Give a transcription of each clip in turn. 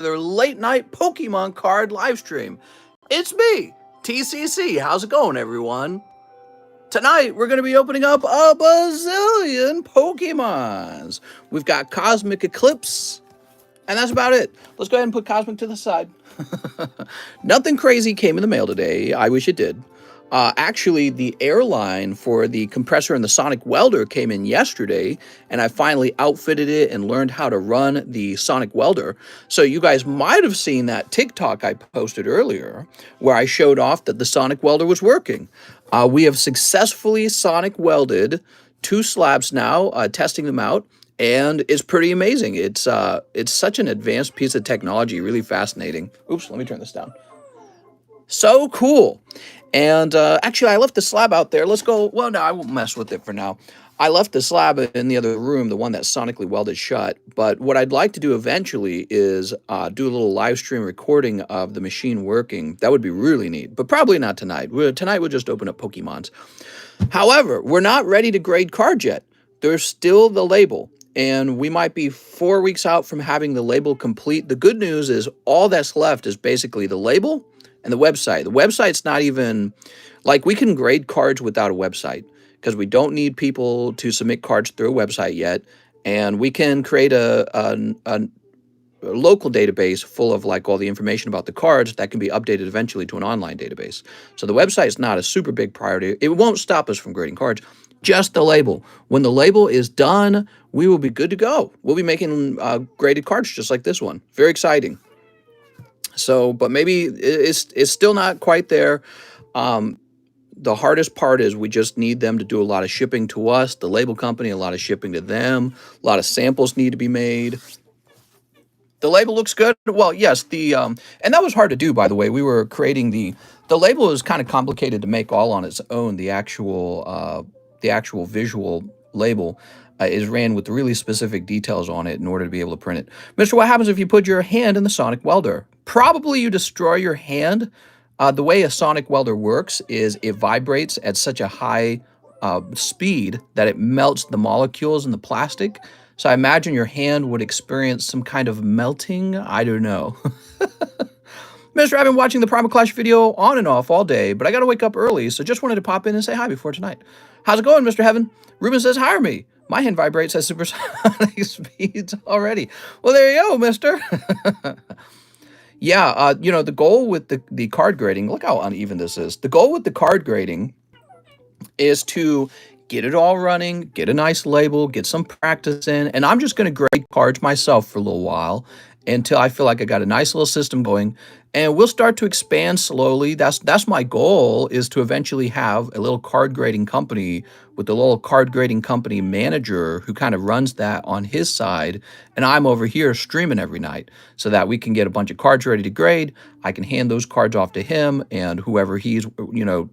another late night Pokemon card live stream. It's me, TCC. How's it going, everyone? Tonight, we're going to be opening up a bazillion Pokemons. We've got Cosmic Eclipse, and that's about it. Let's go ahead and put Cosmic to the side. Nothing crazy came in the mail today. I wish it did. Actually, the airline for the compressor and the sonic welder came in yesterday, and I finally outfitted it and learned how to run the sonic welder. So you guys might have seen that TikTok I posted earlier where I showed off that the sonic welder was working. We have successfully sonic welded 2 slabs now, testing them out. And it's pretty amazing. It's such an advanced piece of technology, really fascinating. Oops, let me turn this down. So cool. And actually, I left the slab out there. Let's go. Well, no, I won't mess with it for now. I left the slab in the other room, the one that's sonically welded shut. But what I'd like to do eventually is do a little live stream recording of the machine working. That would be really neat, but probably not tonight. Tonight, we'll just open up Pokemons. However, we're not ready to grade cards yet. There's still the label. And we might be 4 weeks out from having the label complete. The good news is all that's left is basically the label and the website. The website's not even, like, we can grade cards without a website because we don't need people to submit cards through a website yet. And we can create a local database full of like all the information about the cards that can be updated eventually to an online database. So the website is not a super big priority. It won't stop us from grading cards. Just the label. When the label is done, we will be good to go. We'll be making graded cards just like this one. Very exciting. So, but maybe it's still not quite there. The hardest part is we just need them to do a lot of shipping to us, the label company, a lot of shipping to them. A lot of samples need to be made. The label looks good. Well, yes, and that was hard to do, by the way. We were creating the label is kind of complicated to make all on its own. The actual visual label is ran with really specific details on it in order to be able to print it. Mister, what happens if you put your hand in the sonic welder? Probably you destroy your hand. The way a sonic welder works is it vibrates at such a high speed that it melts the molecules in the plastic. So I imagine your hand would experience some kind of melting. I don't know. Mister, I've been watching the Primal Clash video on and off all day, but I got to wake up early, so just wanted to pop in and say hi before tonight. How's it going, Mr. Heaven? Ruben says, hire me. My hand vibrates at supersonic speeds already. Well, there you go, mister. Yeah, the goal with the card grading, look how uneven this is. The goal with the card grading is to get it all running, get a nice label, get some practice in, and I'm just going to grade cards myself for a little while until I feel like I got a nice little system going, and we'll start to expand slowly. That's my goal, is to eventually have a little card grading company with a little card grading company manager who kind of runs that on his side, and I'm over here streaming every night so that we can get a bunch of cards ready to grade. I can hand those cards off to him and whoever he's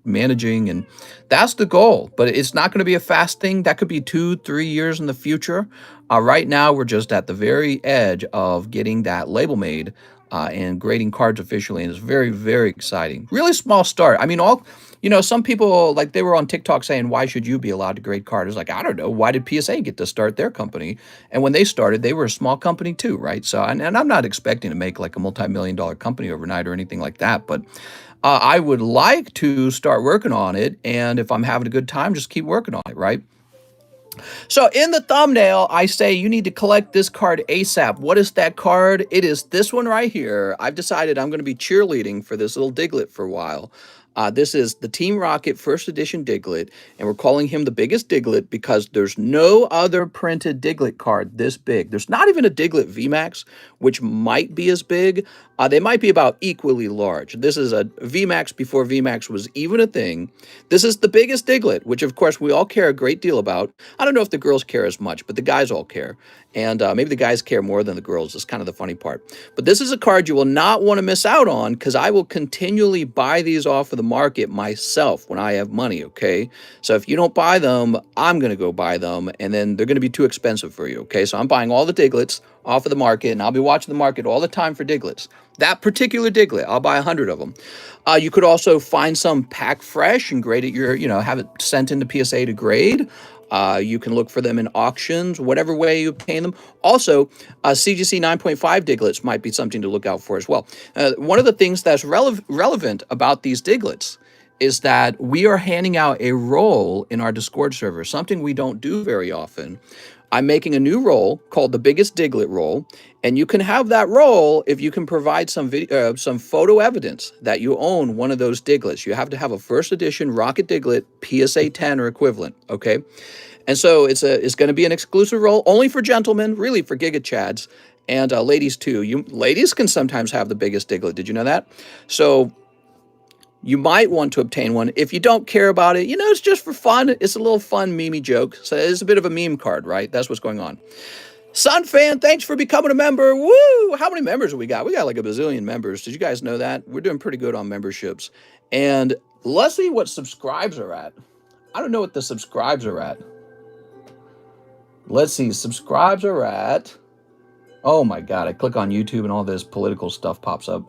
managing, and that's the goal. But it's not going to be a fast thing. That could be 2-3 years in the future. Right now, we're just at the very edge of getting that label made and grading cards officially, and it's very, very exciting. Really small start. I mean, some people, like, they were on TikTok saying, why should you be allowed to grade cards? Like, I don't know. Why did PSA get to start their company? And when they started, they were a small company too, right? So, and I'm not expecting to make like a multi-million-dollar company overnight or anything like that, but I would like to start working on it. And if I'm having a good time, just keep working on it, right? So in the thumbnail, I say you need to collect this card ASAP. What is that card? It is this one right here. I've decided I'm going to be cheerleading for this little Diglett for a while. This is the Team Rocket First Edition Diglett, and we're calling him the biggest Diglett because there's no other printed Diglett card this big. There's not even a Diglett VMAX, which might be as big. They might be about equally large. This is a VMAX before VMAX was even a thing. This is the biggest Diglett, which of course we all care a great deal about. I don't know if the girls care as much, but the guys all care. And maybe the guys care more than the girls. Is kind of the funny part. But this is a card you will not want to miss out on, because I will continually buy these off of the market myself when I have money, okay? So if you don't buy them, I'm going to go buy them, and then they're going to be too expensive for you, okay? So I'm buying all the Digletts off of the market, and I'll be watching the market all the time for Digletts. That particular Diglett, I'll buy 100 of them. You could also find some pack fresh and grade it have it sent into PSA to grade. You can look for them in auctions, whatever way you obtain them. Also, CGC 9.5 diglets might be something to look out for as well. One of the things that's relevant about these diglets is that we are handing out a role in our Discord server, something we don't do very often. I'm making a new role called the Biggest Diglet Role, and you can have that role if you can provide some video, some photo evidence that you own one of those diglets. You have to have a first edition Rocket Diglet PSA 10 or equivalent, okay? And so it's going to be an exclusive role only for gentlemen, really for Giga Chads, and ladies too. You ladies can sometimes have the Biggest Diglet. Did you know that? So you might want to obtain one. If you don't care about it, you know, it's just for fun. It's a little fun meme joke. So it's a bit of a meme card, right? That's what's going on. Sunfan, thanks for becoming a member. Woo! How many members have we got? We got like a bazillion members. Did you guys know that? We're doing pretty good on memberships. And let's see what subscribes are at. I don't know what the subscribes are at. Let's see. Subscribes are at... Oh my God. I click on YouTube and all this political stuff pops up.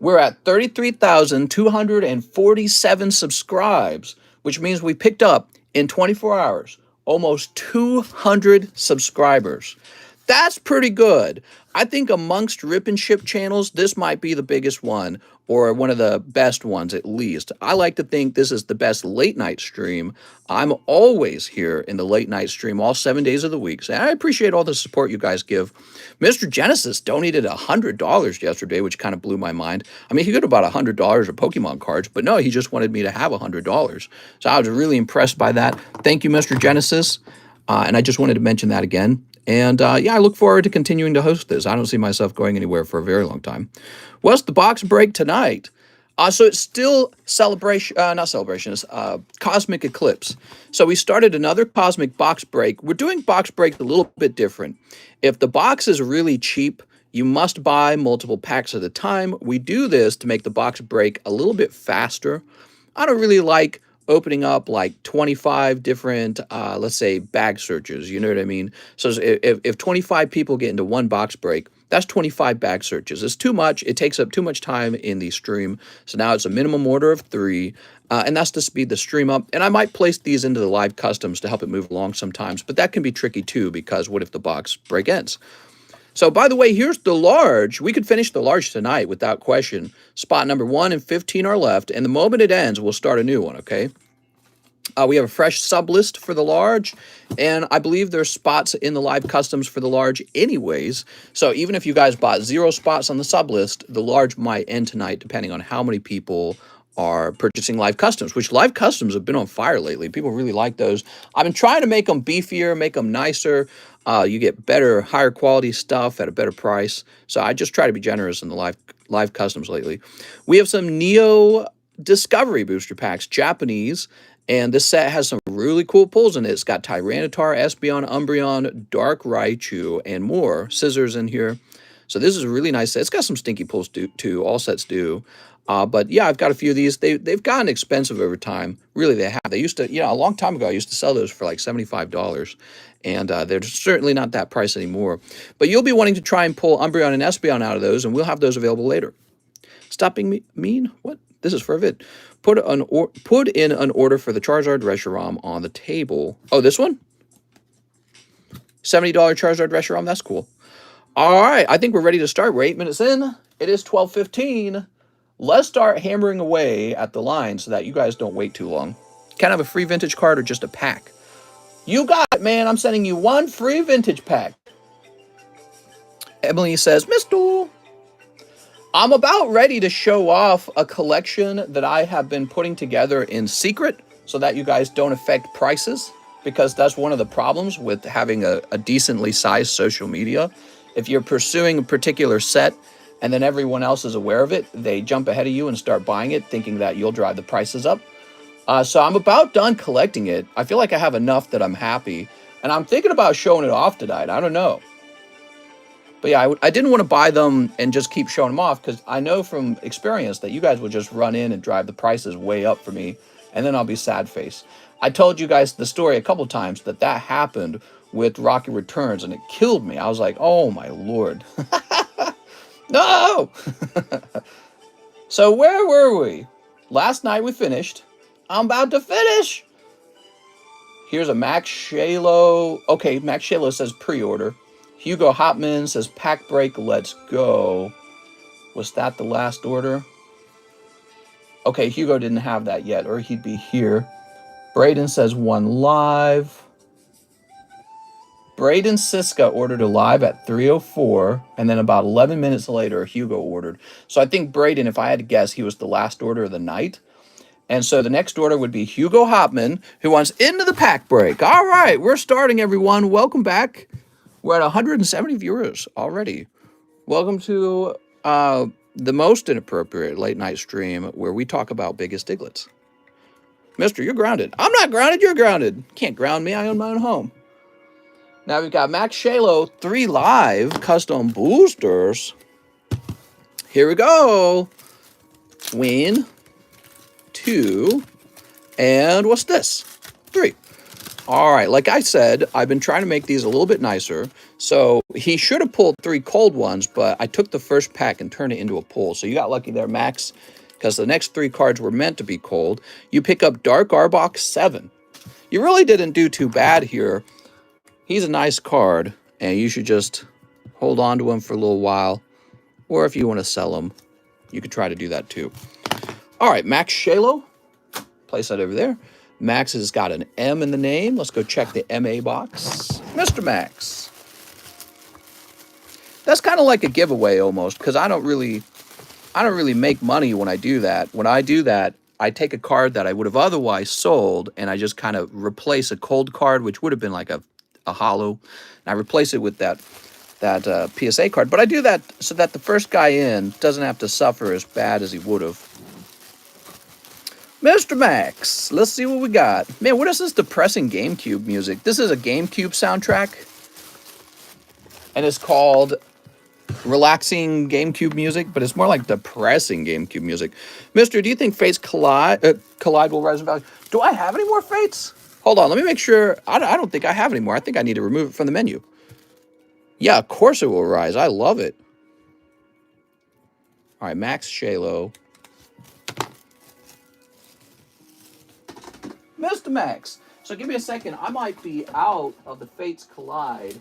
We're at 33,247 subscribes, which means we picked up in 24 hours almost 200 subscribers. That's pretty good. I think amongst rip and ship channels, this might be the biggest one, or one of the best ones at least. I like to think this is the best late night stream. I'm always here in the late night stream all 7 days of the week. So I appreciate all the support you guys give. Mr. Genesis donated $100 yesterday, which kind of blew my mind. I mean, he could have bought $100 of Pokemon cards, but no, he just wanted me to have $100. So I was really impressed by that. Thank you, Mr. Genesis. And I just wanted to mention that again. And yeah, I look forward to continuing to host this. I don't see myself going anywhere for a very long time. What's the box break tonight? So it's still celebration, not celebration, it's Cosmic Eclipse. So we started another Cosmic box break. We're doing box break a little bit different. If the box is really cheap, you must buy multiple packs at a time. We do this to make the box break a little bit faster. I don't really like opening up like 25 different, let's say, bag searches. You know what I mean? So if 25 people get into one box break, that's 25 bag searches. It's too much. It takes up too much time in the stream. So now it's a minimum order of 3, and that's to speed the stream up. And I might place these into the live customs to help it move along sometimes, but that can be tricky too, because what if the box break ends? So, by the way, here's the large. We could finish the large tonight without question. Spot number 1 and 15 are left, and the moment it ends, we'll start a new one, okay? We have a fresh sublist for the large, and I believe there's spots in the live customs for the large anyways. So even if you guys bought 0 spots on the sublist, the large might end tonight depending on how many people are purchasing live customs, which live customs have been on fire lately. People really like those. I've been trying to make them beefier, make them nicer. You get better, higher quality stuff at a better price. So I just try to be generous in the live customs lately. We have some Neo Discovery booster packs, Japanese, and this set has some really cool pulls in it. It's got Tyranitar, Espeon, Umbreon, Dark Raichu, and more scissors in here. So this is a really nice set. It's got some stinky pulls too. All sets do. But yeah, I've got a few of these. They've gotten expensive over time. Really, they have. They used to, you know, a long time ago, I used to sell those for like $75. And they're certainly not that price anymore. But you'll be wanting to try and pull Umbreon and Espeon out of those, and we'll have those available later. Stop being mean? What? This is for a vid. Put in an order for the Charizard Reshiram on the table. Oh, this one? $70 Charizard Reshiram. That's cool. All right. I think we're ready to start. We're 8 minutes in. It is 12:15. Let's start hammering away at the line so that you guys don't wait too long. Can I have a free vintage card or just a pack? You got it, man. I'm sending you 1 free vintage pack. Emily says, Mr. I'm about ready to show off a collection that I have been putting together in secret so that you guys don't affect prices, because that's one of the problems with having a decently sized social media. If you're pursuing a particular set and then everyone else is aware of it, they jump ahead of you and start buying it thinking that you'll drive the prices up. So I'm about done collecting it. I feel like I have enough that I'm happy, and I'm thinking about showing it off tonight. I don't know. But yeah, I didn't want to buy them and just keep showing them off, because I know from experience that you guys will just run in and drive the prices way up for me, and then I'll be sad face. I told you guys the story a couple times that happened with Rocket Returns, and it killed me. I was like, oh my lord. No! So where were we? Last night we finished. I'm about to finish. Here's a Max Shalo. Okay, Max Shalo says pre-order. Hugo Hopman says pack break, let's go. Was that the last order? Okay, Hugo didn't have that yet, or he'd be here. Braden says one live. Braden Siska ordered a live at 3:04, and then about 11 minutes later, Hugo ordered. So I think Braden, if I had to guess, he was the last order of the night. And so the next order would be Hugo Hopman, who wants into the pack break. All right, we're starting, everyone. Welcome back. We're at 170 viewers already. Welcome to the most inappropriate late night stream where we talk about biggest diglets. Mister, you're grounded. I'm not grounded, you're grounded. Can't ground me, I own my own home. Now we've got Max Shalo, 3 live custom boosters. Here we go. Win. 2. And what's this? 3. All right, like I said, I've been trying to make these a little bit nicer. So he should have pulled 3 cold ones, but I took the first pack and turned it into a pull. So you got lucky there, Max, because the next 3 cards were meant to be cold. You pick up Dark Arbok 7. You really didn't do too bad here. He's a nice card, and you should just hold on to him for a little while. Or if you want to sell him, you could try to do that too. All right, Max Shalo. Place that over there. Max has got an M in the name. Let's go check the MA box. Mr. Max. That's kind of like a giveaway almost, because I don't really make money when I do that. When I do that, I take a card that I would have otherwise sold, and I just kind of replace a cold card, which would have been like a hollow, and I replace it with that PSA card. But I do that so that the first guy in doesn't have to suffer as bad as he would have. Mr. Max, let's see what we got. Man, what is this depressing GameCube music? This is a GameCube soundtrack, and it's called relaxing GameCube music, but it's more like depressing GameCube music. Mister, do you think Fates Collide will rise in value? Do I have any more Fates? Hold on, let me make sure. I don't think I have any more. I think I need to remove it from the menu. Yeah, of course it will rise. I love it. All right, Max Shalo. Mr. Max. So give me a second. I might be out of the Fates Collide,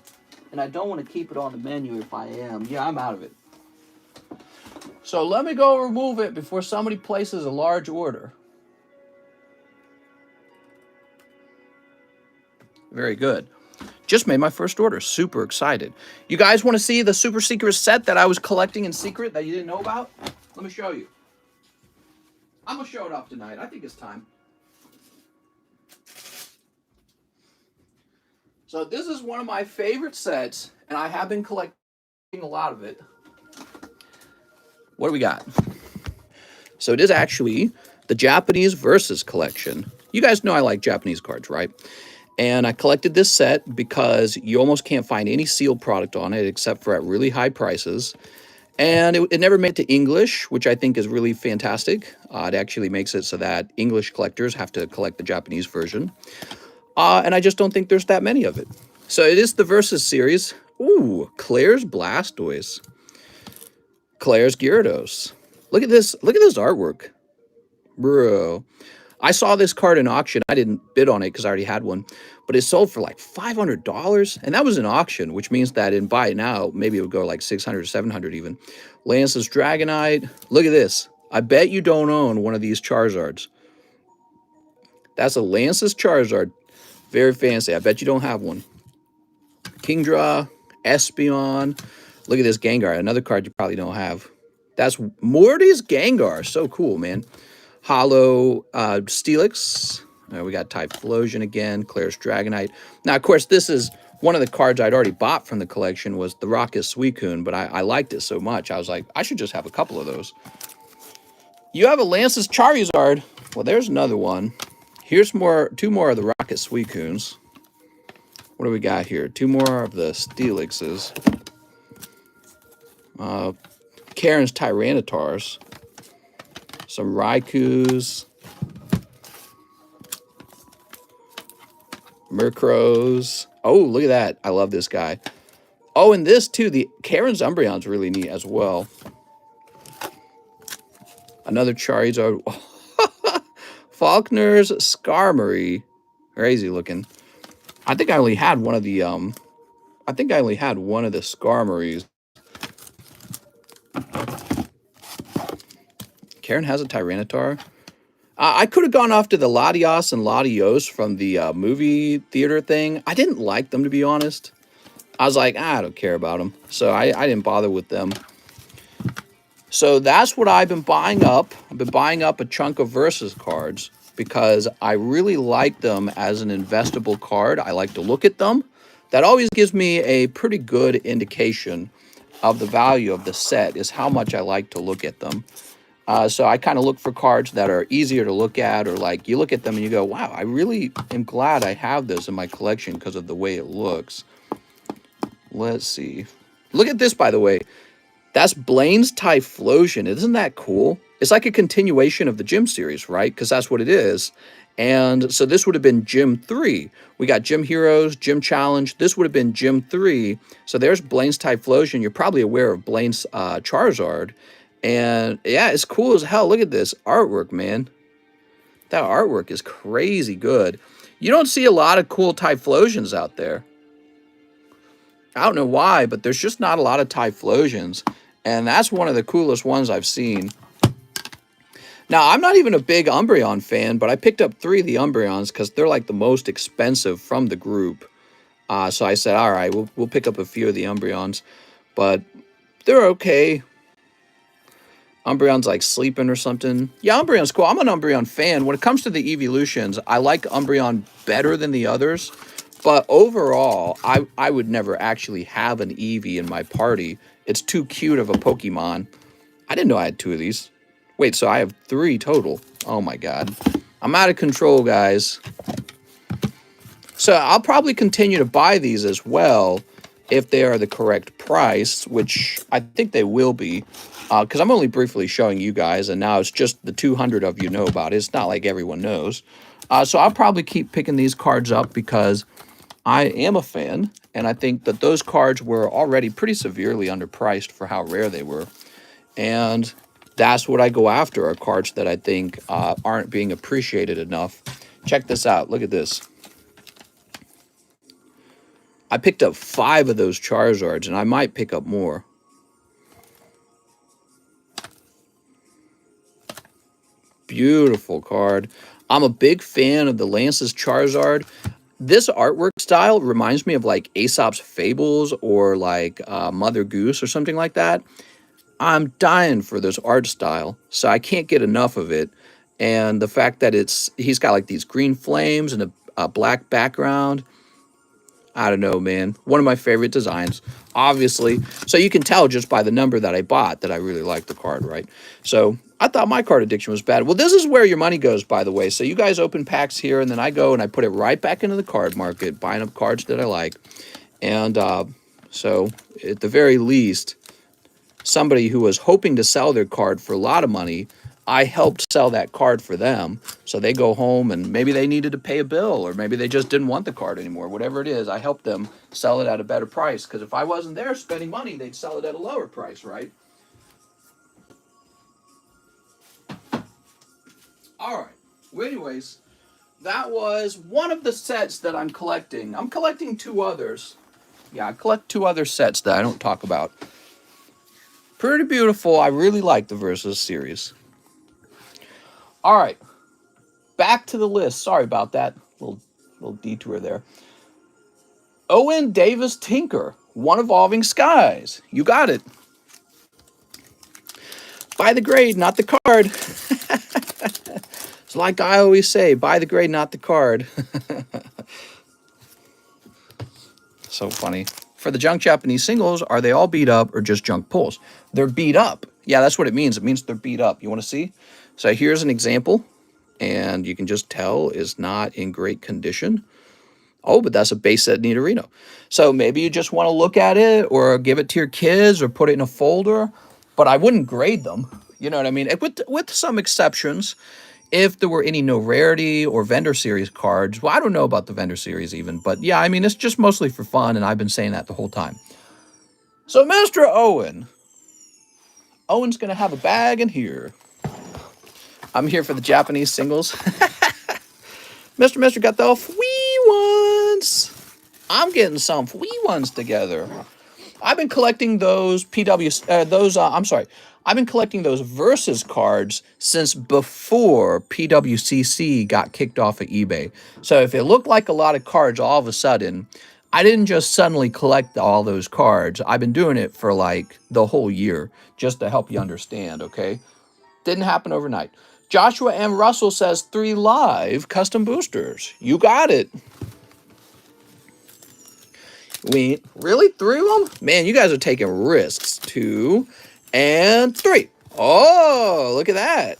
and I don't want to keep it on the menu if I am. Yeah, I'm out of it. So let me go remove it before somebody places a large order. Very good. Just made my first order. Super excited. You guys want to see the super secret set that I was collecting in secret that you didn't know about? Let me show you. I'm going to show it off tonight. I think it's time. So this is one of my favorite sets, and I have been collecting a lot of it. What do we got? So it is actually the Japanese Versus collection. You guys know I like Japanese cards, right? And I collected this set because you almost can't find any sealed product on it except for at really high prices. And it never made to English, which I think is really fantastic. It actually makes it so that English collectors have to collect the Japanese version. And I just don't think there's that many of it. So it is the Versus series. Ooh, Claire's Blastoise. Claire's Gyarados. Look at this. Look at this artwork. Bro. I saw this card in auction. I didn't bid on it because I already had one. But it sold for like $500. And that was an auction, which means that in buy it now, maybe it would go like $600 or $700 even. Lance's Dragonite. Look at this. I bet you don't own one of these Charizards. That's a Lance's Charizard. Very fancy. I bet you don't have one. Kingdra. Espeon. Look at this Gengar. Another card you probably don't have. That's Morty's Gengar. So cool, man. Hollow Steelix. We got Typhlosion again. Claire's Dragonite. Now, of course, this is one of the cards I'd already bought from the collection was the Rocket Suicune, but I liked it so much. I was like, I should just have a couple of those. You have a Lance's Charizard. Well, there's another one. Here's two more of the Rocket Suicunes. What do we got here? 2 more of the Steelixes. Karen's Tyrannitars. Some Raikus. Murkrows. Oh, look at that. I love this guy. Oh, and this too. The Karen's Umbreon's really neat as well. Another Charizard. Faulkner's Skarmory. Crazy looking. I think I only had one of the I think I only had one of the Skarmories. Karen has a Tyranitar. I could have gone off to the Latios and Latios from the movie theater thing. I didn't like them, to be honest. I was like, I don't care about them. So I didn't bother with them. So that's what I've been buying up. I've been buying up a chunk of Versus cards because I really like them as an investable card. I like to look at them. That always gives me a pretty good indication of the value of the set, is how much I like to look at them. So I kind of look for cards that are easier to look at, or like you look at them and you go, wow, I really am glad I have this in my collection because of the way it looks. Let's see. Look at this, by the way. That's Blaine's Typhlosion. Isn't that cool? It's like a continuation of the Gym series, right? Because that's what it is. And so this would have been Gym 3. We got Gym Heroes, Gym Challenge. This would have been Gym 3. So there's Blaine's Typhlosion. You're probably aware of Blaine's Charizard. And yeah, it's cool as hell. Look at this artwork, man. That artwork is crazy good. You don't see a lot of cool Typhlosions out there. I don't know why, but there's just not a lot of Typhlosions. And that's one of the coolest ones I've seen. Now, I'm not even a big Umbreon fan, but I picked up 3 of the Umbreons because they're like the most expensive from the group. So I said, all right, we'll pick up a few of the Umbreons. But they're okay. Umbreon's like sleeping or something. Yeah, Umbreon's cool. I'm an Umbreon fan. When it comes to the evolutions, I like Umbreon better than the others. But overall, I would never actually have an Eevee in my party. It's too cute of a Pokemon. I didn't know I had 2 of these. Wait, so I have 3 total. Oh my god. I'm out of control, guys. So I'll probably continue to buy these as well if they are the correct price, which I think they will be. Because I'm only briefly showing you guys, and now it's just the 200 of you know about it. It's not like everyone knows. So I'll probably keep picking these cards up because I am a fan, and I think that those cards were already pretty severely underpriced for how rare they were. And that's what I go after, are cards that I think aren't being appreciated enough. Check this out. Look at this. I picked up 5 of those Charizards, and I might pick up more. Beautiful card. I'm a big fan of the Lance's Charizard. This artwork style reminds me of like Aesop's Fables or like Mother Goose or something like that. I'm dying for this art style, so I can't get enough of it. And the fact that he's got like these green flames and a black background. I don't know, man. One of my favorite designs, obviously. So you can tell just by the number that I bought that I really like the card, right? So I thought my card addiction was bad. Well, this is where your money goes, by the way. So you guys open packs here, and then I go and I put it right back into the card market, buying up cards that I like. And so at the very least, somebody who was hoping to sell their card for a lot of money, I helped sell that card for them. So they go home and maybe they needed to pay a bill, or maybe they just didn't want the card anymore. Whatever it is, I helped them sell it at a better price. Because if I wasn't there spending money, they'd sell it at a lower price, right? All right. Well, anyways, that was one of the sets that I'm collecting. I'm collecting 2 others. Yeah, I collect 2 other sets that I don't talk about. Pretty beautiful. I really like the Versus series. All right, back to the list. Sorry about that little detour there. Owen Davis Tinker, One Evolving Skies. You got it. Buy the grade, not the card. It's like I always say, buy the grade, not the card. So funny. For the junk Japanese singles, are they all beat up or just junk pulls? They're beat up. Yeah, that's what it means. It means they're beat up. You want to see? So here's an example. And you can just tell is not in great condition. Oh, but that's a base set Nidorino. So maybe you just want to look at it or give it to your kids or put it in a folder. But I wouldn't grade them. You know what I mean? With some exceptions. If there were any no rarity or vendor series cards, well, I don't know about the vendor series even, but yeah, I mean, it's just mostly for fun, and I've been saying that the whole time. So, Mr. Owen's going to have a bag in here. I'm here for the Japanese singles. Mr. got the wee ones. I'm getting some wee ones together. I've been collecting those I've been collecting those Versus cards since before PWCC got kicked off of eBay. So if it looked like a lot of cards all of a sudden, I didn't just suddenly collect all those cards. I've been doing it for like the whole year just to help you understand, okay? Didn't happen overnight. Joshua M. Russell says 3 live custom boosters. You got it. We really 3 of them? Man, you guys are taking risks. 2 and 3. Oh, look at that.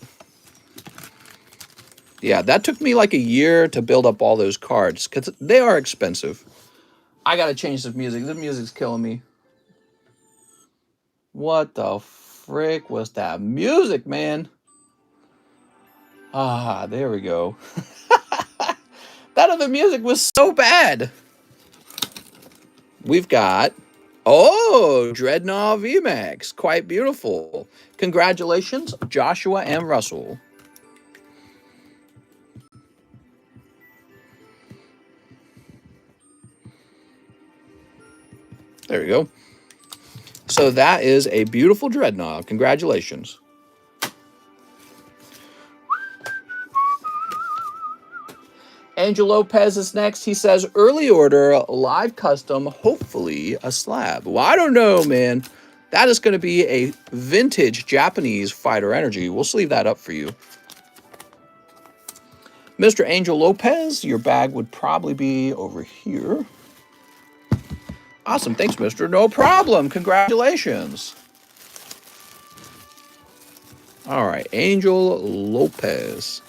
Yeah, that took me like a year to build up all those cards because they are expensive. I gotta change this music. This music's killing me. What the frick was that music, man? Ah, there we go. That other music was so bad. We've got, oh, Dreadnought VMAX. Quite beautiful. Congratulations, Joshua M. Russell. There you go. So that is a beautiful Dreadnought. Congratulations. Angel Lopez is next. He says, early order, live custom, hopefully a slab. Well, I don't know, man. That is going to be a vintage Japanese fighter energy. We'll sleeve that up for you. Mr. Angel Lopez, your bag would probably be over here. Awesome. Thanks, mister. No problem. Congratulations. All right. Angel Lopez.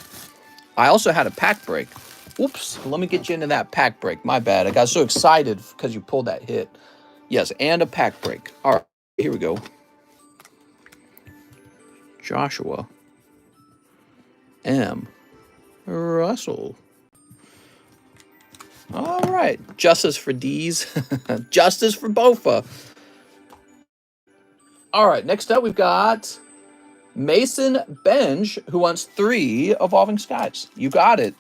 I also had a pack break. Whoops, let me get you into that pack break. My bad. I got so excited because you pulled that hit. Yes, and a pack break. All right, here we go. Joshua M. Russell. All right, justice for D's. Justice for Bofa. All right, next up we've got Mason Benj, who wants 3 Evolving Skies. You got it.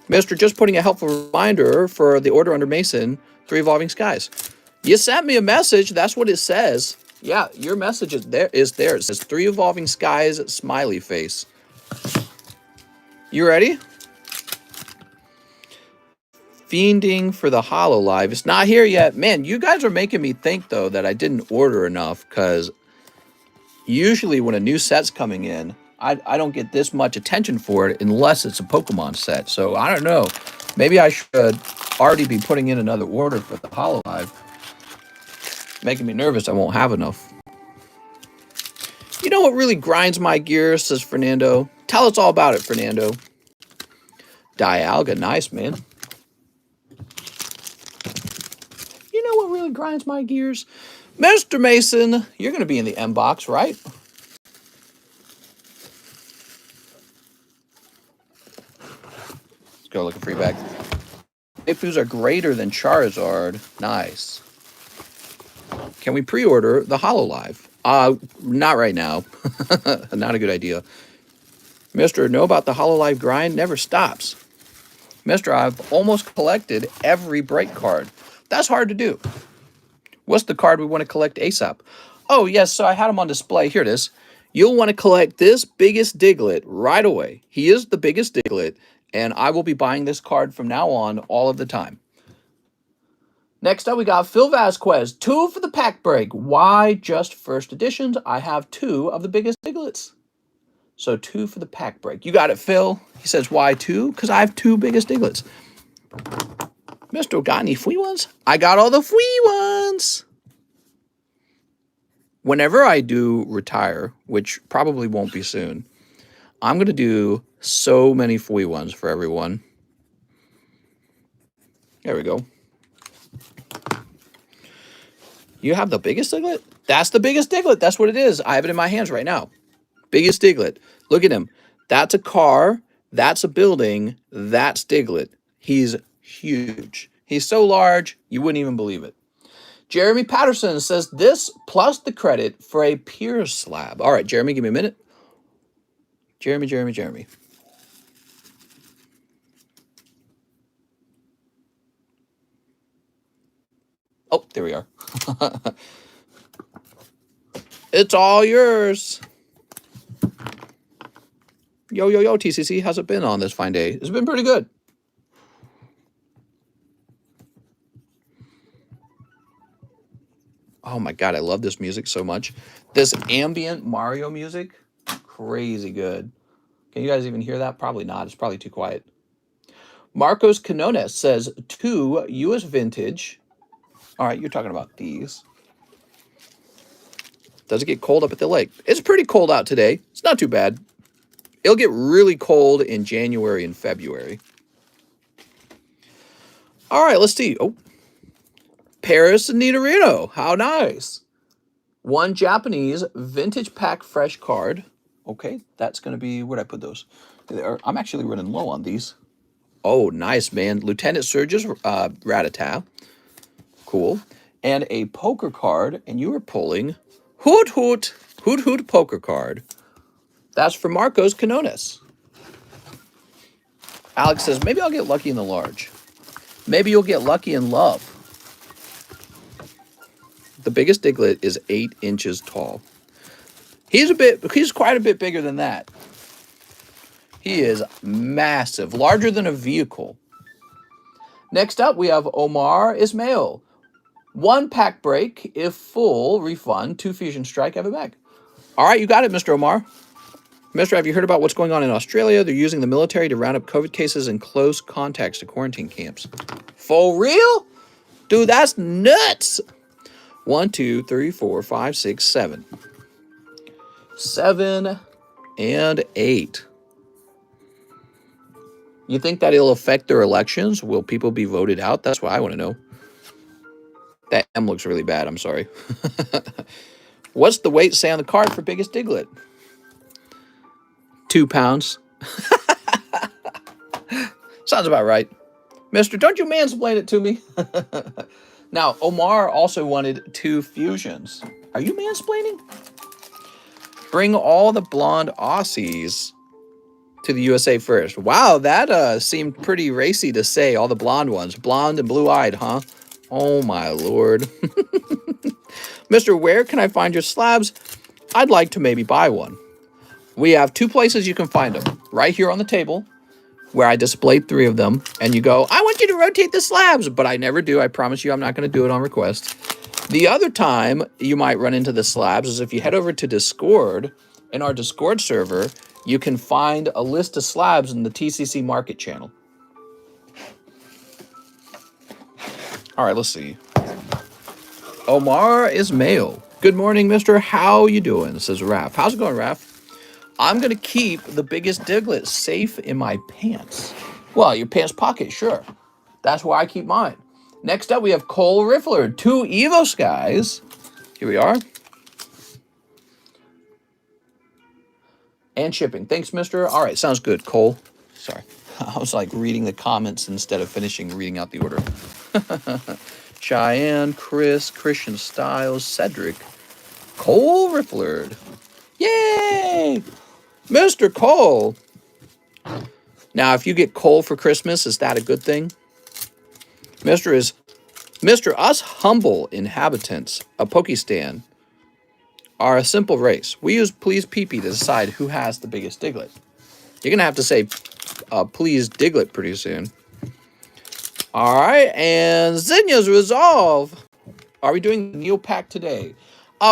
Mister, just putting a helpful reminder for the order under Mason, 3 Evolving Skies. You sent me a message. That's what it says. Yeah, your message is there. It says 3 Evolving Skies, smiley face. You ready? Fiending for the Holo Live. It's not here yet. Man, you guys are making me think, though, that I didn't order enough because usually when a new set's coming in, I don't get this much attention for it unless it's a Pokemon set. So I don't know. Maybe I should already be putting in another order for the Hololive. Making me nervous I won't have enough. You know what really grinds my gears, says Fernando. Tell us all about it, Fernando. Dialga, nice, man. You know what really grinds my gears? Mr. Mason, you're going to be in the M box, right? Go look at free bag. Ifus are greater than Charizard. Nice. Can we pre-order the Hololive? Not right now. Not a good idea. Mister, know about the Hololive grind? Never stops. Mister, I've almost collected every break card. That's hard to do. What's the card we want to collect ASAP? Oh, yes, so I had them on display. Here it is. You'll want to collect this biggest Diglett right away. He is the biggest Diglett, and I will be buying this card from now on all of the time. Next up, we got Phil Vasquez. 2 for the pack break. Why just first editions? I have 2 of the biggest Digletts. So 2 for the pack break. You got it, Phil. He says, why 2? Because I have 2 biggest Digletts. Mr. Got any free ones? I got all the free ones. Whenever I do retire, which probably won't be soon, I'm going to do so many free ones for everyone. There we go. You have the biggest Diglett? That's the biggest Diglett. That's what it is. I have it in my hands right now. Biggest Diglett. Look at him. That's a car. That's a building. That's Diglett. He's huge. He's so large, you wouldn't even believe it. Jeremy Patterson says this plus the credit for a Pier slab. All right, Jeremy, give me a minute. Jeremy. Oh, there we are. It's all yours. Yo, yo, yo, TCC. How's it been on this fine day? It's been pretty good. Oh my God, I love this music so much. This ambient Mario music, crazy good. Can you guys even hear that? Probably not. It's probably too quiet. Marcos Canones says, 2 U.S. vintage. All right, you're talking about these. Does it get cold up at the lake? It's pretty cold out today. It's not too bad. It'll get really cold in January and February. All right, let's see. Oh, Paris and Nitorino. How nice. 1 Japanese vintage pack fresh card. Okay, that's going to be, where'd I put those? I'm actually running low on these. Oh, nice, man. Lieutenant Surge's Ratata. Cool. And a poker card, and you were pulling Hoot Hoot, Hoot Hoot poker card. That's for Marcos Canones. Alex says, maybe I'll get lucky in the large. Maybe you'll get lucky in love. The biggest Diglett is 8 inches tall. He's quite a bit bigger than that. He is massive, larger than a vehicle. Next up, we have Omar Ismail. 1 pack break, if full, refund, 2 Fusion Strike, have it back. All right, you got it, Mr. Omar. Mister, have you heard about what's going on in Australia? They're using the military to round up COVID cases and close contacts to quarantine camps. For real? Dude, that's nuts. 1, 2, 3, 4, 5, 6, 7. 7 and 8. You think that it'll affect their elections? Will people be voted out? That's what I want to know. That M looks really bad. I'm sorry. What's the weight say on the card for biggest Diglett? 2 pounds. Sounds about right. Mister, don't you mansplain it to me? Now, Omar also wanted 2 fusions. Are you mansplaining? Bring all the blonde Aussies to the USA first. Wow, that seemed pretty racy to say, all the blonde ones. Blonde and blue-eyed, huh? Oh, my Lord. Mister, where can I find your slabs? I'd like to maybe buy one. We have 2 places you can find them. Right here on the table, where I displayed 3 of them, and you go, I want you to rotate the slabs, but I never do. I promise you I'm not going to do it on request. The other time you might run into the slabs is if you head over to Discord. In our Discord server, you can find a list of slabs in the TCC Market channel. All right, let's see. Omar Ismail. Good morning, mister. How you doing? Says Raph. How's it going, Raph? I'm going to keep the biggest Diglett safe in my pants. Well, your pants pocket, sure. That's where I keep mine. Next up, we have Cole Riffler. 2 Evo Skies. Here we are. And shipping. Thanks, mister. All right, sounds good, Cole. Sorry. I was like reading the comments instead of finishing reading out the order. Cheyenne, Chris, Christian Styles, Cedric, Cole Riffler. Yay! Mr. Cole. Now, if you get Cole for Christmas, is that a good thing? Mr. Us humble inhabitants of Pokistan are a simple race. We use please pee to decide who has the biggest Diglett. You're going to have to say please Diglett pretty soon. All right, and Zinya's Resolve. Are we doing the Neo Pack today?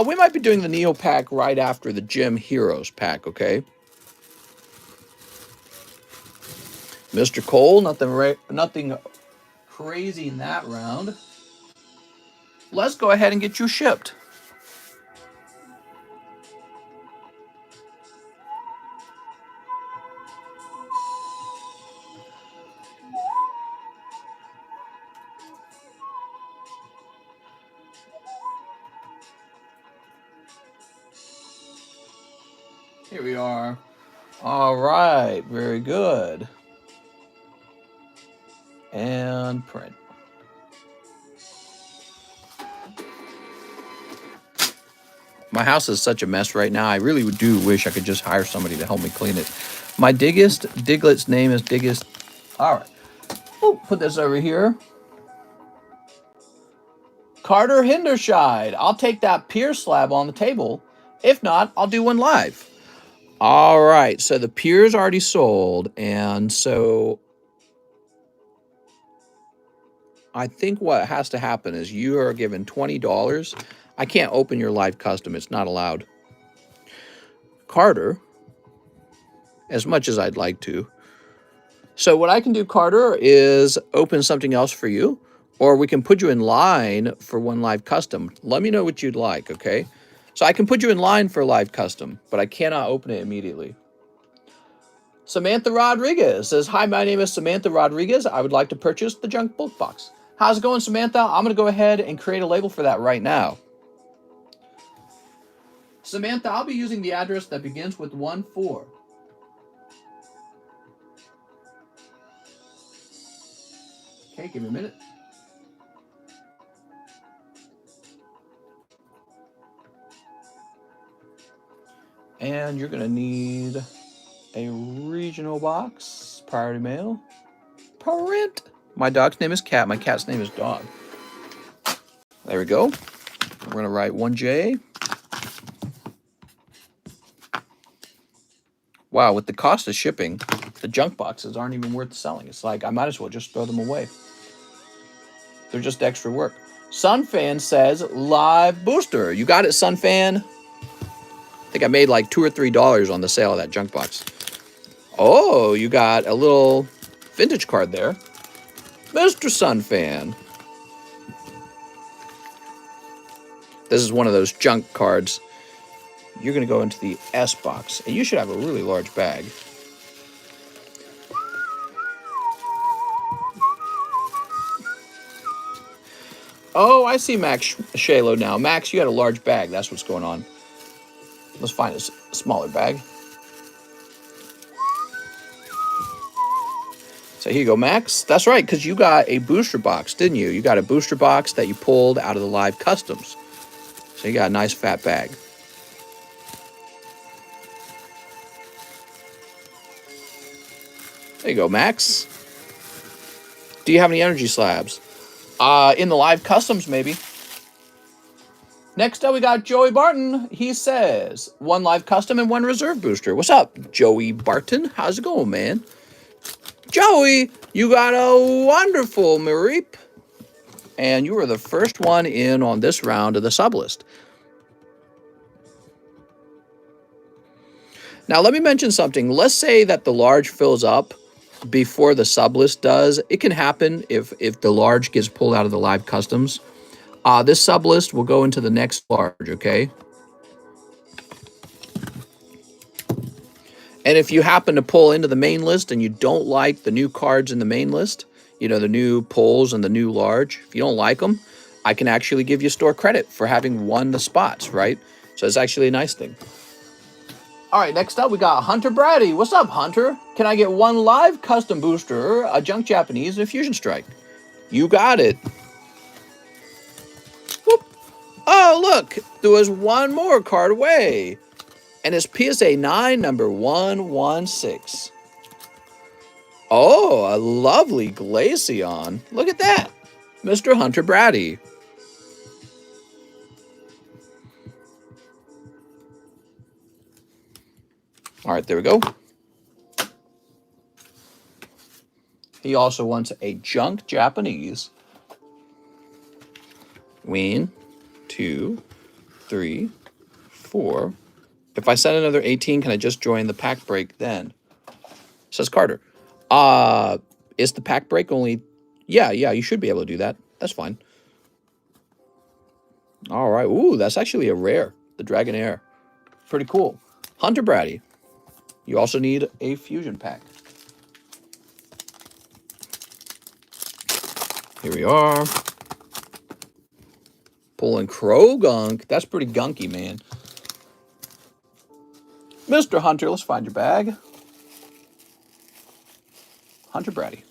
We might be doing the Neo Pack right after the Gym Heroes pack, okay? Mr. Cole, nothing crazy in that round. Let's go ahead and get you shipped. Here we are. All right, very good. And print. My house is such a mess right now. I really do wish I could just hire somebody to help me clean it. My Diglett's name is Diggest. All right. Oh, put this over here. Carter Hinderscheid. I'll take that pier slab on the table. If not, I'll do one live. All right, so the pier's already sold, and so I think what has to happen is you are given $20. I can't open your live custom. It's not allowed. Carter, as much as I'd like to. So what I can do, Carter, is open something else for you, or we can put you in line for one live custom. Let me know what you'd like, okay? So I can put you in line for a live custom, but I cannot open it immediately. Samantha Rodriguez says, hi, my name is Samantha Rodriguez. I would like to purchase the junk bulk box. How's it going, Samantha? I'm going to go ahead and create a label for that right now. Samantha, I'll be using the address that begins with 14. Okay, give me a minute. And you're going to need a regional box, priority mail, print. My dog's name is Cat. My cat's name is Dog. There we go. We're going to write 1J. Wow, with the cost of shipping, the junk boxes aren't even worth selling. It's like I might as well just throw them away. They're just extra work. Sunfan says, live booster. You got it, Sunfan? I think I made like $2 or $3 on the sale of that junk box. Oh, you got a little vintage card there. Mr. Sunfan. This is one of those junk cards. You're going to go into the S box, and you should have a really large bag. Oh, I see Max Shalo now. Max, you had a large bag. That's what's going on. Let's find a smaller bag. So here you go, Max. That's right, because you got a booster box, didn't you? You got a booster box that you pulled out of the live customs. So you got a nice fat bag. There you go, Max. Do you have any energy slabs? In the live customs, maybe. Next up, we got Joey Barton. He says, one live custom and one reserve booster. What's up, Joey Barton? How's it going, man? Joey, you got a wonderful Mareep. And you were the first one in on this round of the sublist. Now, let me mention something. Let's say that the large fills up before the sublist does. It can happen if the large gets pulled out of the live customs. This sublist will go into the next large, okay? And if you happen to pull into the main list and you don't like the new cards in the main list, you know, the new pulls and the new large, if you don't like them, I can actually give you store credit for having won the spots, right? So it's actually a nice thing. All right, next up, we got Hunter Brady. What's up, Hunter? Can I get one live custom booster, a junk Japanese, and a fusion strike? You got it. Whoop. Oh, look, there was one more card away. And it's PSA 9, number 116. Oh, a lovely Glaceon. Look at that. Mr. Hunter Brady. All right, there we go. He also wants a junk Japanese. 1, 2, 3, 4. If I send another 18, can I just join the pack break then? Says Carter. Is the pack break only... Yeah, you should be able to do that. That's fine. All right. Ooh, that's actually a rare. The Dragonair. Pretty cool. Hunter Brady. You also need a fusion pack. Here we are. Pulling Krogunk. That's pretty gunky, man. Mr. Hunter, let's find your bag. Hunter Brady.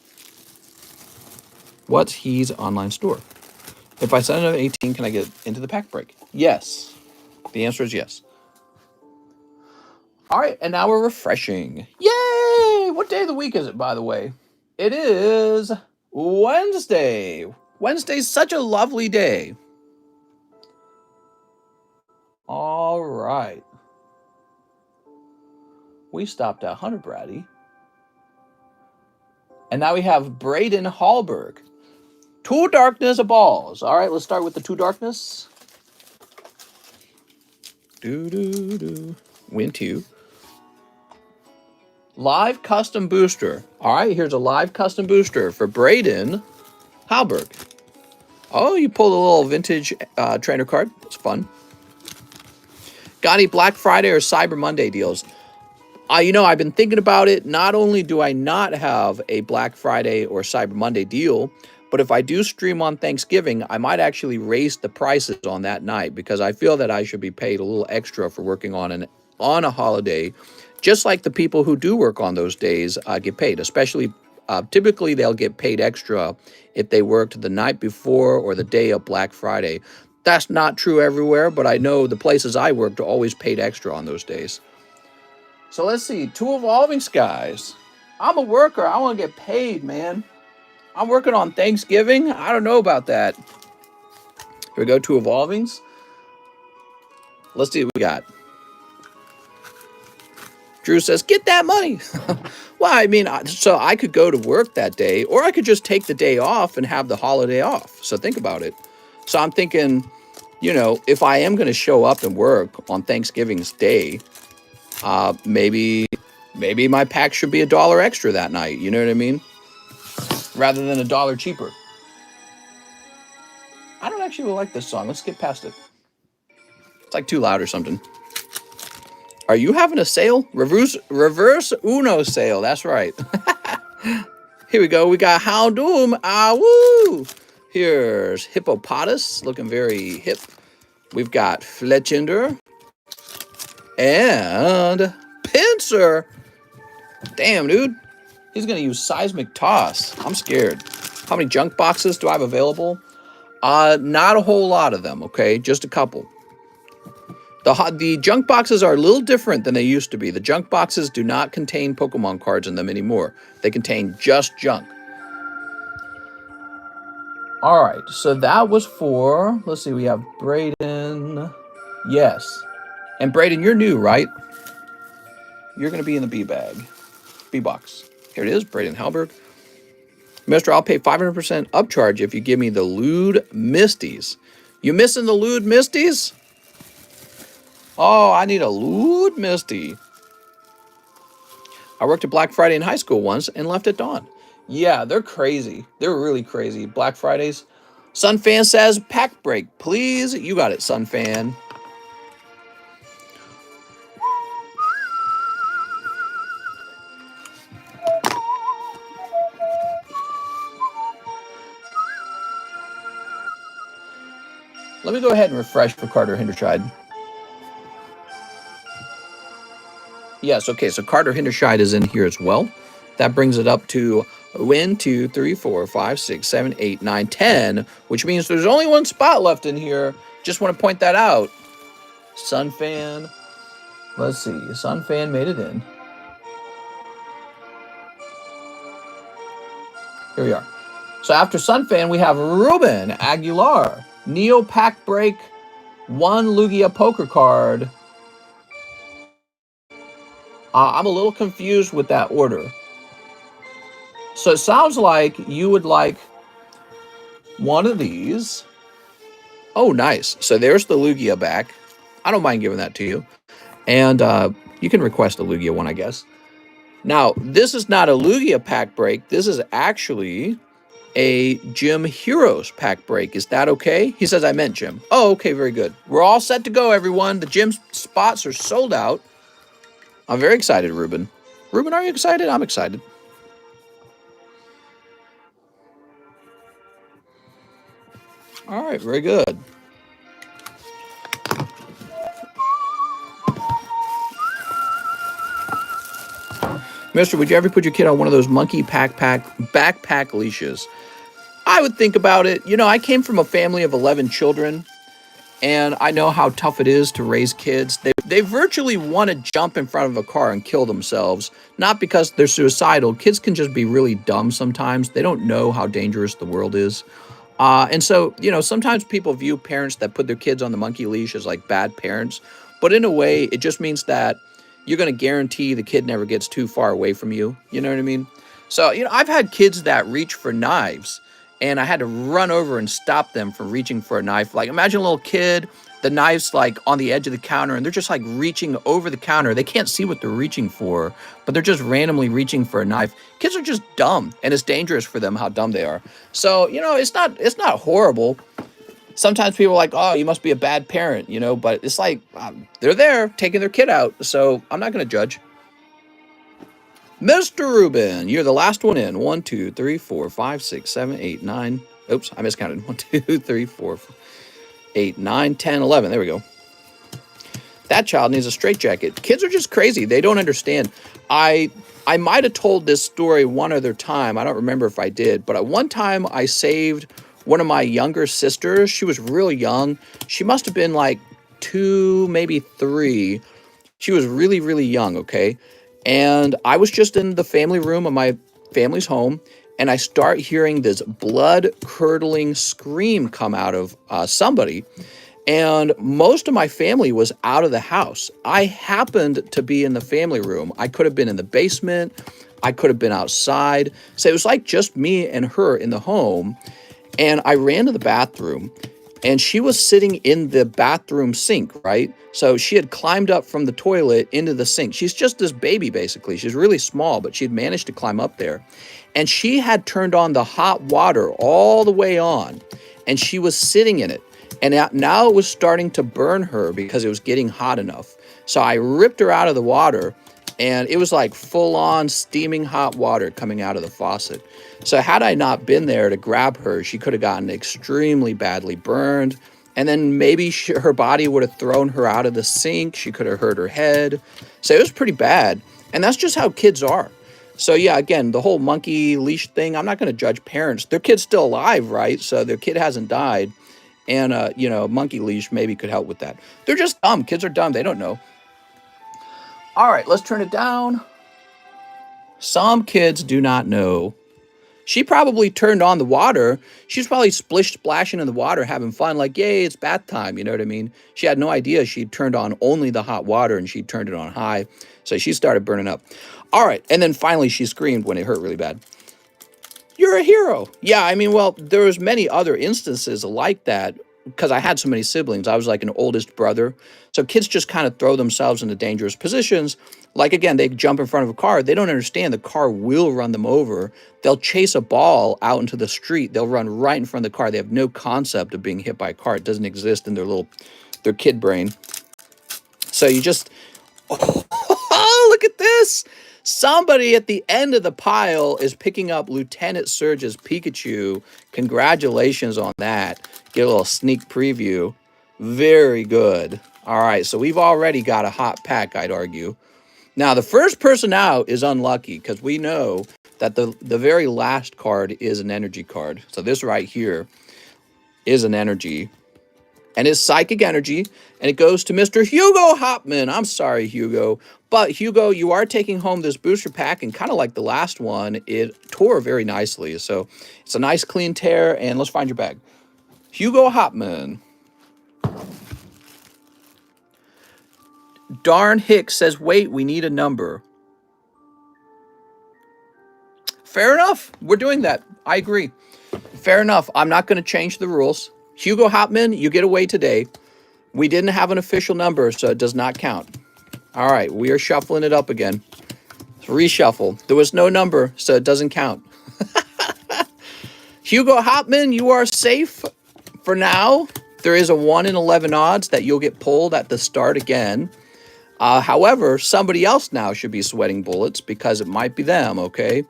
What's his online store? If I send another 18, can I get into the pack break? Yes. The answer is yes. All right, and now we're refreshing. Yay! What day of the week is it, by the way? It is Wednesday. Wednesday's such a lovely day. All right. We stopped at 100 Brady. And now we have Braden Hallberg. Two darkness of balls. All right, let's start with the two darkness. Win two. Live custom booster. All right, here's a live custom booster for Braden Hallberg. Oh, you pulled a little vintage trainer card. It's fun. Got any Black Friday or Cyber Monday deals? I've been thinking about it. Not only do I not have a Black Friday or Cyber Monday deal, but if I do stream on Thanksgiving, I might actually raise the prices on that night because I feel that I should be paid a little extra for working on a holiday, just like the people who do work on those days get paid. Especially, typically they'll get paid extra if they worked the night before or the day of Black Friday. That's not true everywhere, but I know the places I worked are always paid extra on those days. So let's see, two evolving skies. I'm a worker. I want to get paid, man. I'm working on Thanksgiving. I don't know about that. Here we go, two evolvings. Let's see what we got. Drew says, get that money. Well, I mean, so I could go to work that day, or I could just take the day off and have the holiday off. So think about it. So I'm thinking, if I am going to show up and work on Thanksgiving's day, maybe my pack should be $1 extra that night. You know what I mean? Rather than $1 cheaper. I don't actually like this song. Let's skip past it. It's like too loud or something. Are you having a sale? Reverse Uno sale. That's right. Here we go. We got Houndoom. Ah, woo. Here's Hippopotamus, looking very hip. We've got Fletchinder. And Pincer. Damn, dude. He's going to use Seismic Toss. I'm scared. How many junk boxes do I have available? Not a whole lot of them, okay? Just a couple. The junk boxes are a little different than they used to be. The junk boxes do not contain Pokemon cards in them anymore. They contain just junk. All right, so that was for, let's see, we have Braden. Yes. And Braden, you're new, right? You're going to be in the B bag. B box. Here it is, Braden Hallberg. Mister, I'll pay 500% upcharge if you give me the Lewd Misties. You missing the Lewd Misties? Oh, I need a Lewd Misty. I worked at Black Friday in high school once and left at dawn. Yeah, they're crazy. They're really crazy. Black Fridays. Sunfan says, pack break, please. You got it, Sunfan. Let me go ahead and refresh for Carter Hindershide. Yes, okay, so Carter Hindershide is in here as well. That brings it up to 1, 2, 3, 4, 5, 6, 7, 8, 9, 10, which means there's only one spot left in here. Just want to point that out. Sunfan. Let's see. Sunfan made it in. Here we are. So after Sunfan, we have Ruben Aguilar. Neo Pack Break. 1 Lugia Poker card. I'm a little confused with that order. So it sounds like you would like one of these. Oh, nice. So there's the Lugia back. I don't mind giving that to you. And you can request a Lugia one, I guess. Now, this is not a Lugia pack break. This is actually a Gym Heroes pack break. Is that okay? He says I meant Gym. Oh, okay, very good. We're all set to go, everyone. The gym spots are sold out. I'm very excited, Ruben. Ruben, are you excited? I'm excited. All right, very good. Mister, would you ever put your kid on one of those monkey backpack leashes? I would think about it. I came from a family of 11 children, and I know how tough it is to raise kids. They virtually want to jump in front of a car and kill themselves, not because they're suicidal. Kids can just be really dumb sometimes. They don't know how dangerous the world is. And so, sometimes people view parents that put their kids on the monkey leash as like bad parents. But in a way, it just means that you're going to guarantee the kid never gets too far away from you. You know what I mean? So, I've had kids that reach for knives and I had to run over and stop them from reaching for a knife. Like, imagine a little kid, the knife's like on the edge of the counter and they're just like reaching over the counter. They can't see what they're reaching for, but they're just randomly reaching for a knife. Kids are just dumb, and it's dangerous for them how dumb they are. So, it's not horrible. Sometimes people are like, oh, you must be a bad parent, but it's like they're there taking their kid out. So I'm not going to judge. Mr. Rubin, you're the last one in. 1, 2, 3, 4, 5, 6, 7, 8, 9. Oops, I miscounted. 1, 2, 3, 4, 8, 9, 10, 11. There we go. That child needs a straitjacket. Kids are just crazy. They don't understand. I might have told this story one other time. I don't remember if I did, but at one time I saved one of my younger sisters. She was real young. She must have been like 2, maybe 3. She was really, really young, okay? And I was just in the family room of my family's home, and I start hearing this blood-curdling scream come out of somebody. And most of my family was out of the house. I happened to be in the family room. I could have been in the basement. I could have been outside. So it was like just me and her in the home. And I ran to the bathroom, and she was sitting in the bathroom sink, right? So she had climbed up from the toilet into the sink. She's just this baby, basically. She's really small, but she'd managed to climb up there. And she had turned on the hot water all the way on, and she was sitting in it. And now it was starting to burn her because it was getting hot enough. So I ripped her out of the water, and it was like full-on steaming hot water coming out of the faucet. So had I not been there to grab her, she could have gotten extremely badly burned. And then maybe her body would have thrown her out of the sink. She could have hurt her head. So it was pretty bad. And that's just how kids are. So yeah, again, the whole monkey leash thing, I'm not going to judge parents. Their kid's still alive, right? So their kid hasn't died. And, monkey leash maybe could help with that. They're just dumb. Kids are dumb. They don't know. All right, let's turn it down. Some kids do not know. She probably turned on the water. She's probably splashing in the water, having fun, like, yay, it's bath time. You know what I mean? She had no idea she turned on only the hot water, and she turned it on high. So she started burning up. All right, and then finally she screamed when it hurt really bad. You're a hero. Yeah, I mean, well, there was many other instances like that because I had so many siblings. I was like an oldest brother. So kids just kind of throw themselves into dangerous positions. Like, again, they jump in front of a car. They don't understand the car will run them over. They'll chase a ball out into the street. They'll run right in front of the car. They have no concept of being hit by a car. It doesn't exist in their kid brain. So you just, oh, look at this. Somebody at the end of the pile is picking up Lieutenant Surge's Pikachu. Congratulations on that. Get a little sneak preview. Very good. All right, so we've already got a hot pack, I'd argue. Now, the first person out is unlucky because we know that the very last card is an energy card. So this right here is an energy. And it's psychic energy, and it goes to Mr. Hugo Hopman. I'm sorry, Hugo. But, Hugo, you are taking home this booster pack, and kind of like the last one, it tore very nicely. So it's a nice clean tear, and let's find your bag. Hugo Hopman. Darn Hicks says, wait, we need a number. Fair enough. We're doing that. I agree. Fair enough. I'm not going to change the rules. Hugo Hopman, you get away today. We didn't have an official number, so it does not count. All right, we are shuffling it up again. Reshuffle. There was no number, so it doesn't count. Hugo Hopman, you are safe for now. There is a 1 in 11 odds that you'll get pulled at the start again. However, somebody else now should be sweating bullets because it might be them, okay?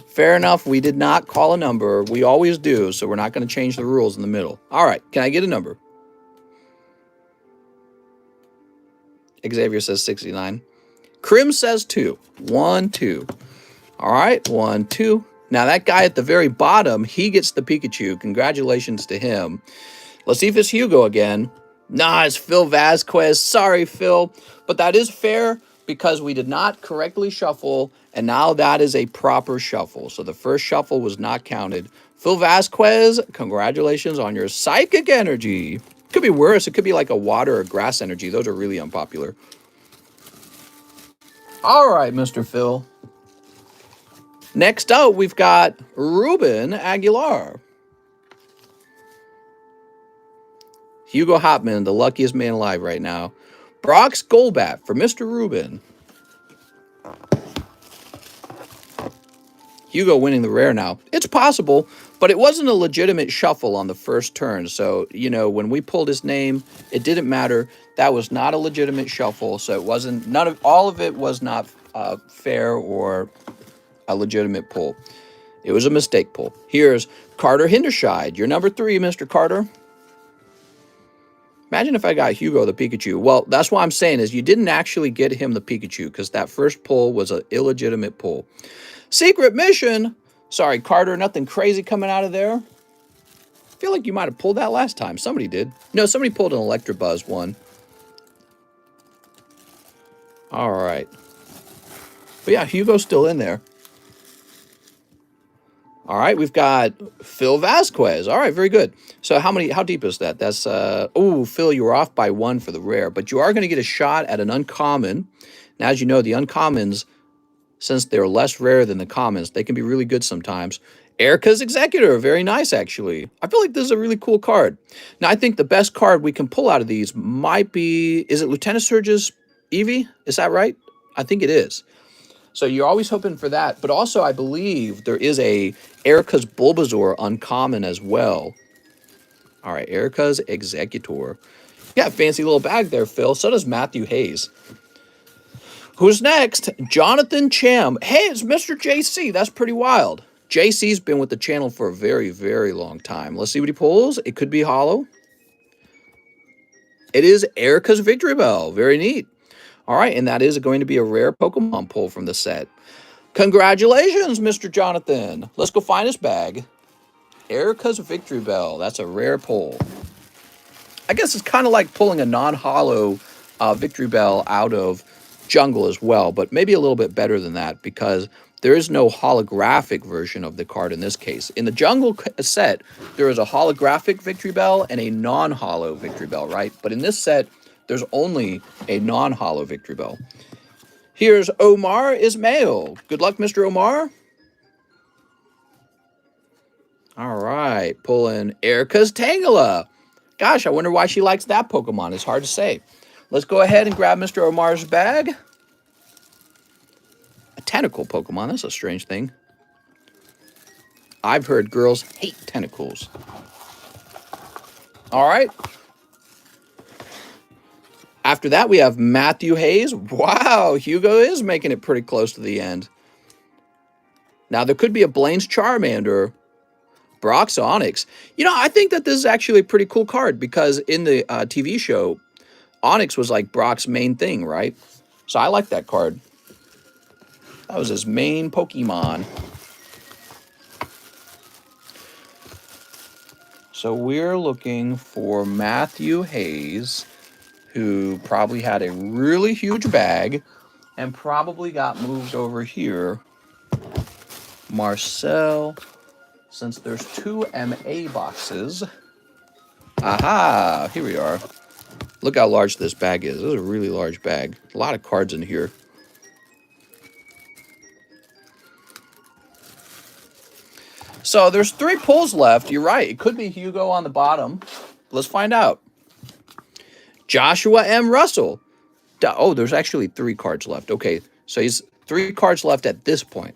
Fair enough, we did not call a number. We always do, so we're not going to change the rules in the middle. All right, can I get a number? Xavier says 69. Krim says 2. 1, 2. All right, 1, 2. Now, that guy at the very bottom, he gets the Pikachu. Congratulations to him. Let's see if it's Hugo again. Nah, it's Phil Vasquez. Sorry, Phil. But that is fair because we did not correctly shuffle, and now that is a proper shuffle. So the first shuffle was not counted Phil Vasquez, congratulations on your psychic energy. Could be worse. It could be like a water or grass energy. Those are really unpopular. All right, Mr. Phil. Next up, we've got Ruben Aguilar. Hugo Hopman, the luckiest man alive right now. Brock's Golbat for Mr. Ruben. Hugo winning the rare now. It's possible, but it wasn't a legitimate shuffle on the first turn. So, you know, when we pulled his name, it didn't matter. That was not a legitimate shuffle. So it wasn't, all of it was not fair or a legitimate pull. It was a mistake pull. Here's Carter Hinderscheid. You're number 3, Mr. Carter. Imagine if I got Hugo the Pikachu. Well, that's what I'm saying is you didn't actually get him the Pikachu because that first pull was an illegitimate pull. Secret mission. Sorry, Carter, nothing crazy coming out of there. I feel like you might have pulled that last time. Somebody did. No, somebody pulled an Electabuzz one. All right. But yeah, Hugo's still in there. All right, we've got Phil Vasquez. All right, very good. So how deep is that? That's, oh, Phil, you were off by 1 for the rare, but you are going to get a shot at an uncommon. Now, as you know, the uncommons, since they're less rare than the commons, they can be really good sometimes. Erica's Executor, very nice, actually. I feel like this is a really cool card. Now, I think the best card we can pull out of these might be, is it Lieutenant Surge's Eevee? Is that right? I think it is. So you're always hoping for that. But also, I believe there is a Erica's Bulbasaur uncommon as well. All right, Erica's Executor. Yeah, fancy little bag there, Phil. So does Matthew Hayes. Who's next? Jonathan Cham. Hey, it's Mr. JC. That's pretty wild. JC's been with the channel for a very, very long time. Let's see what he pulls. It could be hollow. It is Erica's Victory Bell. Very neat. All right, and that is going to be a rare Pokemon pull from the set. Congratulations, Mr. Jonathan. Let's go find his bag. Erica's Victory Bell. That's a rare pull. I guess it's kind of like pulling a non-hollow Victory Bell out of Jungle as well, but maybe a little bit better than that because there is no holographic version of the card in this case. In the Jungle set, there is a holographic Victory Bell and a non-hollow Victory Bell, right? But in this set, there's only a non-hollow Victory Bell. Here's Omar Ismail. Good luck, Mr. Omar. All right, pulling Erica's Tangela. Gosh, I wonder why she likes that Pokemon. It's hard to say. Let's go ahead and grab Mr. Omar's bag. A tentacle Pokemon. That's a strange thing. I've heard girls hate tentacles. All right. After that, we have Matthew Hayes. Wow, Hugo is making it pretty close to the end. Now, there could be a Blaine's Charmander. Brock's Onyx. You know, I think that this is actually a pretty cool card because in the TV show, Onyx was like Brock's main thing, right? So I like that card. That was his main Pokemon. So we're looking for Matthew Hayes, who probably had a really huge bag and probably got moved over here. Marcel, since there's 2 MA boxes. Aha, here we are. Look how large this bag is. This is a really large bag. A lot of cards in here. So there's 3 pulls left. You're right. It could be Hugo on the bottom. Let's find out. Joshua M. Russell. Oh, there's actually 3 cards left. Okay, so he's 3 cards left at this point.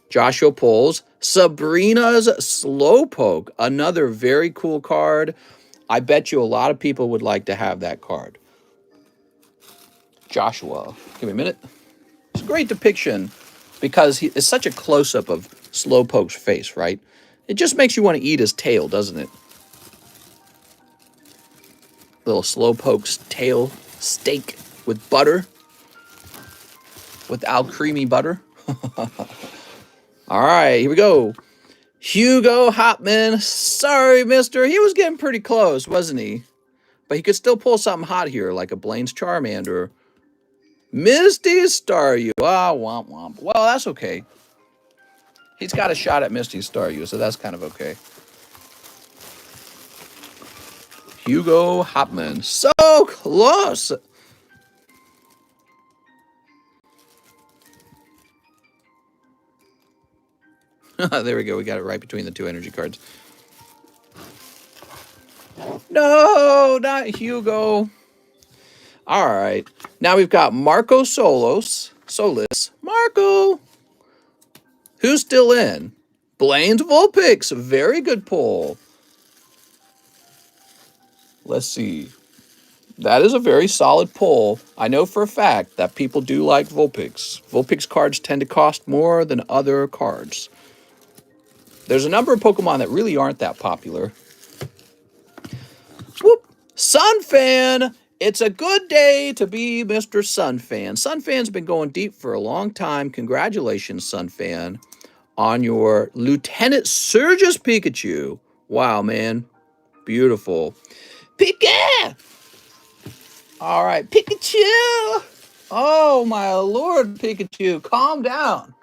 Joshua pulls Sabrina's Slowpoke. Another very cool card. I bet you a lot of people would like to have that card. Joshua. Give me a minute. It's a great depiction because it's such a close-up of Slowpoke's face, right? It just makes you want to eat his tail, doesn't it? Little Slowpoke's tail steak with butter. Without creamy butter. All right, here we go. Hugo Hopman. Sorry, mister. He was getting pretty close, wasn't he? But he could still pull something hot here, like a Blaine's Charmander. Misty Staryu. Ah, womp womp. Well, that's okay. He's got a shot at Misty Staryu, so that's kind of okay. Hugo Hopman. So close! There we go. We got it right between the two energy cards. No, not Hugo. All right. Now we've got Marco Solis. Marco. Who's still in? Blaine's Vulpix. Very good pull. Let's see. That is a very solid pull. I know for a fact that people do like Vulpix. Vulpix cards tend to cost more than other cards. There's a number of Pokemon that really aren't that popular. Whoop! Sunfan! It's a good day to be Mr. Sunfan. Sunfan's been going deep for a long time. Congratulations, Sunfan, on your Lieutenant Surge's Pikachu. Wow, man. Beautiful. Pika! All right, Pikachu! Oh, my Lord, Pikachu. Calm down.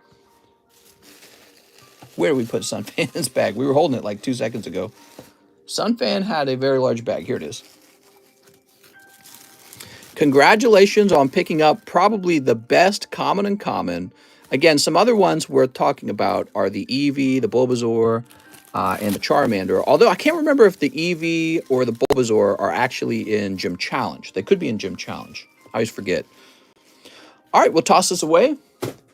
Where did we put Sunfan's bag? We were holding it like 2 seconds ago. Sunfan had a very large bag. Here it is. Congratulations on picking up probably the best common and common. Again, some other ones worth talking about are the Eevee, the Bulbasaur, and the Charmander. Although I can't remember if the Eevee or the Bulbasaur are actually in Gym Challenge. They could be in Gym Challenge. I always forget. All right, we'll toss this away.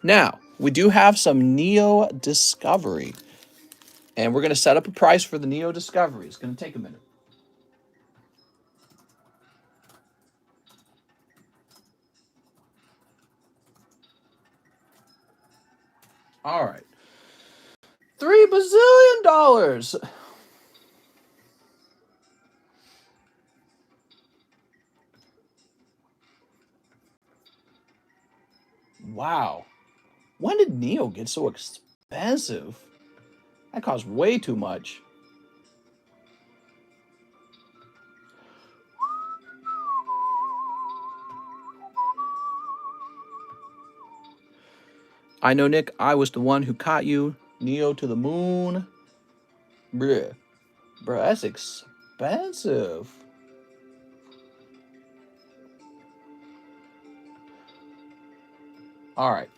Now, we do have some Neo Discovery. And we're going to set up a price for the Neo Discovery. It's going to take a minute. All right. $3 bazillion. Wow. When did Neo get so expensive? That costs way too much. I know, Nick, I was the one who caught you. Neo to the moon. Bruh. Bruh, that's expensive. All right.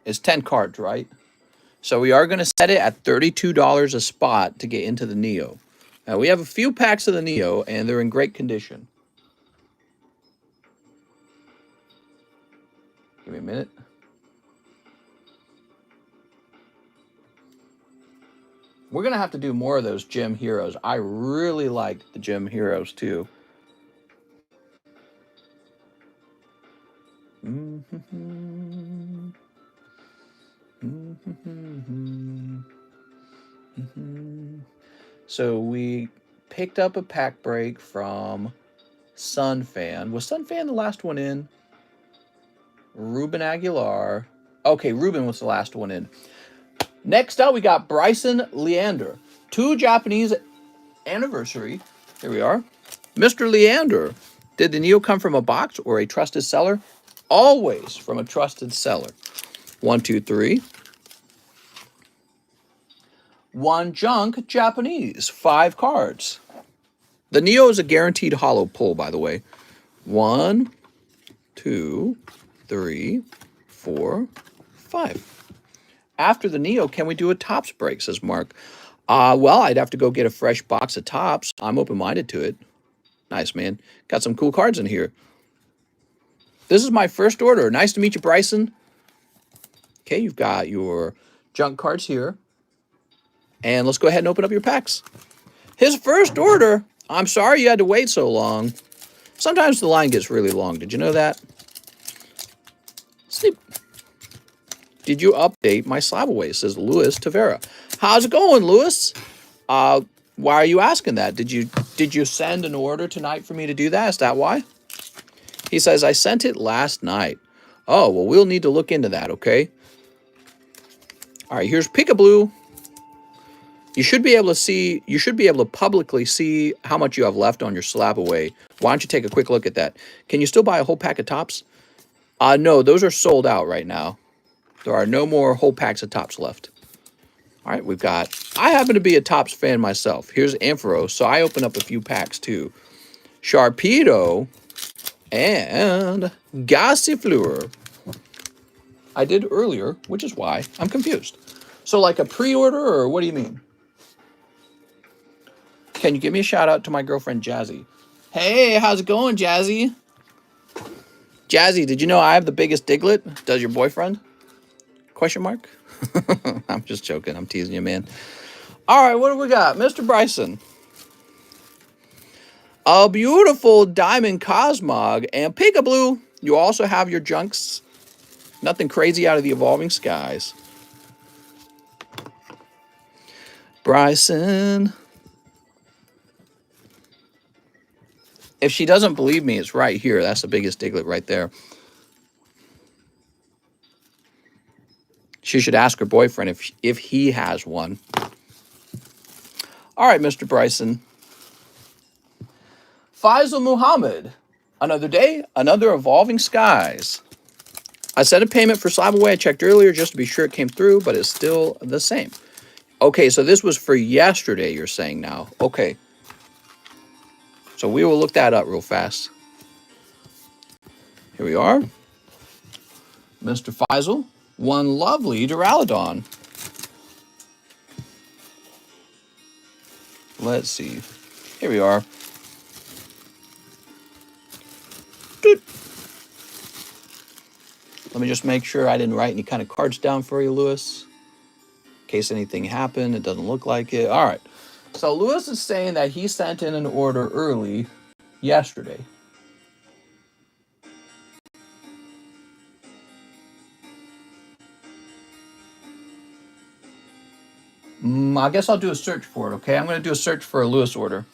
It's 10 cards, right? So we are going to set it at $32 a spot to get into the Neo. Now, we have a few packs of the Neo, and they're in great condition. Give me a minute. We're going to have to do more of those Gym Heroes. I really like the Gym Heroes, too. So we picked up a pack break from Sunfan. Was Sunfan the last one in? Ruben Aguilar. Okay, Ruben was the last one in. Next up, we got Bryson Leander. 2 Japanese anniversary. Here we are. Mr. Leander. Did the Neo come from a box or a trusted seller? Always from a trusted seller. 1, 2, 3. 1 junk Japanese. 5 cards. The Neo is a guaranteed hollow pull, by the way. 1, 2, 3, 4, 5. After the Neo, can we do a Topps break, says Mark. Well, I'd have to go get a fresh box of Topps. I'm open-minded to it. Nice, man. Got some cool cards in here. This is my first order. Nice to meet you, Bryson. Okay, you've got your junk cards here. And let's go ahead and open up your packs. His first order. I'm sorry you had to wait so long. Sometimes the line gets really long. Did you know that? Sleep. Did you update my slab away? Says Louis Tavera. How's it going, Louis? Why are you asking that? Did you send an order tonight for me to do that? Is that why? He says, I sent it last night. Oh, well, we'll need to look into that, okay? All right, here's Pikablue. You should be able to publicly see how much you have left on your slab away. Why don't you take a quick look at that? Can you still buy a whole pack of Topps? No, those are sold out right now. There are no more whole packs of Tops left. All right, we've got, I happen to be a Tops fan myself. Here's Ampharos, so I opened up a few packs too. Sharpedo and Gossifleur. I did earlier, which is why I'm confused. So like a pre-order, or what do you mean? Can you give me a shout out to my girlfriend Jazzy? Hey, how's it going, Jazzy? Jazzy, did you know I have the biggest Diglett? Does your boyfriend? Question mark? I'm just joking. I'm teasing you, man. All right, what do we got? Mr. Bryson. A beautiful Diamond Cosmog and Peekaboo. You also have your junks. Nothing crazy out of the Evolving Skies. Bryson. If she doesn't believe me, it's right here. That's the biggest Diglett right there. She should ask her boyfriend if he has one. All right, Mr. Bryson. Faisal Muhammad. Another day, another Evolving Skies. I set a payment for Slab Away. I checked earlier just to be sure it came through, but it's still the same. Okay, so this was for yesterday, you're saying now. Okay. So we will look that up real fast. Here we are. Mr. Faisal. One lovely Duraludon. Let's see. Here we are. Doot. Let me just make sure I didn't write any kind of cards down for you, Lewis. In case anything happened, it doesn't look like it. All right. So Lewis is saying that he sent in an order early yesterday. I guess I'll do a search for it, okay? I'm going to do a search for a Lewis order.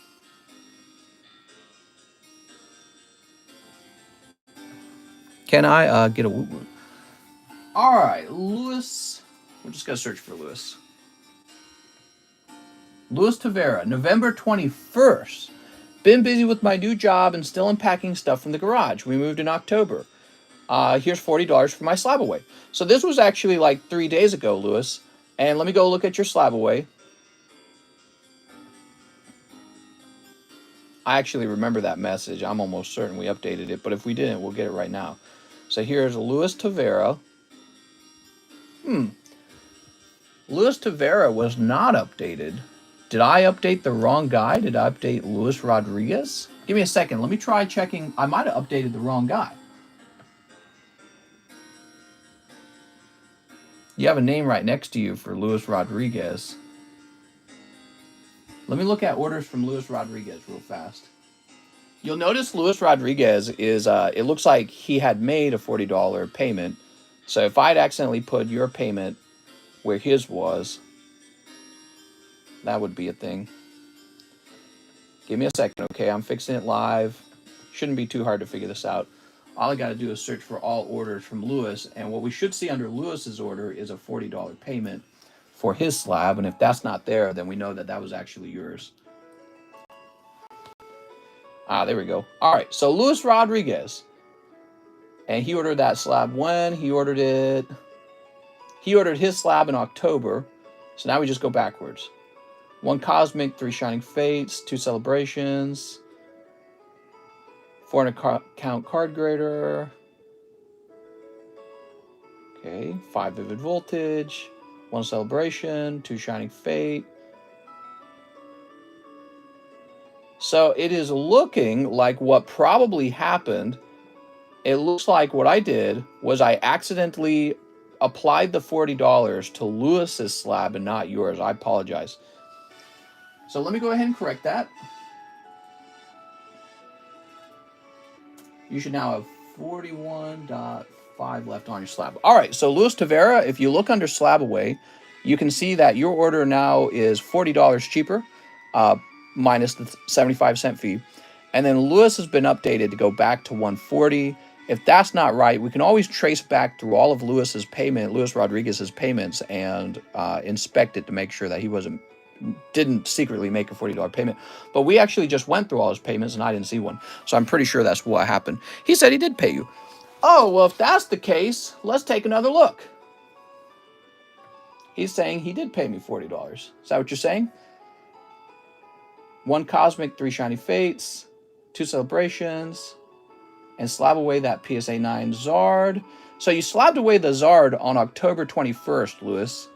Can I get a woo-woo? All right, Lewis. We're just going to search for Lewis. Lewis Tavera, November 21st. Been busy with my new job and still unpacking stuff from the garage. We moved in October. Here's $40 for my Slab Away. So this was actually like 3 days ago, Lewis. And let me go look at your Slab Away. I actually remember that message. I'm almost certain we updated it, but if we didn't, we'll get it right now. So here's Lewis Tavera. Lewis Tavera was not updated. Did I update the wrong guy? Did I update Luis Rodriguez? Give me a second. Let me try checking. I might have updated the wrong guy. You have a name right next to you for Luis Rodriguez. Let me look at orders from Luis Rodriguez real fast. You'll notice Luis Rodriguez is, it looks like he had made a $40 payment. So if I'd accidentally put your payment where his was, that would be a thing. Give me a second, okay? I'm fixing it live. Shouldn't be too hard to figure this out. All I got to do is search for all orders from Lewis, and what we should see under Lewis's order is a $40 payment for his slab, and if that's not there, then we know that that was actually yours. There we go. All right, so Luis Rodriguez, and he ordered that slab when? He ordered his slab in October, so now we just go backwards. 1 Cosmic, 3 Shining Fates, 2 Celebrations, 400 count Card Grader. Okay, 5 Vivid Voltage, 1 Celebration, 2 Shining Fate. So it is looking like what probably happened. It looks like what I did was I accidentally applied the $40 to Lewis's slab and not yours. I apologize. So let me go ahead and correct that. You should now have 41.5 left on your slab. All right, so Luis Tavera, if you look under Slab Away, you can see that your order now is $40 cheaper, minus the 75-cent fee. And then Lewis has been updated to go back to 140. If that's not right, we can always trace back through all of Luis Rodriguez's payments and inspect it to make sure that he didn't secretly make a $40 payment. But we actually just went through all his payments and I didn't see one. So I'm pretty sure that's what happened. He said he did pay you. Oh, well, if that's the case, let's take another look. He's saying he did pay me $40. Is that what you're saying? 1 Cosmic, 3 Shiny Fates, 2 Celebrations, and slab away that PSA 9 Zard. So you slabbed away the Zard on October 21st, Lewis.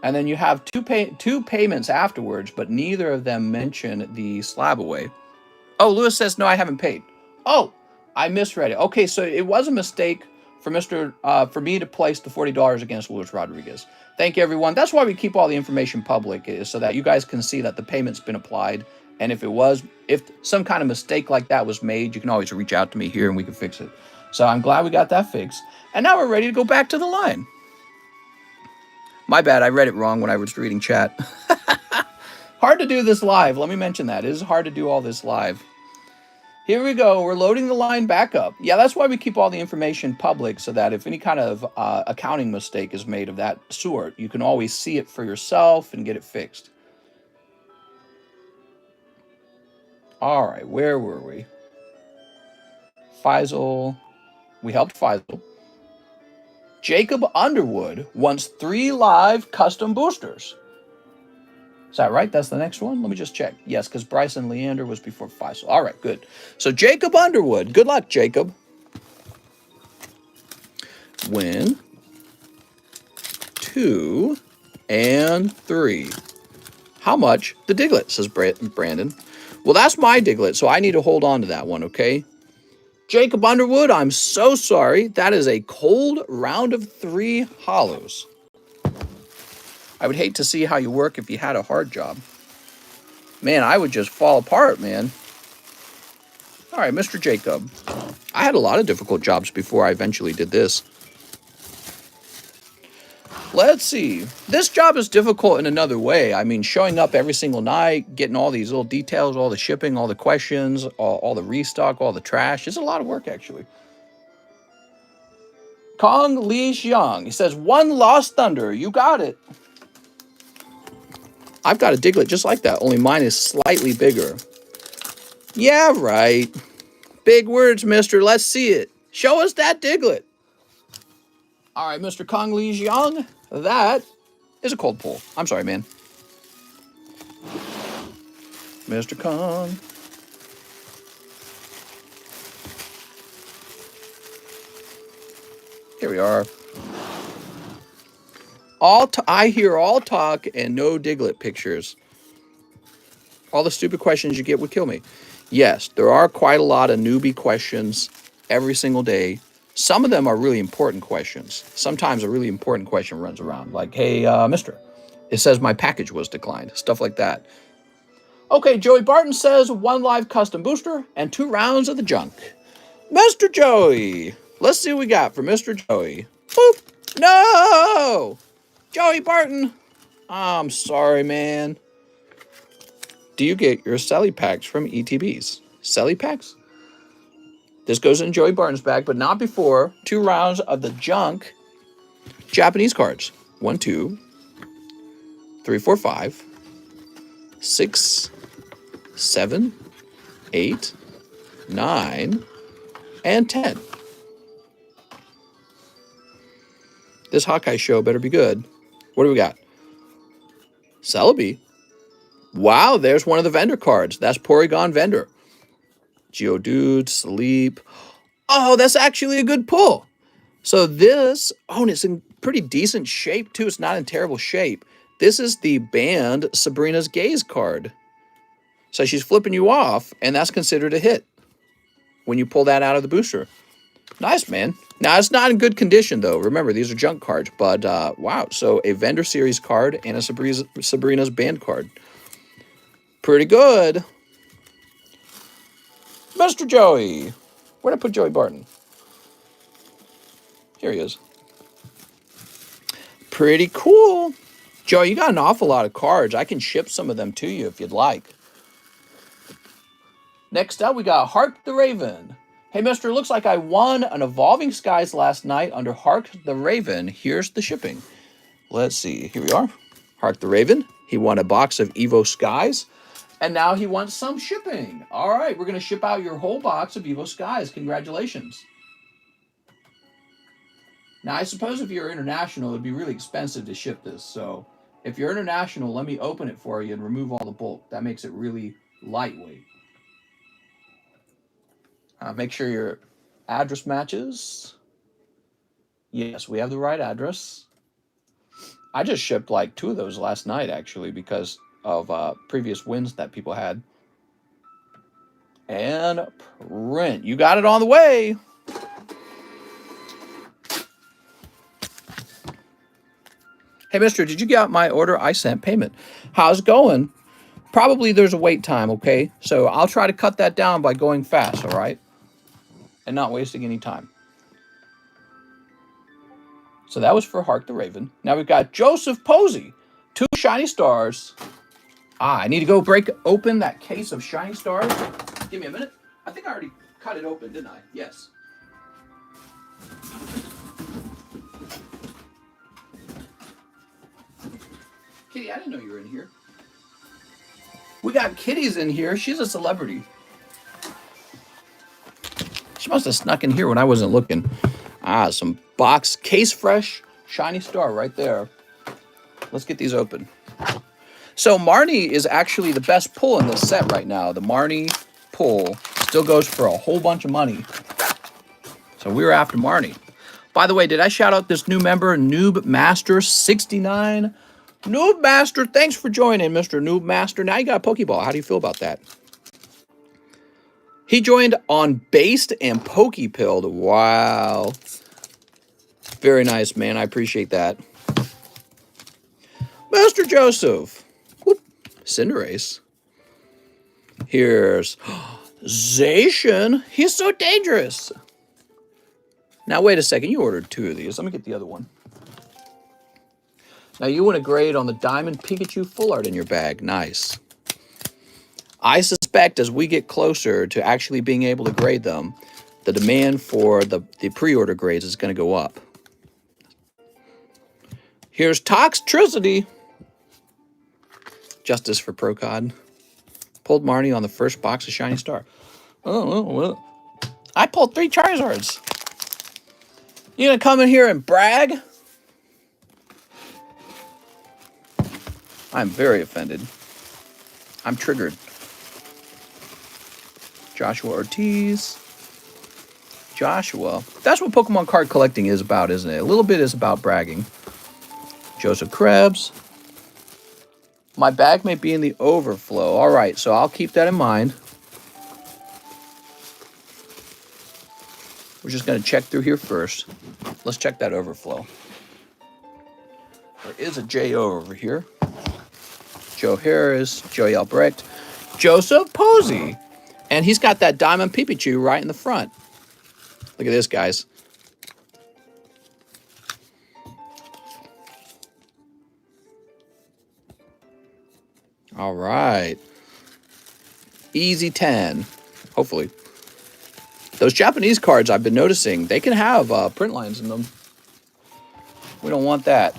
And then you have two payments afterwards, but neither of them mention the slab away. Oh, Lewis says, no, I haven't paid. Oh, I misread it. Okay, so it was a mistake for for me to place the $40 against Luis Rodriguez. Thank you, everyone. That's why we keep all the information public, is so that you guys can see that the payment's been applied. And if some kind of mistake like that was made, you can always reach out to me here and we can fix it. So I'm glad we got that fixed. And now we're ready to go back to the line. My bad, I read it wrong when I was reading chat. Hard to do this live. Let me mention that. It is hard to do all this live. Here we go. We're loading the line back up. Yeah, that's why we keep all the information public, so that if any kind of accounting mistake is made of that sort, you can always see it for yourself and get it fixed. All right, where were we? Faisal. We helped Faisal. Jacob Underwood wants 3 live custom boosters. Is that right? That's the next one? Let me just check. Yes, because Bryson Leander was before Faisal. All right, good. So Jacob Underwood. Good luck, Jacob. Win 2 and 3. How much? The Diglett, says Brandon. Well, that's my Diglett, so I need to hold on to that one, okay? Jacob Underwood, I'm so sorry. That is a cold round of 3 hollows. I would hate to see how you work if you had a hard job. Man, I would just fall apart, man. All right, Mr. Jacob. I had a lot of difficult jobs before I eventually did this. Let's see. This job is difficult in another way. I mean, showing up every single night, getting all these little details, all the shipping, all the questions, all the restock, all the trash. It's a lot of work, actually. Kong Li Xiang. He says, 1 Lost Thunder. You got it. I've got a Diglett just like that, only mine is slightly bigger. Yeah, right. Big words, mister. Let's see it. Show us that Diglett. All right, Mr. Kong Li Xiang. That is a cold pull. I'm sorry, man. Mr. Kong. Here we are. I hear all talk and no Diglett pictures. All the stupid questions you get would kill me. Yes, there are quite a lot of newbie questions every single day. Some of them are really important questions. Sometimes a really important question runs around, like, hey, mister, it says my package was declined. Stuff like that. Okay, Joey Barton says 1 live custom booster and 2 rounds of the junk. Mr. Joey. Let's see what we got for Mr. Joey. Boop. No! Joey Barton. I'm sorry, man. Do you get your Selly packs from ETBs? Selly packs? This goes in Joey Barton's bag, but not before 2 rounds of the junk Japanese cards. 1, 2, 3, 4, 5, 6, 7, 8, 9, and 10. This Hawkeye show better be good. What do we got? Celebi. Wow, there's one of the vendor cards. That's Porygon Vendor. Geodude, Sleep. Oh, that's actually a good pull. So this, and it's in pretty decent shape too. It's not in terrible shape. This is the banned Sabrina's Gaze card. So she's flipping you off, and that's considered a hit when you pull that out of the booster. Nice, man. Now, it's not in good condition, though. Remember, these are junk cards. But, wow. So, a Vendor Series card and a Sabrina's Band card. Pretty good. Mr. Joey. Where'd I put Joey Barton? Here he is. Pretty cool. Joey, you got an awful lot of cards. I can ship some of them to you if you'd like. Next up, we got Hark the Raven. Hey, mister, looks like I won an Evolving Skies last night under Hark the Raven. Here's the shipping. Let's see. Here we are. Hark the Raven. He won a box of Evo Skies. And now he wants some shipping. All right, we're going to ship out your whole box of Evo Skies. Congratulations. Now, I suppose if you're international, it'd be really expensive to ship this. So if you're international, let me open it for you and remove all the bulk. That makes it really lightweight. Make sure your address matches. Yes, we have the right address. I just shipped like 2 of those last night, actually, because of previous wins that people had. And print. You got it on the way. Hey, mister, did you get my order? I sent payment. How's it going? Probably there's a wait time, okay? So I'll try to cut that down by going fast, all right? And not wasting any time. So that was for Hark the Raven. Now we've got Joseph Posey. 2 shiny stars. I need to go break open that case of shiny stars. Give me a minute. I think I already cut it open, didn't I? Yes. Kitty, I didn't know you were in here. We got Kitty's in here. She's a celebrity. She must have snuck in here when I wasn't looking. Some box case fresh shiny star right there. Let's get these open. So Marnie is actually the best pull in this set right now. The Marnie pull still goes for a whole bunch of money. So we were after Marnie. By the way, did I shout out this new member, Noob Master 69? Noob Master, thanks for joining, Mr. Noob Master. Now you got a Pokeball. How do you feel about that? He joined on Based and Pokepilled. Wow. Very nice, man. I appreciate that. Mr. Joseph. Whoop. Cinderace. Here's Zacian. He's so dangerous. Now, wait a second. You ordered 2 of these. Let me get the other one. Now, you want to grade on the Diamond Pikachu full art in your bag. Nice. I suspect as we get closer to actually being able to grade them, the demand for the pre-order grades is going to go up. Here's Toxtricity. Justice for Procod. Pulled Marnie on the first box of Shiny Star. Oh, well. I pulled 3 Charizards. You gonna come in here and brag? I'm very offended. I'm triggered. Joshua Ortiz. Joshua. That's what Pokemon card collecting is about, isn't it? A little bit is about bragging. Joseph Krebs. My bag may be in the overflow. All right, so I'll keep that in mind. We're just going to check through here first. Let's check that overflow. There is a J.O. over here. Joe Harris, Joey Albrecht, Joseph Posey. And he's got that Diamond Pikachu right in the front. Look at this, guys. All right. Easy 10, hopefully. Those Japanese cards I've been noticing, they can have print lines in them. We don't want that.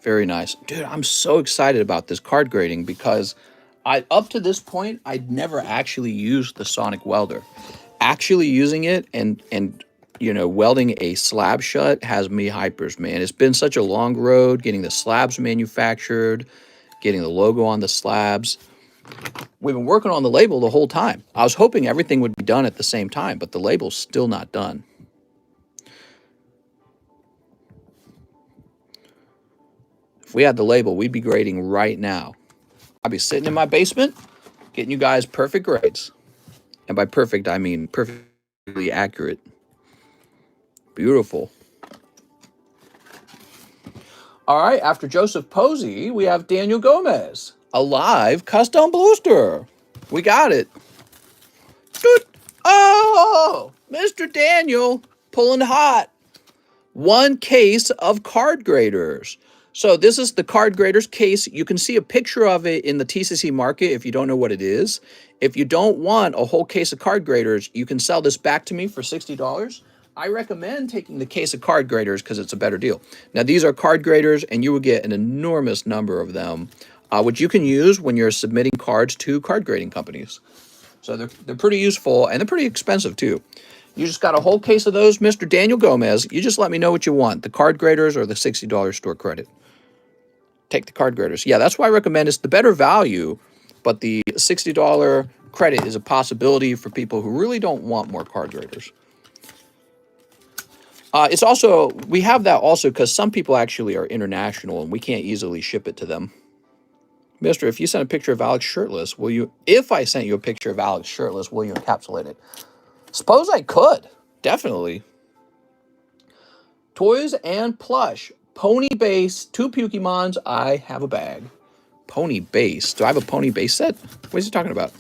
Very nice. Dude, I'm so excited about this card grading because up to this point, I'd never actually used the Sonic Welder. Actually using it and you know, welding a slab shut has me hypers, man. It's been such a long road getting the slabs manufactured, getting the logo on the slabs. We've been working on the label the whole time. I was hoping everything would be done at the same time, but the label's still not done. If we had the label, we'd be grading right now. I'd be sitting in my basement, getting you guys perfect grades. And by perfect, I mean perfectly accurate. Beautiful. All right, after Joseph Posey, we have Daniel Gomez. A live custom booster. We got it. Oh, Mr. Daniel, pulling hot. 1 case of card graders. So this is the card graders case. You can see a picture of it in the TCC market if you don't know what it is. If you don't want a whole case of card graders, you can sell this back to me for $60. I recommend taking the case of card graders because it's a better deal. Now, these are card graders, and you will get an enormous number of them, which you can use when you're submitting cards to card grading companies. So they're pretty useful, and they're pretty expensive too. You just got a whole case of those, Mr. Daniel Gomez. You just let me know what you want, the card graders or the $60 store credit. Take the card graders. Yeah, that's why I recommend it's the better value, but the $60 credit is a possibility for people who really don't want more card graders. It's also, we have that also because some people actually are international and we can't easily ship it to them. Mister, if you sent a picture of Alex shirtless, will you, if I sent you a picture of Alex shirtless, will you encapsulate it? Suppose I could. Definitely. Toys and plush. Pony base, 2 Pokemons. I have a bag. Pony base. Do I have a pony base set? What is he talking about?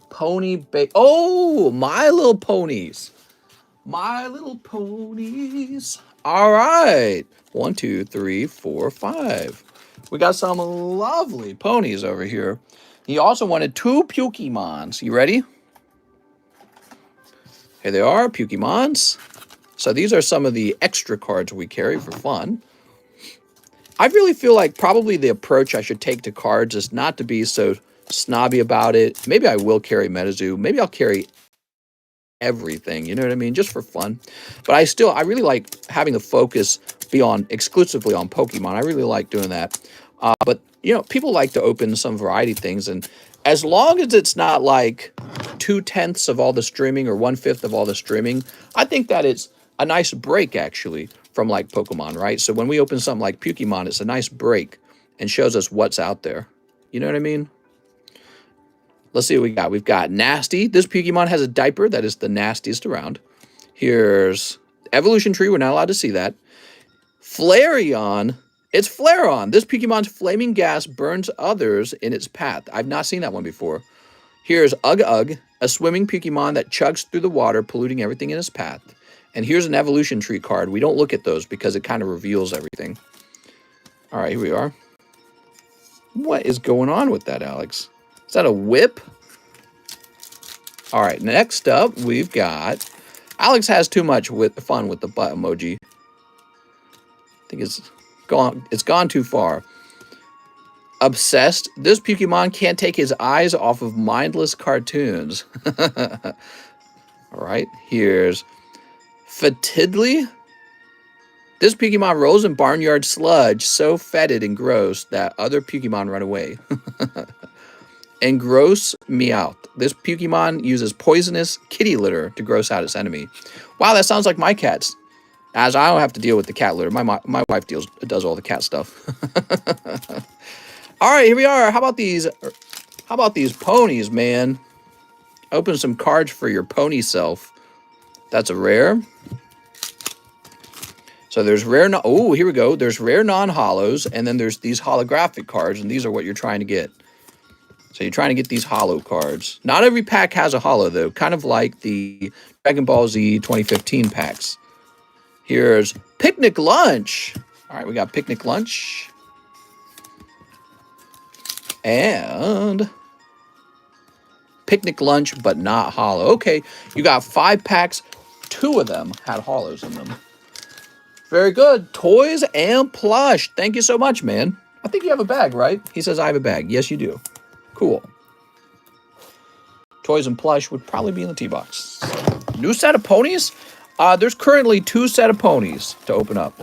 Pony base. Oh, My Little Ponies. My Little Ponies. All right. 1, 2, 3, 4, 5. We got some lovely ponies over here. He also wanted 2 Pokemons. You ready? Here they are, Pokemons. So these are some of the extra cards we carry for fun. I really feel like probably the approach I should take to cards is not to be so snobby about it. Maybe I will carry MetaZoo. Maybe I'll carry everything, you know what I mean? Just for fun. But I really like having the focus be on exclusively on Pokemon. I really like doing that. But, you know, people like to open some variety things. And as long as it's not like 2/10 of all the streaming or 1/5 of all the streaming, I think that it's a nice break, actually, from like Pokemon, right? So when we open something like Pokemon, it's a nice break and shows us what's out there. You know what I mean? Let's see what we got. We've got Nasty. This Pokemon has a diaper that is the nastiest around. Here's Evolution Tree. We're not allowed to see that. Flareon. It's Flareon. This Pokemon's flaming gas burns others in its path. I've not seen that one before. Here's Ugg, a swimming Pokemon that chugs through the water, polluting everything in its path. And here's an Evolution Tree card. We don't look at those because it kind of reveals everything. All right, here we are. What is going on with that, Alex? Is that a whip? All right, next up, we've got... Alex has too much fun with the butt emoji. I think it's gone too far. Obsessed. This Pokemon can't take his eyes off of mindless cartoons. All right, here's Fatidly. This Pokemon rolls in barnyard sludge so fetid and gross that other Pokemon run away. And gross me out. This Pokemon uses poisonous kitty litter to gross out its enemy. Wow, that sounds like my cats. As I don't have to deal with the cat litter. My wife does all the cat stuff. All right, here we are. How about these ponies, man? Open some cards for your pony self. That's a rare. So there's rare. Oh, here we go. There's rare non-hollows, and then there's these holographic cards, and these are what you're trying to get. So you're trying to get these hollow cards. Not every pack has a hollow, though. Kind of like the Dragon Ball Z 2015 packs. Here's Picnic Lunch. All right, we got Picnic Lunch. And Picnic Lunch, but not hollow. Okay, you got 5 packs. 2 of them had hollows in them. Very good. Toys and plush. Thank you so much, man. I think you have a bag, right? He says I have a bag. Yes, you do. Cool. Toys and plush would probably be in the tea box. New set of ponies? There's currently 2 set of ponies to open up.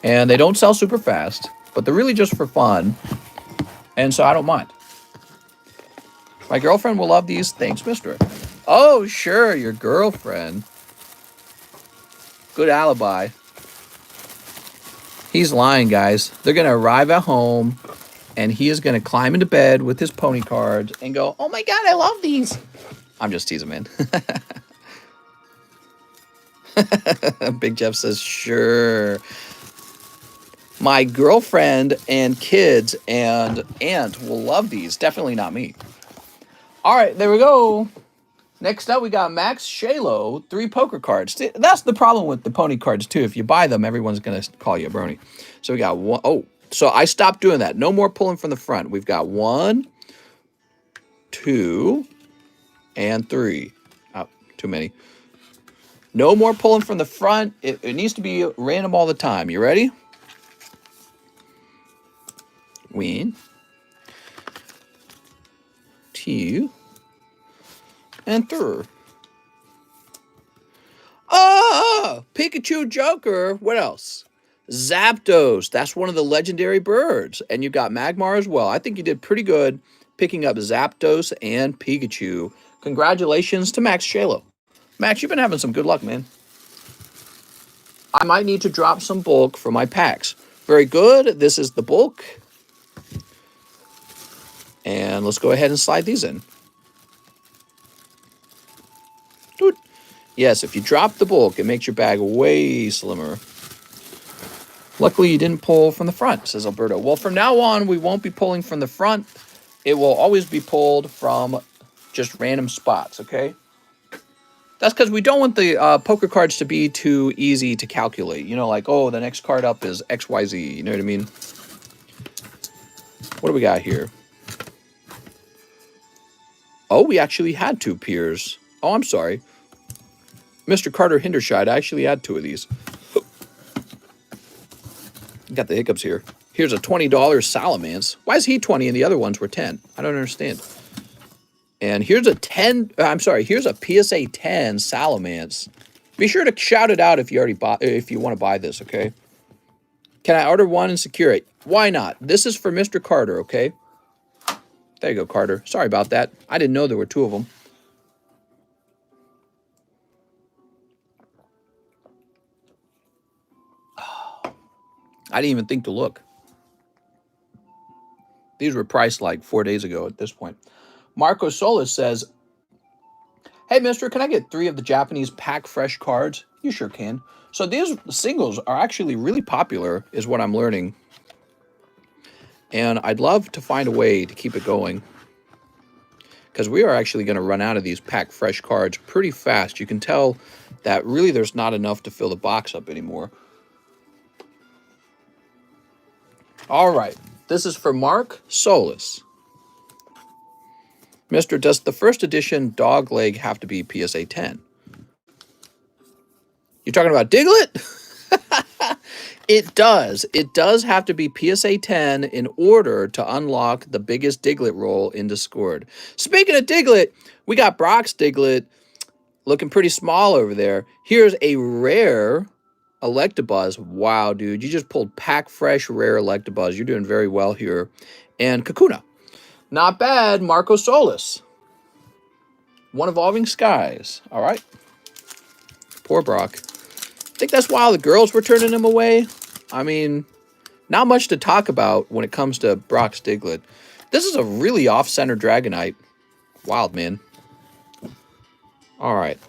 And they don't sell super fast, but they're really just for fun. And so I don't mind. My girlfriend will love these. Thanks, mister. Oh, sure, your girlfriend. Good alibi. He's lying, guys. They're going to arrive at home, and he is going to climb into bed with his pony cards and go, oh my God, I love these. I'm just teasing, man. Big Jeff says, sure. My girlfriend and kids and aunt will love these. Definitely not me. All right, there we go. Next up, we got Max Shalo, 3 poker cards. That's the problem with the pony cards, too. If you buy them, everyone's going to call you a brony. So we got 1. Oh, so I stopped doing that. No more pulling from the front. We've got 1, 2, and 3. Oh, too many. No more pulling from the front. It needs to be random all the time. You ready? Win. 2. And 3. Oh, Pikachu Joker. What else? Zapdos. That's one of the legendary birds. And you got Magmar as well. I think you did pretty good picking up Zapdos and Pikachu. Congratulations to Max Shalo. Max, you've been having some good luck, man. I might need to drop some bulk for my packs. Very good. This is the bulk. And let's go ahead and slide these in. Dude. Yes, if you drop the bulk, it makes your bag way slimmer. Luckily, you didn't pull from the front, says Alberto. Well, from now on, we won't be pulling from the front. It will always be pulled from just random spots, okay? That's because we don't want the poker cards to be too easy to calculate. You know, like, oh, the next card up is XYZ. You know what I mean? What do we got here? Oh, we actually had 2 peers. Oh, I'm sorry. Mr. Carter Hindershide, I actually had 2 of these. Got the hiccups here. Here's a $20 Salamence. Why is he 20 and the other ones were 10? I don't understand. And here's a 10, I'm sorry, here's a PSA 10 Salamence. Be sure to shout it out if you already bought, if you want to buy this, okay? Can I order one and secure it? Why not? This is for Mr. Carter, okay? There you go, Carter. Sorry about that. I didn't know there were 2 of them. I didn't even think to look. These were priced like 4 days ago at this point. Marco Solis says, hey, mister, can I get 3 of the Japanese pack fresh cards? You sure can. So these singles are actually really popular, is what I'm learning. And I'd love to find a way to keep it going, because we are actually going to run out of these pack fresh cards pretty fast. You can tell that really there's not enough to fill the box up anymore. All right. This is for Mark Solis. Mister, does the first edition dog leg have to be PSA 10? You're talking about Diglett? It does. It does have to be PSA 10 in order to unlock the biggest Diglett roll in Discord. Speaking of Diglett, we got Brock's Diglett looking pretty small over there. Here's a rare Electabuzz. Wow, dude. You just pulled pack fresh rare Electabuzz. You're doing very well here. And Kakuna. Not bad. Marco Solis. One Evolving Skies. All right. Poor Brock. I think that's why the girls were turning him away. I mean, not much to talk about when it comes to Brock's Diglett. This is a really off-center Dragonite. Wild, man. All right.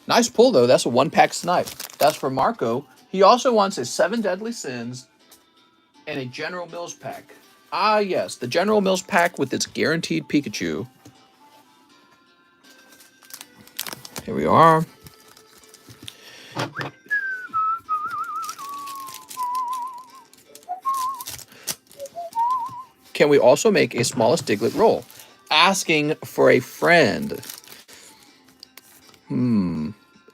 Nice pull, though. That's a 1-pack snipe. That's for Marco. He also wants a 7 Deadly Sins and a General Mills pack. Ah, yes. The General Mills pack with its guaranteed Pikachu. Here we are. Can we also make a smallest Diglett roll? Asking for a friend.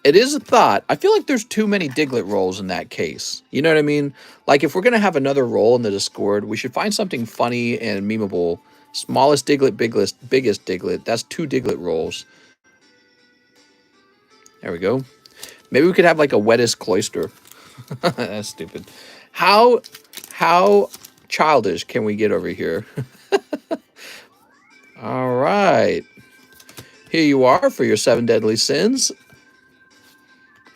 It is a thought. I feel like there's too many Diglett rolls in that case. You know what I mean? Like, if we're going to have another roll in the Discord, we should find something funny and memeable. Smallest Diglett, biggest Diglett. That's 2 Diglett rolls. There we go. Maybe we could have like a wettest Cloyster. That's stupid. How childish can we get over here? All right. Here you are for your 7 Deadly Sins.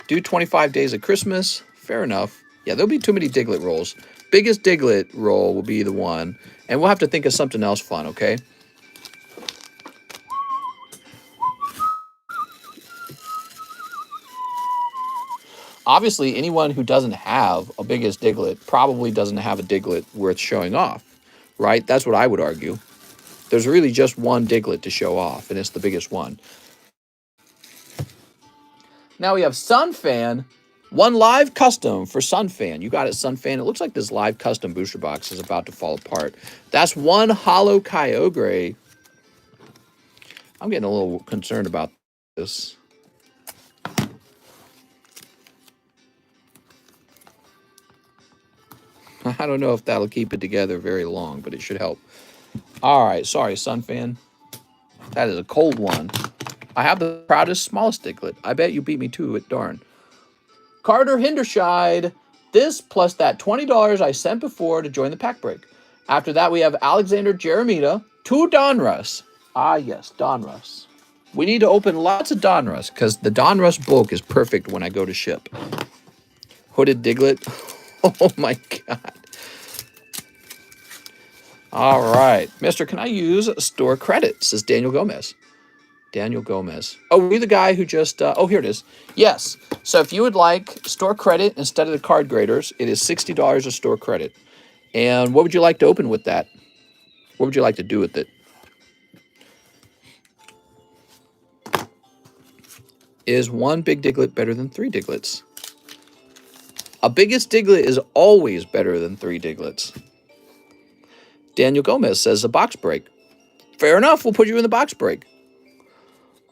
Do 25 days of Christmas. Fair enough. Yeah, there'll be too many Diglett rolls. Biggest Diglett roll will be the one. And we'll have to think of something else fun, okay? Obviously, anyone who doesn't have a biggest Diglett probably doesn't have a Diglett worth showing off, right? That's what I would argue. There's really just one Diglett to show off, and it's the biggest one. Now we have Sunfan. 1 live custom for Sunfan. You got it, Sunfan. It looks like this live custom booster box is about to fall apart. That's 1 Holo Kyogre. I'm getting a little concerned about this. I don't know if that'll keep it together very long, but it should help. All right. Sorry, Sunfan. That is a cold one. I have the proudest, smallest Diglett. I bet you beat me to it, darn. Carter Hindershide. This plus that $20 I sent before to join the pack break. After that, we have Alexander Jeremita, 2 Donruss. Ah, yes, Donruss. We need to open lots of Donruss because the Donruss bulk is perfect when I go to ship. Hooded Diglett. Oh my god. All right. Mister, can I use store credit? Says Daniel Gomez. Daniel Gomez. Oh, we're the guy who just... oh, here it is. Yes. So if you would like store credit instead of the card graders, it is $60 of store credit. And what would you like to open with that? What would you like to do with it? Is 1 big Diglett better than 3 Digletts? A biggest Diglett is always better than 3 Digletts. Daniel Gomez says a box break. Fair enough. We'll put you in the box break.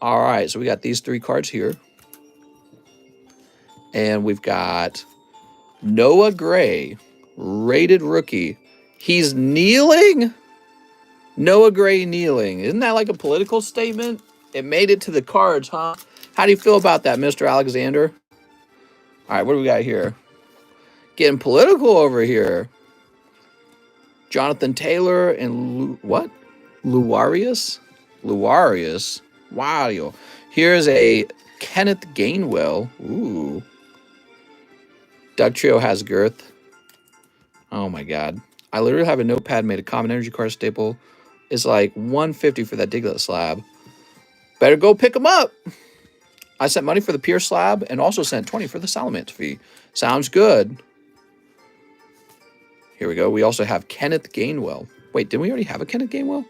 All right. So we got these 3 cards here. And we've got Noah Gray, rated rookie. He's kneeling? Noah Gray kneeling. Isn't that like a political statement? It made it to the cards, huh? How do you feel about that, Mr. Alexander? All right, what do we got here? Getting political over here. Jonathan Taylor and what? Luarius? Luarius. Wow. Here's a Kenneth Gainwell. Ooh. Doug Trio has girth. Oh my god. I literally have a notepad made a common energy card staple. It's like $150 for that Diglett slab. Better go pick them up. I sent money for the Pierce slab and also sent 20 for the Salamence fee. Sounds good. Here we go. We also have Kenneth Gainwell. Wait, didn't we already have a Kenneth Gainwell?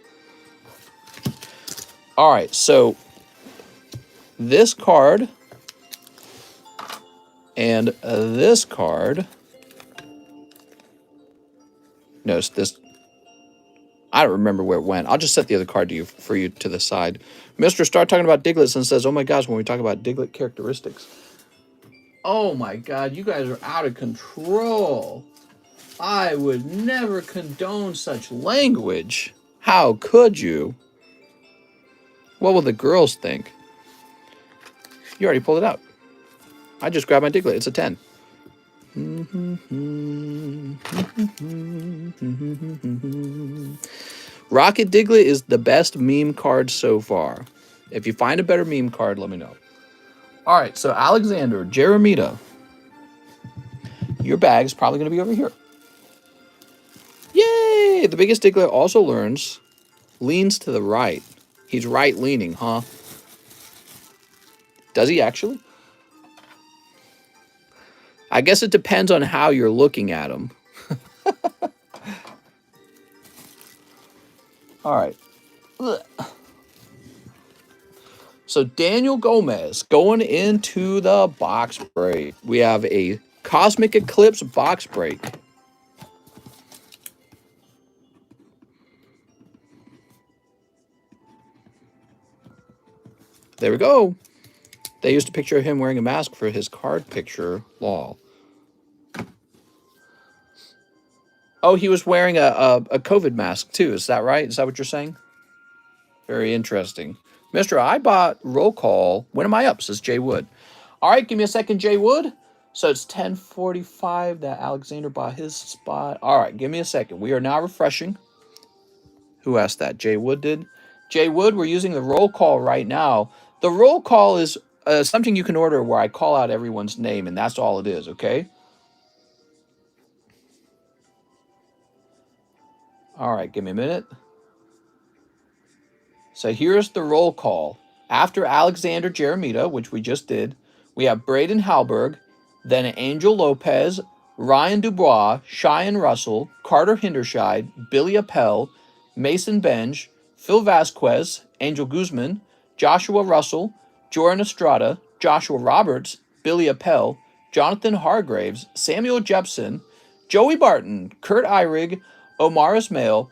All right, so this card and this card. Notice this. I don't remember where it went. I'll just set the other card to you for you to the side. Mr. Start talking about Diglets and says, oh my gosh, when we talk about Diglett characteristics. Oh my god, you guys are out of control. I would never condone such language. How could you? What will the girls think? You already pulled it out. I just grabbed my Diglett. It's a 10. Rocket Diglett is the best meme card so far. If you find a better meme card, let me know. All right, so Alexander Jeremita. Your bag is probably going to be over here. Yay! The biggest Diglett also leans to the right. He's right-leaning, huh? Does he actually? I guess it depends on how you're looking at him. All right. So Daniel Gomez going into the box break. We have a Cosmic Eclipse box break. There we go. They used a picture of him wearing a mask for his card picture. Lol. Oh, he was wearing a COVID mask too. Is that right? Is that what you're saying? Very interesting. Mr. I bought roll call. When am I up? Says Jay Wood. All right, give me a second, Jay Wood. So it's 10:45 that Alexander bought his spot. All right, give me a second. We are now refreshing. Who asked that? Jay Wood did. Jay Wood, we're using the roll call right now. The roll call is something you can order where I call out everyone's name, and that's all it is, okay? All right, give me a minute. So here's the roll call. After Alexander Jeremita, which we just did, we have Braden Halberg, then Angel Lopez, Ryan Dubois, Cheyenne Russell, Carter Hindershide, Billy Appel, Mason Benj, Phil Vasquez, Angel Guzman, Joshua Russell, Jordan Estrada, Joshua Roberts, Billy Appel, Jonathan Hargraves, Samuel Jepson, Joey Barton, Kurt Eyrig, Omar Ismail,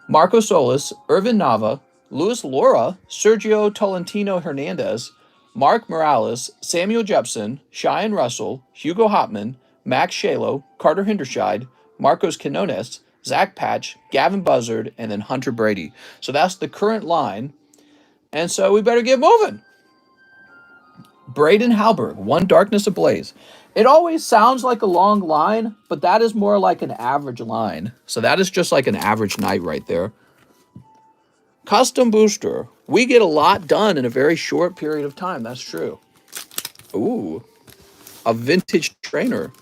Marco Solis, Irvin Nava, Luis Laura, Sergio Tolentino Hernandez, Mark Morales, Samuel Jepson, Cheyenne Russell, Hugo Hopman, Max Shalo, Carter Hindershide, Marcos Quinones, Zach Patch, Gavin Buzzard, and then Hunter Brady. So that's the current line. And so we better get moving. Braden Halberg, One Darkness Ablaze. It always sounds like a long line, but that is more like an average line. So that is just like an average night right there. Custom booster. We get a lot done in a very short period of time. That's true. Ooh, a vintage trainer.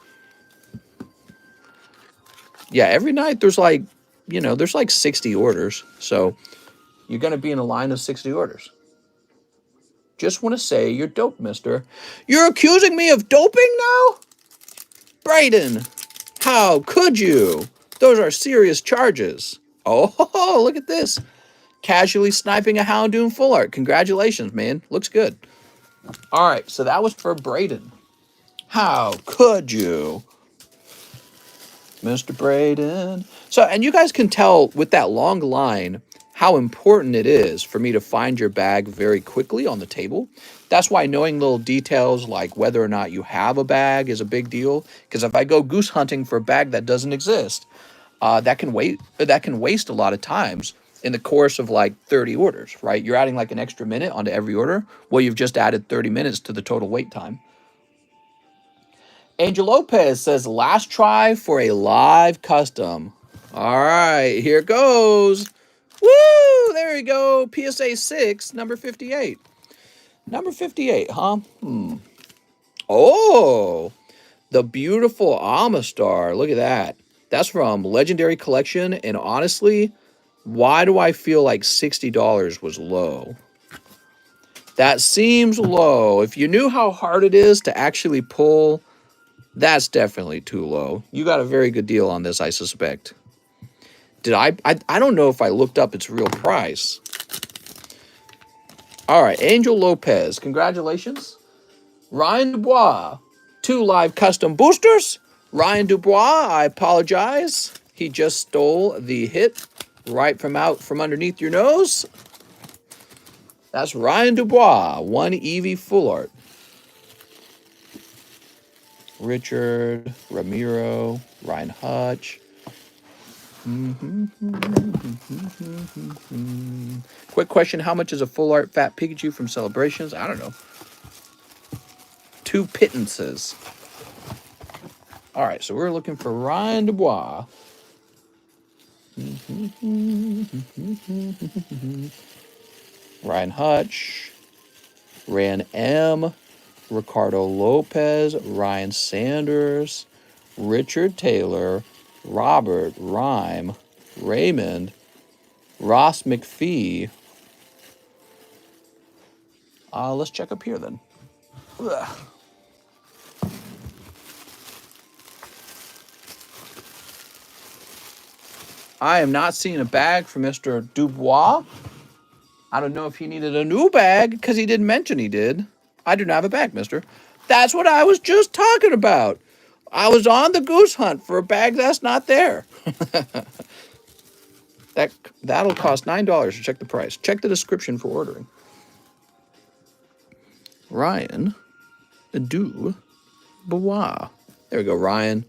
Yeah, every night there's like, there's like 60 orders. So you're going to be in a line of 60 orders. Just want to say you're dope, mister. You're accusing me of doping now? Brayden, how could you? Those are serious charges. Oh, look at this. Casually sniping a Houndoom full art. Congratulations, man. Looks good. All right, so that was for Brayden. How could you? Mr. Brayden. So, and you guys can tell with that long line how important it is for me to find your bag very quickly on the table. That's why knowing little details like whether or not you have a bag is a big deal. Because if I go goose hunting for a bag that doesn't exist, that can waste a lot of times in the course of like 30 orders, right? You're adding like an extra minute onto every order. Well, you've just added 30 minutes to the total wait time. Angel Lopez says, last try for a live custom. All right, here goes. Woo! There you go. PSA 6, number 58. Number 58, huh? Oh, the beautiful Amistar. Look at that. That's from Legendary Collection. And honestly, why do I feel like $60 was low? That seems low. If you knew how hard it is to actually pull, that's definitely too low. You got a very good deal on this, I suspect. Did I don't know if I looked up its real price. All right, Angel Lopez, congratulations. Ryan Dubois, 2 live custom boosters. Ryan Dubois, I apologize. He just stole the hit right from underneath your nose. That's Ryan Dubois, 1 EV full art. Richard, Ramiro, Ryan Hutch. Quick question, how much is a full art Fat Pikachu from Celebrations? I don't know. 2 pittances. All right, so we're looking for Ryan Dubois. Ryan Hutch. Ran M. Ricardo Lopez. Ryan Sanders. Richard Taylor. Robert Rhyme. Raymond. Ross McPhee. Let's check up here then. Ugh. I am not seeing a bag for Mr. Dubois. I don't know if he needed a new bag because he didn't mention he did. I do not have a bag, mister. That's what I was just talking about. I was on the goose hunt for a bag that's not there. That'll cost $9 to check the price. Check the description for ordering. Ryan Dubois. There we go, Ryan.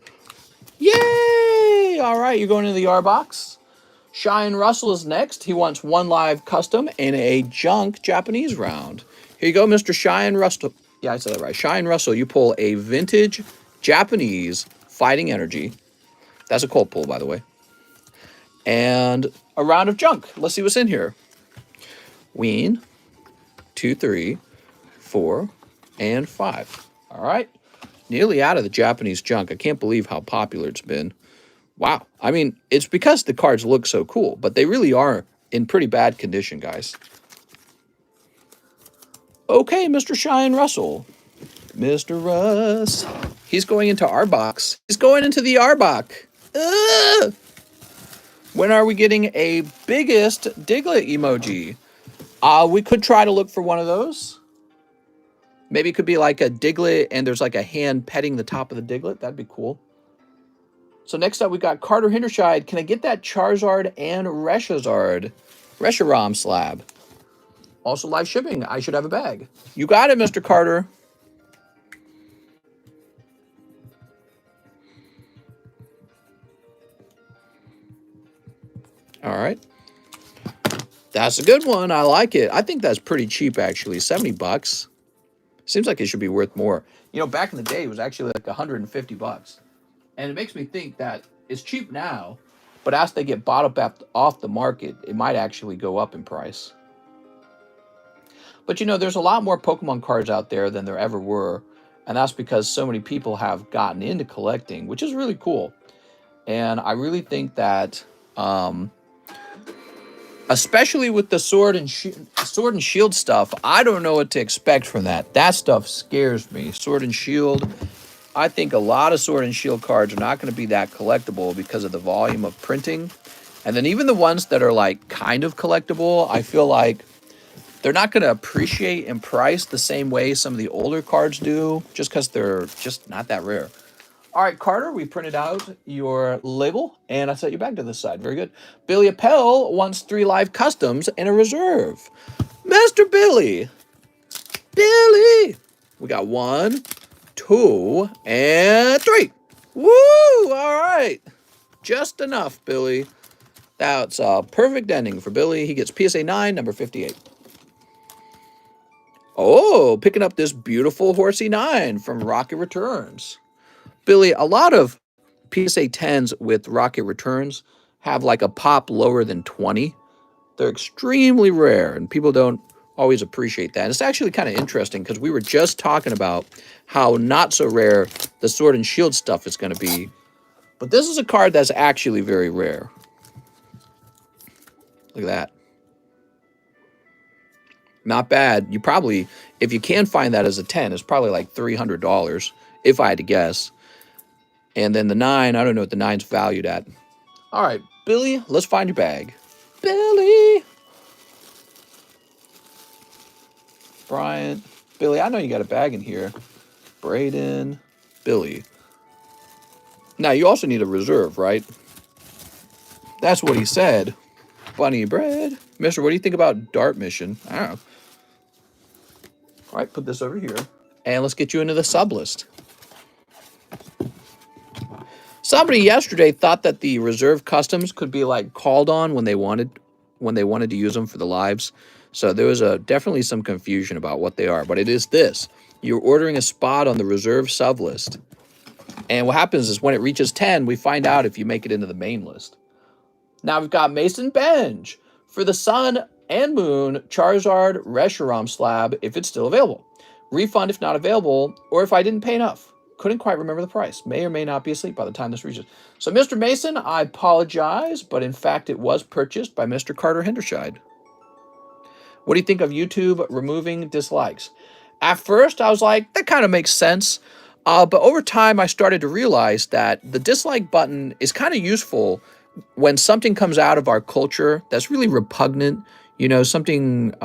Yay! All right, you're going into the R box. Cheyenne Russell is next. He wants 1 live custom and a junk Japanese round. Here you go, Mr. Cheyenne Russell. Yeah, I said that right. Cheyenne Russell, you pull a vintage Japanese Fighting Energy. That's a cold pull, by the way. And a round of junk. Let's see what's in here. Ween, 2, 3, 4, and 5. All right. Nearly out of the Japanese junk. I can't believe how popular it's been. Wow. I mean, it's because the cards look so cool, but they really are in pretty bad condition, guys. Okay, Mr. Cheyenne Russell. Mr. Russ. He's going into our box. He's going into the R box. When are we getting a biggest Diglett emoji? We could try to look for one of those. Maybe it could be like a Diglett and there's like a hand petting the top of the Diglett. That'd be cool. So next up, we got Carter Hindershide. Can I get that Charizard and Reshiram slab? Also live shipping. I should have a bag. You got it, Mr. Carter. All right. That's a good one. I like it. I think that's pretty cheap, actually. 70 bucks. Seems like it should be worth more. You know, back in the day, it was actually like 150 bucks. And it makes me think that it's cheap now, but as they get bought up off the market, it might actually go up in price. But you know, there's a lot more Pokemon cards out there than there ever were. And that's because so many people have gotten into collecting, which is really cool. And I really think that, especially with the sword and shield stuff, I don't know what to expect from that. That stuff scares me. Sword and shield. I think a lot of sword and shield cards are not going to be that collectible because of the volume of printing. And then even the ones that are like kind of collectible, I feel like they're not going to appreciate in price the same way some of the older cards do, just because they're just not that rare. All right, Carter, we printed out your label, and I set you back to this side. Very good. Billy Appel wants 3 live customs and a reserve. Mr. Billy. Billy. We got 1, 2, and 3. Woo! All right. Just enough, Billy. That's a perfect ending for Billy. He gets PSA 9, number 58. Oh, picking up this beautiful Horsey 9 from Rocket Returns. Billy, a lot of PSA 10s with Rocket Returns have like a pop lower than 20. They're extremely rare, and people don't always appreciate that. And it's actually kind of interesting because we were just talking about how not so rare the Sword and Shield stuff is going to be. But this is a card that's actually very rare. Look at that. Not bad. You probably, if you can find that as a 10, it's probably like $300 if I had to guess. And then the 9, I don't know what the 9's valued at. All right, Billy, let's find your bag. Billy. Bryant. Billy, I know you got a bag in here. Braden. Billy. Now, you also need a reserve, right? That's what he said. Bunny bread. Mister, what do you think about Dart Mission? I don't know. All right, put this over here. And let's get you into the sublist. Somebody yesterday thought that the reserve customs could be like called on when they wanted to use them for the lives. So there was definitely some confusion about what they are, but it is this. You're ordering a spot on the reserve sublist. And what happens is when it reaches 10, we find out if you make it into the main list. Now we've got Mason Benj for the Sun and Moon Charizard Reshiram slab if it's still available. Refund if not available, or if I didn't pay enough. Couldn't quite remember the price. May or may not be asleep by the time this reaches. So, Mr. Mason, I apologize, but in fact, it was purchased by Mr. Carter Hendershide. What do you think of YouTube removing dislikes? At first, I was like, that kind of makes sense. But over time, I started to realize that the dislike button is kind of useful when something comes out of our culture that's really repugnant, you know, something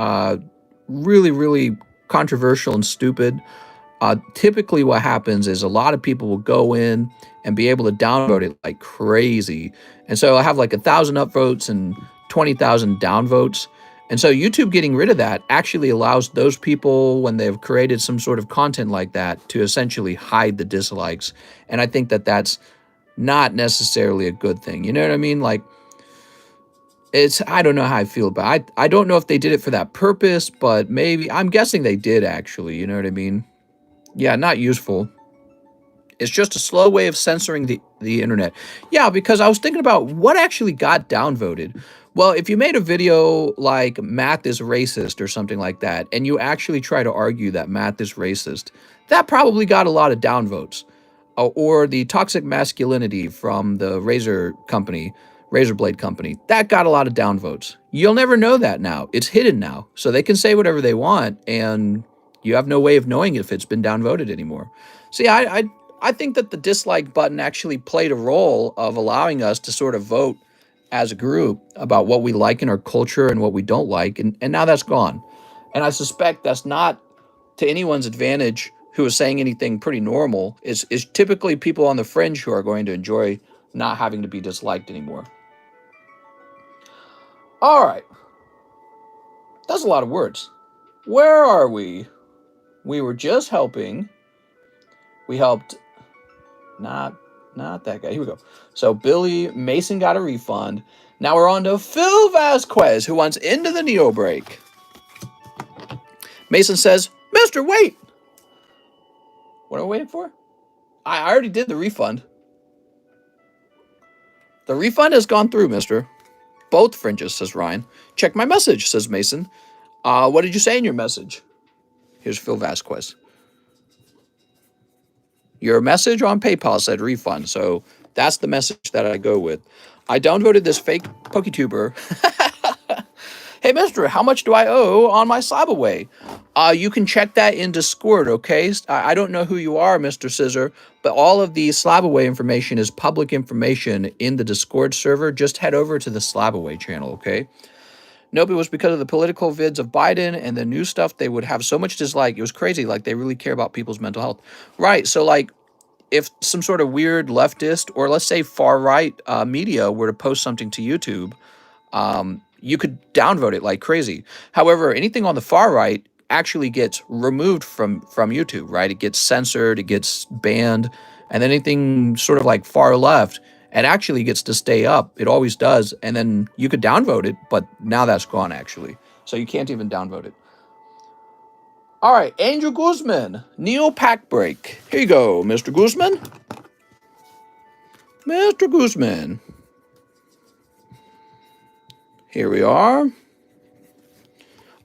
really, really controversial and stupid. Typically what happens is a lot of people will go in and be able to downvote it like crazy. And so I have like 1,000 upvotes and 20,000 downvotes. And so YouTube getting rid of that actually allows those people, when they've created some sort of content like that, to essentially hide the dislikes. And I think that that's not necessarily a good thing. You know what I mean? Like, I don't know how I feel about it. I don't know if they did it for that purpose, but maybe, I'm guessing they did actually. You know what I mean? Yeah, not useful. It's just a slow way of censoring the internet. Yeah, because I was thinking about what actually got downvoted. Well, if you made a video like math is racist or something like that, and you actually try to argue that math is racist, that probably got a lot of downvotes. Or the toxic masculinity from the razor blade company, that got a lot of downvotes. You'll never know that now. It's hidden now. So they can say whatever they want, and you have no way of knowing if it's been downvoted anymore. See, I think that the dislike button actually played a role of allowing us to sort of vote as a group about what we like in our culture and what we don't like, and now that's gone. And I suspect that's not to anyone's advantage who is saying anything pretty normal. Is typically people on the fringe who are going to enjoy not having to be disliked anymore. All right. That's a lot of words. Where are we? We were just helping. We helped not Not that guy. Here we go. So Billy Mason got a refund. Now we're on to Phil Vasquez, who wants into the Neo break. Mason says, Mister, wait. What are we waiting for? I already did the refund. The refund has gone through, mister. Both fringes, says Ryan. Check my message, says Mason. What did you say in your message? Here's Phil Vasquez. Your message on PayPal said refund, so that's the message that I go with. I downvoted this fake PokeTuber. Hey, mister, how much do I owe on my Slabaway? You can check that in Discord, okay? I don't know who you are, Mr. Scissor, but all of the Slabaway information is public information in the Discord server. Just head over to the Slabaway channel, okay? Nope, it was because of the political vids of Biden and the new stuff. They would have so much dislike. It was crazy. Like, they really care about people's mental health. Right, so, like, if some sort of weird leftist or let's say far-right media were to post something to YouTube, you could downvote it like crazy. However, anything on the far right actually gets removed from YouTube, right? It gets censored, it gets banned, and then anything sort of like far left, it actually gets to stay up. It always does, and then you could downvote it, but now that's gone actually. So you can't even downvote it. All right, Angel Guzman, Neo Pack Break. Here you go, Mr. Guzman. Mr. Guzman. Here we are.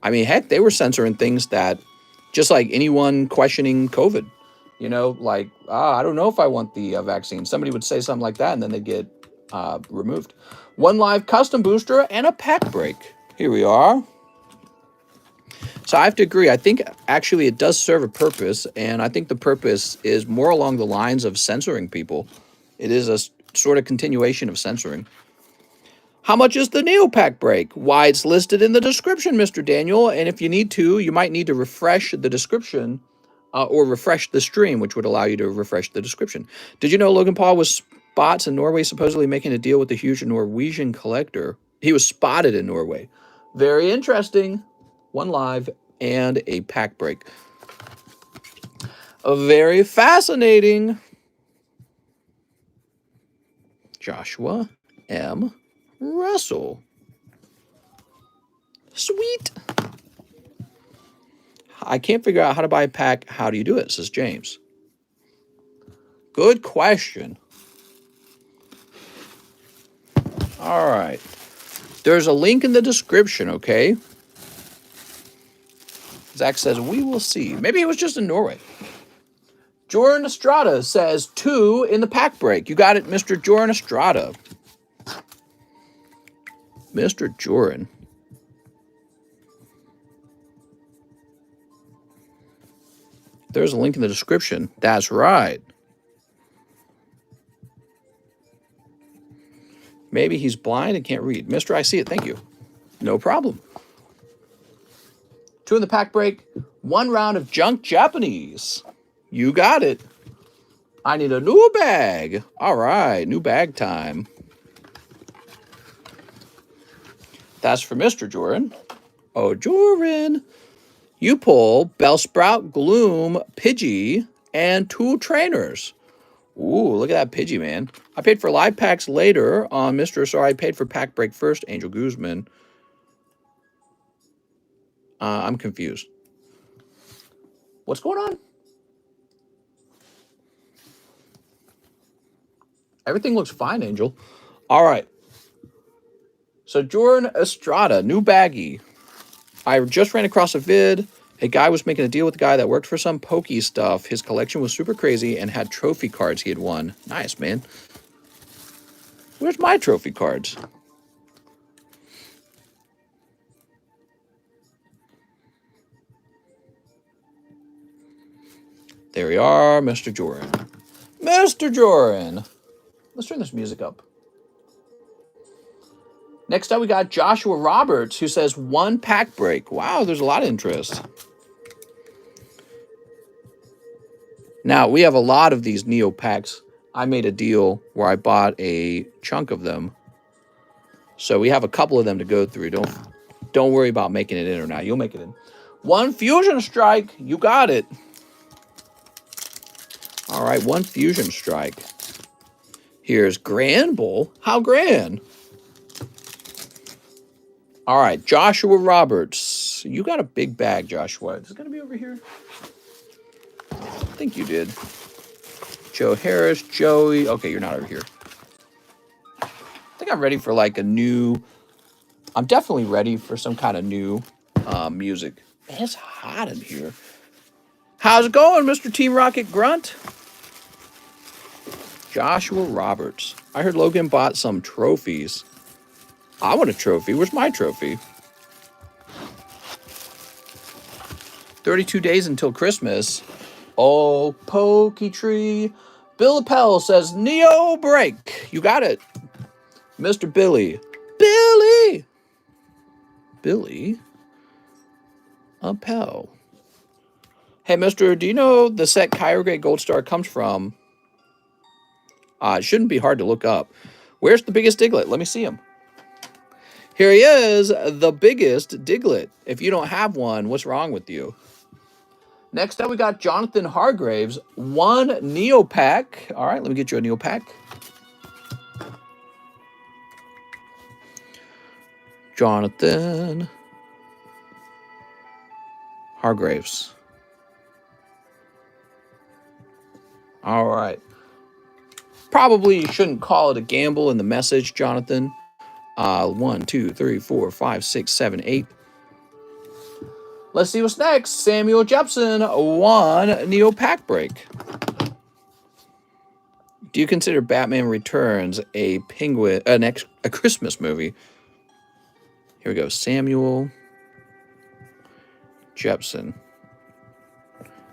I mean, heck, they were censoring things that, just like anyone questioning COVID, you know, like, I don't know if I want the vaccine. Somebody would say something like that, and then they'd get removed. One live custom booster and a pack break. Here we are. So I have to agree. I think actually it does serve a purpose, and I think the purpose is more along the lines of censoring people. It is a sort of continuation of censoring. How much is the Neo Pack break? Why, it's listed in the description, Mr. Daniel. And if you need to, you might need to refresh the description or refresh the stream, which would allow you to refresh the description. Did you know Logan Paul was spots in Norway supposedly making a deal with a huge Norwegian collector? He was spotted in Norway. Very interesting. One live and a pack break. Very fascinating. Joshua M. Russell. Sweet. I can't figure out how to buy a pack. How do you do it? Says James. Good question. All right. There's a link in the description, okay? Zach says, we will see. Maybe it was just in Norway. Jordan Estrada says 2 in the pack break. You got it, Mr. Jordan Estrada. Mr. Joran. There's a link in the description. That's right. Maybe he's blind and can't read. Mister, I see it. Thank you. No problem. 2 in the pack break. 1 round of junk Japanese. You got it. I need a new bag. All right. New bag time. That's for Mr. Joran. Oh, Joran. You pull Bellsprout, Gloom, Pidgey, and 2 trainers. Ooh, look at that Pidgey, man. I paid for live packs later on Mr. Sorry, I paid for pack break first, Angel Guzman. I'm confused. What's going on? Everything looks fine, Angel. All right. So Jordan Estrada, new baggie. I just ran across a vid. A guy was making a deal with a guy that worked for some pokey stuff. His collection was super crazy and had trophy cards he had won. Nice, man. Where's my trophy cards? There we are, Mr. Joran. Mr. Joran. Let's turn this music up. Next up, we got Joshua Roberts, who says 1 pack break. Wow, there's a lot of interest. Now, we have a lot of these Neo packs. I made a deal where I bought a chunk of them. So we have a couple of them to go through. Don't worry about making it in or not. You'll make it in. 1 Fusion Strike. You got it. All right, 1 Fusion Strike. Here's Grand Bull. How grand? All right, Joshua Roberts. You got a big bag, Joshua. Is it going to be over here? I think you did. Joe Harris, Joey. Okay, you're not over here. I think I'm ready for like a new... I'm definitely ready for some kind of new music. Man, it's hot in here. How's it going, Mr. Team Rocket Grunt? Joshua Roberts. I heard Logan bought some trophies. I want a trophy. Where's my trophy? 32 days until Christmas. Oh, Pokey Tree. Bill Appel says, Neo break. You got it. Mr. Billy. Billy Appel. Hey, mister, do you know the set Kyogre Gold Star comes from? It shouldn't be hard to look up. Where's the biggest Diglett? Let me see him. Here he is, the biggest Diglett. If you don't have one, what's wrong with you? Next up, we got Jonathan Hargraves. 1 Neopack. All right, let me get you a Neopack. Jonathan Hargraves. All right. Probably shouldn't call it a gamble in the message, Jonathan. 1, 2, 3, 4, 5, 6, 7, 8. Let's see what's next. Samuel Jepson, 1 Neo Pack Break. Do you consider Batman Returns a Christmas movie? Here we go. Samuel Jepson.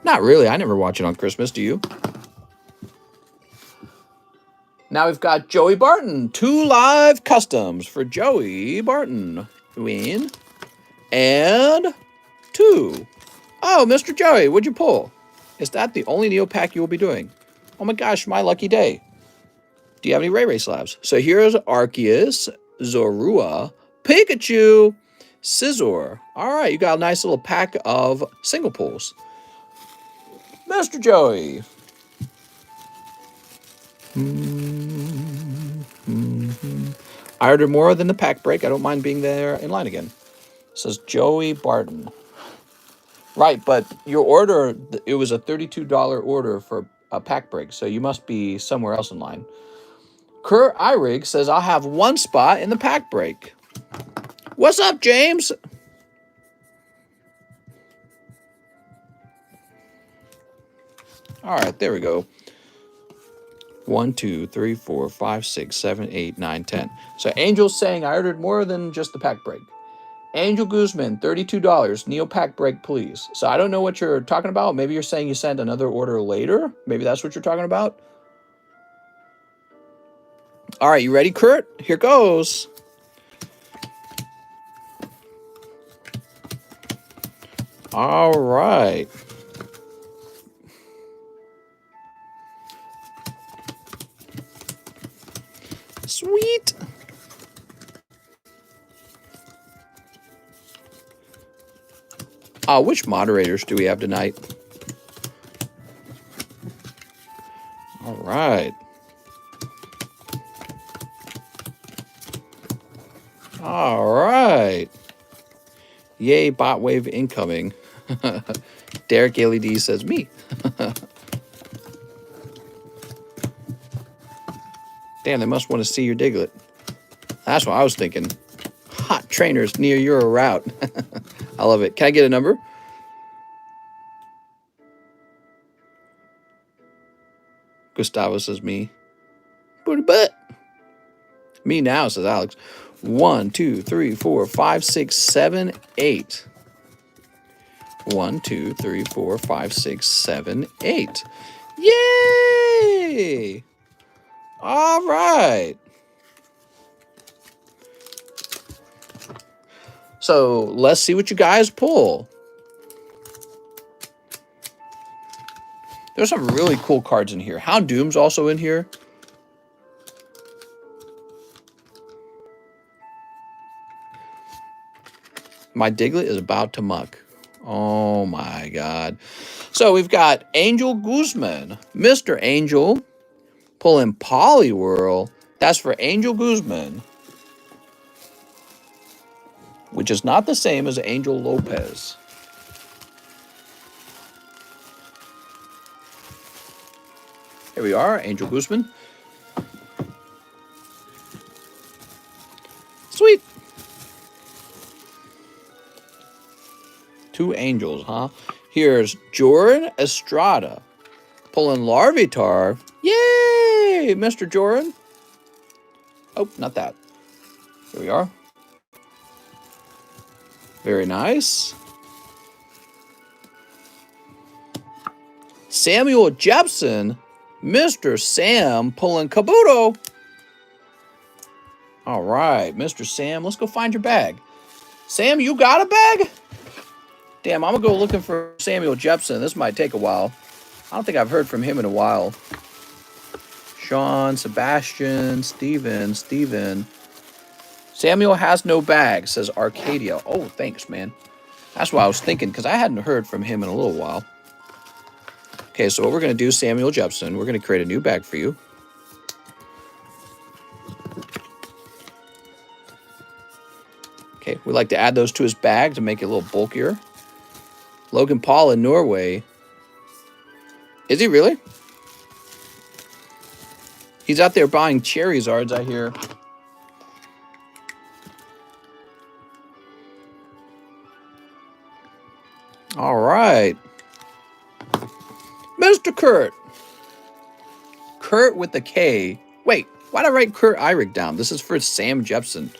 Not really. I never watch it on Christmas. Do you? Now we've got Joey Barton. 2 live customs for Joey Barton. Win. And 2. Oh, Mr. Joey, what'd you pull? Is that the only Neopack you will be doing? Oh my gosh, my lucky day. Do you have any Ray Slabs? So here's Arceus, Zorua, Pikachu, Scizor. All right, you got a nice little pack of single pulls. Mr. Joey. I ordered more than the pack break. I don't mind being there in line again. It says Joey Barton. Right, but your order, it was a $32 order for a pack break, so you must be somewhere else in line. Kurt Irig says, I'll have 1 spot in the pack break. What's up, James? All right, there we go. 1, 2, 3, 4, 5, 6, 7, 8, 9, 10. So Angel's saying I ordered more than just the pack break. Angel Guzman, $32. Neo pack break, please. So I don't know what you're talking about. Maybe you're saying you sent another order later. Maybe that's what you're talking about. All right, you ready, Kurt? Here goes. All right. Sweet. Which moderators do we have tonight? All right. All right. Yay, bot wave incoming. Derek LED says me. Damn, they must want to see your Diglett. That's what I was thinking. Hot trainers near your route. I love it. Can I get a number? Gustavo says me. Booty butt. Me now, says Alex. 1, 2, 3, 4, 5, 6, 7, 8. 1, 2, 3, 4, 5, 6, 7, 8. Yay! All right. So let's see what you guys pull. There's some really cool cards in here. Hound Doom's also in here. My Diglett is about to muck. Oh my God. So we've got Angel Guzman, Mr. Angel, Pulling Poliwhirl. That's for Angel Guzman, which is not the same as Angel Lopez. Here we are, Angel Guzman. Sweet. 2 angels, huh? Here's Joran Estrada. Pulling Larvitar. Yay, Mr. Joran. Oh, not that. Here we are. Very nice. Samuel Jepson. Mr. Sam pulling Kabuto. All right, Mr. Sam, let's go find your bag. Sam, you got a bag? Damn, I'm going to go looking for Samuel Jepson. This might take a while. I don't think I've heard from him in a while. Sean, Sebastian, Steven. Samuel has no bag, says Arcadia. Oh, thanks, man. That's what I was thinking, because I hadn't heard from him in a little while. Okay, so what we're going to do, Samuel Jepson, we're going to create a new bag for you. Okay, we like to add those to his bag to make it a little bulkier. Logan Paul in Norway. Is he really? He's out there buying Charizards, I hear. All right. Mr. Kurt. Kurt with the K. Wait, why'd I write Kurt Eirig down? This is for Sam Jepson.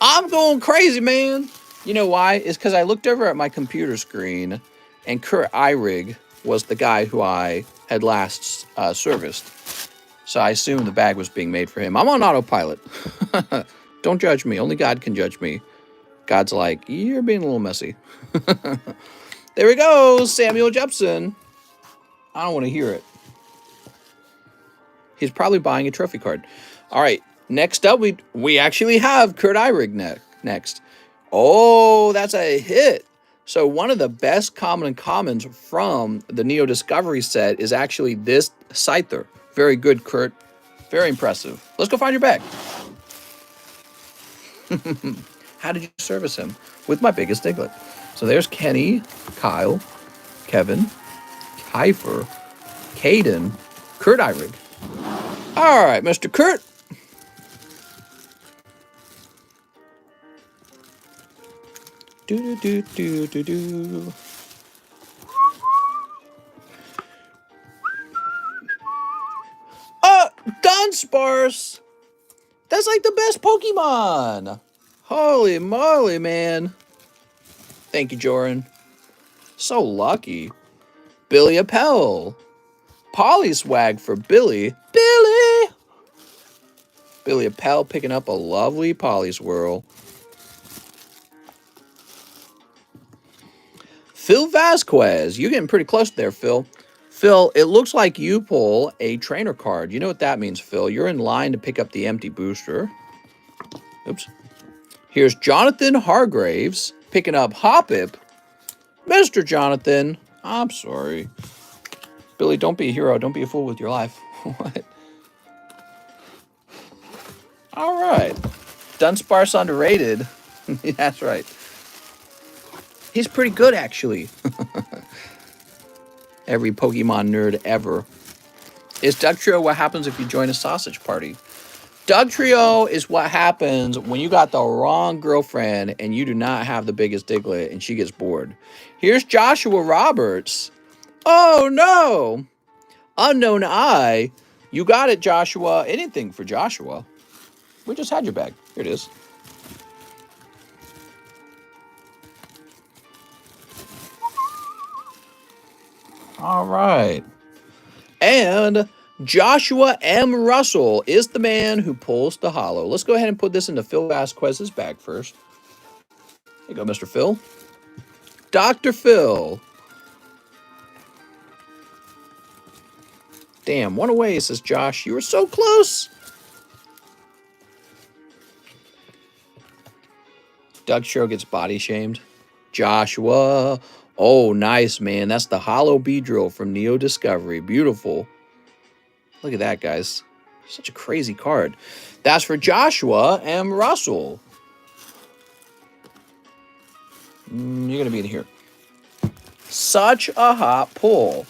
I'm going crazy, man. You know why? It's because I looked over at my computer screen, and Kurt Eirig was the guy who I had last serviced. So I assumed the bag was being made for him. I'm on autopilot. Don't judge me. Only God can judge me. God's like, you're being a little messy. There we go, Samuel Jepson. I don't want to hear it. He's probably buying a trophy card. All right, next up, we actually have Kurt Eirig next. Oh, that's a hit. So one of the best common and commons from the Neo Discovery set is actually this Scyther. Very good, Kurt. Very impressive. Let's go find your bag. How did you service him? With my biggest Diglett. So there's Kenny, Kyle, Kevin, Kiefer, Caden, Kurt Eirig. All right, Mr. Kurt. Do. Dunsparce! That's like the best Pokemon! Holy moly, man. Thank you, Joran. So lucky. Billy Appel. Polyswag for Billy. Billy Appel picking up a lovely Polyswirl. Phil Vasquez. You're getting pretty close there, Phil. Phil, it looks like you pull a trainer card. You know what that means, Phil. You're in line to pick up the empty booster. Oops. Here's Jonathan Hargraves picking up Hoppip. Mr. Jonathan, I'm sorry. Billy, don't be a hero. Don't be a fool with your life. What? All right. Dunsparce underrated. Yeah, that's right. He's pretty good, actually. Every Pokemon nerd ever. Is Dugtrio what happens if you join a sausage party? Dugtrio is what happens when you got the wrong girlfriend and you do not have the biggest Diglett and she gets bored. Here's Joshua Roberts. Oh, no. Unknown Eye. You got it, Joshua. Anything for Joshua. We just had your bag. Here it is. All right. And Joshua M. Russell is the man who pulls the holo. Let's go ahead and put this into Phil Vasquez's bag first. Here you go, Mr. Phil. Dr. Phil. Damn, one away, says Josh. You were so close. Dugtrio gets body shamed. Joshua. Oh, nice, man. That's the Holo Beedrill from Neo Discovery. Beautiful. Look at that, guys. Such a crazy card. That's for Joshua M. Russell. You're going to be in here. Such a hot pull.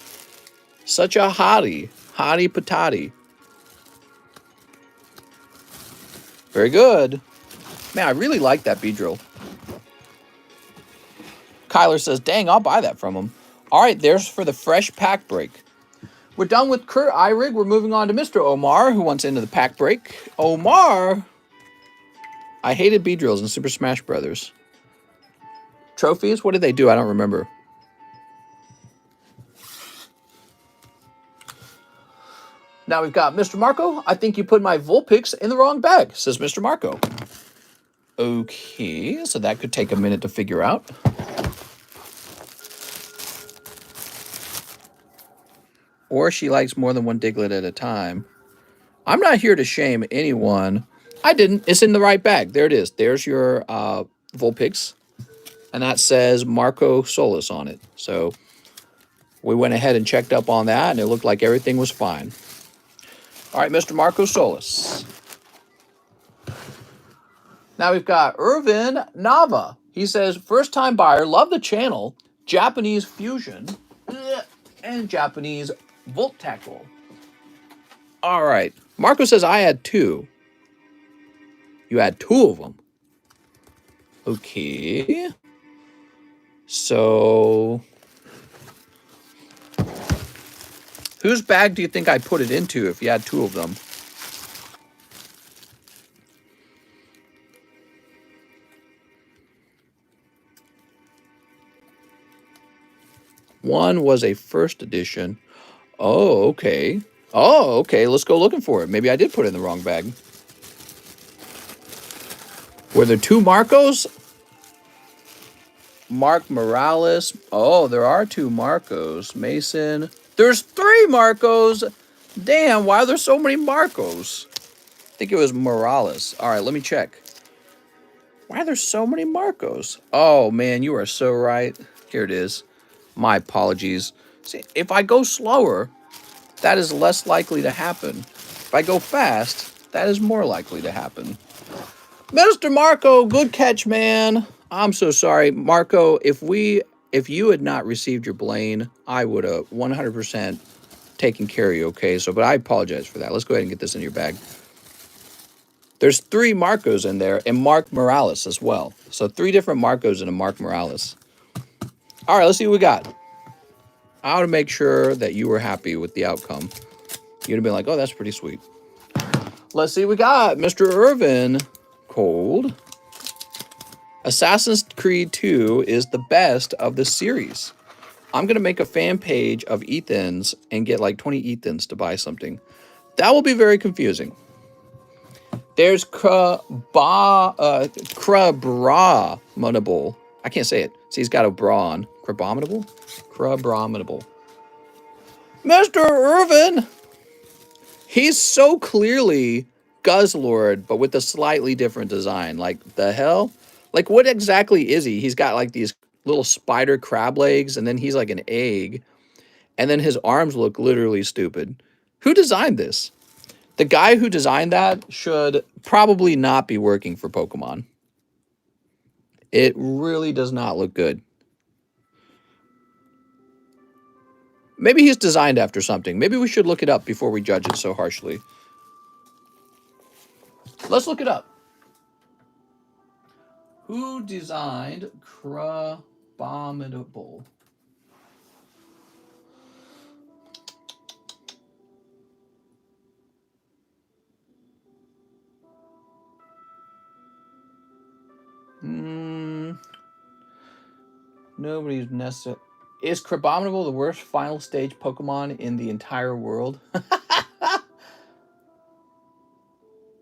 Such a hottie. Hottie patati. Very good. Man, I really like that Beedrill. Kyler says, dang, I'll buy that from him. All right, there's for the fresh pack break. We're done with Kurt Eyrig. We're moving on to Mr. Omar, who wants into the pack break. Omar! I hated Beedrills in Super Smash Brothers. Trophies? What did they do? I don't remember. Now we've got Mr. Marco. I think you put my Vulpix in the wrong bag, says Mr. Marco. Okay, so that could take a minute to figure out. Or she likes more than one Diglett at a time. I'm not here to shame anyone. I didn't. It's in the right bag. There it is. There's your Vulpix. And that says Marco Solis on it. So we went ahead and checked up on that, and it looked like everything was fine. All right, Mr. Marco Solis. Now we've got Irvin Nava. He says, first-time buyer, love the channel, Japanese fusion, and Japanese Volt Tackle. All right. Marco says, I had 2. You had 2 of them. Okay. So, whose bag do you think I put it into if you had 2 of them? One was a first edition. Oh, okay. Oh, okay. Let's go looking for it. Maybe I did put it in the wrong bag. Were there 2 Marcos? Mark Morales. Oh, there are 2 Marcos. Mason. There's 3 Marcos. Damn, why are there so many Marcos? I think it was Morales. All right, let me check. Why are there so many Marcos? Oh, man, you are so right. Here it is. My apologies. See, if I go slower, that is less likely to happen. If I go fast, that is more likely to happen. Mr. Marco, good catch, man. I'm so sorry. Marco, if you had not received your Blaine, I would have 100% taken care of you, okay? But I apologize for that. Let's go ahead and get this in your bag. There's 3 Marcos in there, and Mark Morales as well. So 3 different Marcos and a Mark Morales. All right, let's see what we got. I want to make sure that you were happy with the outcome. You'd have been like, oh, that's pretty sweet. Let's see what we got. Mr. Irvin Cold. Assassin's Creed 2 is the best of the series. I'm going to make a fan page of Ethan's and get like 20 Ethans to buy something. That will be very confusing. There's Crabominable. I can't say it. See, he's got a bra on. Crabominable? Crabominable. Mr. Irvin! He's so clearly Guzzlord, but with a slightly different design. Like, the hell? Like, what exactly is he? He's got, like, these little spider crab legs, and then he's like an egg. And then his arms look literally stupid. Who designed this? The guy who designed that should probably not be working for Pokemon. It really does not look good. Maybe he's designed after something. Maybe we should look it up before we judge it so harshly. Let's look it up. Who designed Crabominable? Nobody's necessary. Is Crabominable the worst final stage Pokemon in the entire world?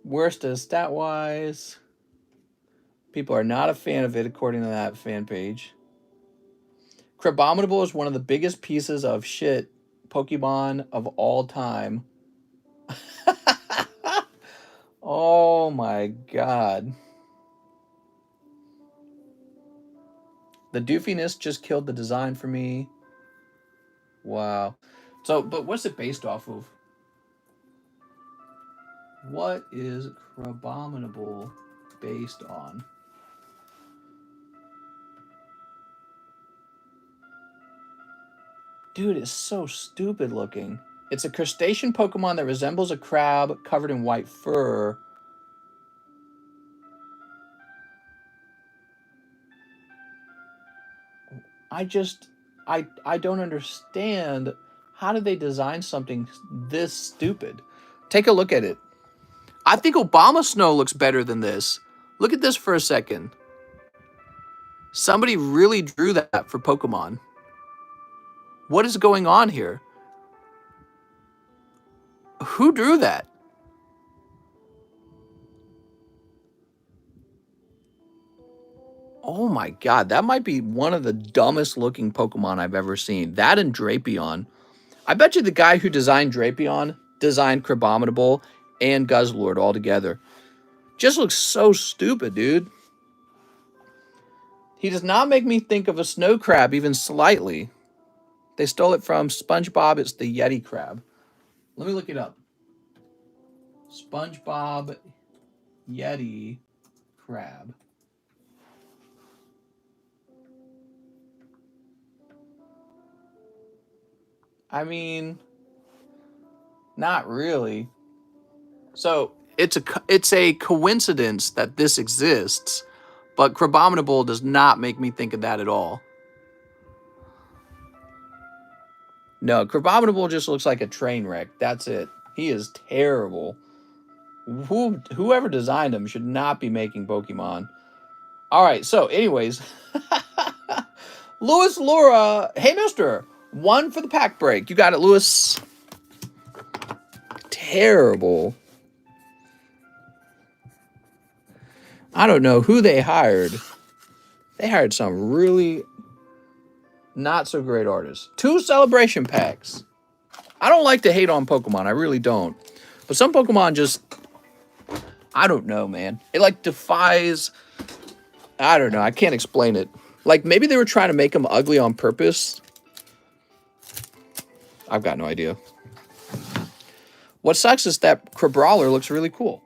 Worst as stat-wise. People are not a fan of it, according to that fan page. Crabominable is one of the biggest pieces of shit Pokemon of all time. Oh my god. The doofiness just killed the design for me. Wow. So, but what's it based off of? What is Crabominable based on? Dude, it's so stupid looking. It's a crustacean Pokemon that resembles a crab covered in white fur. I just, I don't understand. How did they design something this stupid? Take a look at it. I think Obama Snow looks better than this. Look at this for a second. Somebody really drew that for Pokemon. What is going on here? Who drew that? Oh my god, that might be one of the dumbest looking Pokemon I've ever seen. That and Drapion. I bet you the guy who designed Drapion designed Crabominable and Guzzlord all together. Just looks so stupid, dude. He does not make me think of a snow crab even slightly. They stole it from SpongeBob. It's the Yeti crab. Let me look it up. SpongeBob Yeti crab. I mean, not really. So it's a coincidence that this exists, but Crabominable does not make me think of that at all. No, Crabominable just looks like a train wreck. That's it. He is terrible. Whoever designed him should not be making Pokemon. All right, so anyways, Lewis Laura, hey mister, 1 for the pack break. You got it, Lewis. Terrible. I don't know who they hired. They hired some really not so great artists. 2 celebration packs. I don't like to hate on Pokemon. I really don't. But some Pokemon just, I don't know, man. It like defies, I don't know. I can't explain it. Like maybe they were trying to make them ugly on purpose. I've got no idea. What sucks is that Crabrawler looks really cool.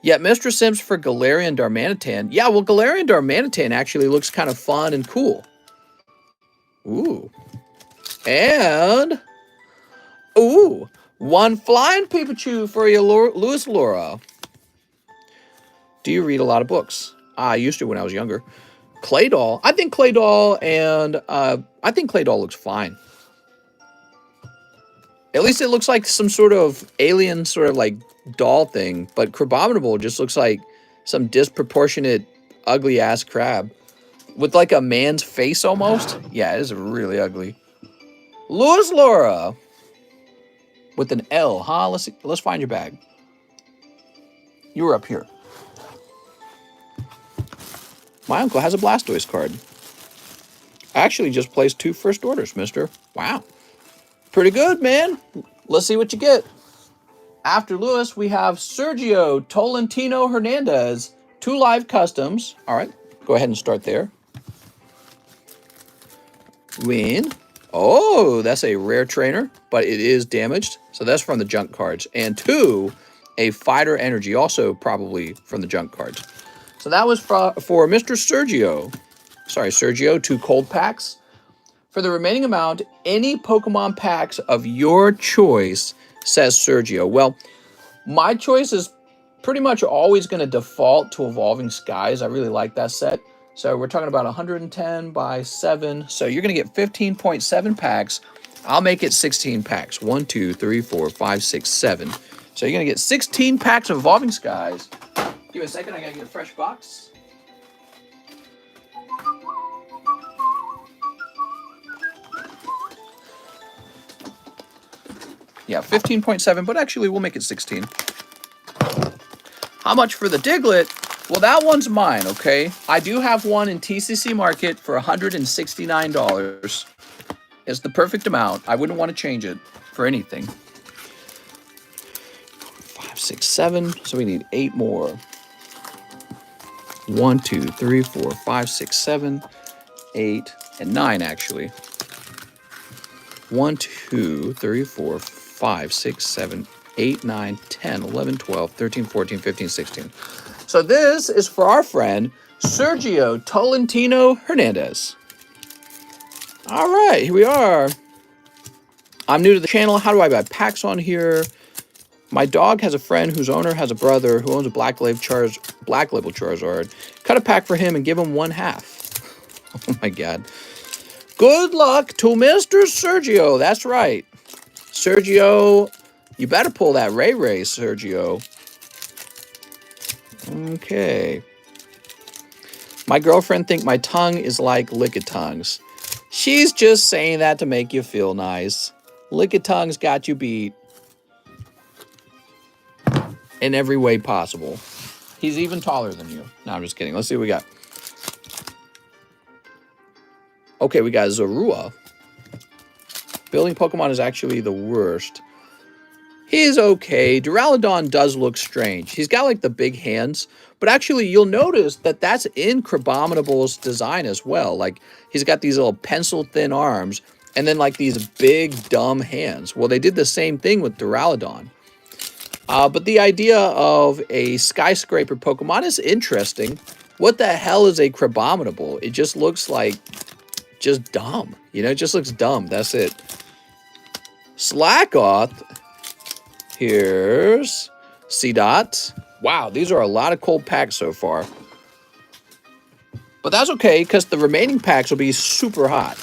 Yet Mr. Sims for Galarian Darmanitan. Yeah, well, Galarian Darmanitan actually looks kind of fun and cool. Ooh. And, ooh, 1 flying Pikachu for you, Lewis Laura. Do you read a lot of books? I used to when I was younger. Claydol. I think Claydol looks fine. At least it looks like some sort of alien sort of like doll thing, but Crabominable just looks like some disproportionate ugly ass crab with like a man's face almost. Yeah, it is really ugly. Lewis Laura with an L, huh? Let's find your bag. You were up here. My uncle has a Blastoise card. I actually just placed 2 first orders, mister. Wow. Pretty good, man. Let's see what you get. After Lewis, we have Sergio Tolentino Hernandez. 2 live customs. All right, go ahead and start there. Win. Oh, that's a rare trainer, but it is damaged. So that's from the junk cards. And 2, a fighter energy, also probably from the junk cards. So that was for Mr. Sergio. Sorry, Sergio, 2 cold packs. For the remaining amount, any Pokemon packs of your choice, says Sergio. Well, my choice is pretty much always going to default to Evolving Skies. I really like that set. So we're talking about 110 by 7. So you're going to get 15.7 packs. I'll make it 16 packs. 1, 2, 3, 4, 5, 6, 7. So you're going to get 16 packs of Evolving Skies. Give me a second. I got to get a fresh box. Yeah, 15.7, but actually we'll make it 16. How much for the Diglett? Well, that one's mine, okay? I do have one in TCC Market for $169. It's the perfect amount. I wouldn't want to change it for anything. 5, 6, 7. So we need 8 more. 1, 2, 3, 4, 5, 6, 7, 8, and 9 actually. 1, 2, 3, 4, 5, 6, 7, 8, 9, 10, 11, 12, 13, 14, 15, 16. So this is for our friend Sergio Tolentino Hernandez. All right, here we are. I'm new to the channel. How do I buy packs on here? My dog has a friend whose owner has a brother who owns a Black Label Charizard. Cut a pack for him and give him 1/2. Oh my God. Good luck to Mr. Sergio. That's right. Sergio, you better pull that Ray, Sergio. Okay. My girlfriend think my tongue is like Lickitongues. She's just saying that to make you feel nice. Lickitongues got you beat in every way possible. He's even taller than you. No, I'm just kidding. Let's see what we got. Okay, we got Zorua. Building Pokemon is actually the worst. He's okay. Duraludon does look strange. He's got like the big hands, but actually you'll notice that that's in Crabominable's design as well. Like he's got these little pencil thin arms and then like these big dumb hands. Well, they did the same thing with Duraludon. But the idea of a skyscraper Pokemon is interesting. What the hell is a Crabominable? It just looks like just dumb. You know, it just looks dumb. That's it. Slackoth. Here's is.odds. Wow, these are a lot of cold packs so far. But that's okay, because the remaining packs will be super hot.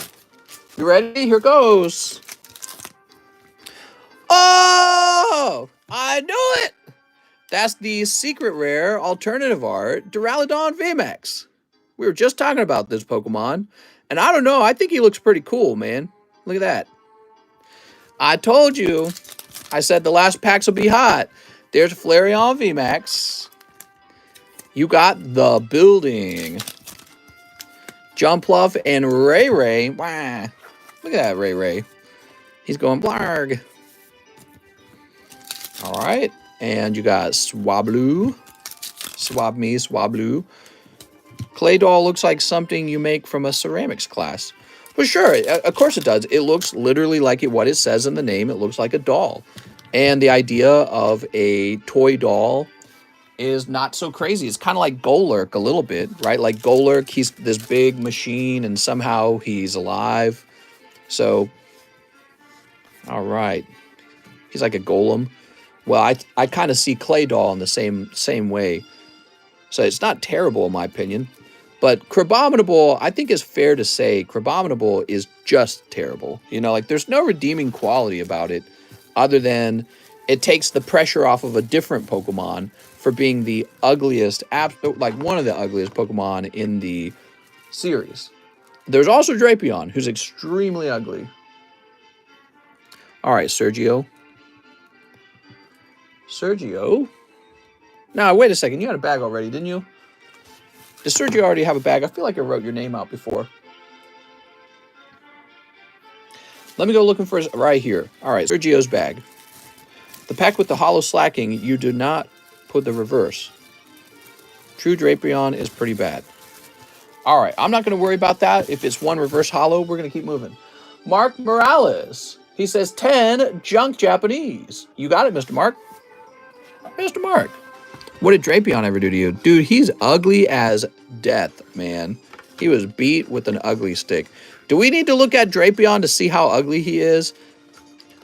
You ready? Here goes. Oh! I knew it! That's the secret rare alternative art, Duraludon VMAX. We were just talking about this Pokemon. And I don't know, I think he looks pretty cool, man. Look at that. I told you. I said the last packs will be hot. There's Flareon VMAX. You got the building. Jumpluff and Ray. Wow. Look at that Ray. He's going blarg. All right. And you got Swablu. Swablu. Clay doll looks like something you make from a ceramics class. Well, sure, of course it does. It looks literally like what it says in the name. It looks like a doll. And the idea of a toy doll is not so crazy. It's kind of like Golurk a little bit, right? Like Golurk, he's this big machine and somehow he's alive. So, all right. He's like a golem. Well, I kind of see Clay doll in the same way. So it's not terrible in my opinion. But Crabominable, I think is fair to say, Crabominable is just terrible. You know, like there's no redeeming quality about it other than it takes the pressure off of a different Pokemon for being the ugliest, like one of the ugliest Pokemon in the series. There's also Drapion, who's extremely ugly. All right, Sergio. Now, wait a second. You had a bag already, didn't you? Does Sergio already have a bag? I feel like I wrote your name out before. Let me go looking for right here. All right, Sergio's bag. The pack with the hollow slacking, you do not put the reverse. True Drapion is pretty bad. All right, I'm not going to worry about that. If it's one reverse hollow, we're going to keep moving. Mark Morales. He says 10 junk Japanese. You got it, Mr. Mark. Mr. Mark. What did Drapion ever do to you? Dude, he's ugly as death, man. He was beat with an ugly stick. Do we need to look at Drapion to see how ugly he is?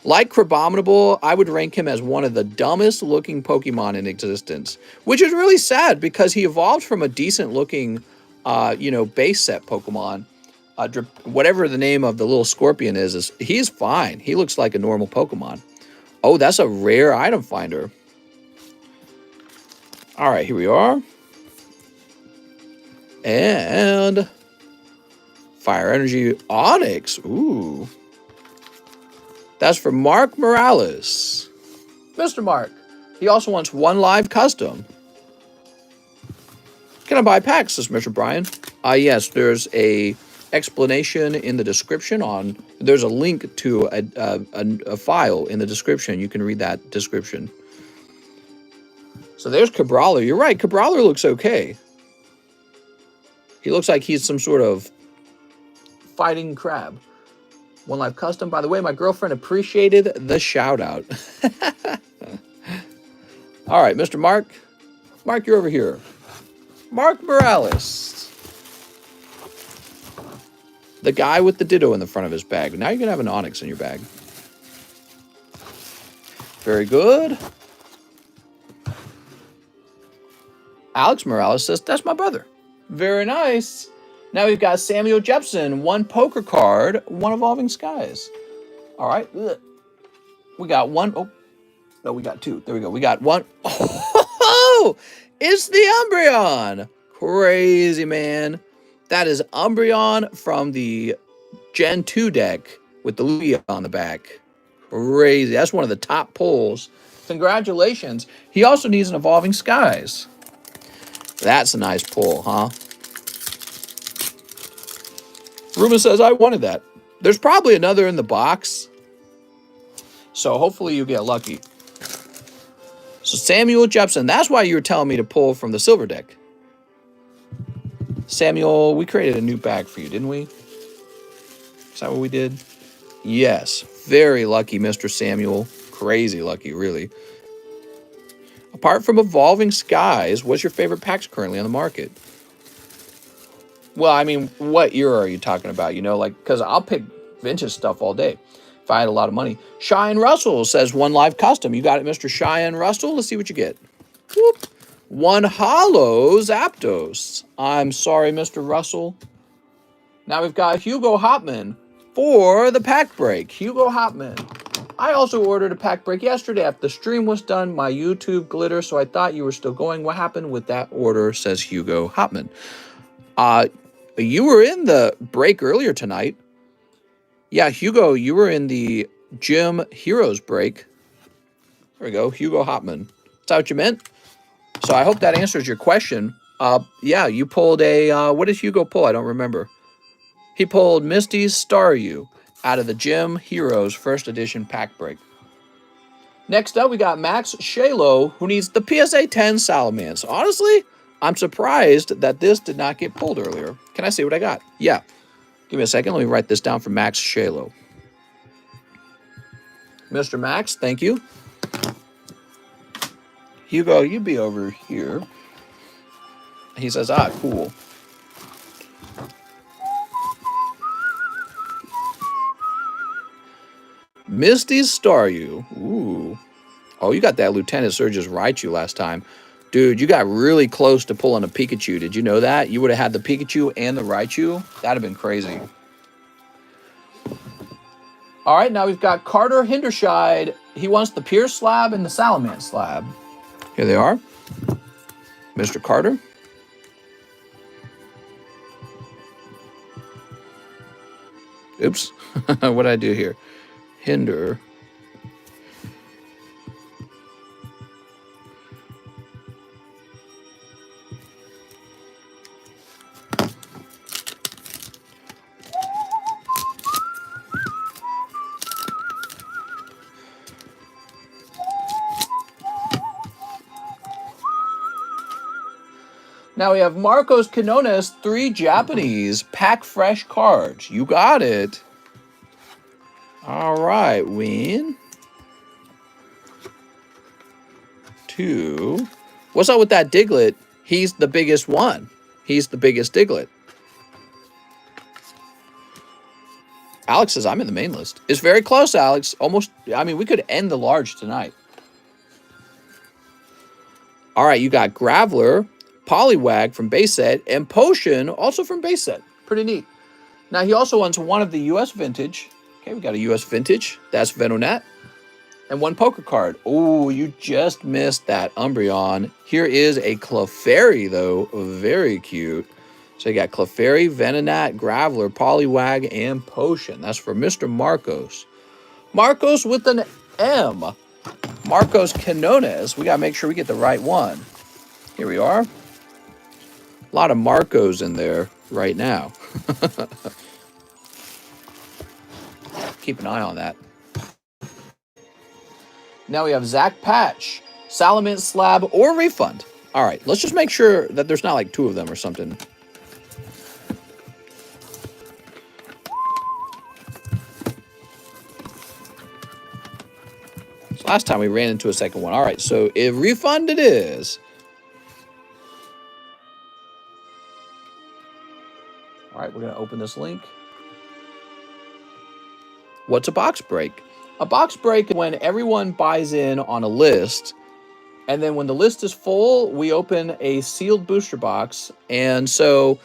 Like Crabominable, I would rank him as one of the dumbest looking Pokemon in existence. Which is really sad because he evolved from a decent looking, base set Pokemon. Whatever the name of the little scorpion is, he's fine. He looks like a normal Pokemon. Oh, that's a rare item finder. All right, here we are. And Fire Energy Onyx. Ooh. That's for Mark Morales. Mr. Mark. He also wants one live custom. Can I buy packs, says Mr. Brian? Yes, there's a explanation in the description there's a link to a file in the description. You can read that description. So there's Cabrawler. You're right. Cabrawler looks okay. He looks like he's some sort of fighting crab. One live custom. By the way, my girlfriend appreciated the shout out. All right, Mr. Mark. Mark, you're over here. Mark Morales. The guy with the ditto in the front of his bag. Now you're going to have an Onyx in your bag. Very good. Alex Morales says, that's my brother. Very nice. Now we've got Samuel Jepson, 1 poker card, 1 Evolving Skies. All right. We got 1. Oh, no, we got 2. There we go. We got 1. Oh, it's the Umbreon. Crazy, man. That is Umbreon from the Gen 2 deck with the Lugia on the back. Crazy. That's one of the top pulls. Congratulations. He also needs an Evolving Skies. That's a nice pull, huh? Ruben says, I wanted that. There's probably another in the box. So hopefully you get lucky. So Samuel Jepson, that's why you were telling me to pull from the silver deck. Samuel, we created a new bag for you, didn't we? Is that what we did? Yes. Very lucky, Mr. Samuel. Crazy lucky, really. Apart from Evolving Skies, what's your favorite packs currently on the market? Well, I mean, what era are you talking about? You know, like, because I'll pick vintage stuff all day if I had a lot of money. Cheyenne Russell says 1 live custom. You got it, Mr. Cheyenne Russell. Let's see what you get. Whoop. 1 holo Zapdos. I'm sorry, Mr. Russell. Now we've got Hugo Hopman for the pack break. Hugo Hopman. I also ordered a pack break yesterday after the stream was done. My YouTube glitter, so I thought you were still going. What happened with that order, says Hugo Hopman. You were in the break earlier tonight. Yeah, Hugo, you were in the Gym Heroes break. There we go, Hugo Hopman. Is that what you meant? So I hope that answers your question. Yeah, you pulled a, what did Hugo pull? I don't remember. He pulled Misty's Staryu out of the Gym Heroes first edition pack break. Next up, we got Max Shalo, who needs the PSA 10 Salamence. Honestly, I'm surprised that this did not get pulled earlier. Can I see what I got? Yeah. Give me a second. Let me write this down for Max Shalo. Mr. Max, thank you. Hugo, you be over here. He says, cool. Misty's Staryu. Ooh. Oh, you got that Lieutenant Surge's Raichu last time. Dude, you got really close to pulling a Pikachu. Did you know that? You would have had the Pikachu and the Raichu. That'd have been crazy. All right, now we've got Carter Hindershide. He wants the Pierce Slab and the Salamence Slab. Here they are. Mr. Carter. Oops. What did I do here? Hinder. Now we have Marcos Canones, 3 Japanese pack fresh cards. You got it. All right, win. 2. What's up with that Diglett? He's the biggest one. He's the biggest Diglett. Alex says, I'm in the main list. It's very close, Alex. Almost, I mean, we could end the large tonight. All right, you got Graveler, Poliwag from base set, and Potion also from base set. Pretty neat. Now, he also wants 1 of the U.S. Vintage. Okay, we got a U.S. Vintage. That's Venonat. And 1 poker card. Oh, you just missed that Umbreon. Here is a Clefairy, though. Very cute. So you got Clefairy, Venonat, Graveler, Poliwag, and Potion. That's for Mr. Marcos. Marcos with an M. Marcos Canones. We got to make sure we get the right one. Here we are. A lot of Marcos in there right now. Keep an eye on that. Now we have Zach Patch, Salamence Slab, or Refund. All right, let's just make sure that there's not like 2 of them or something. As Last time we ran into a second one. All right, so a refund it is. All right, we're going to open this link. What's a box break? A box break is when everyone buys in on a list, and then when the list is full, we open a sealed booster box, and so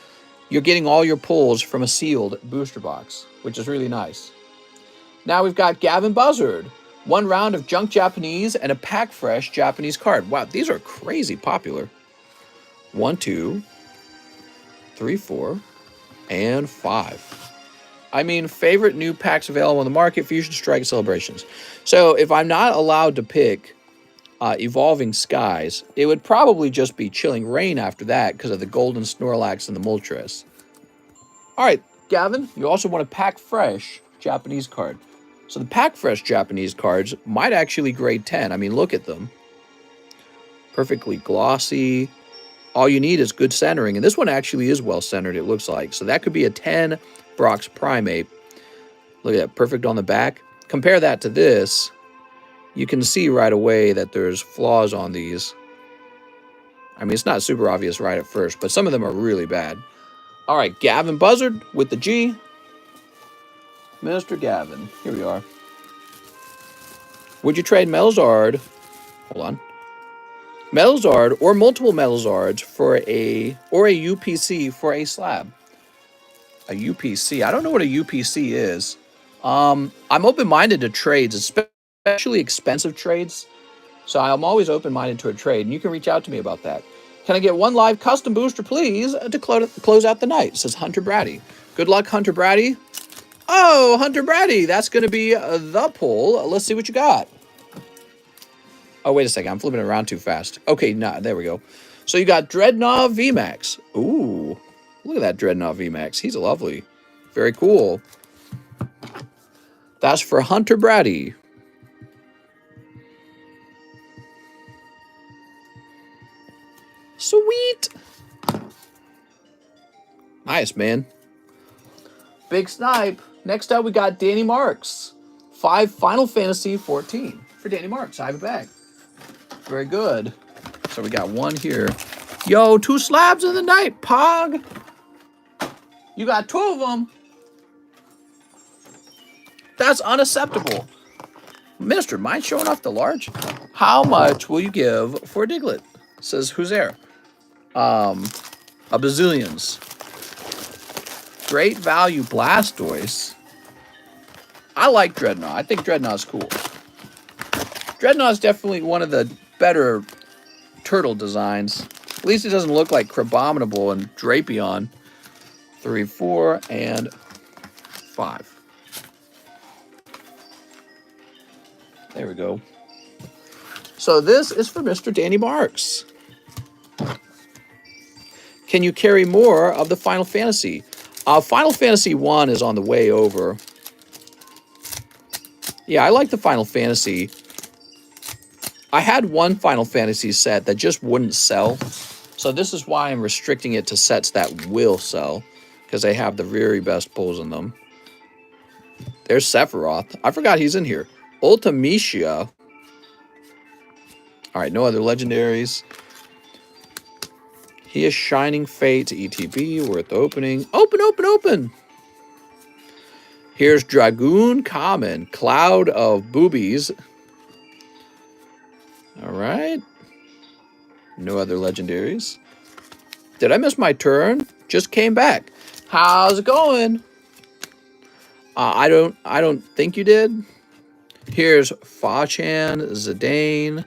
you're getting all your pulls from a sealed booster box, which is really nice. Now we've got Gavin Buzzard. 1 round of junk Japanese and a pack fresh Japanese card. Wow, these are crazy popular. 1, 2, 3, 4, and 5. I mean, favorite new packs available on the market, Fusion Strike Celebrations. So if I'm not allowed to pick Evolving Skies, it would probably just be Chilling Rain after that because of the Golden Snorlax and the Moltres. All right, Gavin, you also want a pack fresh Japanese card. So the pack fresh Japanese cards might actually grade 10. I mean, look at them. Perfectly glossy. All you need is good centering. And this one actually is well centered, it looks like. So that could be a 10 Brock's Primate. Look at that, perfect on the back. Compare that to this. You can see right away that there's flaws on these. I mean, it's not super obvious right at first, but some of them are really bad. All right, Gavin Buzzard with the G. Mr. Gavin, here we are. Would you trade Melzard, hold on, Melzard or multiple Melzards for a UPC for a slab? A UPC, I don't know what a UPC is. I'm open-minded to trades, especially expensive trades. So I'm always open-minded to a trade, and you can reach out to me about that. Can I get 1 live custom booster, please, to close out the night? Says Hunter Brady. Good luck, Hunter Brady. Oh, Hunter Brady, that's going to be the pull. Let's see what you got. Oh, wait a second. I'm flipping it around too fast. Okay, there we go. So you got Dreadnought VMAX. Ooh, look at that Dreadnought VMAX. He's lovely. Very cool. That's for Hunter Brady. Sweet. Nice, man. Big snipe. Next up, we got Danny Marks. 5 Final Fantasy 14 for Danny Marks. I have a bag. Very good. So we got 1 here. Yo, 2 slabs in the night, Pog. You got 2 of them. That's unacceptable. Minister, mind showing off the large? How much will you give for a Diglett? Says, who's there? A bazillions. Great value Blastoise. I like Dreadnought. I think Dreadnought's cool. Dreadnought's definitely one of the better turtle designs. At least it doesn't look like Crabominable and Drapion. 3, 4, and 5. There we go. So this is for Mr. Danny Marks. Can you carry more of the Final Fantasy? Final Fantasy 1 is on the way over. Yeah, I like the Final Fantasy. I had 1 Final Fantasy set that just wouldn't sell. So this is why I'm restricting it to sets that will sell. Because they have the very best pulls in them. There's Sephiroth. I forgot he's in here. Ultimecia. Alright, no other legendaries. He is Shining Fate ETB, worth opening. Open, open, open! Here's Dragoon Common, Cloud of Boobies. Alright. No other legendaries. Did I miss my turn? Just came back. How's it going? I don't think you did. Here's Fachan, Zidane,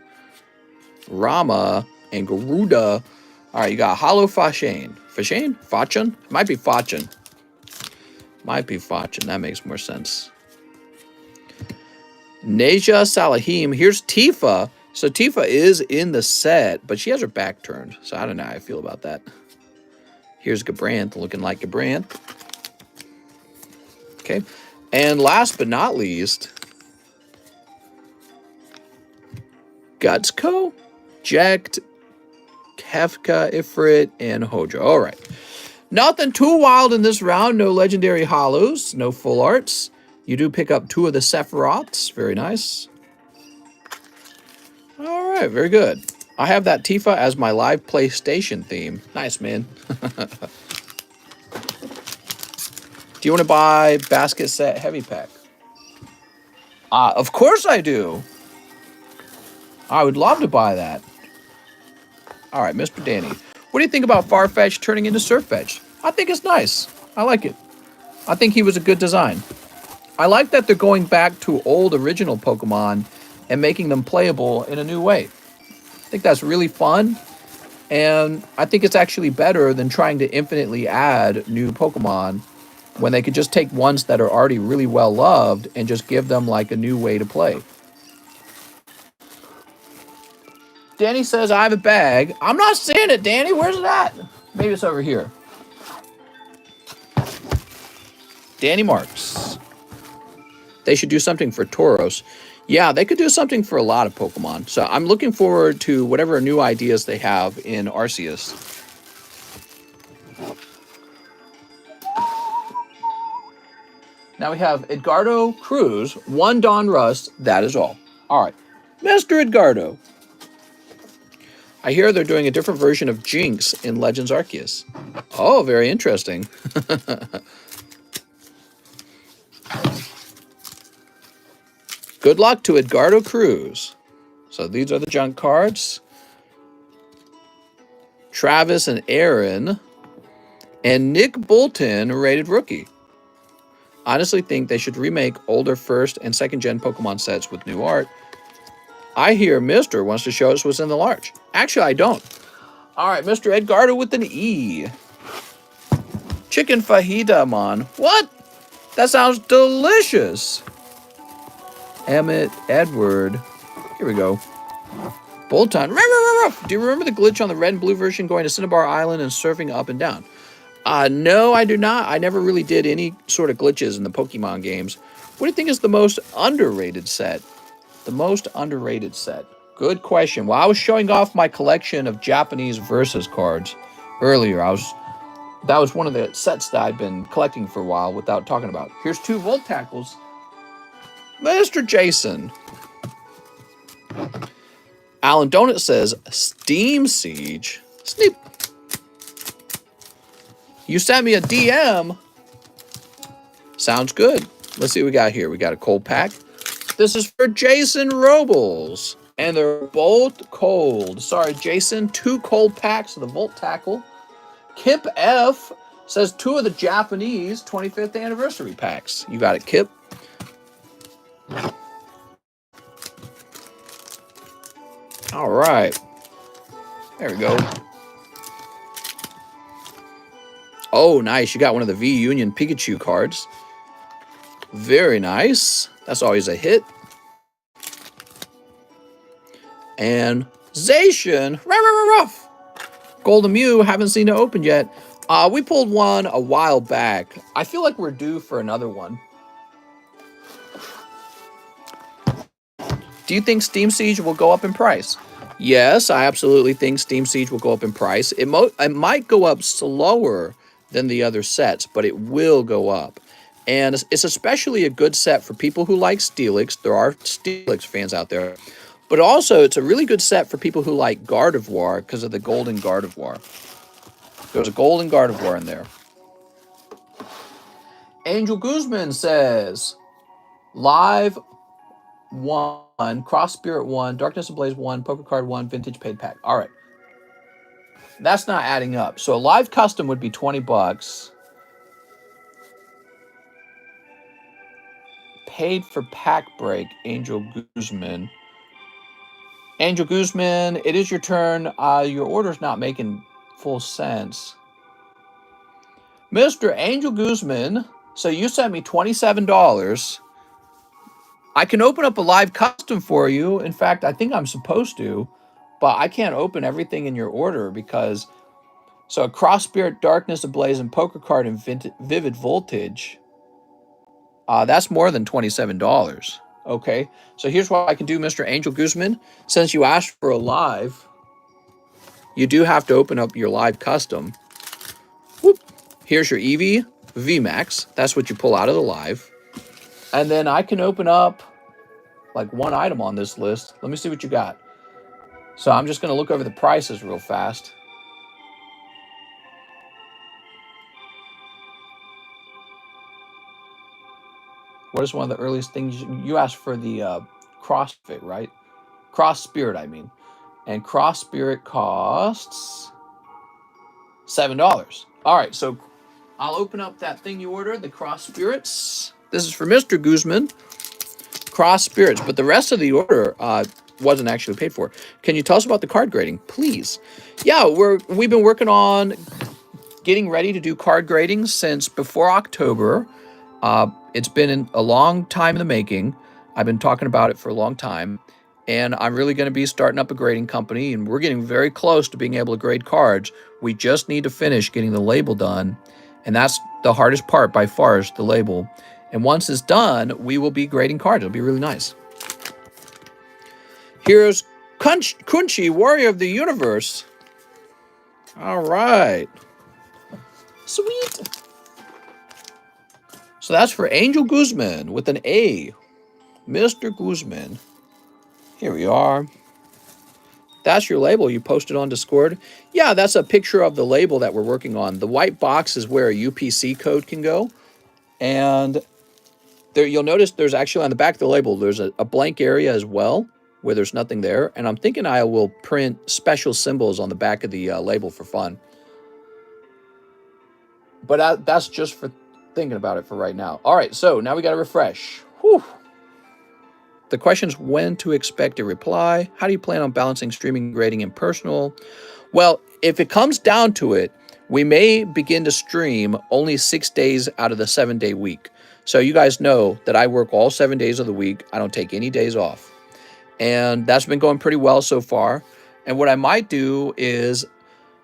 Rama, and Garuda. All right, you got Hollow Fachan. Fachan? Fachan? Might be Fachan. Might be Fachan. That makes more sense. Neja Salahim. Here's Tifa. So Tifa is in the set, but she has her back turned. So I don't know how I feel about that. Here's Gabranth, looking like Gabranth. Okay. And last but not least, Gutsko, Jekt, Kefka, Ifrit, and Hojo. All right. Nothing too wild in this round. No legendary hollows. No full arts. You do pick up 2 of the Sephiroths. Very nice. All right, very good. I have that Tifa as my live PlayStation theme. Nice, man. Do you want to buy basket set heavy pack? Of course I do. I would love to buy that. All right, Mr. Danny. What do you think about Farfetch turning into Surfetch? I think it's nice. I like it. I think he was a good design. I like that they're going back to old original Pokemon and making them playable in a new way. I think that's really fun. And I think it's actually better than trying to infinitely add new Pokemon when they could just take ones that are already really well loved and just give them like a new way to play. Danny says, I have a bag. I'm not seeing it, Danny. Where's it at? Maybe it's over here. Danny Marks. They should do something for Tauros. Yeah, they could do something for a lot of Pokemon. So I'm looking forward to whatever new ideas they have in Arceus. Now we have Edgardo Cruz, one Don Rust. That is all. All right. Mr. Edgardo. I hear they're doing a different version of Jinx in Legends Arceus. Oh, very interesting. Good luck to Edgardo Cruz. So these are the junk cards. Travis and Aaron. And Nick Bolton, rated rookie. Honestly think they should remake older first and second gen Pokemon sets with new art. I hear Mr. wants to show us what's in the large. Actually, I don't. All right, Mr. Edgardo with an E. Chicken fajita, man. What? That sounds delicious. Emmett Edward. Here we go. Bolton. Do you remember the glitch on the red and blue version going to Cinnabar Island and surfing up and down? No, I do not. I never really did any sort of glitches in the Pokemon games. What do you think is the most underrated set? The most underrated set. Good question. Well, I was showing off my collection of Japanese Versus cards earlier. That was one of the sets that I've been collecting for a while without talking about. Here's 2 Volt Tackles. Mr. Jason. Alan Donut says, Steam Siege. Sneep. You sent me a DM. Sounds good. Let's see what we got here. We got a cold pack. This is for Jason Robles. And they're both cold. Sorry, Jason. 2 cold packs of the Volt Tackle. Kip F says 2 of the Japanese 25th anniversary packs. You got it, Kip. All right. There we go. Oh, nice. You got one of the V-Union Pikachu cards. Very nice. That's always a hit. And Zacian. Ruff. Golden Mew. Haven't seen it open yet. We pulled one a while back. I feel like we're due for another one. Do you think Steam Siege will go up in price? Yes, I absolutely think Steam Siege will go up in price. It might go up slower than the other sets, but it will go up. And it's especially a good set for people who like Steelix. There are Steelix fans out there. But also, it's a really good set for people who like Gardevoir because of the Golden Gardevoir. There's a Golden Gardevoir in there. Angel Guzman says, Live 1, Cross Spirit 1, Darkness Ablaze 1, Poker Card 1, Vintage Paid Pack. All right. That's not adding up. So a live custom would be $20. Paid for pack break, Angel Guzman. Angel Guzman, it is your turn. Your order's not making full sense. Mr. Angel Guzman, so you sent me $27. I can open up a live custom for you. In fact, I think I'm supposed to, but I can't open everything in your order because... So a Cross Spirit, Darkness Ablaze, and Poker Card and Vivid Voltage. That's more than $27. Okay, so here's what I can do, Mr. Angel Guzman. Since you asked for a live, you do have to open up your live custom. Whoop. Here's your Eevee VMAX. That's what you pull out of the live. And then I can open up like one item on this list. Let me see what you got. So I'm just going to look over the prices real fast. What is one of the earliest things you asked for? The CrossFit, right? Cross Spirit, I mean. And Cross Spirit costs $7. All right, so I'll open up that thing you ordered, the Cross Spirits. This is for Mr. Guzman. Cross Spirits, but the rest of the order wasn't actually paid for. Can you tell us about the card grading, please? Yeah, we've been working on getting ready to do card grading since before October. It's been a long time in the making. I've been talking about it for a long time, and I'm really going to be starting up a grading company, and we're getting very close to being able to grade cards. We just need to finish getting the label done, and that's the hardest part by far, is the label. And once it's done, we will be grading cards. It'll be really nice. Here's Kunchi, Warrior of the Universe. All right. Sweet. So that's for Angel Guzman with an A. Mr. Guzman. Here we are. That's your label you posted on Discord. Yeah, that's a picture of the label that we're working on. The white box is where a UPC code can go. And there, you'll notice there's actually on the back of the label, there's a blank area as well where there's nothing there. And I'm thinking I will print special symbols on the back of the label for fun. But that's just for thinking about it for right now. All right, so now we got to refresh. Whew. The question is when to expect a reply. How do you plan on balancing streaming, grading, and personal? Well, if it comes down to it, we may begin to stream only 6 days out of the 7-day week. So you guys know that I work all 7 days of the week. I don't take any days off. And that's been going pretty well so far. And what I might do is,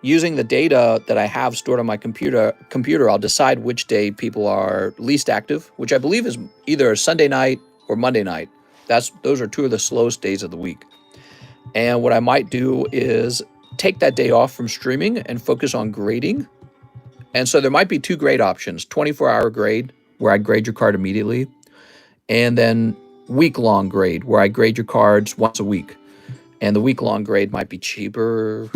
using the data that I have stored on my computer, I'll decide which day people are least active, which I believe is either Sunday night or Monday night. Those are two of the slowest days of the week. And what I might do is take that day off from streaming and focus on grading. And so there might be two grade options: 24-hour grade, where I grade your card immediately, and then week-long grade, where I grade your cards once a week. And the week-long grade might be cheaper.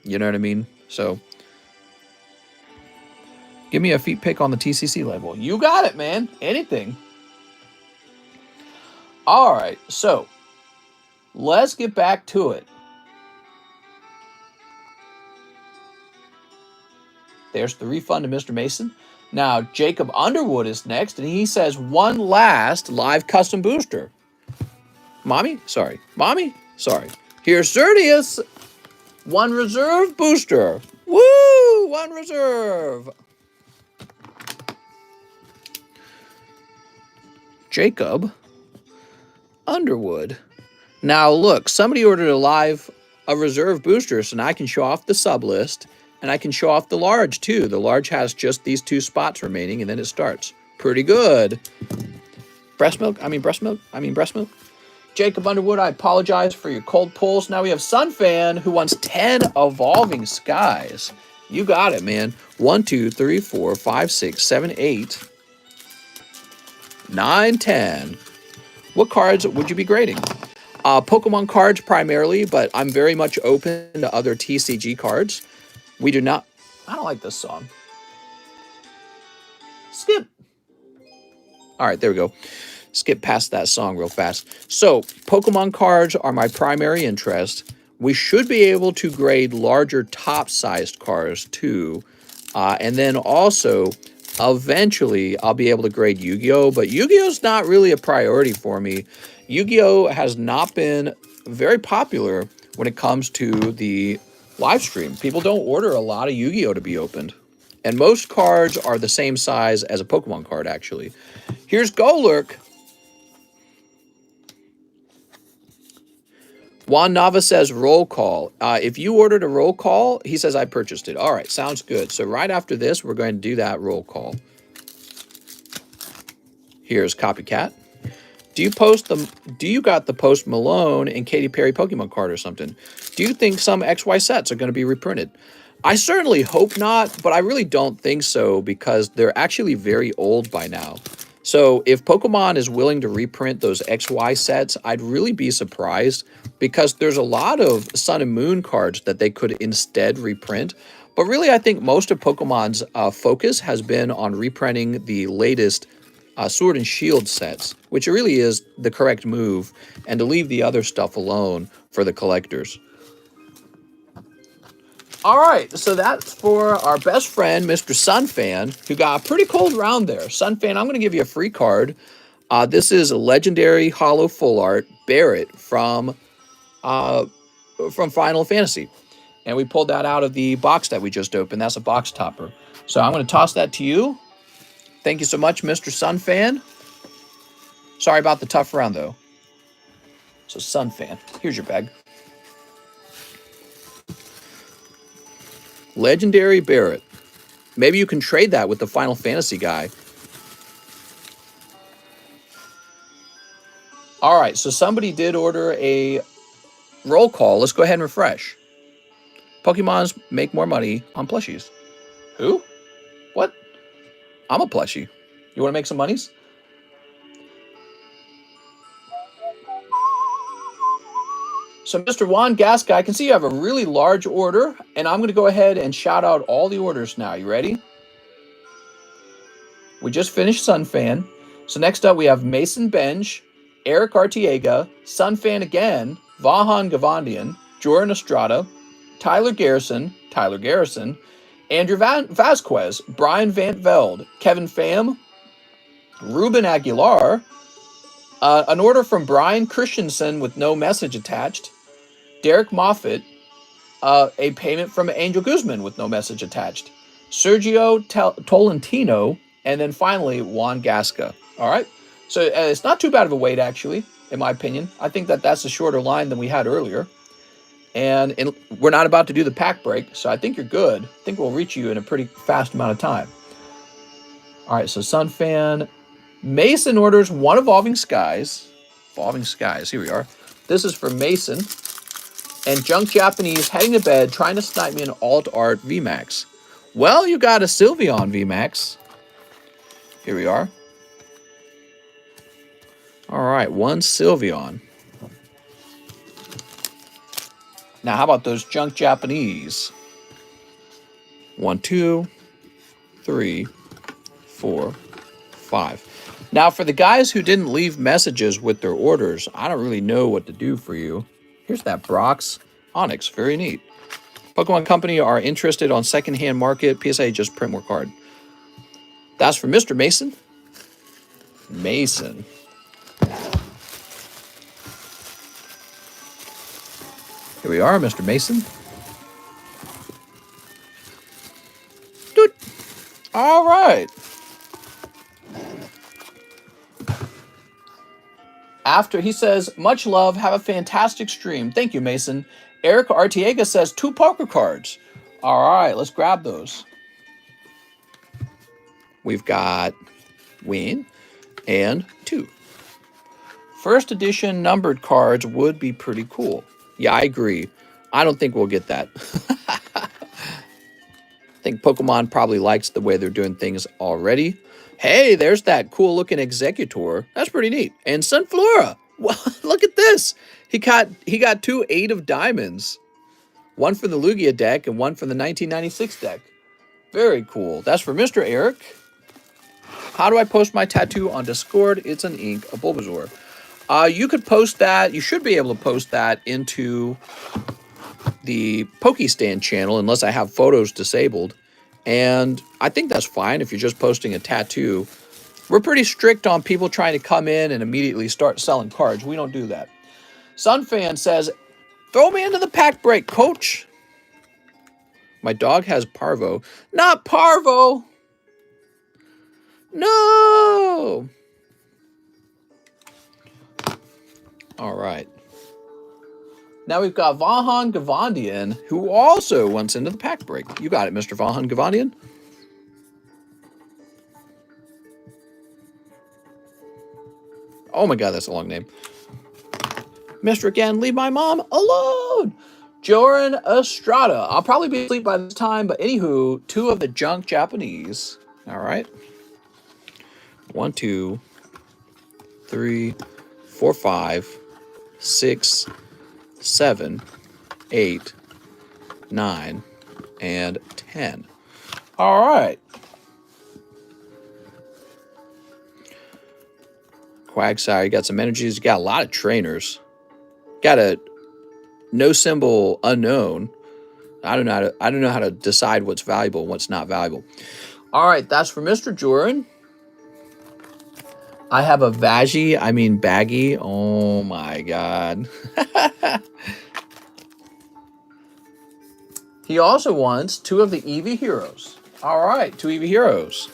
You know what I mean? So give me a feet pick on the TCC label. You got it, man. Anything. All right, so let's get back to it. There's the refund to Mr. Mason. Now, Jacob Underwood is next, and he says one last live custom booster. Mommy? Sorry. Here's Zerdius. One reserve booster. Woo! One reserve. Jacob Underwood. Now look, somebody ordered a reserve booster, so now I can show off the Sublist, and I can show off the large too. The large has just these 2 spots remaining, and then it starts. Pretty good. Breast milk. Jacob Underwood, I apologize for your cold pulls. Now we have Sunfan, who wants 10 Evolving Skies. You got it, man. 1, 2, 3, 4, 5, 6, 7, 8, 9, 10. What cards would you be grading? Pokemon cards primarily, but I'm very much open to other TCG cards. We do not... I don't like this song. Skip. All right, there we go. Skip past that song real fast. So, Pokemon cards are my primary interest. We should be able to grade larger top-sized cards too. And then also, eventually, I'll be able to grade Yu-Gi-Oh! But Yu-Gi-Oh's not really a priority for me. Yu-Gi-Oh! Has not been very popular when it comes to the live stream. People don't order a lot of Yu-Gi-Oh! To be opened. And most cards are the same size as a Pokemon card, actually. Here's Golurk. Juan Nava says roll call. If you ordered a roll call, he says I purchased it. All right, sounds good. So right after this, we're going to do that roll call. Here's Copycat. Do you got the Post Malone and Katy Perry Pokemon card or something? Do you think some XY sets are going to be reprinted? I certainly hope not, but I really don't think so because they're actually very old by now. So if Pokemon is willing to reprint those XY sets, I'd really be surprised. because there's a lot of Sun and Moon cards that they could instead reprint. But really, I think most of Pokemon's focus has been on reprinting the latest Sword and Shield sets, which really is the correct move, and to leave the other stuff alone for the collectors. All right, so that's for our best friend, Mr. Sunfan, who got a pretty cold round there. Sunfan, I'm going to give you a free card. This is a legendary Hollow Full Art Barrett from Final Fantasy. And we pulled that out of the box that we just opened. That's a box topper. So I'm going to toss that to you. Thank you so much, Mr. Sunfan. Sorry about the tough round, though. So, Sunfan, here's your bag. Legendary Barrett. Maybe you can trade that with the Final Fantasy guy. All right, so somebody did order a roll call. Let's go ahead and refresh. Pokemons make more money on plushies. Who? What? I'm a plushie. You want to make some monies? So, Mr. Juan Gasca, I can see you have a really large order, and I'm going to go ahead and shout out all the orders now. You ready? We just finished Sunfan. So next up we have Mason Benj, Eric Artiega, Sunfan again, Vahan Gavandian, Jordan Estrada, Tyler Garrison, Andrew Vasquez, Brian Van Velde, Kevin Pham, Ruben Aguilar, an order from Brian Christensen with no message attached, Derek Moffitt, a payment from Angel Guzman with no message attached, Sergio Tolentino, and then finally Juan Gasca. All right, so it's not too bad of a wait, actually, in my opinion. I think that's a shorter line than we had earlier. And we're not about to do the pack break, so I think you're good. I think we'll reach you in a pretty fast amount of time. All right, so Sunfan. Mason orders one Evolving Skies. Evolving Skies, here we are. This is for Mason. And Junk Japanese heading to bed, trying to snipe me an Alt Art VMAX. Well, you got a Sylveon VMAX. Here we are. All right, one Sylveon. Now, how about those Junk Japanese? 1, 2, 3, 4, 5. Now, for the guys who didn't leave messages with their orders, I don't really know what to do for you. Here's that Brox Onyx. Very neat. Pokemon Company are interested on secondhand market. PSA, just print more card. That's for Mr. Mason. Mason. Here we are, Mr. Mason. Doot. All right. After he says, much love, have a fantastic stream. Thank you, Mason. Eric Artiega says 2 poker cards. All right, let's grab those. We've got Win and 2. First edition numbered cards would be pretty cool. Yeah, I agree. I don't think we'll get that. I think Pokemon probably likes the way they're doing things already. Hey, there's that cool looking Executor. That's pretty neat. And Sunflora. Well, look at this. He got 2 8 of Diamonds. One for the Lugia deck and one for the 1996 deck. Very cool. That's for Mr. Eric. How do I post my tattoo on Discord? It's an ink, a Bulbasaur. You could post that. You should be able to post that into the Pokestand channel, unless I have photos disabled. And I think that's fine if you're just posting a tattoo. We're pretty strict on people trying to come in and immediately start selling cards. We don't do that. Sunfan says, throw me into the pack break, coach. My dog has Parvo. Not Parvo. No. All right. Now we've got Vahan Gavandian, who also wants into the pack break. You got it, Mr. Vahan Gavandian. Oh my God, that's a long name. Mr. Again, leave my mom alone. Joran Estrada. I'll probably be asleep by this time, but anywho, 2 of the Junk Japanese. All right. 1, 2, 3, 4, 5, 6, 7, 8, 9, and 10. All right. Quagsire, you got some energies. You got a lot of trainers. Got a no symbol unknown. I don't know how to decide what's valuable and what's not valuable. All right, that's for Mr. Joran. I have a baggy. Oh my god. He also wants 2 of the Eevee heroes. All right, 2 Eevee heroes.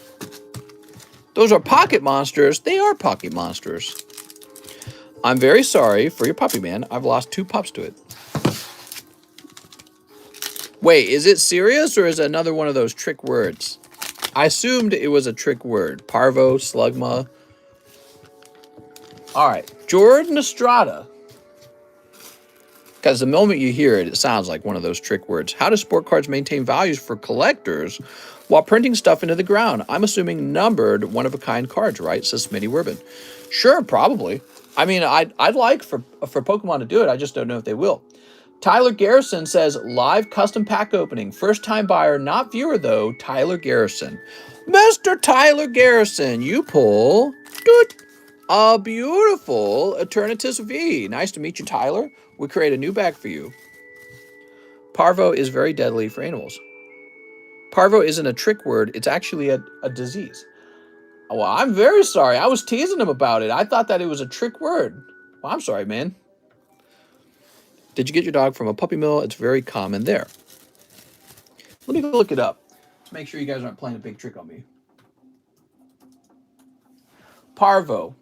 Those are pocket monsters. They are pocket monsters. I'm very sorry for your puppy, man. I've lost 2 pups to it. Wait, is it serious or is it another one of those trick words? I assumed it was a trick word. Parvo, Slugma. All right, Jordan Estrada. Because the moment you hear it, it sounds like one of those trick words. How do sport cards maintain values for collectors while printing stuff into the ground? I'm assuming numbered, one-of-a-kind cards, right? Says Smitty Werbin. Sure, probably. I mean, I'd like for Pokemon to do it. I just don't know if they will. Tyler Garrison says, live custom pack opening. First-time buyer, not viewer, though. Tyler Garrison. Mr. Tyler Garrison, you pull a beautiful Eternatus V. Nice to meet you, Tyler. We create a new bag for you. Parvo is very deadly for animals. Parvo isn't a trick word. It's actually a disease. Well, I'm very sorry. I was teasing him about it. I thought that it was a trick word. Well, I'm sorry, man. Did you get your dog from a puppy mill? It's very common there. Let me go look it up. Let's make sure you guys aren't playing a big trick on me. Parvo.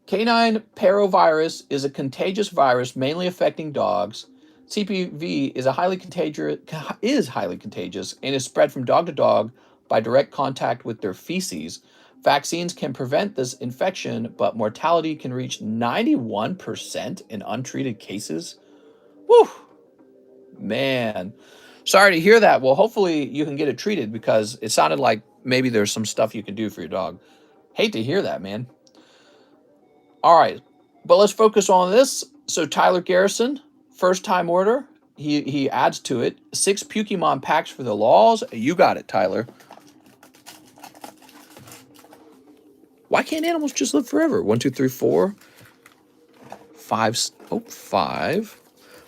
Canine parovirus is a contagious virus mainly affecting dogs. CPV is highly contagious and is spread from dog to dog by direct contact with their feces. Vaccines can prevent this infection, but mortality can reach 91% in untreated cases. Woo! Man. Sorry to hear that. Well, hopefully you can get it treated because it sounded like maybe there's some stuff you can do for your dog. Hate to hear that, man. All right, but let's focus on this. So Tyler Garrison, first time order. He adds to it 6 Pokemon packs for the laws. You got it, Tyler. Why can't animals just live forever? 1, 2, 3, 4, 5. Oh, 5.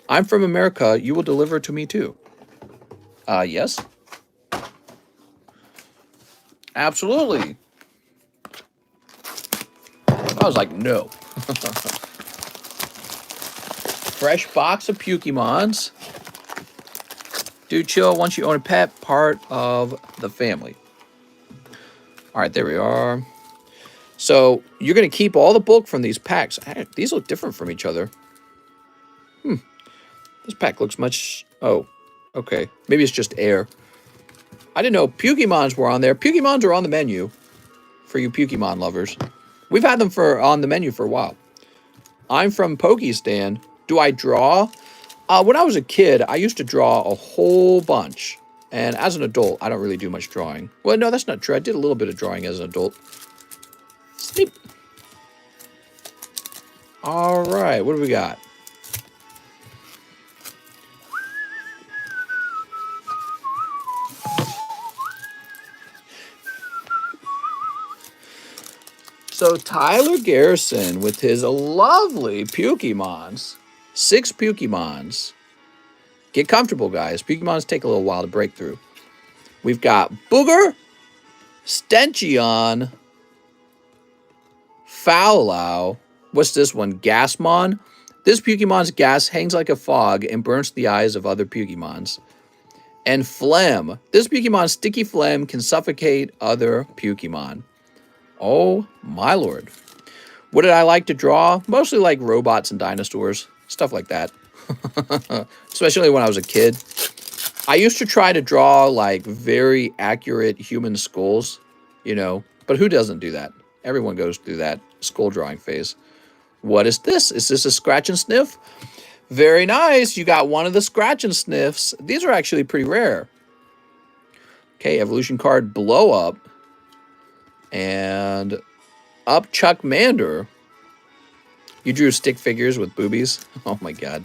I'm from America. You will deliver to me too. Yes. Absolutely. I was like, no. Fresh box of Pokemons. Dude, chill. Once you own a pet, part of the family. All right, there we are. So you're going to keep all the bulk from these packs. These look different from each other. This pack looks much... Oh, okay. Maybe it's just air. I didn't know Pokemons were on there. Pokemons are on the menu for you Pokemon lovers. We've had them on the menu for a while. I'm from Pokestan. Do I draw? When I was a kid, I used to draw a whole bunch. And as an adult, I don't really do much drawing. Well, no, that's not true. I did a little bit of drawing as an adult. Sleep. All right, what do we got? So Tyler Garrison with his lovely Pokemons. 6 Pokemons. Get comfortable, guys. Pokemons take a little while to break through. We've got Booger, Stenchion, Fowlow. What's this one? Gasmon. This Pokemon's gas hangs like a fog and burns the eyes of other Pokemons. And Phlegm. This Pokemon's sticky phlegm can suffocate other Pokemon. Oh, my lord. What did I like to draw? Mostly like robots and dinosaurs. Stuff like that. Especially when I was a kid. I used to try to draw like very accurate human skulls, you know. But who doesn't do that? Everyone goes through that skull drawing phase. What is this? Is this a scratch and sniff? Very nice. You got one of the scratch and sniffs. These are actually pretty rare. Okay, evolution card Blow Up. And Up Chuck Mander. You drew stick figures with boobies? Oh my god.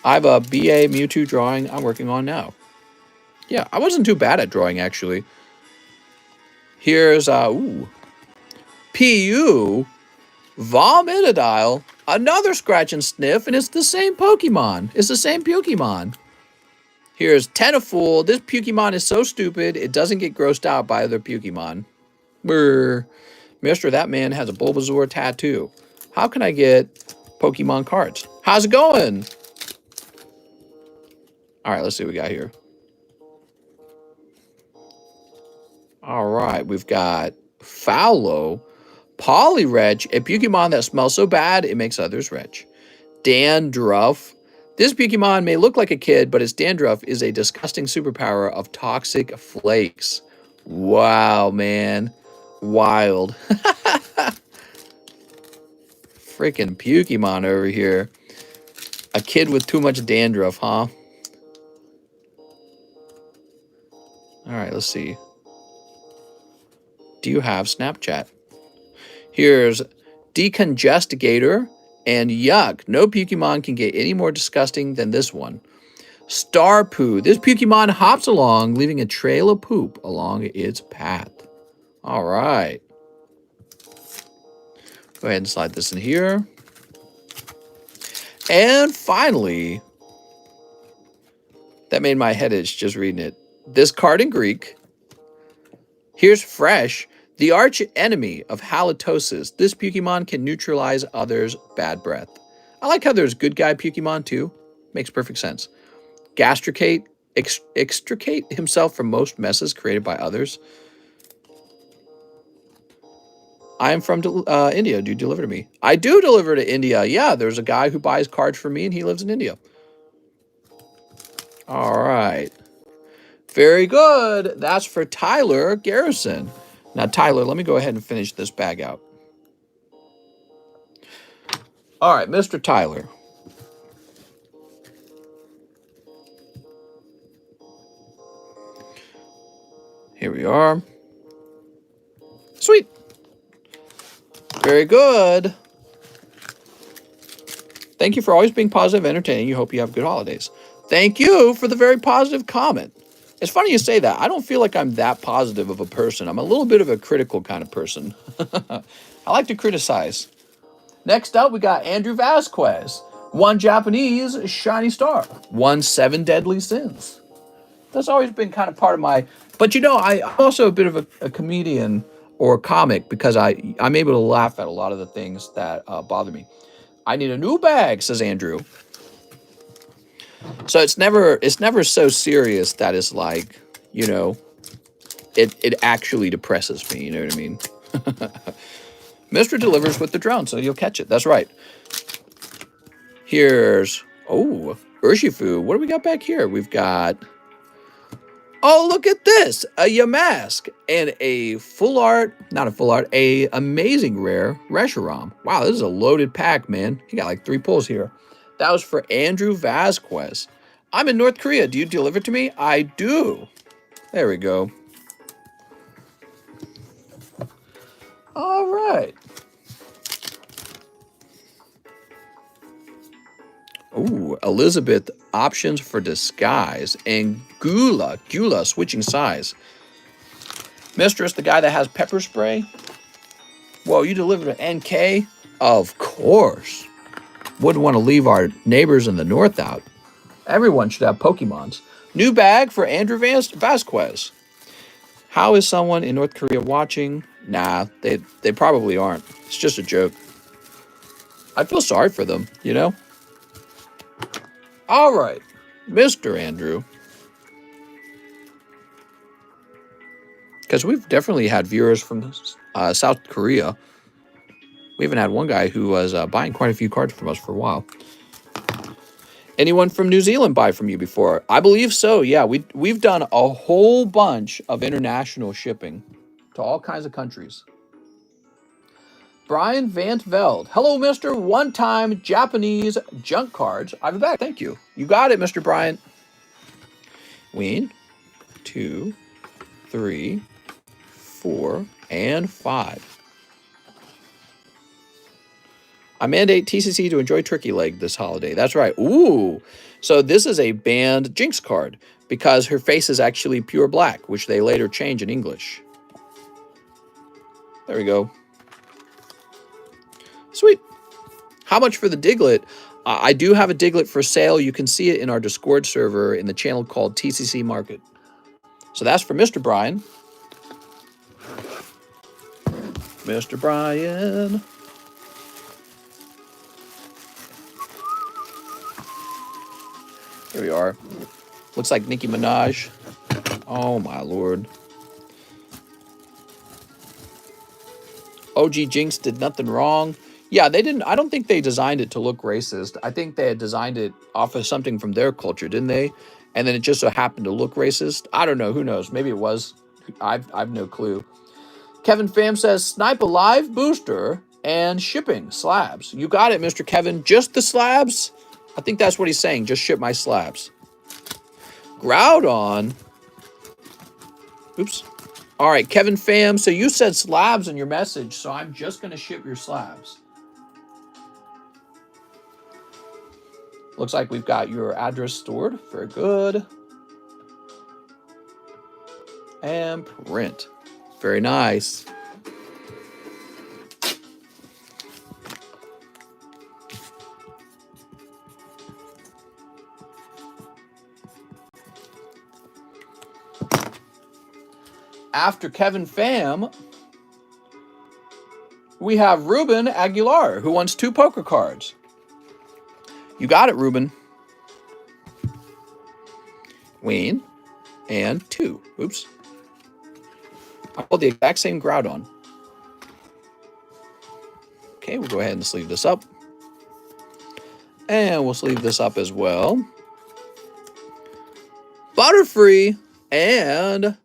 I have a BA Mewtwo drawing I'm working on now. Yeah, I wasn't too bad at drawing, actually. Here's, PU Vomitodile, another scratch and sniff, and it's the same Pokemon. It's the same Pokemon. Here's Tentafool. This Pokemon is so stupid, it doesn't get grossed out by other Pokemon. Brr. Mister, that man has a Bulbasaur tattoo. How can I get Pokemon cards? How's it going? All right, let's see what we got here. All right, we've got Fallow, Poliwretch, a Pokemon that smells so bad it makes others retch. Dandruff. This Pokemon may look like a kid, but its dandruff is a disgusting superpower of toxic flakes. Wow, man. Wild. Freaking Pokemon over here. A kid with too much dandruff, huh? All right, let's see. Do you have Snapchat? Here's Decongestigator and Yuck. No Pokemon can get any more disgusting than this one. Starpoo. This Pokemon hops along, leaving a trail of poop along its path. All right. Go ahead and slide this in here. And finally, that made my head itch just reading it. This card in Greek. Here's Fresh, the arch enemy of halitosis. This Pokemon can neutralize others' bad breath. I like how there's good guy Pokemon too. Makes perfect sense. Gastricate, extricate himself from most messes created by others. I am from India. Do you deliver to me? I do deliver to India. Yeah, there's a guy who buys cards for me and he lives in India. All right. Very good. That's for Tyler Garrison. Now, Tyler, let me go ahead and finish this bag out. All right, Mr. Tyler. Here we are. Sweet. Very good. Thank you for always being positive and entertaining. You hope you have good holidays. Thank you for the very positive comment. It's funny you say that. I don't feel like I'm that positive of a person. I'm a little bit of a critical kind of person. I like to criticize. Next up, we got Andrew Vasquez. 1 Japanese shiny star. 1 7 deadly sins. That's always been kind of part of my... But you know, I'm also a bit of a comedian or a comic because I'm able to laugh at a lot of the things that bother me. I need a new bag, says Andrew. So it's never so serious that it's like, you know, it actually depresses me, you know what I mean? Mr. delivers with the drone, so you'll catch it. That's right. Here's, Urshifu. What do we got back here? We've got, oh, look at this. A Yamask and a a amazing rare Reshiram. Wow, this is a loaded pack, man. He got like 3 pulls here. That was for Andrew Vasquez. I'm in North Korea. Do you deliver to me? I do. There we go. All right. Ooh, Elizabeth, options for disguise. And Gula switching size. Mistress, the guy that has pepper spray. Whoa, you delivered to NK? Of course. Wouldn't want to leave our neighbors in the north out. Everyone should have Pokemons. New bag for Andrew Vasquez. How is someone in North Korea watching? Nah, they probably aren't. It's just a joke. I feel sorry for them, you know? All right, Mr. Andrew. Because we've definitely had viewers from South Korea. We even had one guy who was buying quite a few cards from us for a while. Anyone from New Zealand buy from you before? I believe so, yeah. We've done a whole bunch of international shipping to all kinds of countries. Brian Van Veld. Hello, Mr. One-time Japanese junk cards. I have a bag. Thank you. You got it, Mr. Bryant. 1, 2, 3, 4, and 5. I mandate TCC to enjoy turkey leg this holiday. That's right. Ooh. So this is a banned Jinx card because her face is actually pure black, which they later change in English. There we go. Sweet. How much for the Diglett? I do have a Diglett for sale. You can see it in our Discord server in the channel called TCC Market. So that's for Mr. Brian. Mr. Brian. Here we are. Looks like Nicki Minaj. Oh my lord. OG Jinx did nothing wrong. Yeah, they didn't. I don't think they designed it to look racist. I think they had designed it off of something from their culture, didn't they? And then it just so happened to look racist. I don't know. Who knows? Maybe it was. I've no clue. Kevin Pham says, snipe a live booster and shipping slabs. You got it, Mr. Kevin. Just the slabs? I think that's what he's saying. Just ship my slabs. Groudon. Oops. All right, Kevin Pham. So you said slabs in your message, so I'm just going to ship your slabs. Looks like we've got your address stored. Very good. And print. Very nice. After Kevin Pham, we have Ruben Aguilar, who wants 2 poker cards. You got it, Ruben. Wayne and 2. Oops. I pulled the exact same Groudon. Okay, we'll go ahead and sleeve this up. And we'll sleeve this up as well. Butterfree and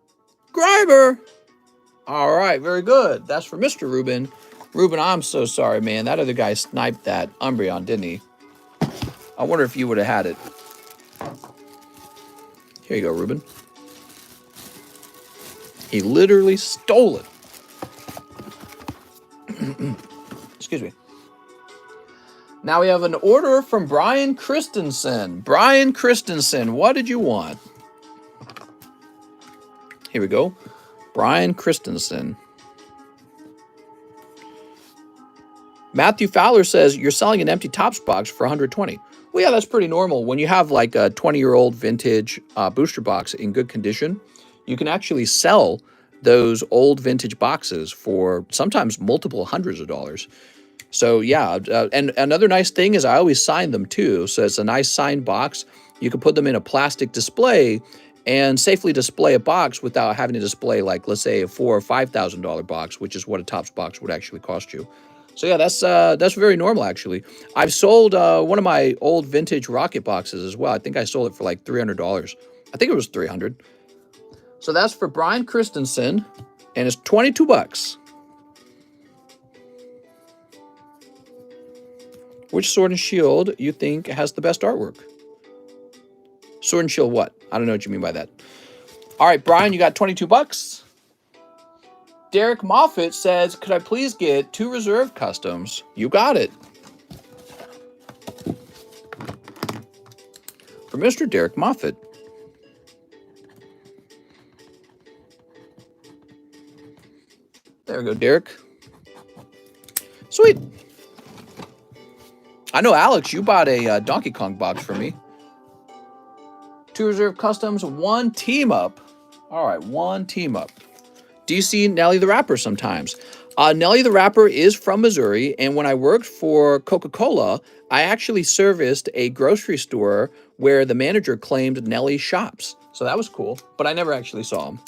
Grimer. All right, very good. That's for Mr. Ruben. Ruben, I'm so sorry, man. That other guy sniped that Umbreon, didn't he? I wonder if you would have had it. Here you go, Ruben. He literally stole it. Excuse me. Now we have an order from Brian Christensen. Brian Christensen, what did you want? Here we go. Brian Christensen. Matthew Fowler says, you're selling an empty Topps box for $120. Well, yeah, that's pretty normal. When you have like a 20-year-old vintage booster box in good condition, you can actually sell those old vintage boxes for sometimes multiple hundreds of dollars. So yeah, and another nice thing is I always sign them too. So it's a nice signed box. You can put them in a plastic display and safely display a box without having to display, like, let's say a $4,000 or $5,000 box, which is what a Topps box would actually cost you. So yeah, that's very normal actually. I've sold one of my old vintage Rocket boxes as well. I think I sold it for like $300. I think it was $300. So that's for Brian Christensen, and it's $22. Which Sword and Shield you think has the best artwork? Sword and Shield what? I don't know what you mean by that. All right, Brian, you got $22. Derek Moffitt says, could I please get 2 reserve customs? You got it. For Mr. Derek Moffitt. There we go, Derek. Sweet. I know, Alex, you bought a Donkey Kong box for me. 2 reserve customs, 1 team up. All right, 1 team up. Do you see Nelly the Rapper sometimes? Nelly the Rapper is from Missouri, and when I worked for Coca-Cola, I actually serviced a grocery store where the manager claimed Nelly shops. So that was cool, but I never actually saw him.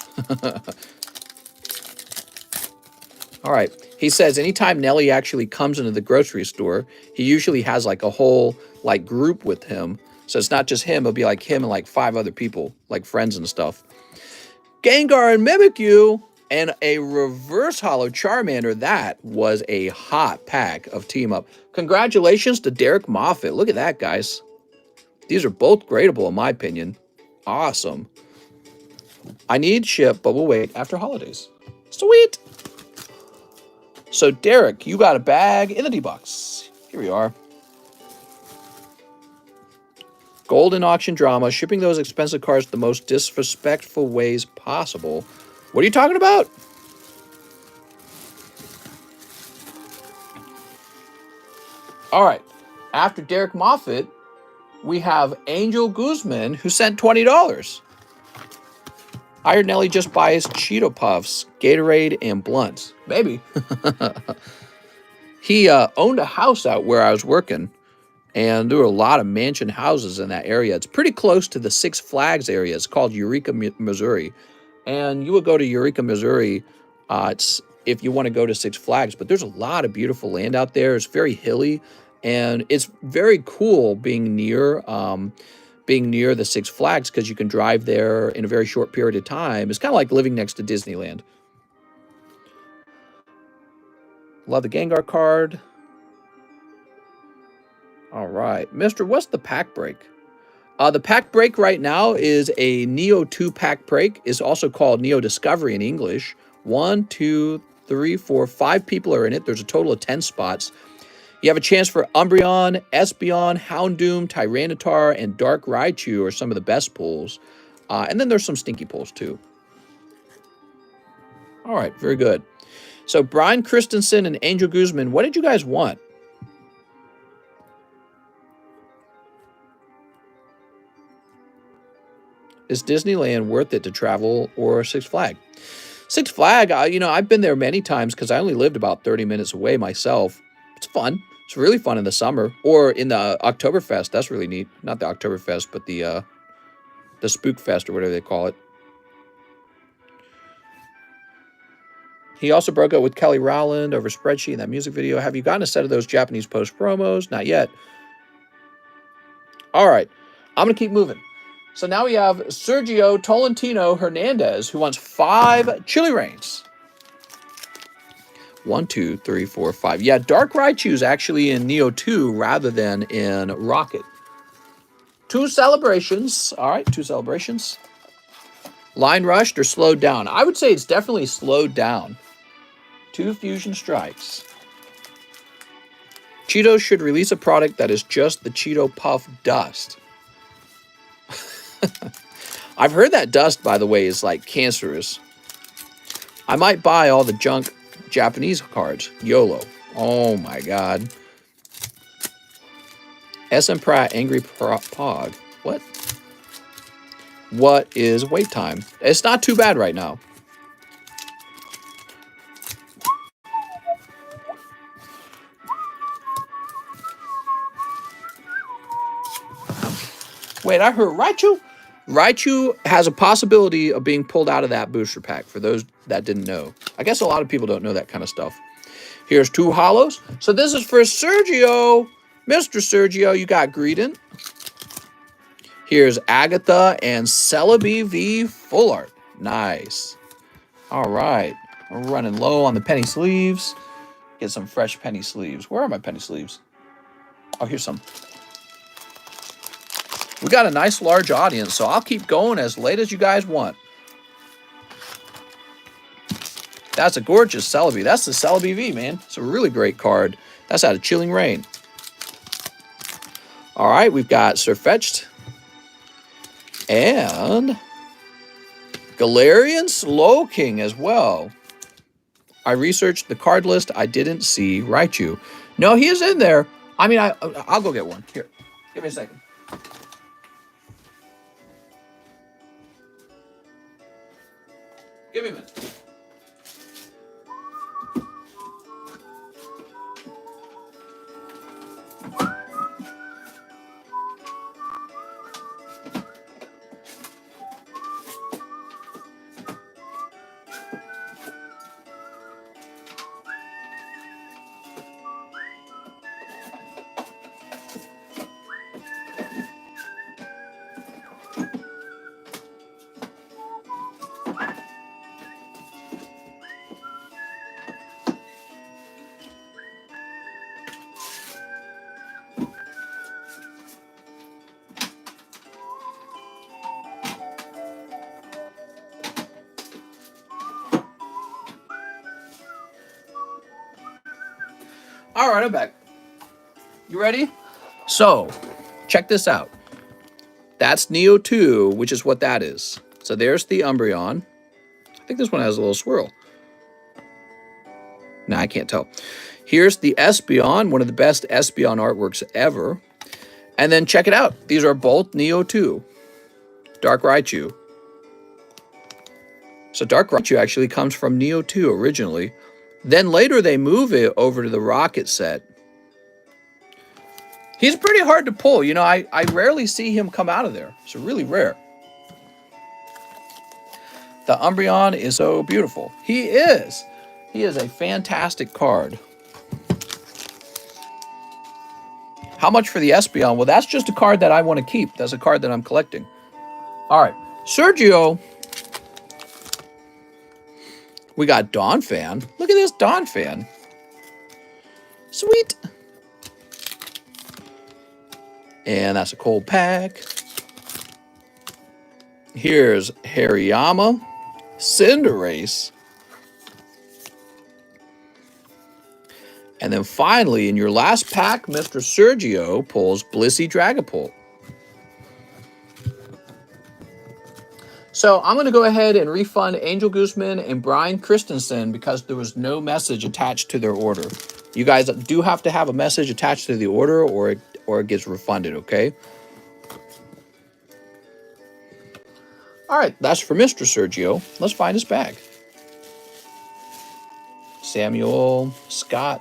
All right. He says anytime Nelly actually comes into the grocery store, he usually has like a whole like group with him. So it's not just him. It'll be like him and like 5 other people, like friends and stuff. Gengar and Mimikyu and a reverse holo Charmander. That was a hot pack of team up. Congratulations to Derek Moffitt. Look at that, guys. These are both gradable in my opinion. Awesome. I need ship, but we'll wait after holidays. Sweet. So Derek, you got a bag in the D-box. Here Here we are. Golden auction drama, shipping those expensive cars the most disrespectful ways possible. What are you talking about? All right. After Derek Moffitt, we have Angel Guzman, who sent $20. I heard Nelly just buys Cheeto Puffs, Gatorade, and blunts. Maybe. He owned a house out where I was working, and there were a lot of mansion houses in that area. It's pretty close to the Six Flags area. It's called Eureka, Missouri. And you would go to Eureka, Missouri, it's if you want to go to Six Flags. But there's a lot of beautiful land out there. It's very hilly, and it's very cool being near the Six Flags because you can drive there in a very short period of time. It's kind of like living next to Disneyland. Love the Gengar card. All right. Mister, what's the pack break? The pack break right now is a Neo 2 pack break. It's also called Neo Discovery in English. 1, 2, 3, 4, 5 people are in it. There's a total of 10 spots. You have a chance for Umbreon, Espeon, Houndoom, Tyranitar, and Dark Raichu are some of the best pulls. And then there's some stinky pulls too. All right, very good. So Brian Christensen and Angel Guzman, what did you guys want? Is Disneyland worth it to travel or Six Flag? Six Flag, I've been there many times because I only lived about 30 minutes away myself. It's fun. It's really fun in the summer or in the Oktoberfest. That's really neat. Not the Oktoberfest, but the Spook Fest or whatever they call it. He also broke up with Kelly Rowland over Spreadsheet in that music video. Have you gotten a set of those Japanese post promos? Not yet. All right. I'm going to keep moving. So now we have Sergio Tolentino Hernandez, who wants 5 Chili Rains. 1, 2, 3, 4, 5. Yeah, Dark Raichu is actually in Neo 2 rather than in Rocket. 2 celebrations. All right, 2 celebrations. Line rushed or slowed down? I would say it's definitely slowed down. 2 Fusion Strikes. Cheetos should release a product that is just the Cheeto Puff dust. I've heard that dust, by the way, is like cancerous. I might buy all the junk Japanese cards. YOLO. Oh my god. SM Pratt, Angry Pog. What? What is wait time? It's not too bad right now. Wait, I heard Raichu? Raichu has a possibility of being pulled out of that booster pack, for those that didn't know. I guess a lot of people don't know that kind of stuff. Here's 2 hollows. So this is for Sergio. Mr. Sergio, you got Greedent. Here's Agatha and Celebi V Full Art. Nice. All right. We're running low on the penny sleeves. Get some fresh penny sleeves. Where are my penny sleeves? Oh, here's some. We got a nice large audience, so I'll keep going as late as you guys want. That's a gorgeous Celebi. That's the Celebi V, man. It's a really great card. That's out of Chilling Rain. All right, we've got Sirfetch'd. And Galarian Slowking as well. I researched the card list. I didn't see Raichu. No, he is in there. I mean, I'll go get one. Here, give me a second. Give me a minute. All right, I'm back. You ready? So, check this out. That's Neo 2, which is what that is. So there's the Umbreon. I think this one has a little swirl. Nah, I can't tell. Here's the Espeon, one of the best Espeon artworks ever. And then check it out. These are both Neo 2. Dark Raichu. So Dark Raichu actually comes from Neo 2 originally. Then later they move it over to the Rocket set. He's pretty hard to pull. You know, I rarely see him come out of there. It's really rare. The Umbreon is so beautiful. He is. He is a fantastic card. How much for the Espeon? Well, that's just a card that I want to keep. That's a card that I'm collecting. All right. Sergio. We got Donphan. Look at this Donphan. Sweet. And that's a cold pack. Here's Hariyama, Cinderace. And then finally, in your last pack, Mr. Sergio pulls Blissey Dragapult. So I'm going to go ahead and refund Angel Guzman and Brian Christensen because there was no message attached to their order. You guys do have to have a message attached to the order or it gets refunded, okay? All right, that's for Mr. Sergio. Let's find his bag. Samuel, Scott.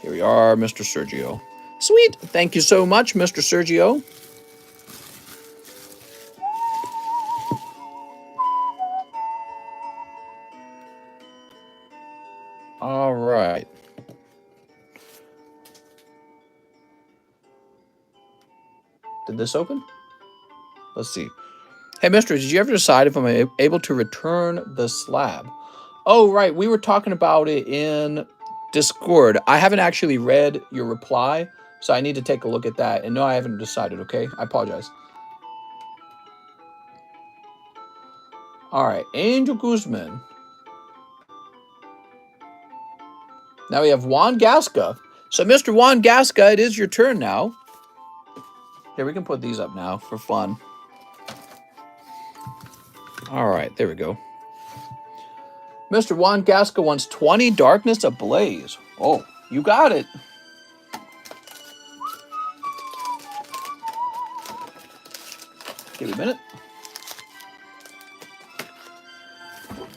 Here we are, Mr. Sergio. Sweet. Thank you so much, Mr. Sergio. All right. Did this open? Let's see. Hey, mister, did you ever decide if I'm able to return the slab? Oh, right. We were talking about it in Discord. I haven't actually read your reply, so I need to take a look at that. And no, I haven't decided, okay? I apologize. All right. Angel Guzman. Now we have Juan Gasca. So, Mr. Juan Gasca, it is your turn now. Here, we can put these up now for fun. All right, there we go. Mr. Juan Gasca wants 20 Darkness Ablaze. Oh, you got it. Give me a minute.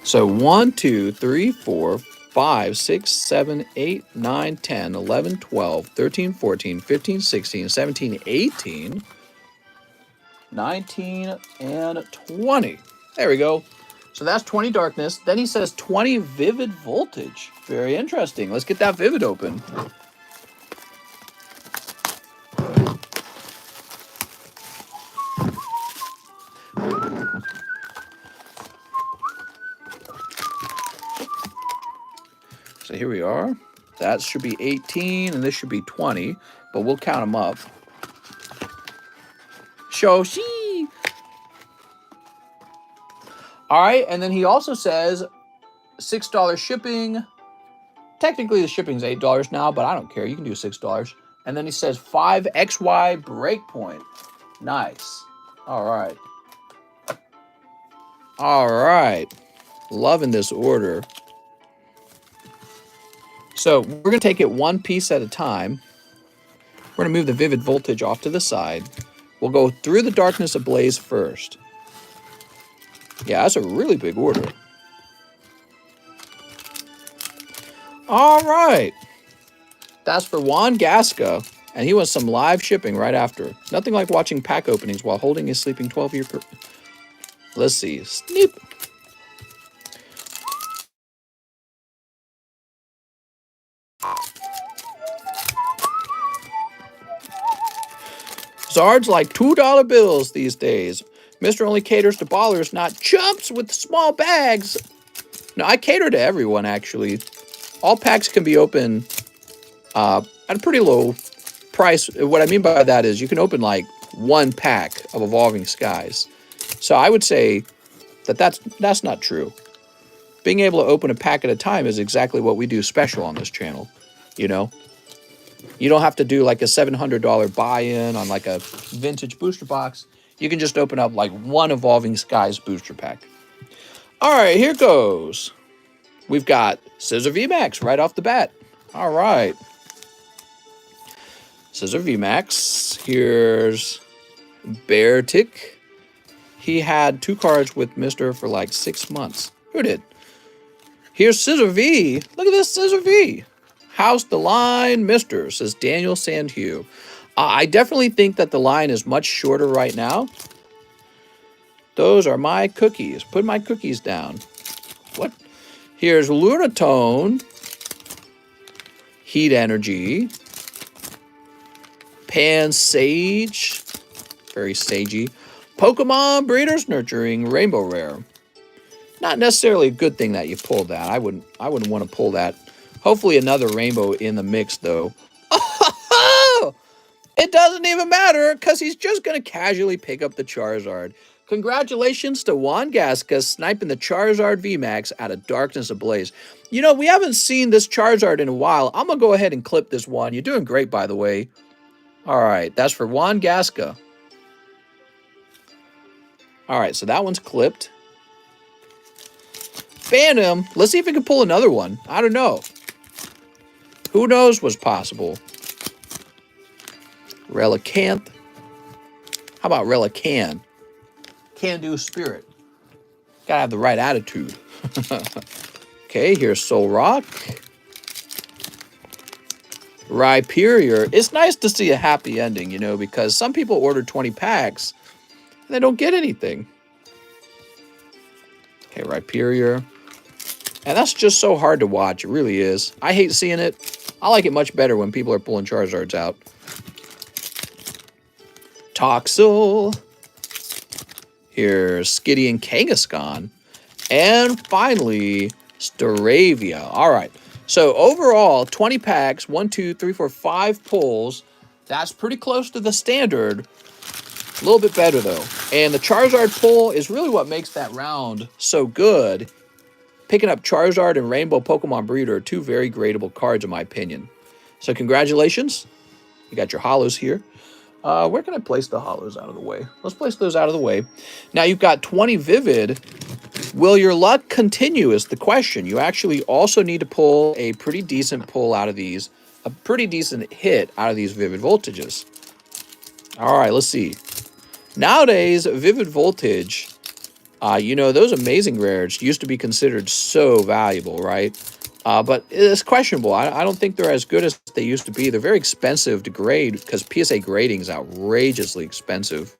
So 1, 2, 3, 4, 5, 6, 7, 8, 9, 10, 11, 12, 13, 14, 15, 16, 17, 18, 19, and 20. There we go. So that's 20 Darkness. Then he says 20 Vivid Voltage. Very interesting. Let's get that Vivid open. So here we are. That should be 18, and this should be 20, but we'll count them up. Shoshi! All right, and then he also says $6 shipping. Technically, the shipping's $8 now, but I don't care. You can do $6. And then he says 5XY breakpoint. Nice. All right. All right. Loving this order. So we're going to take it one piece at a time. We're going to move the Vivid Voltage off to the side. We'll go through the Darkness Ablaze first. Yeah, that's a really big order. All right. That's for Juan Gasca, and he wants some live shipping right after. Nothing like watching pack openings while holding his sleeping 12-year... Let's see. Sneap. Zards like $2 bills these days. Mr. only caters to ballers, not chumps with small bags. No, I cater to everyone, actually. All packs can be open at a pretty low price. What I mean by that is you can open like one pack of Evolving Skies. So I would say that that's not true. Being able to open a pack at a time is exactly what we do special on this channel, you know? You don't have to do like a $700 buy-in on like a vintage booster box. You can just open up like one Evolving Skies booster pack. All right, here goes. We've got Scissor VMAX right off the bat. All right. Scissor VMAX. Here's Bear Tick. He had 2 cards with Mr. for like 6 months. Who did? Here's Scissor V. Look at this Scissor V. House the line, Mr., says Daniel Sandhue. I definitely think that the line is much shorter right now. Those are my cookies. Put my cookies down. What? Here's Lunatone. Heat Energy. Pan Sage. Very sagey. Pokemon Breeders Nurturing Rainbow Rare. Not necessarily a good thing that you pulled that. I wouldn't want to pull that. Hopefully another rainbow in the mix, though. Oh! It doesn't even matter, because he's just going to casually pick up the Charizard. Congratulations to Juan Gasca sniping the Charizard VMAX out of Darkness Ablaze. You know, we haven't seen this Charizard in a while. I'm going to go ahead and clip this one. You're doing great, by the way. All right, that's for Juan Gasca. All right, so that one's clipped. Phantom. Let's see if we can pull another one. I don't know. Who knows what's possible? Relicanth. How about Relican? Can-do spirit. Gotta have the right attitude. Okay, here's Soul Rock. Rhyperior. It's nice to see a happy ending, you know, because some people order 20 packs and they don't get anything. Okay, Rhyperior. And that's just so hard to watch. It really is. I hate seeing it. I like it much better when people are pulling Charizards out. Toxel. Here's Skitty and Kangaskhan. And finally, Staravia. All right. So overall, 20 packs, 1, 2, 3, 4, 5 pulls. That's pretty close to the standard. A little bit better, though. And the Charizard pull is really what makes that round so good. Picking up Charizard and Rainbow Pokemon Breeder are 2 very gradable cards, in my opinion. So congratulations. You got your holos here. Where can I place the holos out of the way? Let's place those out of the way. Now you've got 20 Vivid. Will your luck continue is the question. You actually also need to pull a pretty decent pull out of these. A pretty decent hit out of these Vivid Voltages. All right, let's see. Nowadays, Vivid Voltage... you know, those amazing rares used to be considered so valuable, right? But it's questionable. I don't think they're as good as they used to be. They're very expensive to grade because PSA grading is outrageously expensive.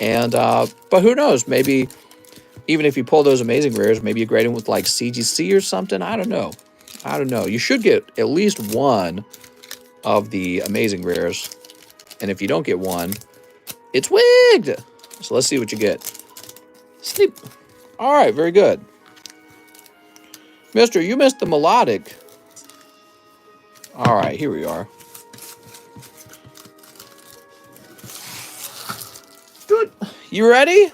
And, but who knows? Maybe even if you pull those amazing rares, maybe you grade them with like CGC or something. I don't know. I don't know. You should get at least one of the amazing rares. And if you don't get one, it's wigged. So let's see what you get. Sleep. All right, very good. Mister, you missed the melodic. All right, here we are. Good. You ready?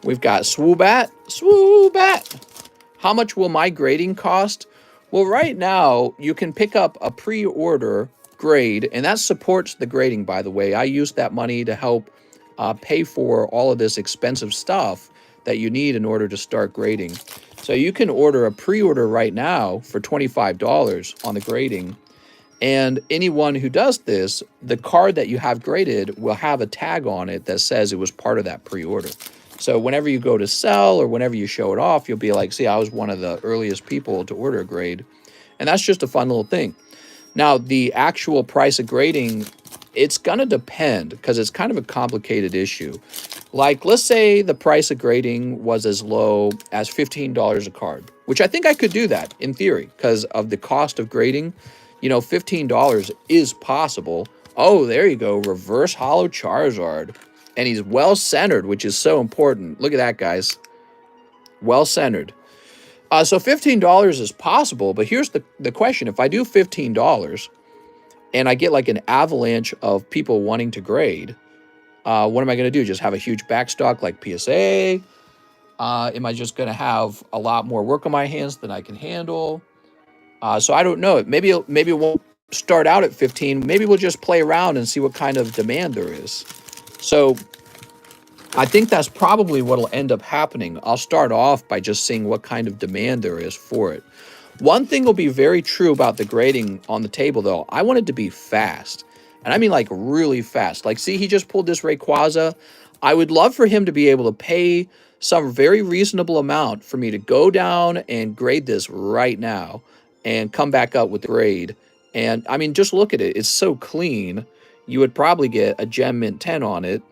We've got Swoobat. Swoobat. How much will my grading cost? Well, right now, you can pick up a pre-order grade, and that supports the grading, by the way. I use that money to help pay for all of this expensive stuff that you need in order to start grading. So you can order a pre-order right now for $25 on the grading. And anyone who does this, the card that you have graded will have a tag on it that says it was part of that pre-order. So whenever you go to sell or whenever you show it off, you'll be like, see, I was one of the earliest people to order a grade. And that's just a fun little thing. Now, the actual price of grading, it's going to depend because it's kind of a complicated issue. Like, let's say the price of grading was as low as $15 a card, which I think I could do that in theory because of the cost of grading. You know, $15 is possible. Oh, there you go. Reverse Holo Charizard. And he's well-centered, which is so important. Look at that, guys. Well-centered. So $15 is possible, but here's the question. If I do $15 and I get like an avalanche of people wanting to grade, what am I going to do? Just have a huge backstock like PSA? Am I just going to have a lot more work on my hands than I can handle? So I don't know. Maybe it won't start out at 15. Maybe we'll just play around and see what kind of demand there is. So I think that's probably what will end up happening. I'll start off by just seeing what kind of demand there is for it. One thing will be very true about the grading on the table, though. I want it to be fast. And I mean like really fast. Like, see, he just pulled this Rayquaza. I would love for him to be able to pay some very reasonable amount for me to go down and grade this right now and come back up with the grade. And I mean, just look at it. It's so clean. You would probably get a Gem Mint 10 on it.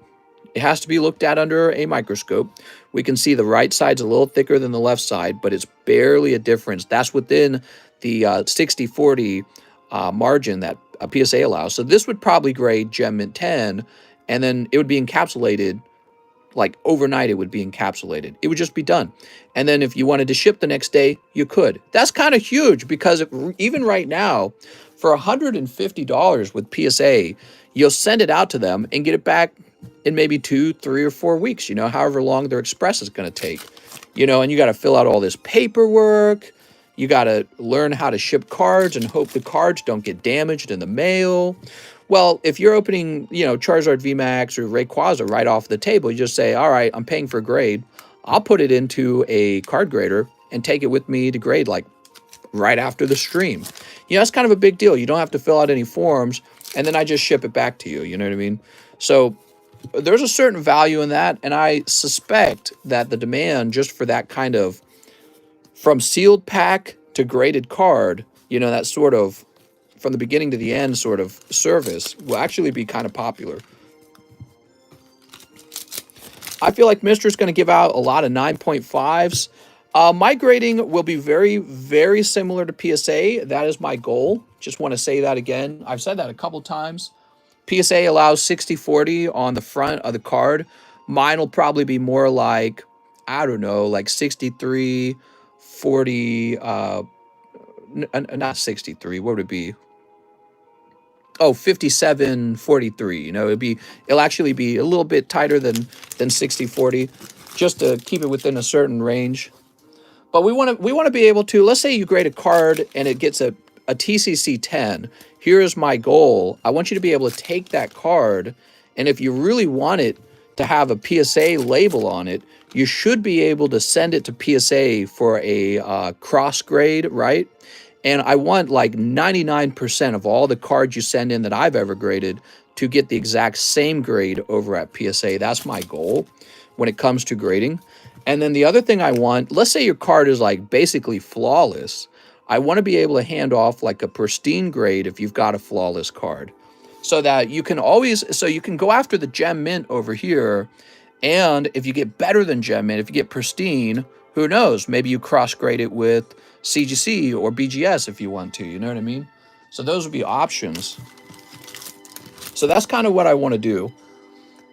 It has to be looked at under a microscope. We can see the right side's a little thicker than the left side, but it's barely a difference. That's within the 60-40 margin that a PSA allows. So this would probably grade Gem Mint 10, and then it would be encapsulated, like overnight it would be encapsulated. It would just be done. And then if you wanted to ship the next day, you could. That's kind of huge because even right now, for $150 with PSA, you'll send it out to them and get it back in maybe 2, 3, or 4 weeks, you know, however long their express is going to take, you know, and you got to fill out all this paperwork. You got to learn how to ship cards and hope the cards don't get damaged in the mail. Well, if you're opening, you know, Charizard VMAX or Rayquaza right off the table, you just say, all right, I'm paying for a grade. I'll put it into a card grader and take it with me to grade like right after the stream. You know, that's kind of a big deal. You don't have to fill out any forms, and then I just ship it back to you. You know what I mean? So there's a certain value in that, and I suspect that the demand just for that kind of from sealed pack to graded card, you know, that sort of from the beginning to the end sort of service will actually be kind of popular. I feel like Mister's going to give out a lot of 9.5s. My grading will be very, very similar to PSA. That is my goal. Just want to say that again. I've said that a couple times. PSA allows 60-40 on the front of the card. Mine will probably be more like, I don't know, like 63-40, not 63, what would it be? Oh, 57-43. You know, it'll actually be a little bit tighter than 60-40, just to keep it within a certain range. But we want to be able to, let's say you grade a card and it gets a TCC 10. Here is my goal. I want you to be able to take that card, and if you really want it to have a PSA label on it, you should be able to send it to PSA for a cross grade, right? And I want like 99% of all the cards you send in that I've ever graded to get the exact same grade over at PSA. That's my goal when it comes to grading. And then the other thing I want, let's say your card is like basically flawless. I want to be able to hand off like a pristine grade if you've got a flawless card. So that you can always, so you can go after the Gem Mint over here. And if you get better than Gem Mint, if you get pristine, who knows? Maybe you cross grade it with CGC or BGS if you want to, you know what I mean? So those would be options. So that's kind of what I want to do.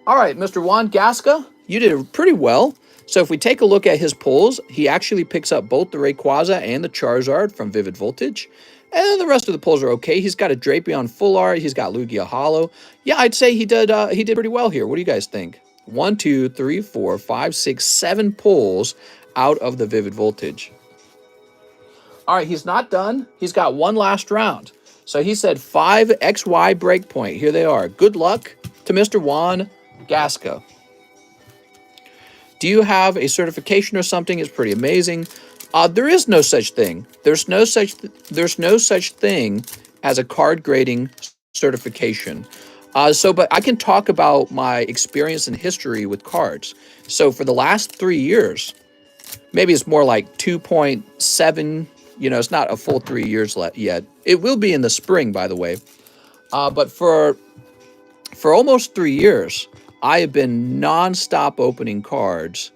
All right, Mr. Juan Gasca, you did pretty well. So if we take a look at his pulls, he actually picks up both the Rayquaza and the Charizard from Vivid Voltage. And then the rest of the pulls are okay. He's got a Drapion Full Art. He's got Lugia Hollow. Yeah, I'd say he did pretty well here. What do you guys think? 1, 2, 3, 4, 5, 6, 7 pulls out of the Vivid Voltage. All right, he's not done. He's got one last round. So he said 5 XY breakpoint. Here they are. Good luck to Mr. Juan Gasca. Do you have a certification or something? It's pretty amazing. There is no such thing. There's no such thing as a card grading certification. But I can talk about my experience and history with cards. So for the last 3 years, maybe it's more like 2.7. You know, it's not a full 3 years yet. It will be in the spring, by the way. But for almost 3 years, I have been nonstop opening cards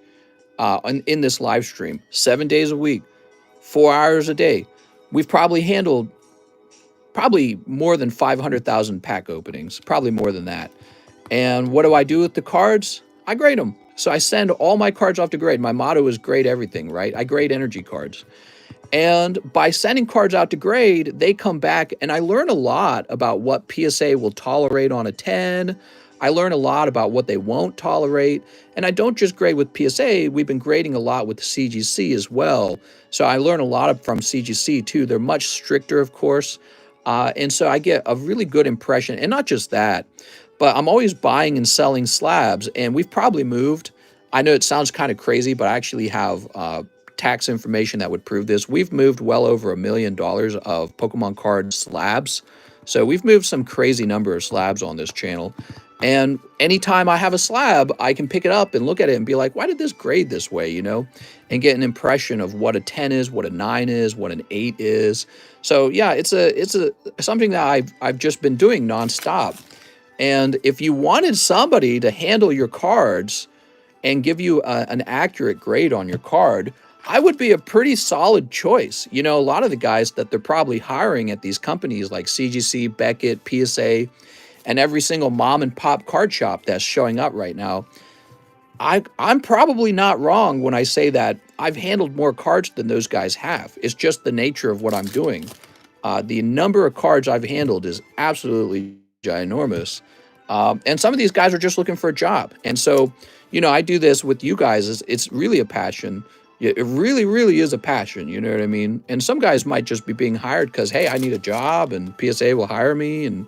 in this live stream, 7 days a week, 4 hours a day. We've probably handled more than 500,000 pack openings, probably more than that. And what do I do with the cards? I grade them. So I send all my cards off to grade. My motto is grade everything, right? I grade energy cards. And by sending cards out to grade, they come back and I learn a lot about what PSA will tolerate on a 10. I learn a lot about what they won't tolerate. And I don't just grade with PSA. We've been grading a lot with CGC as well. So I learn a lot from CGC too. They're much stricter, of course. And so I get a really good impression. And not just that, but I'm always buying and selling slabs. And we've probably moved. I know it sounds kind of crazy, but I actually have tax information that would prove this. We've moved well over $1 million of Pokemon card slabs. So we've moved some crazy number of slabs on this channel. And anytime I have a slab, I can pick it up and look at it and be like, why did this grade this way, you know? And get an impression of what a 10 is, what a 9 is, what an 8 is. So yeah, it's a something that I've just been doing nonstop. And if you wanted somebody to handle your cards and give you an accurate grade on your card, I would be a pretty solid choice. You know, a lot of the guys that they're probably hiring at these companies like CGC, Beckett, PSA, and every single mom and pop card shop that's showing up right now, I'm probably not wrong when I say that I've handled more cards than those guys have. It's just the nature of what I'm doing. The number of cards I've handled is absolutely ginormous. And some of these guys are just looking for a job. And so, you know, I do this with you guys. It's really a passion. It really, really is a passion. You know what I mean? And some guys might just be being hired because, hey, I need a job and PSA will hire me. And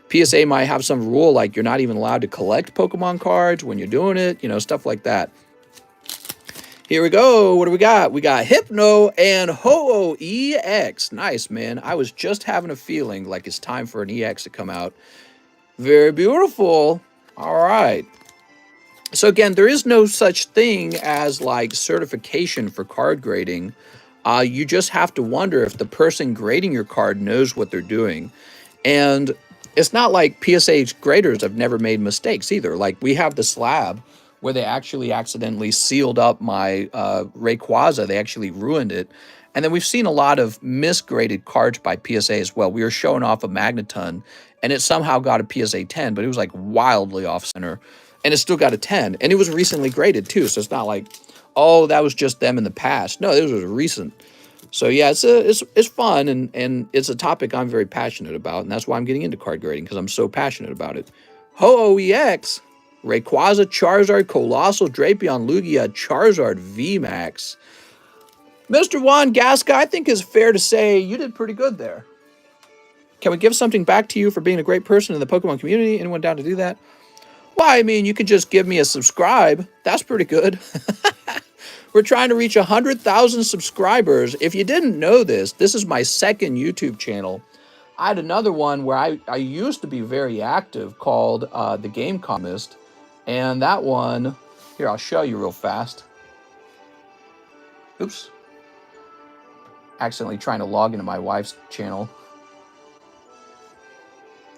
PSA might have some rule like you're not even allowed to collect Pokemon cards when you're doing it, you know, stuff like that. Here we go. What do we got? We got Hypno and Ho-Oh EX. Nice, man. I was just having a feeling like it's time for an EX to come out. Very beautiful. All right. So again, there is no such thing as like certification for card grading. You just have to wonder if the person grading your card knows what they're doing. And it's not like PSA graders have never made mistakes either. Like we have the slab where they actually accidentally sealed up my Rayquaza. They actually ruined it. And then we've seen a lot of misgraded cards by PSA as well. We were showing off a Magneton, and it somehow got a PSA 10, but it was like wildly off center. And it still got a 10. And it was recently graded too. So it's not like, oh, that was just them in the past. No, this was recent. So yeah, it's fun, and it's a topic I'm very passionate about, and that's why I'm getting into card grading, because I'm so passionate about it. Ho-Oh EX, Rayquaza, Charizard, Colossal, Drapion, Lugia, Charizard VMAX. Mr. Juan Gasca, I think it's fair to say you did pretty good there. Can we give something back to you for being a great person in the Pokemon community? Anyone down to do that? Well, I mean, you could just give me a subscribe. That's pretty good. We're trying to reach 100,000 subscribers. If you didn't know this, this is my second YouTube channel. I had another one where I used to be very active called TheCardconomist. And that one, here, I'll show you real fast. Oops. Accidentally trying to log into my wife's channel.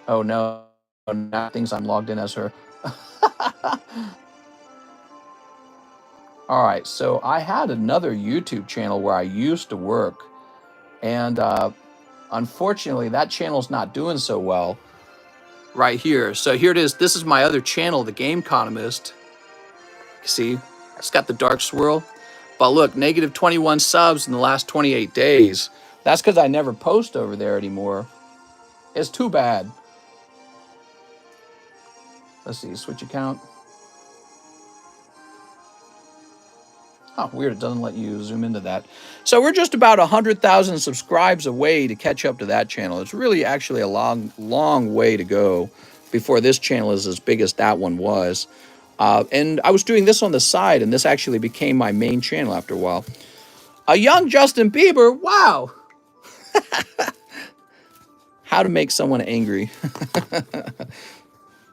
Oh no, now thinks I'm logged in as her. All right, so I had another YouTube channel where I used to work, and unfortunately, that channel's not doing so well right here. So here it is. This is my other channel, The Game Economist. See, it's got the dark swirl. But look, negative 21 subs in the last 28 days. That's because I never post over there anymore. It's too bad. Let's see, switch account. Oh, weird, it doesn't let you zoom into that. So we're just about 100,000 subscribes away to catch up to that channel. It's really actually a long, long way to go before this channel is as big as that one was. And I was doing this on the side, and this actually became my main channel after a while. A young Justin Bieber, wow! How to make someone angry.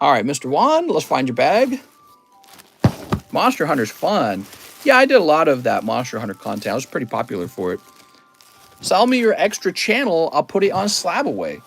All right, Mr. Juan, let's find your bag. Monster Hunter's fun. Yeah, I did a lot of that Monster Hunter content. I was pretty popular for it. Sell me your extra channel. I'll put it on slab away.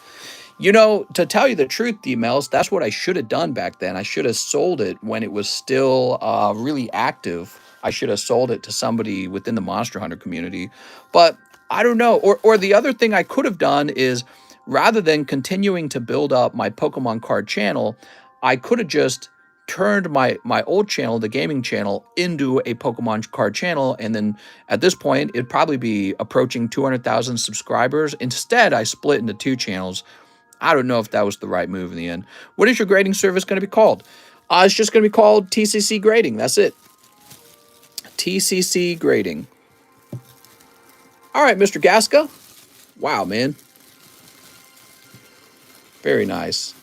You know, to tell you the truth, emails, that's what I should have done back then. I should have sold it when it was still really active. I should have sold it to somebody within the Monster Hunter community. But I don't know. Or the other thing I could have done is, rather than continuing to build up my Pokemon card channel, I could have just turned my old channel, the gaming channel, into a Pokemon card channel. And then at this point, it'd probably be approaching 200,000 subscribers. Instead, I split into two channels. I don't know if that was the right move in the end. What is your grading service going to be called? It's just going to be called TCC Grading. That's it. TCC Grading. All right, Mr. Gasca. Wow, man. Very nice.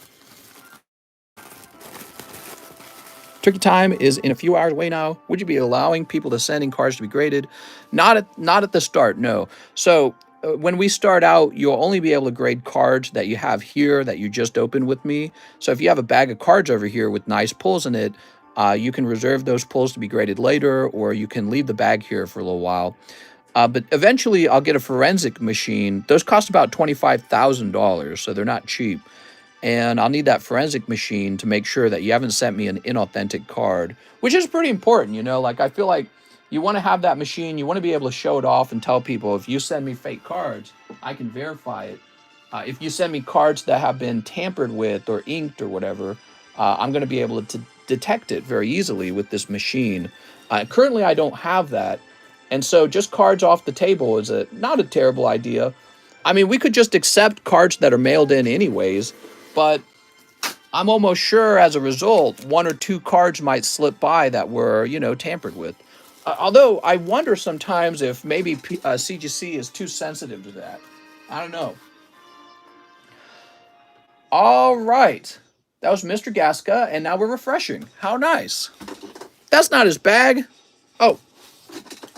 Turkey time is in a few hours away now. Would you be allowing people to send in cards to be graded? Not at the start, no. So when we start out, you'll only be able to grade cards that you have here that you just opened with me. So if you have a bag of cards over here with nice pulls in it, you can reserve those pulls to be graded later, or you can leave the bag here for a little while. But eventually, I'll get a forensic machine. Those cost about $25,000, so they're not cheap. And I'll need that forensic machine to make sure that you haven't sent me an inauthentic card, which is pretty important, you know? Like, I feel like you want to have that machine, you want to be able to show it off and tell people, if you send me fake cards, I can verify it. If you send me cards that have been tampered with or inked or whatever, I'm going to be able to detect it very easily with this machine. Currently, I don't have that. And so just cards off the table is not a terrible idea. I mean, we could just accept cards that are mailed in anyways, but I'm almost sure as a result, one or two cards might slip by that were, you know, tampered with. Although I wonder sometimes if maybe CGC is too sensitive to that. I don't know. All right. That was Mr. Gasca, and now we're refreshing. How nice. That's not his bag. Oh,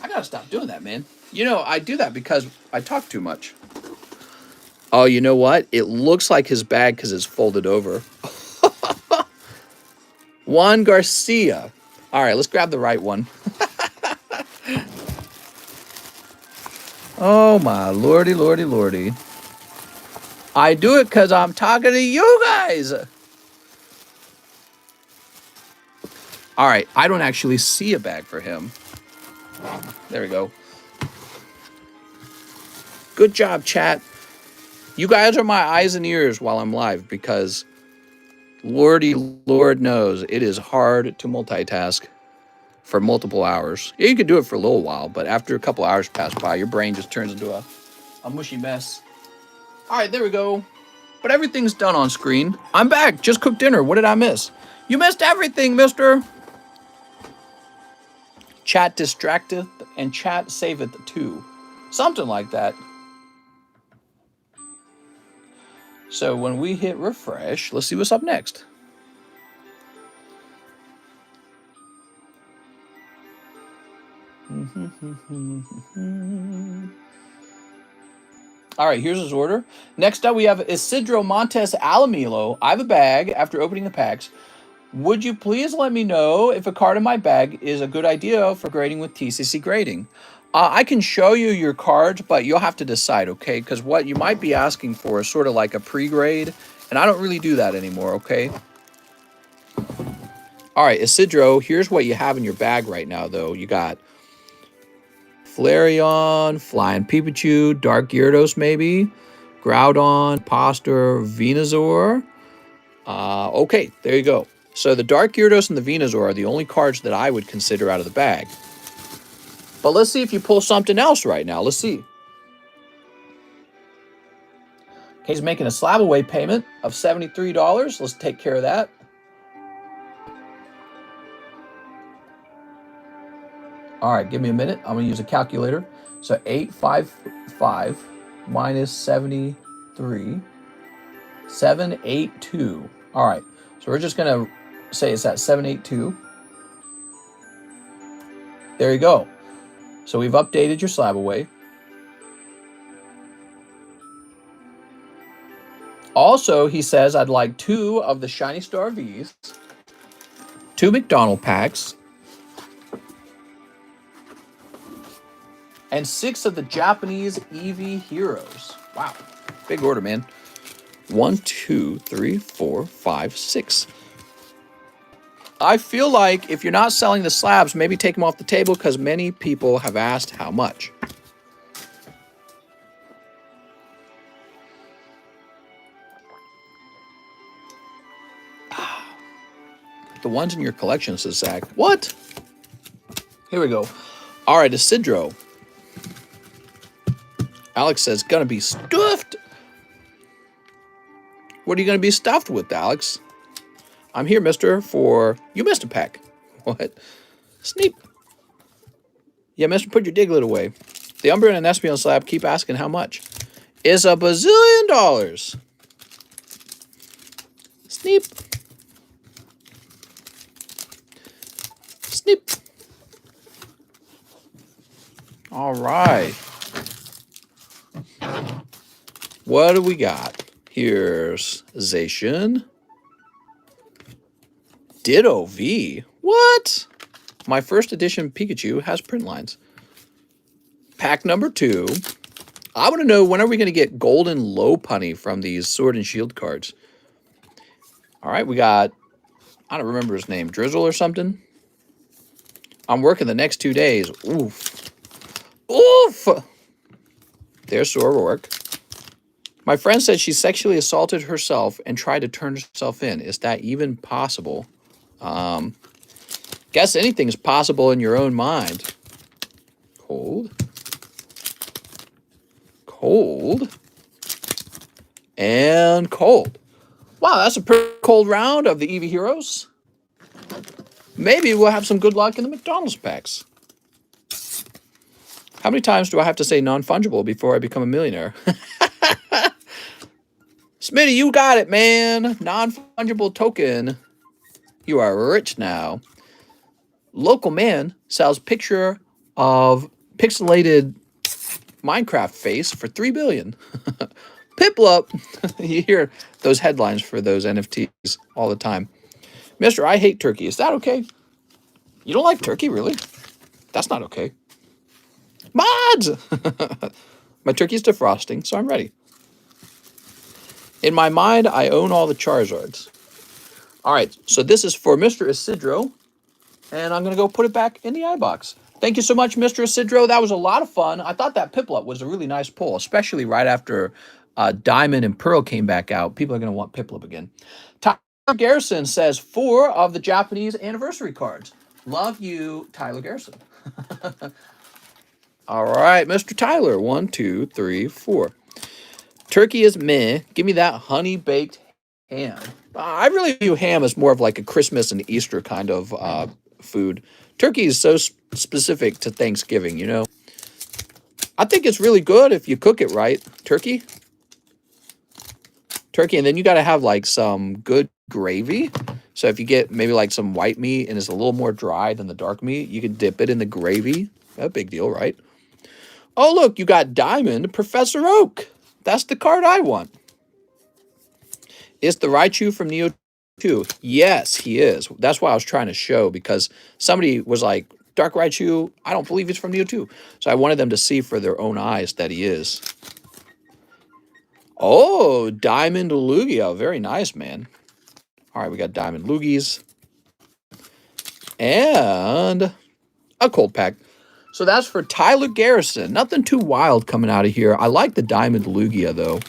I gotta stop doing that, man. You know, I do that because I talk too much. Oh, you know what? It looks like his bag because it's folded over. Juan Garcia. All right, let's grab the right one. Oh, my lordy, lordy, lordy. I do it because I'm talking to you guys. All right, I don't actually see a bag for him. There we go. Good job, chat. You guys are my eyes and ears while I'm live because lordy Lord knows it is hard to multitask for multiple hours. Yeah, you can do it for a little while, but after a couple hours pass by, your brain just turns into a mushy mess. All right, there we go. But everything's done on screen. I'm back. Just cooked dinner. What did I miss? You missed everything, mister. Chat distracteth and chat saveth too. Something like that. So when we hit refresh, let's see what's up next. All right, here's his order. Next up, we have Isidro Montes Alamilo. I have a bag after opening the packs. Would you please let me know if a card in my bag is a good idea for grading with TCC Grading? I can show you your cards, but you'll have to decide, okay? Because what you might be asking for is sort of like a pre-grade, and I don't really do that anymore, okay? All right, Isidro, here's what you have in your bag right now, though. You got Flareon, Flying Pikachu, Dark Gyarados maybe, Groudon, Imposter, Venusaur. Okay, there you go. So the Dark Gyarados and the Venusaur are the only cards that I would consider out of the bag. But let's see if you pull something else right now. Let's see. Okay, he's making a slab away payment of $73. Let's take care of that. All right, give me a minute. I'm going to use a calculator. So 855 minus 73, 782. All right, so we're just going to say it's at 782. There you go. So we've updated your slab away. Also, he says, I'd like 2 of the Shiny Star Vs, 2 McDonald packs, and 6 of the Japanese Eevee Heroes. Wow, big order, man. 1, 2, 3, 4, 5, 6. I feel like if you're not selling the slabs, maybe take them off the table because many people have asked how much. The ones in your collection, says Zach. What? Here we go. All right, Isidro. Alex says, gonna be stuffed. What are you gonna be stuffed with, Alex? I'm here, mister, for... You missed a pack. What? Sneak. Yeah, mister, put your Diglett away. The Umbreon and Espeon slab keep asking how much. It's $1 bazillion. Snip. Snip. All right. What do we got? Here's Zacian. Ditto V. What? My first edition Pikachu has print lines. Pack number 2. I want to know, when are we going to get golden Lopunny from these Sword and Shield cards? All right, we got, I don't remember his name, Drizzle or something. I'm working the next 2 days. Oof. Oof! There's O'Rourke. My friend said she sexually assaulted herself and tried to turn herself in. Is that even possible? Guess anything is possible in your own mind. Cold. Cold. And cold. Wow, that's a pretty cold round of the Eevee Heroes. Maybe we'll have some good luck in the McDonald's packs. How many times do I have to say non-fungible before I become a millionaire? Smitty, you got it, man. Non-fungible token. You are rich now. Local man sells picture of pixelated Minecraft face for $3 billion. Piplup. You hear those headlines for those NFTs all the time. Mister, I hate turkey. Is that okay? You don't like turkey, really? That's not okay. Mods! My turkey's defrosting, so I'm ready. In my mind, I own all the Charizards. All right, so this is for Mr. Isidro, and I'm going to go put it back in the iBox. Thank you so much, Mr. Isidro. That was a lot of fun. I thought that Piplup was a really nice pull, especially right after Diamond and Pearl came back out. People are going to want Piplup again. Tyler Garrison says 4 of the Japanese anniversary cards. Love you, Tyler Garrison. All right, Mr. Tyler. 1, 2, 3, 4. Turkey is meh. Give me that honey-baked ham. I really view ham as more of like a Christmas and Easter kind of food. Turkey is so specific to Thanksgiving, you know. I think it's really good if you cook it right. Turkey, and then you got to have like some good gravy. So if you get maybe like some white meat and it's a little more dry than the dark meat, you can dip it in the gravy. No big deal, right? Oh, look, you got Diamond Professor Oak. That's the card I want. Is the Raichu from Neo 2? Yes, he is. That's why I was trying to show, because somebody was like, Dark Raichu, I don't believe he's from Neo 2. So I wanted them to see for their own eyes that he is. Oh, Diamond Lugia. Very nice, man. All right, we got Diamond Lugies. And a cold pack. So that's for Tyler Garrison. Nothing too wild coming out of here. I like the Diamond Lugia, though.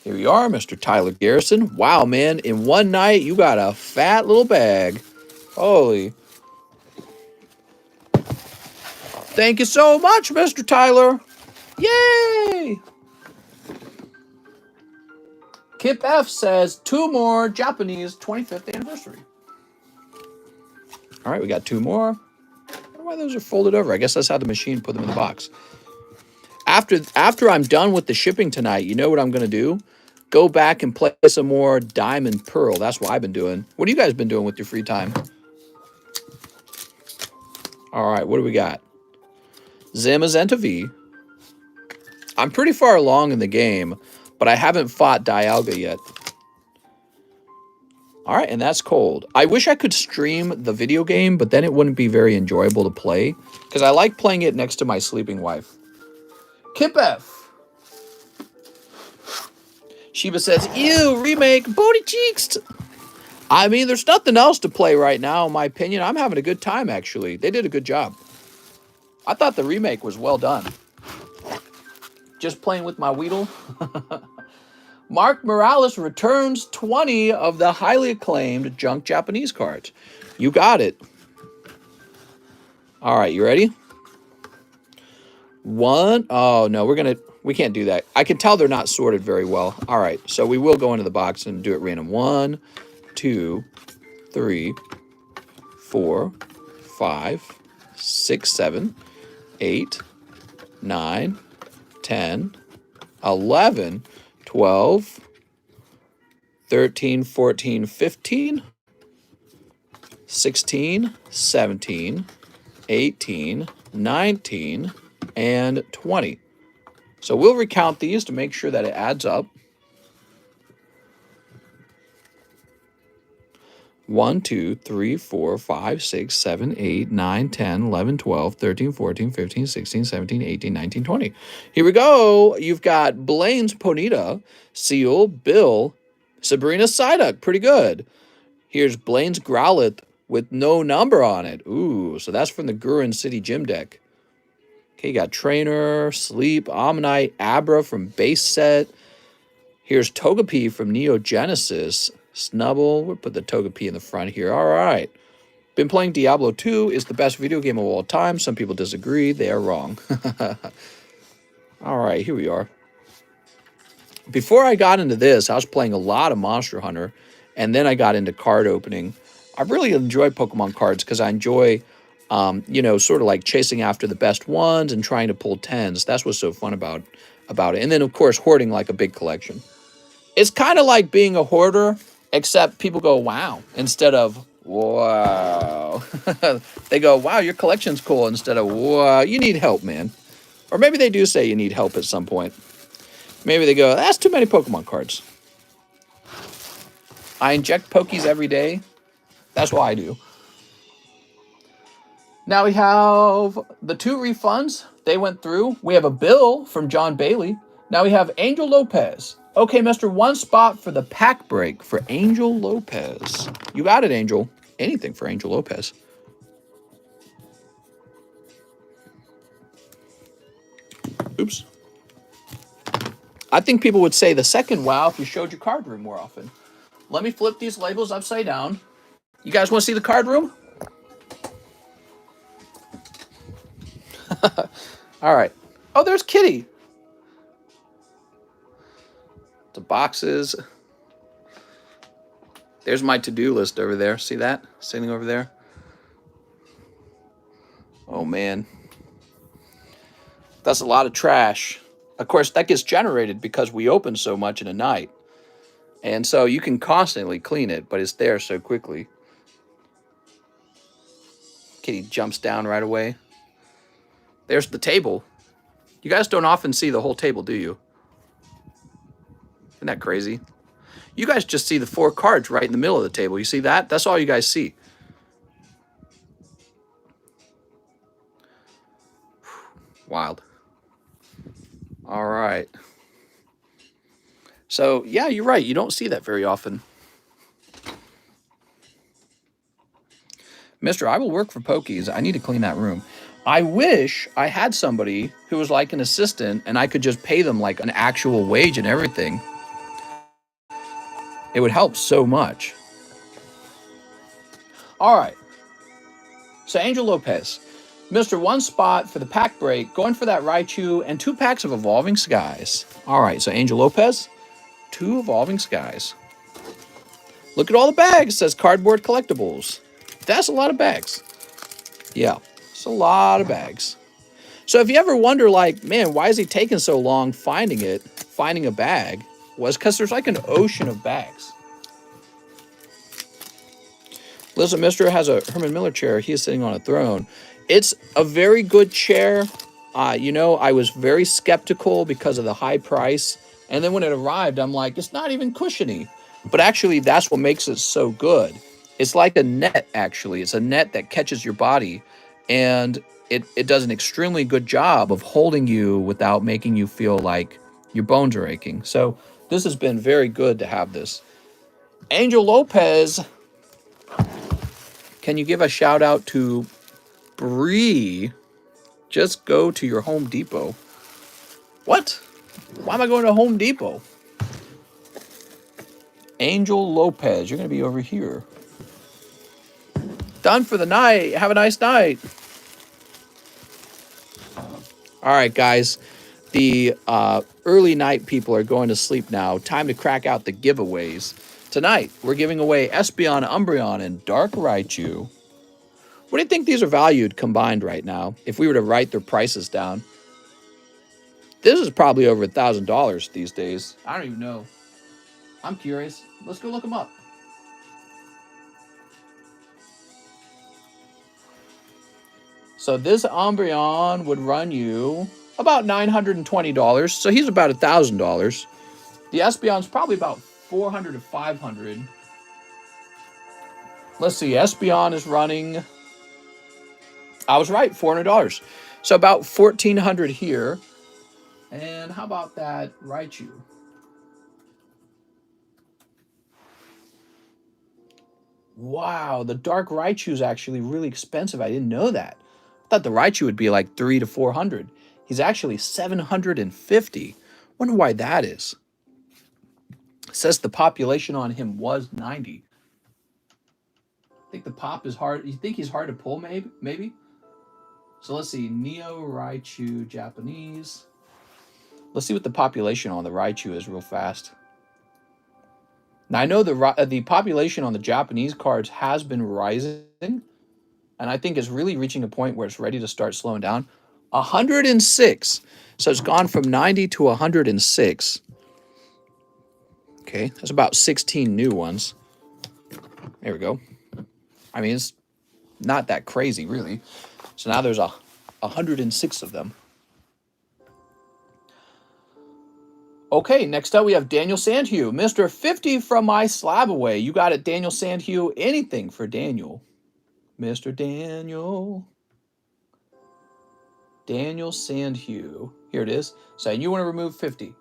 Here we are, Mr. Tyler Garrison. Wow, man. In one night, you got a fat little bag. Holy. Thank you so much, Mr. Tyler. Yay! Kip F says 2 more Japanese 25th anniversary. All right, we got 2 more. I don't know why those are folded over. I guess that's how the machine put them in the box. After I'm done with the shipping tonight, you know what I'm going to do? Go back and play some more Diamond Pearl. That's what I've been doing. What have you guys been doing with your free time? All right, what do we got? Zamazenta V. I'm pretty far along in the game, but I haven't fought Dialga yet. All right, and that's cold. I wish I could stream the video game, but then it wouldn't be very enjoyable to play, because I like playing it next to my sleeping wife. Kip F. Sheba says, ew, remake, booty cheeks. I mean, there's nothing else to play right now, in my opinion. I'm having a good time, actually. They did a good job. I thought the remake was well done. Just playing with my Weedle. Mark Morales returns 20 of the highly acclaimed junk Japanese cards. You got it. All right, you ready? 1. Oh, no, we can't do that. I can tell they're not sorted very well. All right, so we will go into the box and do it random. 1, 2, 3, 4, 5, 6, 7, 8, 9, 10, 11, 12, 13, 14, 15, 16, 17, 18, 19, and 20. So we'll recount these to make sure that it adds up. 1, 2, 3, 4, 5, 6, 7, 8, 9, 10, 11, 12, 13, 14, 15, 16, 17, 18, 19, 20. Here we go. You've got Blaine's Ponita, Seal, Bill, Sabrina Psyduck. Pretty good. Here's Blaine's Growlithe with no number on it. Ooh, so that's from the Gurin City Gym deck. Okay, you got Trainer, Sleep, Omanyte, Abra from Base Set. Here's Togepi from Neo Genesis. Snubble, we'll put the Togepi in the front here. All right. Been playing Diablo 2. Is the best video game of all time. Some people disagree. They are wrong. All right, here we are. Before I got into this, I was playing a lot of Monster Hunter, and then I got into card opening. I really enjoy Pokemon cards because I enjoy, sort of like chasing after the best ones and trying to pull 10s. That's what's so fun about it. And then, of course, hoarding like a big collection. It's kind of like being a hoarder, except people go, wow, instead of, wow. They go, wow, your collection's cool, instead of, wow, you need help, man. Or maybe they do say you need help at some point. Maybe they go, that's too many Pokemon cards. I inject Pokies every day. That's why I do. Now we have the 2 refunds. They went through. We have a bill from John Bailey. Now we have Angel Lopez. Okay, Mr. 1 spot for the pack break for Angel Lopez. You got it, Angel. Anything for Angel Lopez. Oops. I think people would say the second wow if you showed your card room more often. Let me flip these labels upside down. You guys want to see the card room? All right. Oh, there's Kitty. The boxes. There's my to-do list over there. See that? Sitting over there. Oh, man. That's a lot of trash. Of course, that gets generated because we open so much in a night. And so you can constantly clean it, but it's there so quickly. Kitty jumps down right away. There's the table. You guys don't often see the whole table, do you? Isn't that crazy? You guys just see the 4 cards right in the middle of the table. You see that? That's all you guys see. Wild. All right. So, yeah, you're right. You don't see that very often. Mister, I will work for Pokies. I need to clean that room. I wish I had somebody who was like an assistant and I could just pay them like an actual wage and everything. It would help so much. All right. So Angel Lopez. Mr. 1 spot for the pack break. Going for that Raichu and 2 packs of Evolving Skies. All right. So Angel Lopez. 2 Evolving Skies. Look at all the bags. It says cardboard collectibles. That's a lot of bags. Yeah. It's a lot of bags. So if you ever wonder, like, man, why is he taking so long finding a bag, was because there's like an ocean of bags. Listen, Mister has a Herman Miller chair. He is sitting on a throne. It's a very good chair. I was very skeptical because of the high price. And then when it arrived, I'm like, it's not even cushiony. But actually, that's what makes it so good. It's like a net, actually. It's a net that catches your body. And it does an extremely good job of holding you without making you feel like your bones are aching. So this has been very good to have this. Angel Lopez, can you give a shout out to Bree? Just go to your Home Depot. What? Why am I going to Home Depot? Angel Lopez, you're going to be over here. Done for the night. Have a nice night. All right, guys. The early night people are going to sleep now. Time to crack out the giveaways. Tonight, we're giving away Espeon, Umbreon, and Dark Raichu. What do you think these are valued combined right now? If we were to write their prices down. This is probably over $1,000 these days. I don't even know. I'm curious. Let's go look them up. So this Umbreon would run you about $920. So he's about $1,000. The Espeon's probably about 400 to 500. Let's see. Espeon is running. I was right, $400. So about 1,400 here. And how about that Raichu? Wow, the dark Raichu is actually really expensive. I didn't know that. I thought the Raichu would be like 300 to 400. He's actually 750. Wonder why that is. It says the population on him was 90. I think the pop is hard. You think he's hard to pull, maybe? So let's see. Neo Raichu Japanese. Let's see what the population on the Raichu is real fast. Now I know the population on the Japanese cards has been rising, and I think it's really reaching a point where it's ready to start slowing down. 106. So it's gone from 90 to 106. Okay, that's about 16 new ones. There we go. I mean, it's not that crazy, really. So now there's 106 of them. Okay, next up we have Daniel Sandhue. Mr. 50 from my slab away. You got it, Daniel Sandhue. Anything for Daniel. Mr. Daniel. Daniel Sandhue. Here it is. So you want to remove 50.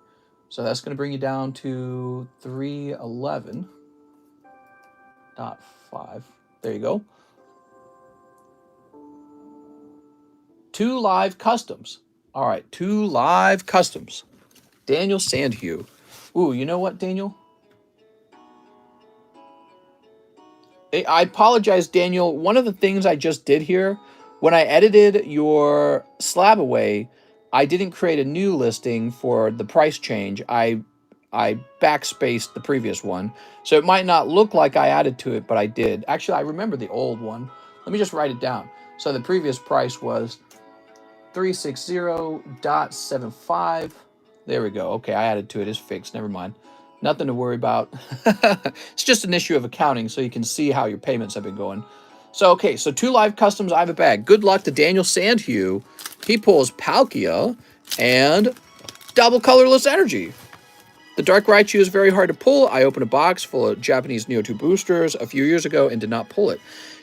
So that's going to bring you down to 311.5. There you go. 2 live customs. All right, 2 live customs. Daniel Sandhue. Ooh, you know what, Daniel? I apologize, Daniel. One of the things I just did here, when I edited your slab away, I didn't create a new listing for the price change. I backspaced the previous one. So it might not look like I added to it, but I did. Actually, I remember the old one. Let me just write it down. So the previous price was 360.75. There we go. Okay, I added to it. It's fixed. Never mind. Nothing to worry about. It's just an issue of accounting, so you can see how your payments have been going. So, okay, so 2 live customs. I have a bag. Good luck to Daniel Sandhue. He pulls Palkia and double colorless energy. The Dark Raichu is very hard to pull. I opened a box full of Japanese Neo 2 boosters a few years ago and did not pull it.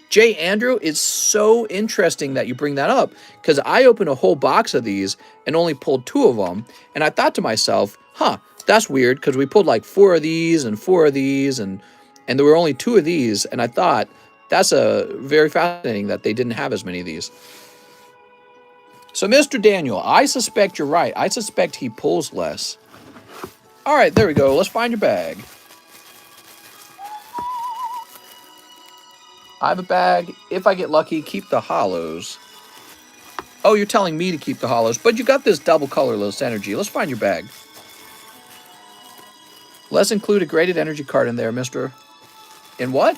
Jay Andrew, it's so interesting that you bring that up because I opened a whole box of these and only pulled 2 of them. And I thought to myself, that's weird because we pulled like 4 of these and 4 of these and there were only 2 of these. And I thought that's very fascinating that they didn't have as many of these. So Mr. Daniel, I suspect you're right. I suspect he pulls less. All right, there we go. Let's find your bag. I have a bag. If I get lucky, keep the hollows. Oh, you're telling me to keep the hollows, but you got this double colorless energy. Let's find your bag. Let's include a graded energy card in there, mister. In what?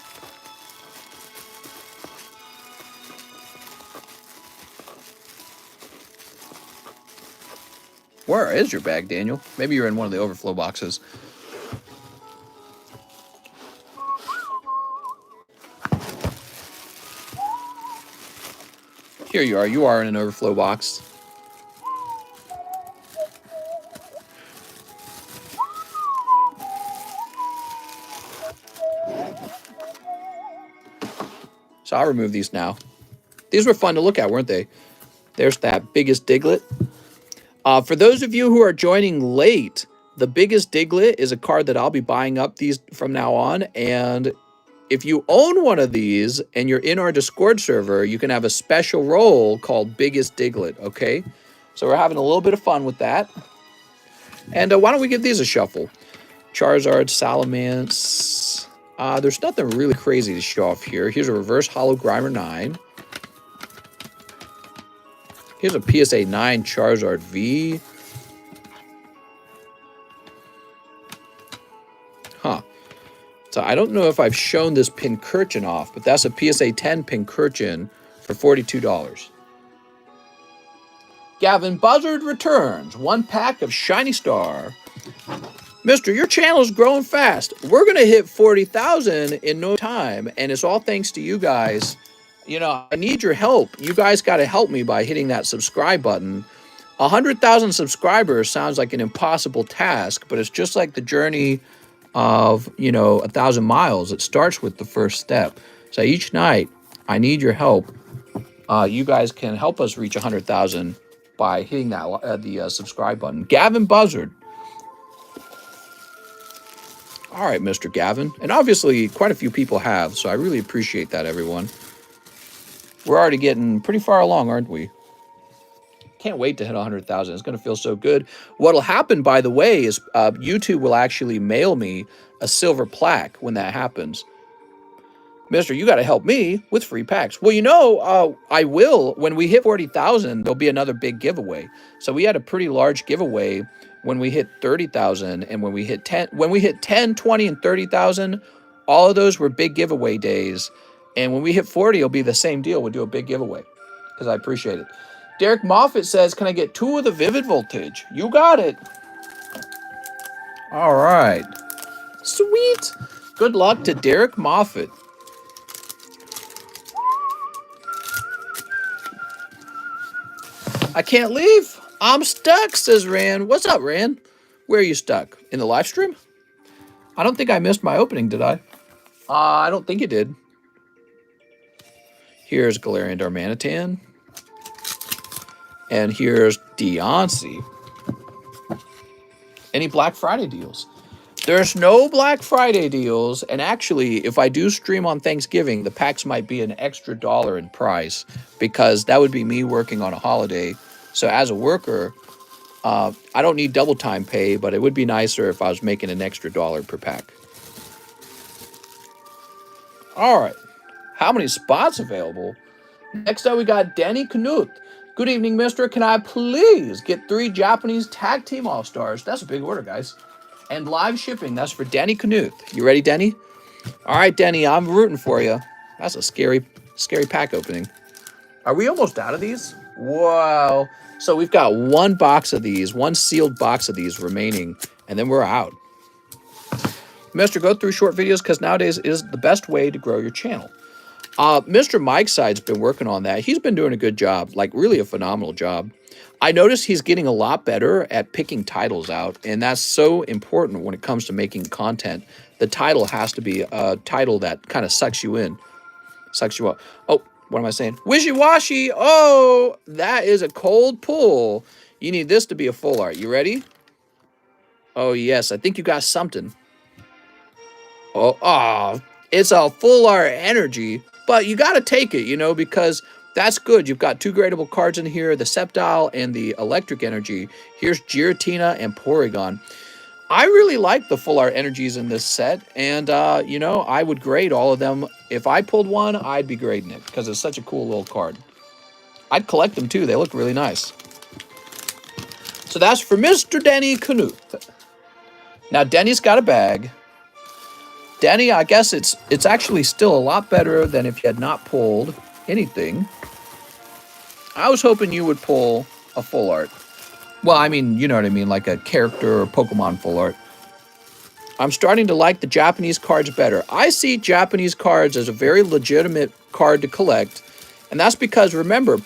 Where is your bag, Daniel? Maybe you're in one of the overflow boxes. Here you are. You are in an overflow box. So I'll remove these now. These were fun to look at, weren't they? There's that biggest Diglett. For those of you who are joining late, the biggest Diglett is a card that I'll be buying up these from now on. And if you own one of these and you're in our Discord server, you can have a special role called Biggest Diglett, okay? So we're having a little bit of fun with that. And why don't we give these a shuffle? Charizard, Salamence. There's nothing really crazy to show off here. Here's a reverse Holo Grimer 9. Here's a PSA 9 Charizard V. So I don't know if I've shown this Pincurchin off, but that's a PSA 10 Pincurchin for $42. Gavin Buzzard returns. 1 pack of Shiny Star. Mister, your channel's growing fast. We're going to hit 40,000 in no time, and it's all thanks to you guys. You know, I need your help. You guys got to help me by hitting that subscribe button. 100,000 subscribers sounds like an impossible task, but it's just like the journey of, you know, 1,000 miles. It starts with the first step. So each night, I need your help. You guys can help us reach 100,000 by hitting that the subscribe button. Gavin Buzzard. All right, Mr. Gavin. And obviously, quite a few people have, so I really appreciate that, everyone. We're already getting pretty far along, aren't we? Can't wait to hit 100,000. It's going to feel so good. What'll happen, by the way, is YouTube will actually mail me a silver plaque when that happens. Mister, you got to help me with free packs. Well, you know, I will. When we hit 40,000, there'll be another big giveaway. So we had a pretty large giveaway when we hit 30,000, and when we hit 10, 20, and 30,000, all of those were big giveaway days. And when we hit 40, it'll be the same deal. We'll do a big giveaway because I appreciate it. Derek Moffat says, can I get 2 of the Vivid Voltage? You got it. All right. Sweet. Good luck to Derek Moffat. I can't leave. I'm stuck, says Rand. What's up, Rand? Where are you stuck? In the live stream? I don't think I missed my opening, did I? I don't think you did. Here's Galarian Darmanitan. And here's Deontay. Any Black Friday deals? There's no Black Friday deals. And actually, if I do stream on Thanksgiving, the packs might be an extra $1 in price because that would be me working on a holiday. So as a worker, I don't need double time pay, but it would be nicer if I was making an extra $1 per pack. All right. How many spots available? Next up, we got Danny Knut. Good evening, mister. Can I please get 3 Japanese Tag Team All-Stars? That's a big order, guys. And live shipping. That's for Danny Knut. You ready, Denny? All right, Denny, I'm rooting for you. That's a scary pack opening. Are we almost out of these? Wow. So we've got 1 box of these, 1 sealed box of these remaining, and then we're out. Mister, go through short videos because nowadays is the best way to grow your channel. Mr. Mike's side's been working on that. He's been doing a good job, like really a phenomenal job. I noticed he's getting a lot better at picking titles out, and that's so important when it comes to making content. The title has to be a title that kind of sucks you in, sucks you up. Oh, what am I saying? Wishy-washy. Oh, that is a cold pull. You need this to be a full art. You ready? Oh, yes. I think you got something. Oh, it's a full art energy, but you got to take it, you know, because that's good. You've got 2 gradable cards in here, the Sceptile and the Electric Energy. Here's Giratina and Porygon. I really like the full art energies in this set, and, you know, I would grade all of them. If I pulled one, I'd be grading it because it's such a cool little card. I'd collect them, too. They look really nice. So that's for Mr. Denny Knut. Now, Denny's got a bag. Denny, I guess it's actually still a lot better than if you had not pulled anything. I was hoping you would pull a full art. Well, I mean, you know what I mean, like a character or Pokemon full art. I'm starting to like the Japanese cards better. I see Japanese cards as a very legitimate card to collect, and that's because, remember,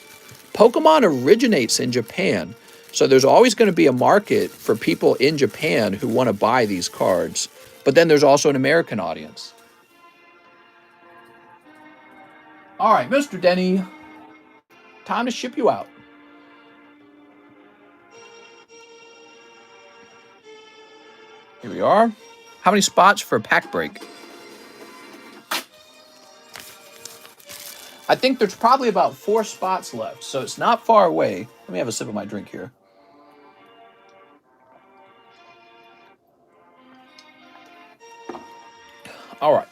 Pokemon originates in Japan, so there's always going to be a market for people in Japan who want to buy these cards. But then there's also an American audience. All right, Mr. Denny, time to ship you out. Here we are. How many spots for a pack break? I think there's probably about 4 spots left, so it's not far away. Let me have a sip of my drink here. All right.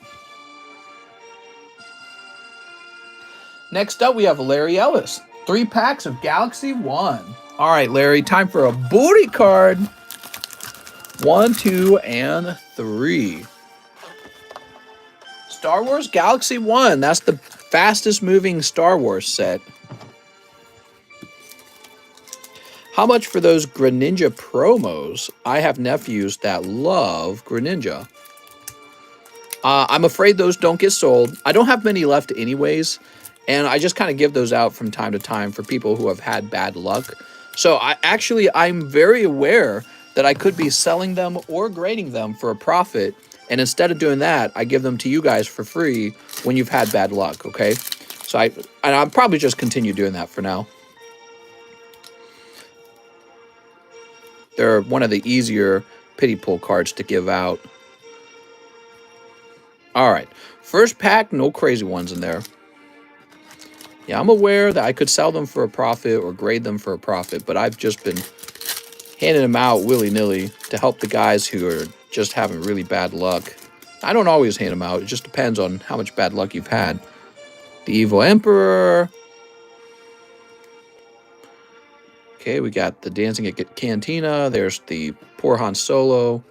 Next up, we have Larry Ellis. 3 packs of Galaxy 1. All right, Larry, time for a booty card. 1, 2, and 3. Star Wars Galaxy 1. That's the fastest moving Star Wars set. How much for those Greninja promos? I have nephews that love Greninja. I'm afraid those don't get sold. I don't have many left anyways, and I just kind of give those out from time to time for people who have had bad luck. So I'm very aware that I could be selling them or grading them for a profit, and instead of doing that, I give them to you guys for free when you've had bad luck, okay? So I'll probably just continue doing that for now. They're one of the easier pity pull cards to give out. All right, first pack, no crazy ones in there. Yeah, I'm aware that I could sell them for a profit or grade them for a profit, but I've just been handing them out willy-nilly to help the guys who are just having really bad luck. I don't always hand them out. It just depends on how much bad luck you've had. The Evil Emperor. Okay, we got the Dancing at Cantina. There's the Poor Han Solo.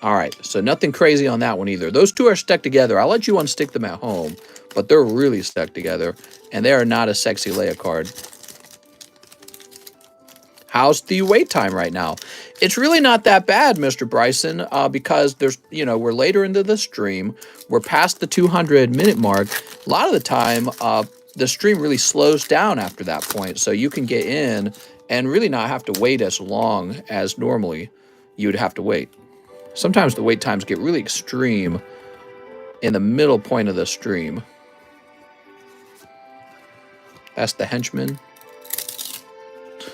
All right, so nothing crazy on that one either. Those two are stuck together. I'll let you unstick them at home, but they're really stuck together, and they are not a sexy Leia card. How's the wait time right now? It's really not that bad, Mr. Bryson, because we're later into the stream. We're past the 200-minute mark. A lot of the time, the stream really slows down after that point, so you can get in and really not have to wait as long as normally you would have to wait. Sometimes the wait times get really extreme in the middle point of the stream. That's the henchman.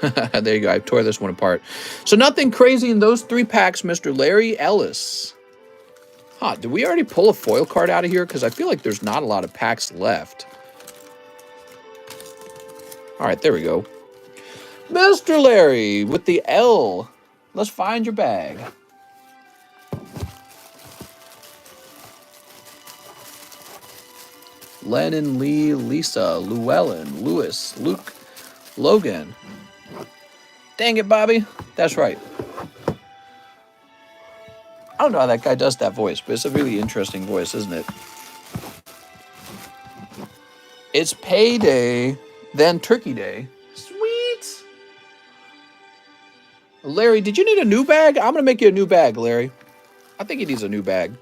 There you go. I tore this one apart. So nothing crazy in those 3 packs, Mr. Larry Ellis. Huh, did we already pull a foil card out of here? Because I feel like there's not a lot of packs left. All right, there we go. Mr. Larry with the L. Let's find your bag. Lennon, Lee, Lisa, Llewellyn, Lewis, Luke, Logan. Dang it, Bobby. That's right. I don't know how that guy does that voice, but it's a really interesting voice, isn't it? It's payday, then turkey day. Sweet. Larry, did you need a new bag? I'm going to make you a new bag, Larry. I think he needs a new bag.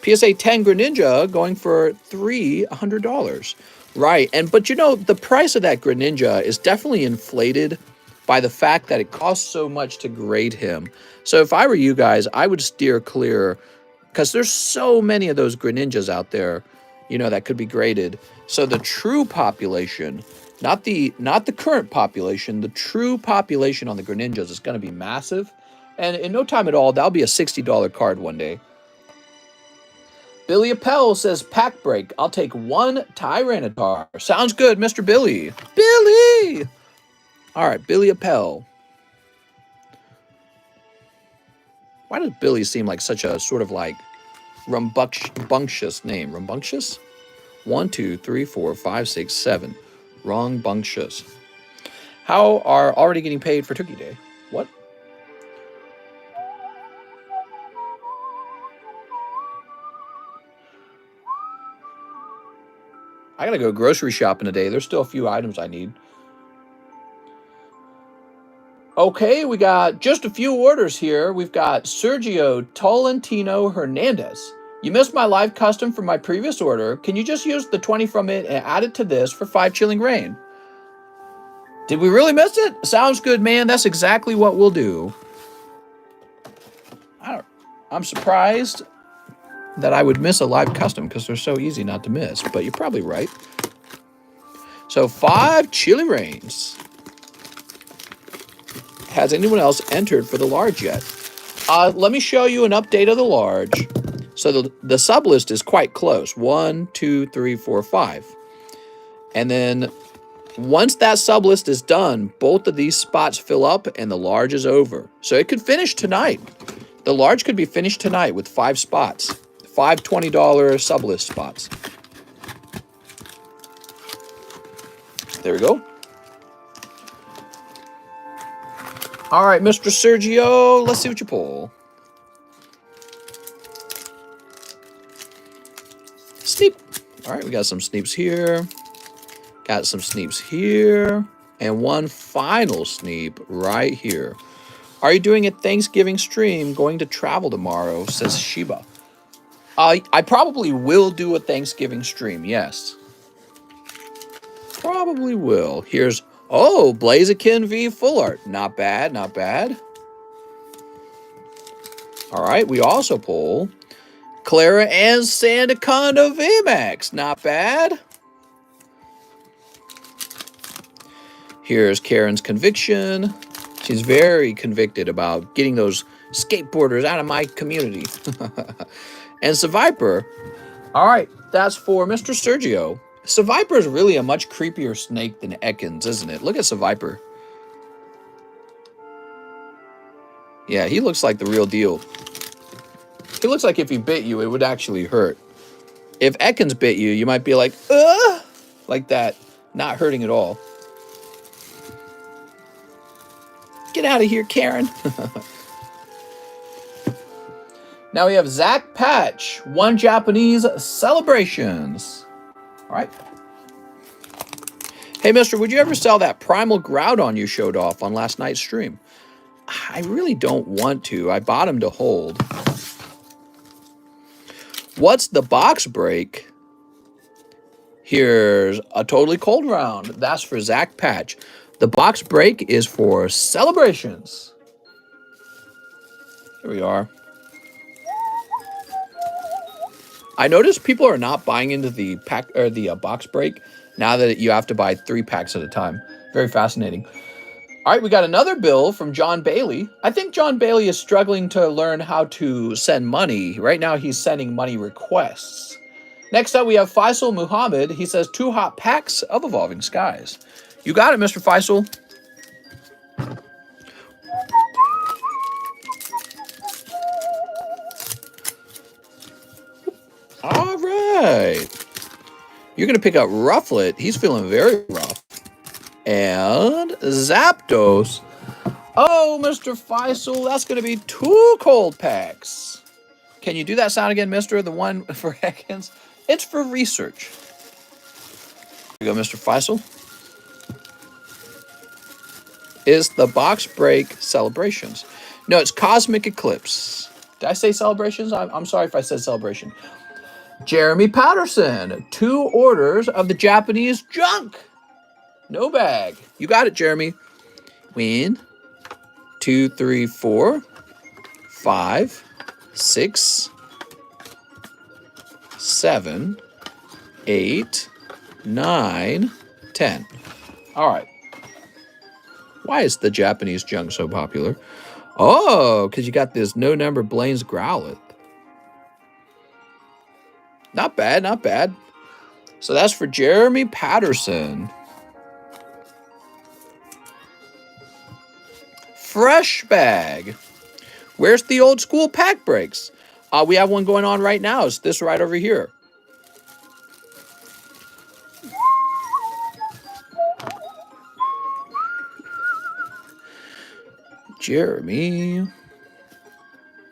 PSA 10 Greninja going for $300. Right, but the price of that Greninja is definitely inflated by the fact that it costs so much to grade him. So if I were you guys, I would steer clear, because there's so many of those Greninjas out there, that could be graded. So the true population, not the current population, the true population on the Greninjas is going to be massive. And in no time at all, that'll be a $60 card one day. Billy Appel says, pack break. I'll take 1 Tyranitar. Sounds good, Mr. Billy. Billy! All right, Billy Appel. Why does Billy seem like such a sort of like rambunctious name? Rambunctious? 1, 2, 3, 4, 5, 6, 7. Wrongbunctious. How are already getting paid for Turkey Day? What? I gotta go grocery shopping today. There's still a few items I need. Okay, we got just a few orders here. We've got Sergio Tolentino Hernandez. You missed my live custom from my previous order. Can you just use the 20 from it and add it to this for 5 Chilling Rain? Did we really miss it? Sounds good, man. That's exactly what we'll do. I'm surprised that I would miss a live custom because they're so easy not to miss, but you're probably right. So 5 Chilly Rains. Has anyone else entered for the large yet? Let me show you an update of the large. So the sublist is quite close. 1, 2, 3, 4, 5. And then once that sublist is done, both of these spots fill up and the large is over. So it could finish tonight. The large could be finished tonight with 5 spots. 5 $20 sublist spots. There we go. All right, Mr. Sergio, let's see what you pull. Sneep. All right, we got some sneeps here. Got some sneeps here. And one final sneep right here. Are you doing a Thanksgiving stream? Going to travel tomorrow, says Sheba. I probably will do a Thanksgiving stream, yes. Probably will. Here's, oh, Blaziken v Full Art. Not bad, not bad. All right, we also pull Clara and Sandaconda VMAX. Not bad. Here's Karen's conviction. She's very convicted about getting those skateboarders out of my community. And Survivor. All right, that's for Mr. Sergio. Survivor is really a much creepier snake than Ekans, isn't it? Look at Survivor. Yeah, he looks like the real deal. He looks like if he bit you, it would actually hurt. If Ekans bit you, you might be like, ugh, like that, not hurting at all. Get out of here, Karen. Now we have Zach Patch, One Japanese Celebrations. All right. Hey, mister, would you ever sell that Primal Groudon you showed off on last night's stream? I really don't want to. I bought him to hold. What's the box break? Here's a totally cold round. That's for Zach Patch. The box break is for Celebrations. Here we are. I noticed people are not buying into the pack or the box break now that you have to buy 3 packs at a time. Very fascinating. All right, we got another bill from John Bailey. I think John Bailey is struggling to learn how to send money. Right now, he's sending money requests. Next up, we have Faisal Muhammad. He says 2 hot packs of Evolving Skies. You got it, Mr. Faisal. All right. You're going to pick up Rufflet. He's feeling very rough. And Zapdos. Oh, Mr. Faisal, that's going to be 2 cold packs. Can you do that sound again, mister? The one for Ekans? It's for research. Here we go, Mr. Faisal. Is the box break Celebrations? No, it's Cosmic Eclipse. Did I say Celebrations? I'm sorry if I said Celebration. Jeremy Patterson, 2 orders of the Japanese junk. No bag. You got it, Jeremy. 1, 2, 3, 4, 5, 6, 7, 8, 9, 10. All right. Why is the Japanese junk so popular? Oh, because you got this no-number Blaine's Growlithe. Not bad, not bad. So that's for Jeremy Patterson. Fresh bag. Where's the old school pack breaks? We have one going on right now. It's this right over here. Jeremy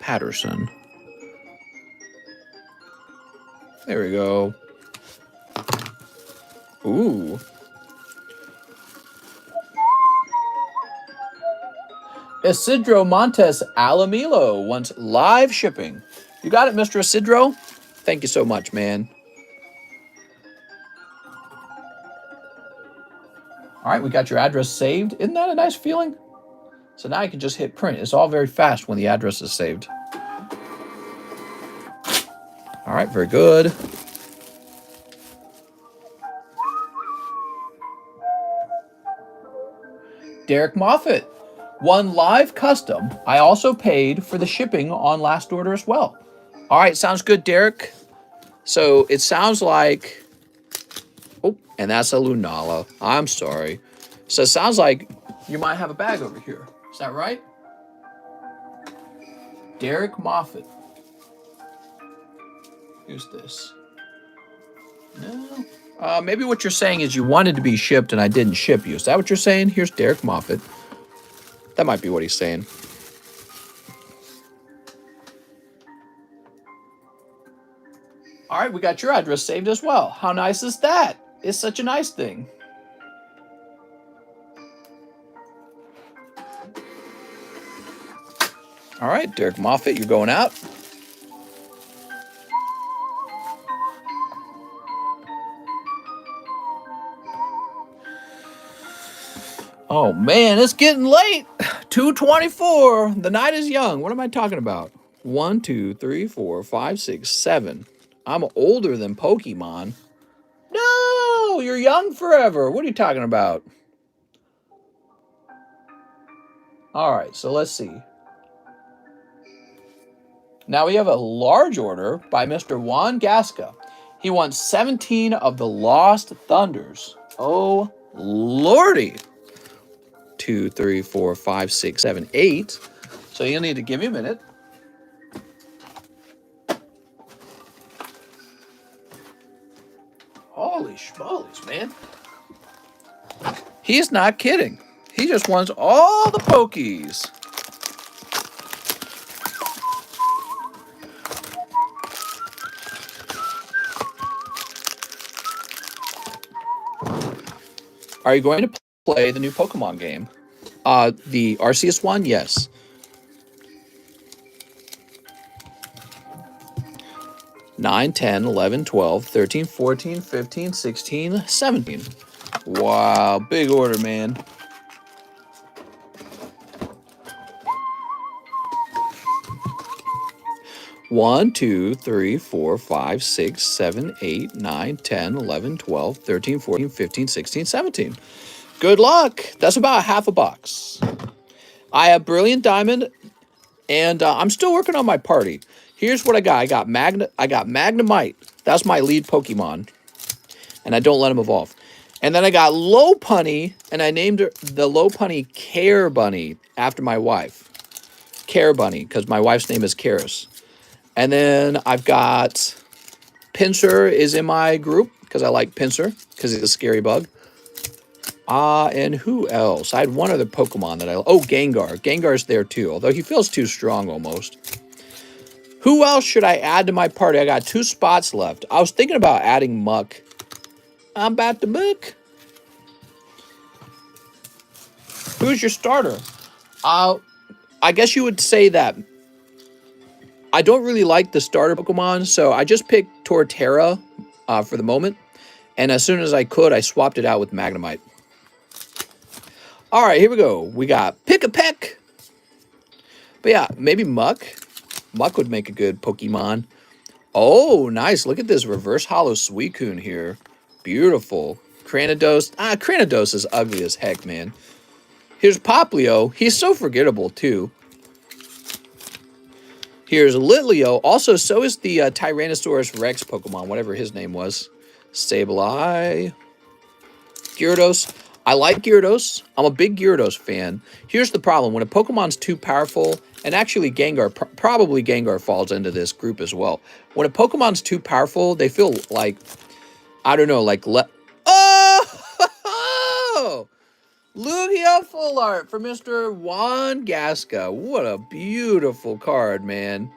Patterson. There we go. Ooh. Isidro Montes Alamilo wants live shipping. You got it, Mr. Isidro? Thank you so much, man. All right, we got your address saved. Isn't that a nice feeling? So now I can just hit print. It's all very fast when the address is saved. All right, very good. Derek Moffat, 1 live custom. I also paid for the shipping on last order as well. All right, sounds good, Derek. So it sounds like, oh, and that's a Lunala. I'm sorry. So it sounds like you might have a bag over here. Is that right? Derek Moffat. Who's this? No. Maybe what you're saying is you wanted to be shipped and I didn't ship you. Is that what you're saying? Here's Derek Moffat. That might be what he's saying. All right, we got your address saved as well. How nice is that? It's such a nice thing. All right, Derek Moffitt, you're going out. Oh man, it's getting late. 2:24. The night is young. What am I talking about? 1, 2, 3, 4, 5, 6, 7. I'm older than Pokemon. No, you're young forever. What are you talking about? All right, so let's see. Now we have a large order by Mr. Juan Gasca. He wants 17 of the Lost Thunders. Oh, lordy. 2, 3, 4, 5, 6, 7, 8. So you'll need to give me a minute. Holy schmollies, man. He's not kidding. He just wants all the Pokies. Are you going to play the new Pokemon game? The Arceus one? Yes. Nine, 10, 11, 12, 13, 14, 15, 16, 17. Wow, big order, man. One, 2, 3, 4, 5, 6, 7, 8, 9, 10, 11, 12, 13, 14, 15, 16, 17. Good luck. That's about half a box. I have Brilliant Diamond, and I'm still working on my party. Here's what I got. I got Magnemite. That's my lead Pokemon, and I don't let him evolve. And then I got Lopunny, and I named her the Lopunny Care Bunny after my wife. Care Bunny, because my wife's name is Karis. And then I've got Pinsir is in my group, because I like Pinsir, because he's a scary bug. And who else? I had one other Pokemon that oh, Gengar. Gengar's there too, although he feels too strong almost. Who else should I add to my party? I got 2 spots left. I was thinking about adding Muck. I'm about to book. Who's your starter? I guess you would say that I don't really like the starter Pokemon, so I just picked Torterra for the moment. And as soon as I could, I swapped it out with Magnemite. All right, here we go. We got Pick-a-Peck. But yeah, maybe Muck. Muck would make a good Pokemon. Oh, nice. Look at this reverse hollow Suicune here. Beautiful. Cranidos. Cranidos is ugly as heck, man. Here's Poplio. He's so forgettable, too. Here's Litleo. Also, so is the Tyrannosaurus Rex Pokemon, whatever his name was. Sableye. Gyarados. I like Gyarados. I'm a big Gyarados fan. Here's the problem. When a Pokemon's too powerful, and actually Gengar, probably Gengar falls into this group as well. When a Pokemon's too powerful, they feel like, I don't know, like, oh! Lugia Full Art for Mr. Juan Gasca. What a beautiful card, man.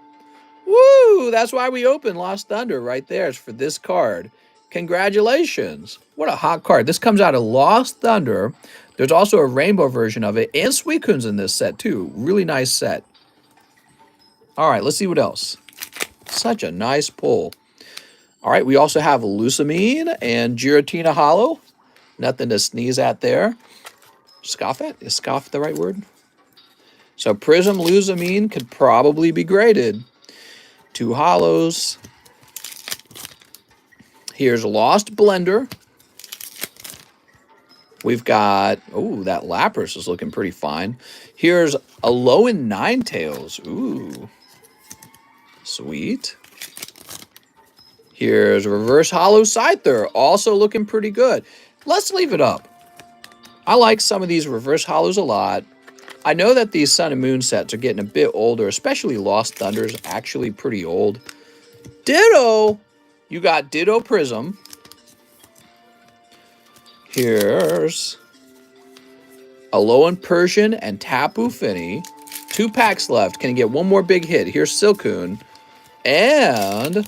Woo! That's why we opened Lost Thunder right there. It's for this card. Congratulations. What a hot card. This comes out of Lost Thunder. There's also a rainbow version of it. And Suicune's in this set, too. Really nice set. All right, let's see what else. Such a nice pull. All right, we also have Lusamine and Giratina Hollow. Nothing to sneeze at there. Scoff at? Is scoff the right word? So Prism Lusamine could probably be graded. 2 hollows. Here's Lost Blender. We've got, oh, that Lapras is looking pretty fine. Here's Alolan Ninetales. Ooh. Sweet. Here's Reverse Hollow Scyther. Also looking pretty good. Let's leave it up. I like some of these Reverse Hollows a lot. I know that these Sun and Moon sets are getting a bit older, especially Lost Thunder's actually pretty old. Ditto! You got Ditto Prism. Here's Alolan Persian and Tapu Fini. 2 packs left. Can you get one more big hit? Here's Silcoon. And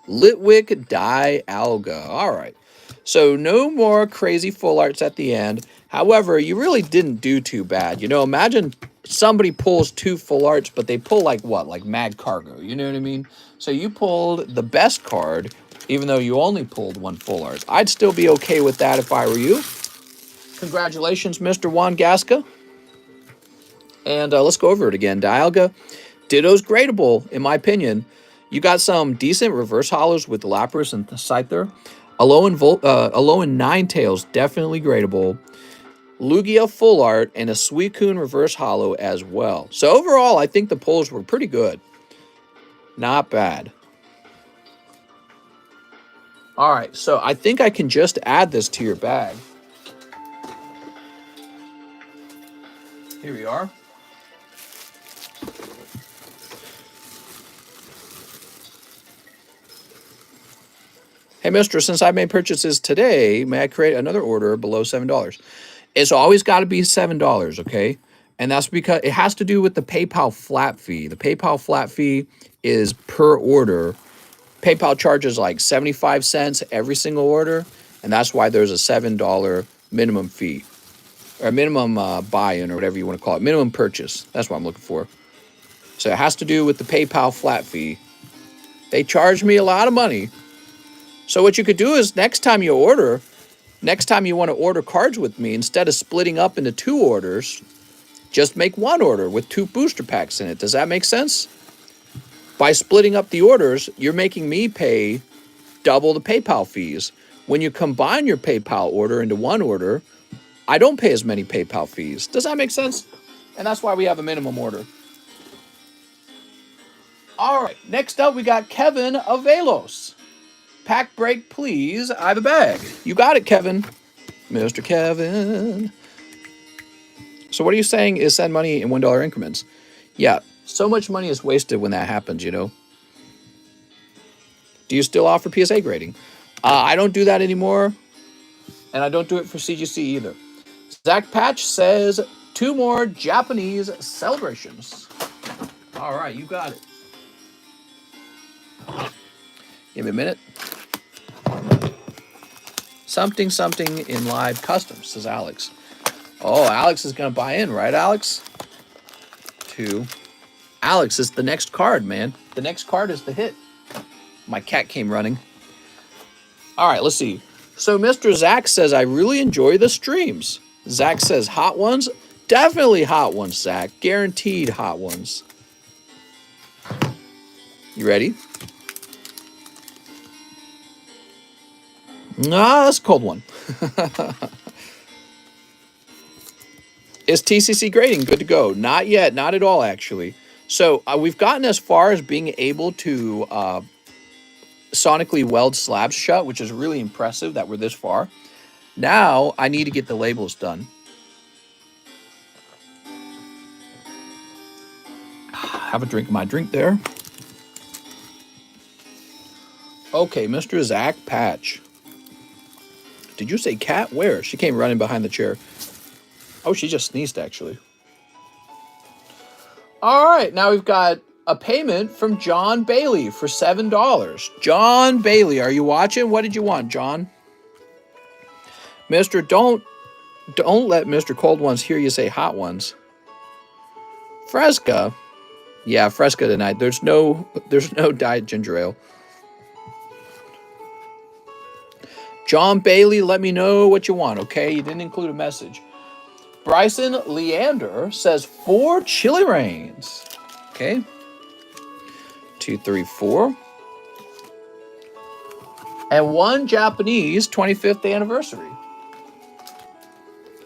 Litwick Dialga. All right. So no more crazy full arts at the end. However, you really didn't do too bad. You know, imagine somebody pulls 2 full arts, but they pull like what? Like Mad Cargo. You know what I mean? So you pulled the best card, even though you only pulled 1 full art. I'd still be okay with that if I were you. Congratulations, Mr. Juan Gasca. And let's go over it again. Dialga, Ditto's gradable, in my opinion. You got some decent reverse hollows with Lapras and Scyther. Alolan Ninetales, definitely gradable. Lugia full art and a Suicune reverse hollow as well. So overall, I think the pulls were pretty good. Not bad. All right, so I think I can just add this to your bag. Here we are. Hey, mister, since I made purchases today, may I create another order below $7? It's always got to be $7, okay? And that's because it has to do with the PayPal flat fee. The PayPal flat fee is per order. PayPal charges like 75 cents every single order, and that's why there's a $7 minimum fee. Or minimum buy-in, or whatever you want to call it. Minimum purchase. That's what I'm looking for. So it has to do with the PayPal flat fee. They charge me a lot of money. So what you could do is next time you want to order cards with me, instead of splitting up into 2 orders, just make 1 order with 2 booster packs in it. Does that make sense? By splitting up the orders, you're making me pay double the PayPal fees. When you combine your PayPal order into 1 order, I don't pay as many PayPal fees. Does that make sense? And that's why we have a minimum order. All right, next up we got Kevin Avelos. Pack break, please. I have a bag. You got it, Kevin. Mr. Kevin. So what are you saying is send money in $1 increments? Yeah, so much money is wasted when that happens, you know. Do you still offer PSA grading? I don't do that anymore, and I don't do it for CGC either. Zach Patch says 2 more Japanese celebrations. All right, you got it. Give me a minute. Something in live customs, says Alex. Oh, Alex is going to buy in, right, Alex? 2. Alex is the next card, man. The next card is the hit. My cat came running. All right, let's see. So Mr. Zach says, I really enjoy the streams. Zach says, hot ones? Definitely hot ones, Zach. Guaranteed hot ones. You ready? Nah, that's a cold one. Is TCC grading good to go? Not yet. Not at all, actually. So we've gotten as far as being able to sonically weld slabs shut, which is really impressive that we're this far. Now I need to get the labels done. Have a drink of my drink there. Okay, Mr. Zach Patch. Did you say cat? Where? She came running behind the chair. Oh, she just sneezed, actually. All right, now we've got a payment from John Bailey for $7. John Bailey, are you watching? What did you want, John? Mister, don't let Mr. Cold Ones hear you say hot ones. Fresca. Yeah, Fresca tonight. There's no diet ginger ale. John Bailey, let me know what you want, okay? You didn't include a message. Bryson Leander says 4 chili rains. Okay. 2, 3, 4. And 1 Japanese 25th anniversary.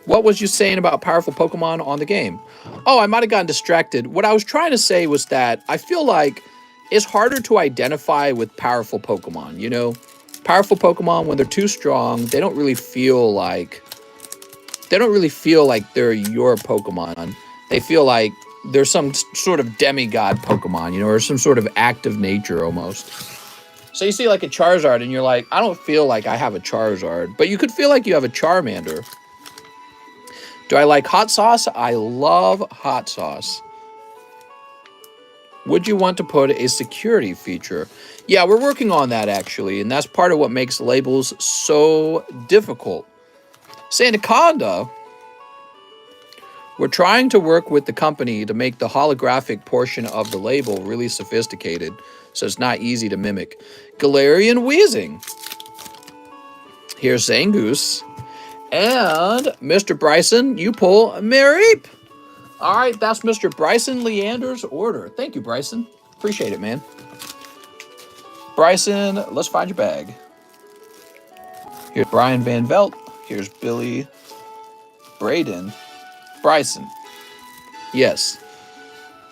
What was you saying about powerful Pokemon on the game? Oh, I might have gotten distracted. What I was trying to say was that I feel like it's harder to identify with powerful Pokemon, you know? Powerful Pokemon, when they're too strong, they don't really feel like they're your Pokemon. They feel like they're some sort of demigod Pokemon, you know, or some sort of act of nature almost. So you see like a Charizard and you're like, I don't feel like I have a Charizard, but you could feel like you have a Charmander. Do I like hot sauce? I love hot sauce. Would you want to put a security feature? Yeah, we're working on that actually, and that's part of what makes labels so difficult. Sandaconda, We're trying to work with the company to make the holographic portion of the label really sophisticated, so it's not easy to mimic. Galarian Wheezing. Here's Zangoose. And Mr. Bryson, you pull Mareep. All right, that's Mr. Bryson Leander's order. Thank you, Bryson. Appreciate it, man. Bryson, let's find your bag. Here's Brian Van Velt. Here's Billy Braden. Bryson. Yes.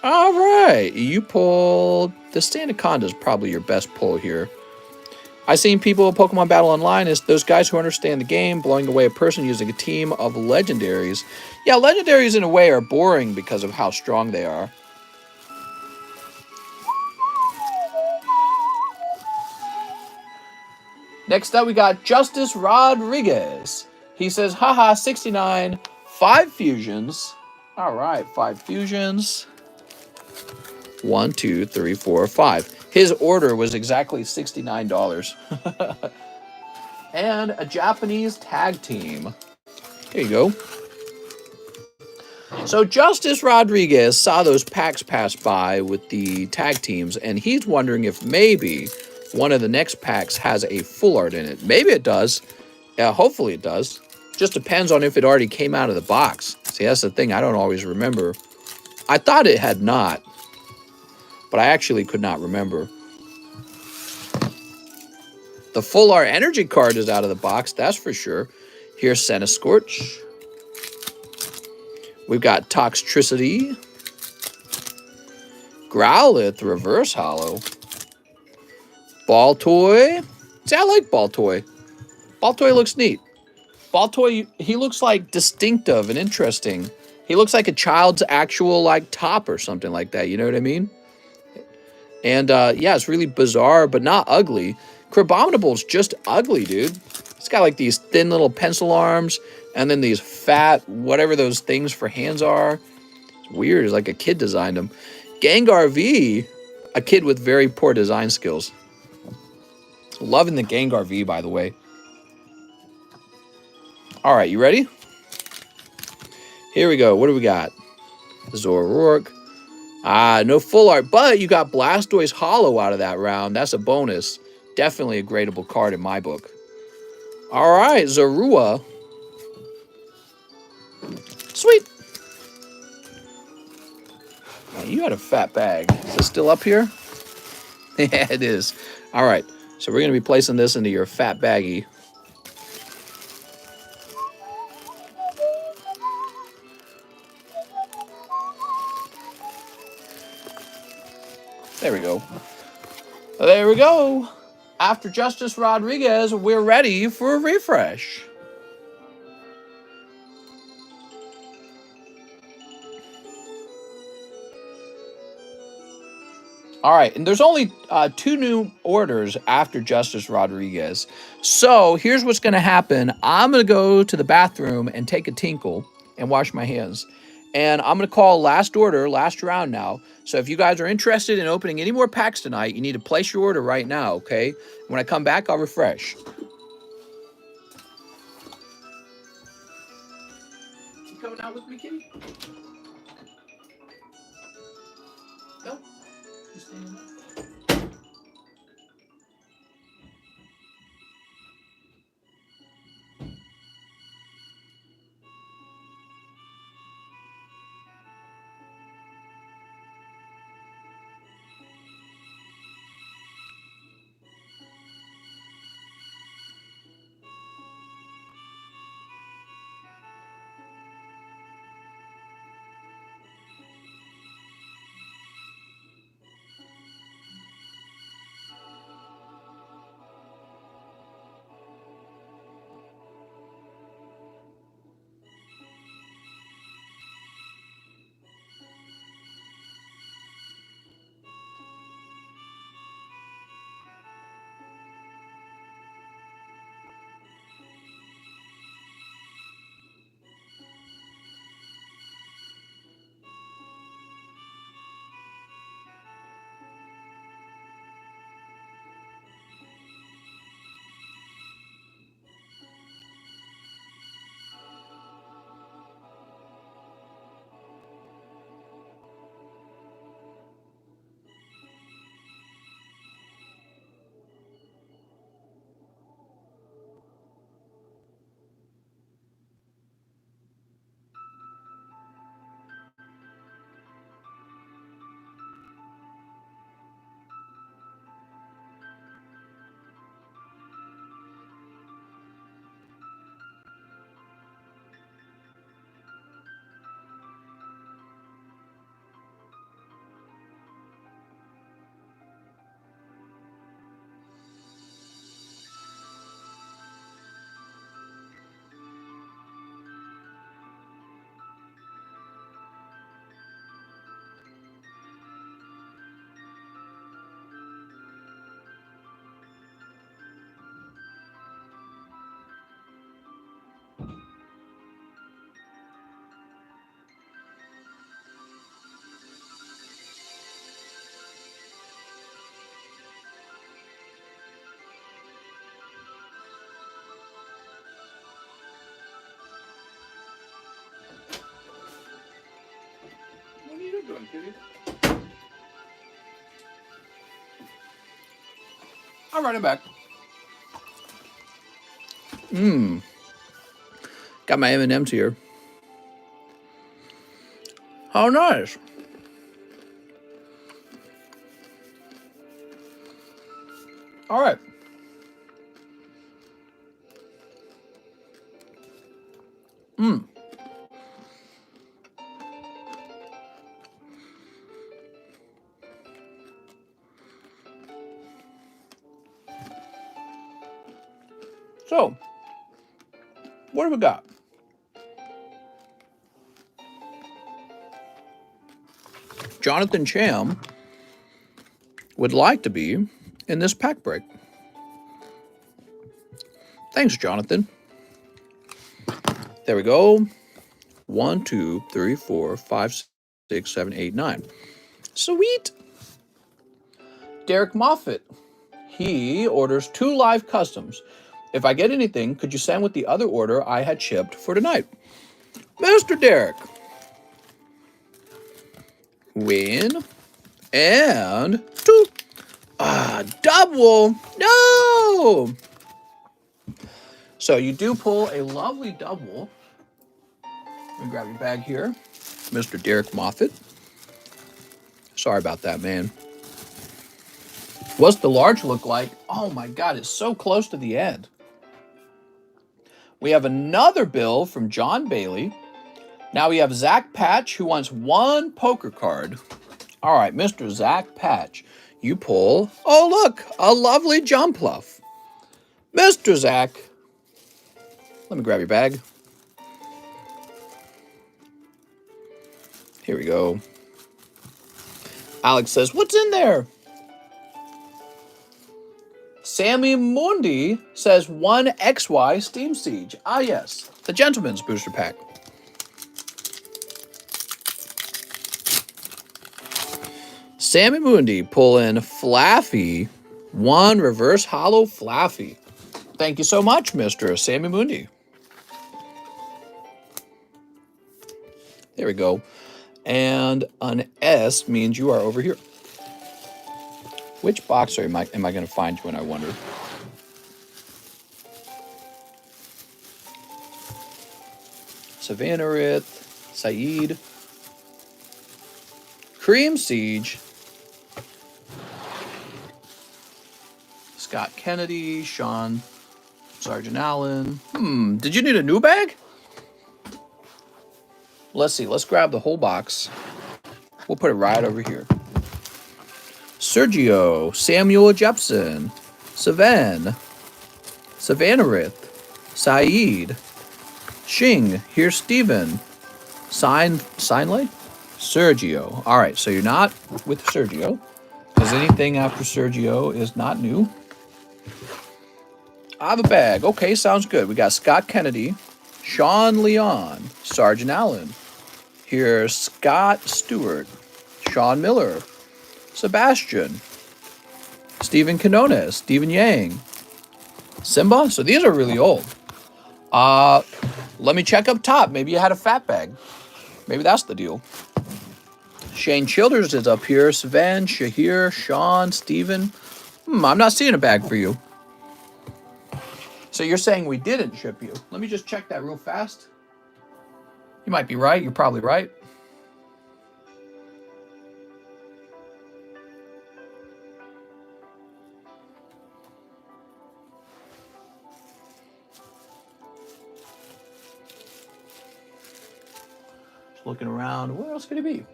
All right. You pulled... The Sandaconda is probably your best pull here. I've seen people at Pokemon Battle Online as those guys who understand the game blowing away a person using a team of legendaries. Yeah, legendaries in a way are boring because of how strong they are. Next up, we got Justice Rodriguez. He says, haha, 69, 5 fusions. All right, 5 fusions. 1, 2, 3, 4, 5. His order was exactly $69. And a Japanese tag team. Here you go. So Justice Rodriguez saw those packs pass by with the tag teams, and he's wondering if maybe one of the next packs has a full art in it. Maybe it does. Hopefully it does. Just depends on if it already came out of the box. See, that's the thing I don't always remember. I thought it had not, but I actually could not remember. The full art energy card is out of the box, that's for sure. Here's Scorch. We've got Toxtricity. Growlithe Reverse Hollow. Baltoy. See, I like Baltoy. Baltoy looks neat. Baltoy, he looks like distinctive and interesting. He looks like a child's actual like top or something like that. You know what I mean? And yeah, it's really bizarre, but not ugly. Crabominable's just ugly, dude. It's got like these thin little pencil arms and then these fat, whatever those things for hands are. It's weird. It's like a kid designed them. Gengar V, a kid with very poor design skills. Loving the Gengar V, by the way. All right, you ready? Here we go. What do we got? Zoroark. No full art, but you got Blastoise Hollow out of that round. That's a bonus. Definitely a gradable card in my book. All right, Zorua. Sweet. Man, you had a fat bag. Is it still up here? Yeah, it is. All right, so we're going to be placing this into your fat baggie. There we go. There we go. After Justice Rodriguez, we're ready for a refresh. All right, and there's only 2 new orders after Justice Rodriguez. So here's what's going to happen. I'm going to go to the bathroom and take a tinkle and wash my hands. And I'm going to call last order, last round now. So if you guys are interested in opening any more packs tonight, you need to place your order right now, okay? When I come back, I'll refresh. You coming out with me, kitty? No? You staying in there? I'll run it back. Got my M&Ms here. How nice. All right. So, what have we got? Jonathan Cham would like to be in this pack break. Thanks, Jonathan. There we go. 1, 2, 3, 4, 5, 6, 7, 8, 9. Sweet. Derek Moffitt. He orders 2 live customs. If I get anything, could you send with the other order I had shipped for tonight? Mr. Derek. Win. And 2. Double. No. So you do pull a lovely double. Let me grab your bag here. Mr. Derek Moffitt. Sorry about that, man. What's the large look like? Oh my God, it's so close to the end. We have another bill from John Bailey. Now we have Zach Patch, who wants 1 poker card. All right, Mr. Zach Patch, you pull. Oh, look, a lovely John Pluff. Mr. Zach, let me grab your bag. Here we go. Alex says, what's in there? Sammy Mundi says 1 XY Steam Siege. Ah, yes, the Gentleman's Booster Pack. Sammy Mundi pull in Flaffy, 1 Reverse Hollow Flaffy. Thank you so much, Mr. Sammy Mundi. There we go. And an S means you are over here. Which box am I going to find you in, I wonder? Savannah Saeed, Cream Siege, Scott Kennedy, Sean, Sergeant Allen. Did you need a new bag? Let's see. Let's grab the whole box. We'll put it right over here. Sergio, Samuel Jepson, Savannah, Saeed, Shing, here's Steven, Signlay, Sergio. All right, so you're not with Sergio, because anything after Sergio is not new. I have a bag. Okay, sounds good. We got Scott Kennedy, Sean Leon, Sergeant Allen. Here's Scott Stewart, Sean Miller, Sebastian, Stephen Canones, Stephen Yang, Simba. So these are really old. Let me check up top. Maybe you had a fat bag. Maybe that's the deal. Shane Childers is up here. Sven, Shahir, Sean, Stephen. I'm not seeing a bag for you. So you're saying we didn't ship you. Let me just check that real fast. You might be right. You're probably right. Just looking around. Where else could it be?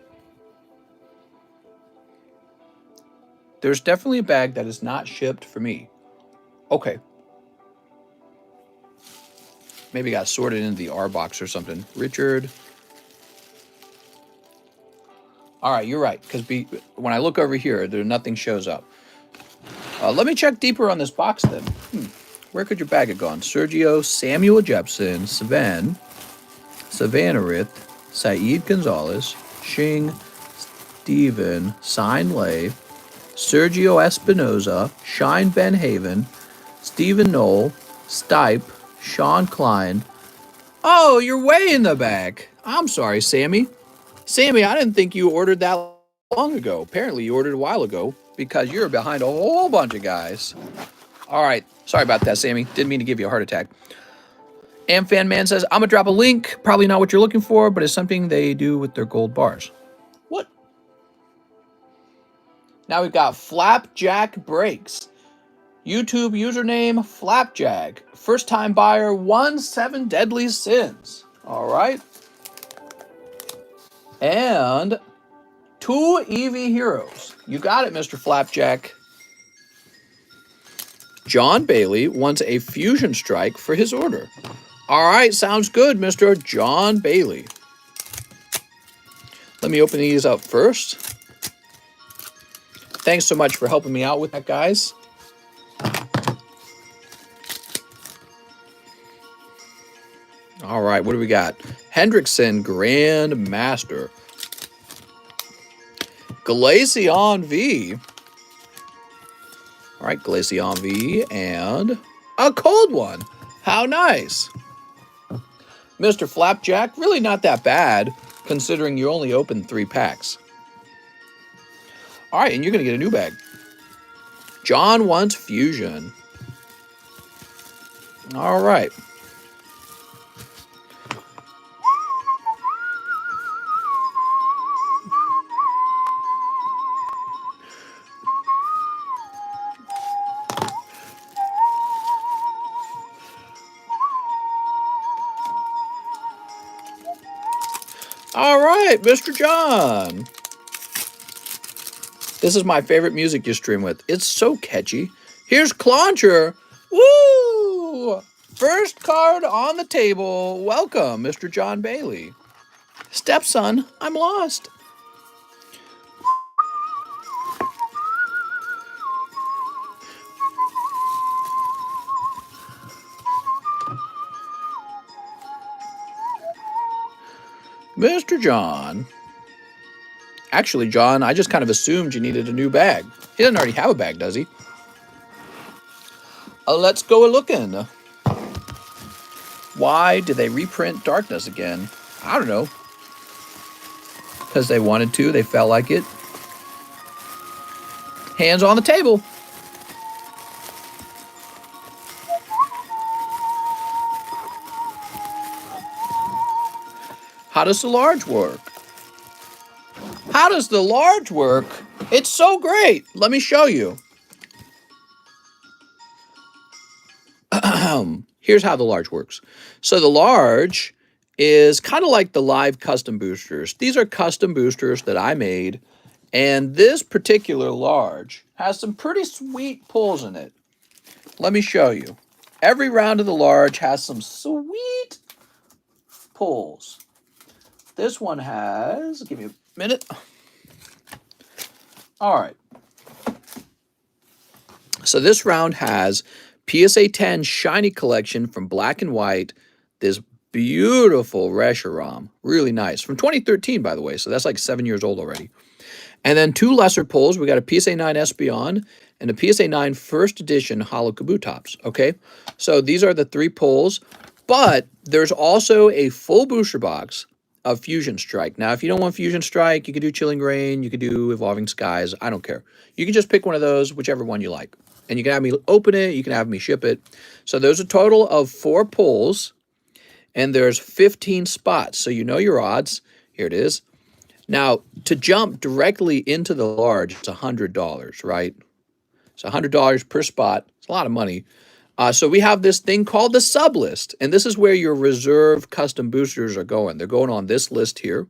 There's definitely a bag that is not shipped for me. Okay. Maybe it got sorted into the R box or something. Richard. All right, you're right. Because when I look over here, nothing shows up. Let me check deeper on this box then. Where could your bag have gone? Sergio, Samuel Jepson, Savannah, Saeed Gonzalez, Shing, Steven, Signlay, Sergio Espinoza, Shine Ben Haven, Stephen Knoll, Stipe, Sean Klein. Oh, you're way in the back. I'm sorry, Sammy. Sammy, I didn't think you ordered that long ago. Apparently, you ordered a while ago because you're behind a whole bunch of guys. All right. Sorry about that, Sammy. Didn't mean to give you a heart attack. Amfan Man says, I'm going to drop a link. Probably not what you're looking for, but it's something they do with their gold bars. What? Now we've got Flapjack Breaks. YouTube username Flapjack. First time buyer 7 Deadly Sins. All right. And 2 Eevee Heroes. You got it, Mr. Flapjack. John Bailey wants a Fusion Strike for his order. All right, sounds good, Mr. John Bailey. Let me open these up first. Thanks so much for helping me out with that, guys. All right, what do we got? Hendrickson Grand Master. Glaceon V. All right, Glaceon V and a cold one. How nice. Mr. Flapjack, really not that bad, considering you only opened 3 packs. All right, and you're going to get a new bag. John wants Fusion. All right. All right, Mr. John. This is my favorite music you stream with. It's so catchy. Here's Clauncher. Woo! First card on the table. Welcome, Mr. John Bailey. Stepson, I'm lost. Mr. John. Actually, John, I just kind of assumed you needed a new bag. He doesn't already have a bag, does he? Let's go a-looking. Why did they reprint Darkness again? I don't know. Because they wanted to. They felt like it. Hands on the table. How does the large work? How does the large work? It's so great. Let me show you. Here's how the large works. So the large is kind of like the live custom boosters. These are custom boosters that I made. And this particular large has some pretty sweet pulls in it. Let me show you. Every round of the large has some sweet pulls. This one has, give me a minute. All right. So this round has PSA 10 Shiny Collection from Black and White. This beautiful Reshiram. Really nice. From 2013, by the way. So that's like 7 years old already. And then 2 lesser pulls. We got a PSA 9 Espeon and a PSA 9 First Edition Hollow Kabutops. Okay. So these are the 3 pulls. But there's also a full booster box of Fusion Strike. Now, if you don't want Fusion Strike, you could do Chilling Rain, you could do Evolving Skies. I don't care. You can just pick one of those, whichever one you like. And you can have me open it, you can have me ship it. So there's a total of 4 pulls, and there's 15 spots. So you know your odds. Here it is. Now, to jump directly into the large, it's $100, right? So $100 per spot. It's a lot of money. So we have this thing called the Sublist, and this is where your reserve custom boosters are going. They're going on this list here.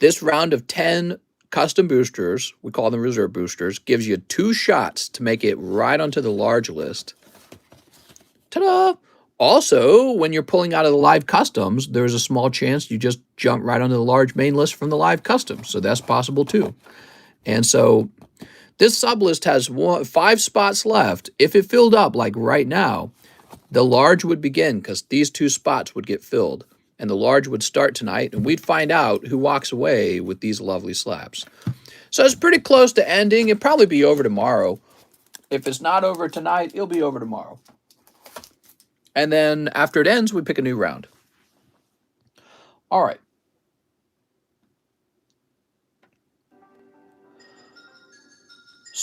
This round of 10 custom boosters, we call them reserve boosters, gives you 2 shots to make it right onto the large list. Ta-da! Also, when you're pulling out of the live customs, there's a small chance you just jump right onto the large main list from the live customs. So that's possible too. And so this sublist has 5 spots left. If it filled up like right now, the large would begin because these 2 spots would get filled. And the large would start tonight, and we'd find out who walks away with these lovely slabs. So it's pretty close to ending. It'll probably be over tomorrow. If it's not over tonight, it'll be over tomorrow. And then after it ends, we pick a new round. All right.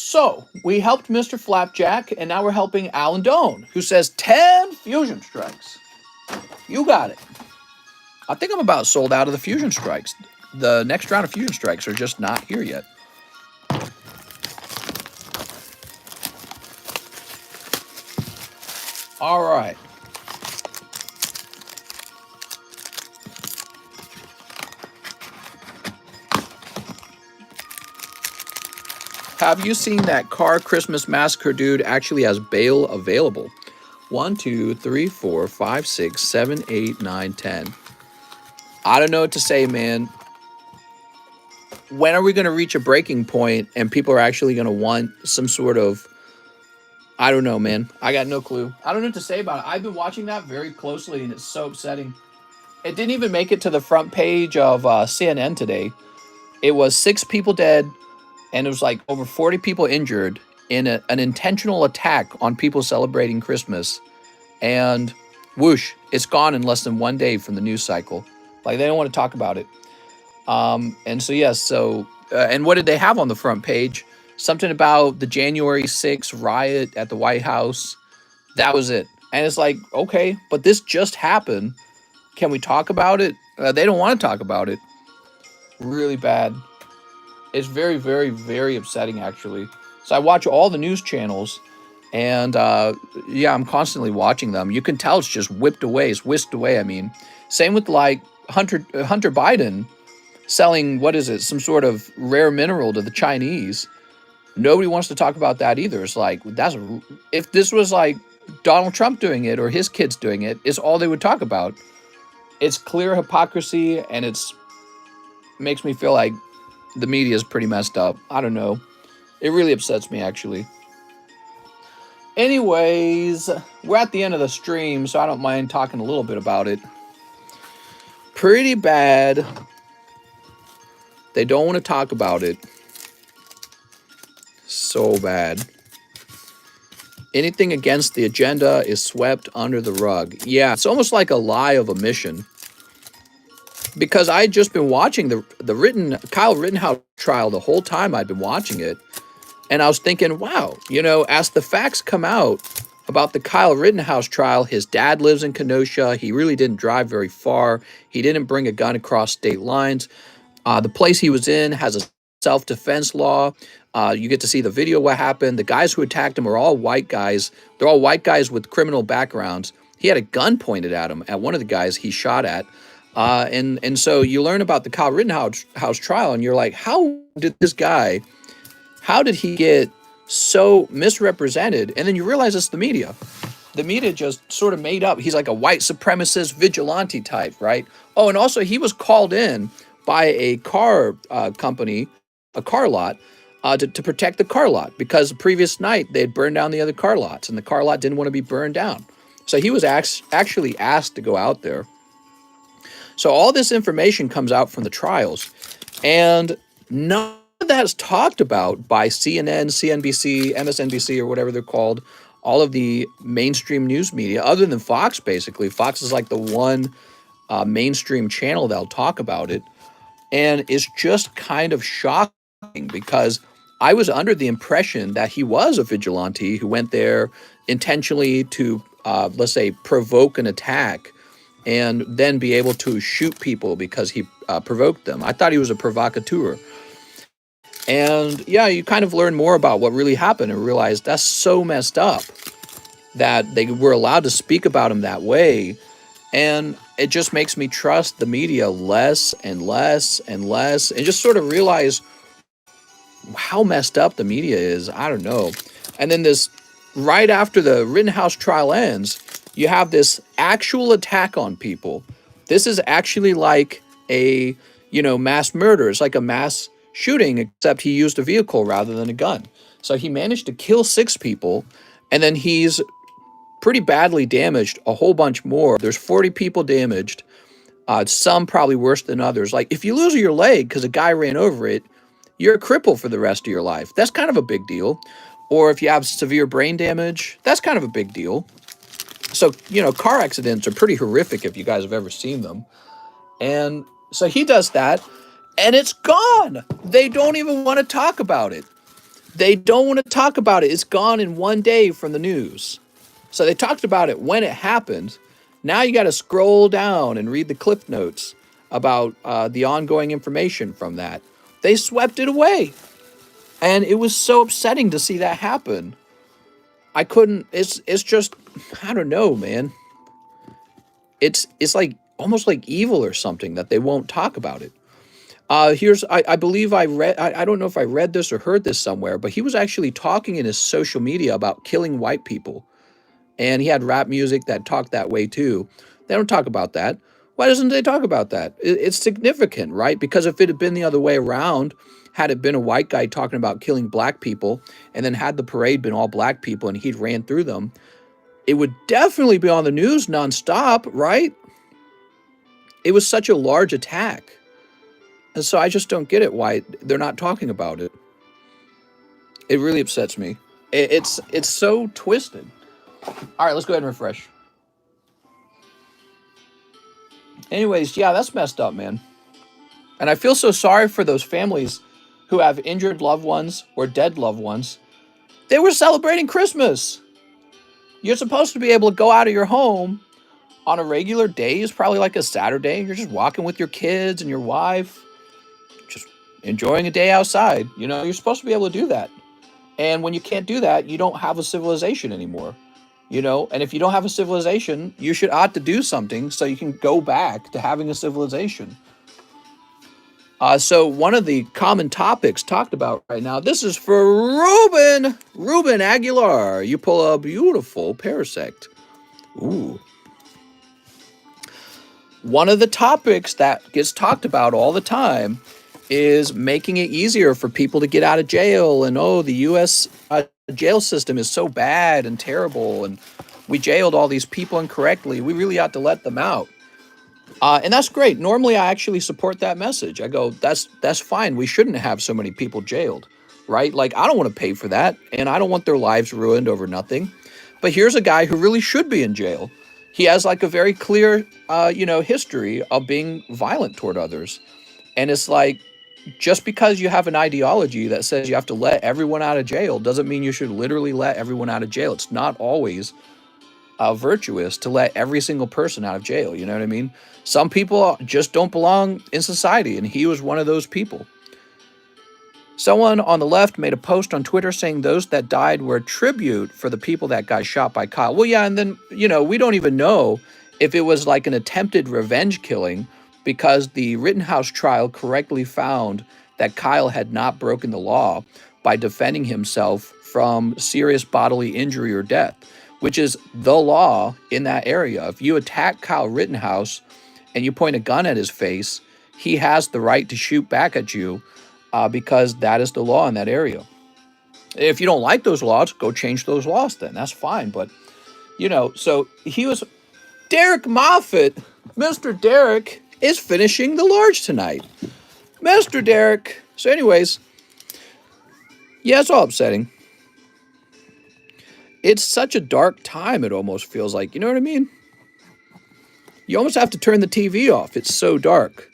So we helped Mr. Flapjack, and now we're helping Alan Doan, who says 10 fusion strikes. You got it. I think I'm about sold out of the fusion strikes. The next round of fusion strikes are just not here yet. All right. Have you seen that Car Christmas Massacre dude actually has bail available? 1, 2, 3, 4, 5, 6, 7, 8, 9, 10. I don't know what to say, man. When are we going to reach a breaking point and people are actually going to want some sort of... I don't know, man. I got no clue. I don't know what to say about it. I've been watching that very closely, and it's so upsetting. It didn't even make it to the front page of CNN today. It was 6 people dead, and it was like over 40 people injured in an intentional attack on people celebrating Christmas. And whoosh, it's gone in less than 1 day from the news cycle. Like, they don't want to talk about it. And so, yes, and what did they have on the front page? Something about the January 6th riot at the White House. That was it. And it's like, okay, but this just happened. Can we talk about it? They don't want to talk about it. Really bad. It's very, very, very upsetting, actually. So I watch all the news channels, and yeah, I'm constantly watching them. You can tell it's just whisked away. I mean, same with like Hunter Biden selling, what is it, some sort of rare mineral to the Chinese. Nobody wants to talk about that either. It's like, if this was like Donald Trump doing it or his kids doing it, it's all they would talk about. It's clear hypocrisy, and it makes me feel like the media is pretty messed up. I don't know. It really upsets me, actually. Anyways, we're at the end of the stream, so I don't mind talking a little bit about it. Pretty bad. They don't want to talk about it. So bad. Anything against the agenda is swept under the rug. Yeah, it's almost like a lie of omission. Because I had just been watching the Kyle Rittenhouse trial the whole time I'd been watching it. And I was thinking, wow, as the facts come out about the Kyle Rittenhouse trial, his dad lives in Kenosha. He really didn't drive very far. He didn't bring a gun across state lines. The place he was in has a self-defense law. You get to see the video what happened. The guys who attacked him are all white guys. They're all white guys with criminal backgrounds. He had a gun pointed at him, at one of the guys he shot at. And so you learn about the Kyle Rittenhouse trial, and you're like, how did he get so misrepresented? And then you realize it's the media. The media just sort of made up. He's like a white supremacist vigilante type, right? Oh, and also he was called in by a car company, a car lot, to protect the car lot, because the previous night they had burned down the other car lots, and the car lot didn't want to be burned down. So he was actually asked to go out there. So all this information comes out from the trials, and none of that is talked about by CNN, CNBC, MSNBC, or whatever they're called, all of the mainstream news media, other than Fox, basically. Fox is like the one mainstream channel that'll talk about it. And it's just kind of shocking, because I was under the impression that he was a vigilante who went there intentionally to, let's say, provoke an attack and then be able to shoot people because he provoked them. I thought he was a provocateur. And yeah, you kind of learn more about what really happened and realize that's so messed up that they were allowed to speak about him that way. And it just makes me trust the media less and less and less, and just sort of realize how messed up the media is. I don't know. And then right after the Rittenhouse trial ends, you have this actual attack on people. This is actually like a, mass murder. It's like a mass shooting, except he used a vehicle rather than a gun. So he managed to kill 6 people, and then he's pretty badly damaged a whole bunch more. There's 40 people damaged, some probably worse than others. Like, if you lose your leg because a guy ran over it, you're a cripple for the rest of your life. That's kind of a big deal. Or if you have severe brain damage, that's kind of a big deal. So, car accidents are pretty horrific if you guys have ever seen them. And so he does that, and it's gone. They don't even want to talk about it. They don't want to talk about it. It's gone in one day from the news. So they talked about it when it happened. Now you got to scroll down and read the cliff notes about the ongoing information from that. They swept it away. And it was so upsetting to see that happen. I couldn't, it's just, I don't know, man. It's like almost like evil or something that they won't talk about it. I believe I read, I don't know if I read this or heard this somewhere, but he was actually talking in his social media about killing white people. And he had rap music that talked that way too. They don't talk about that. Why doesn't they talk about that? It's significant, right? Because if it had been the other way around, had it been a white guy talking about killing black people, and then had the parade been all black people and he'd ran through them, it would definitely be on the news nonstop, right? It was such a large attack. And so I just don't get it why they're not talking about it. It really upsets me. It's so twisted. All right, let's go ahead and refresh. Anyways, yeah, that's messed up, man. And I feel so sorry for those families who have injured loved ones or dead loved ones. They were celebrating Christmas. You're supposed to be able to go out of your home on a regular day. It's probably like a Saturday. You're just walking with your kids and your wife, just enjoying a day outside. You know, you're supposed to be able to do that. And when you can't do that, you don't have a civilization anymore. You know, and if you don't have a civilization, you should ought to do something so you can go back to having a civilization. So one of the common topics talked about right now, this is for Ruben Aguilar. You pull a beautiful parasect. Ooh. One of the topics that gets talked about all the time is making it easier for people to get out of jail. And oh, the U.S. Jail system is so bad and terrible, and we jailed all these people incorrectly. We really ought to let them out. And that's great. Normally, I actually support that message. I go, that's fine. We shouldn't have so many people jailed, right? Like, I don't want to pay for that, and I don't want their lives ruined over nothing. But here's a guy who really should be in jail. He has like a very clear, history of being violent toward others. And it's like, just because you have an ideology that says you have to let everyone out of jail doesn't mean you should literally let everyone out of jail. It's not always virtuous to let every single person out of jail. You know what I mean? Some people just don't belong in society, and he was one of those people. Someone on the left made a post on Twitter saying those that died were a tribute for the people that got shot by Kyle. Well, yeah, and then, we don't even know if it was like an attempted revenge killing, because the Rittenhouse trial correctly found that Kyle had not broken the law by defending himself from serious bodily injury or death, which is the law in that area. If you attack Kyle Rittenhouse and you point a gun at his face, he has the right to shoot back at you because that is the law in that area. If you don't like those laws, go change those laws then. That's fine. But, so he was... Derek Moffat, Mr. Derek, is finishing the large tonight. Mr. Derek. So anyways, yeah, it's all upsetting. It's such a dark time, it almost feels like. You know what I mean? You almost have to turn the TV off. It's so dark.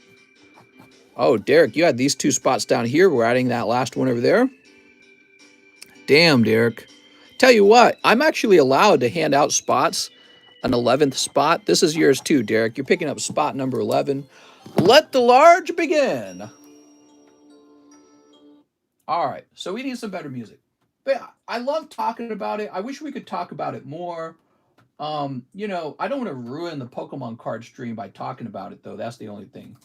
Oh, Derek, you had these two spots down here. We're adding that last one over there. Damn, Derek. Tell you what, I'm actually allowed to hand out spots. An 11th spot. This is yours too, Derek. You're picking up spot number 11. Let the large begin. All right, so we need some better music. But yeah, I love talking about it. I wish we could talk about it more. I don't want to ruin the Pokemon card stream by talking about it, though. That's the only thing.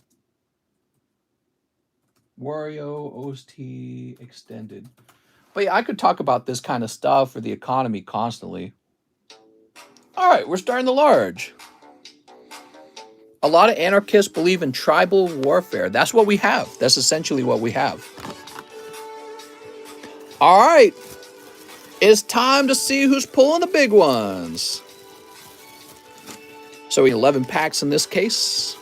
Wario, OST, extended. But yeah, I could talk about this kind of stuff for the economy constantly. All right, we're starting the large. A lot of anarchists believe in tribal warfare. That's what we have. That's essentially what we have. All right. It's time to see who's pulling the big ones. So 11 packs in this case.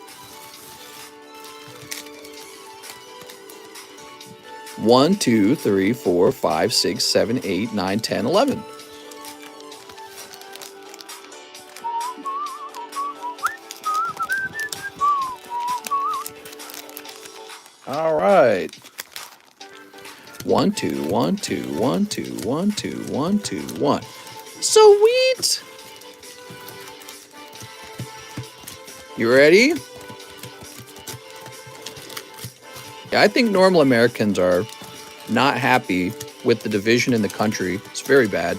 1, 2, 3, 4, 5, 6, 7, 8, 9, 10, 11. All right. 1, 2, 1, 2, 1, 2, 1, 2, 1, 2, 1. Sweet. You ready? Yeah, I think normal Americans are not happy with the division in the country. It's very bad.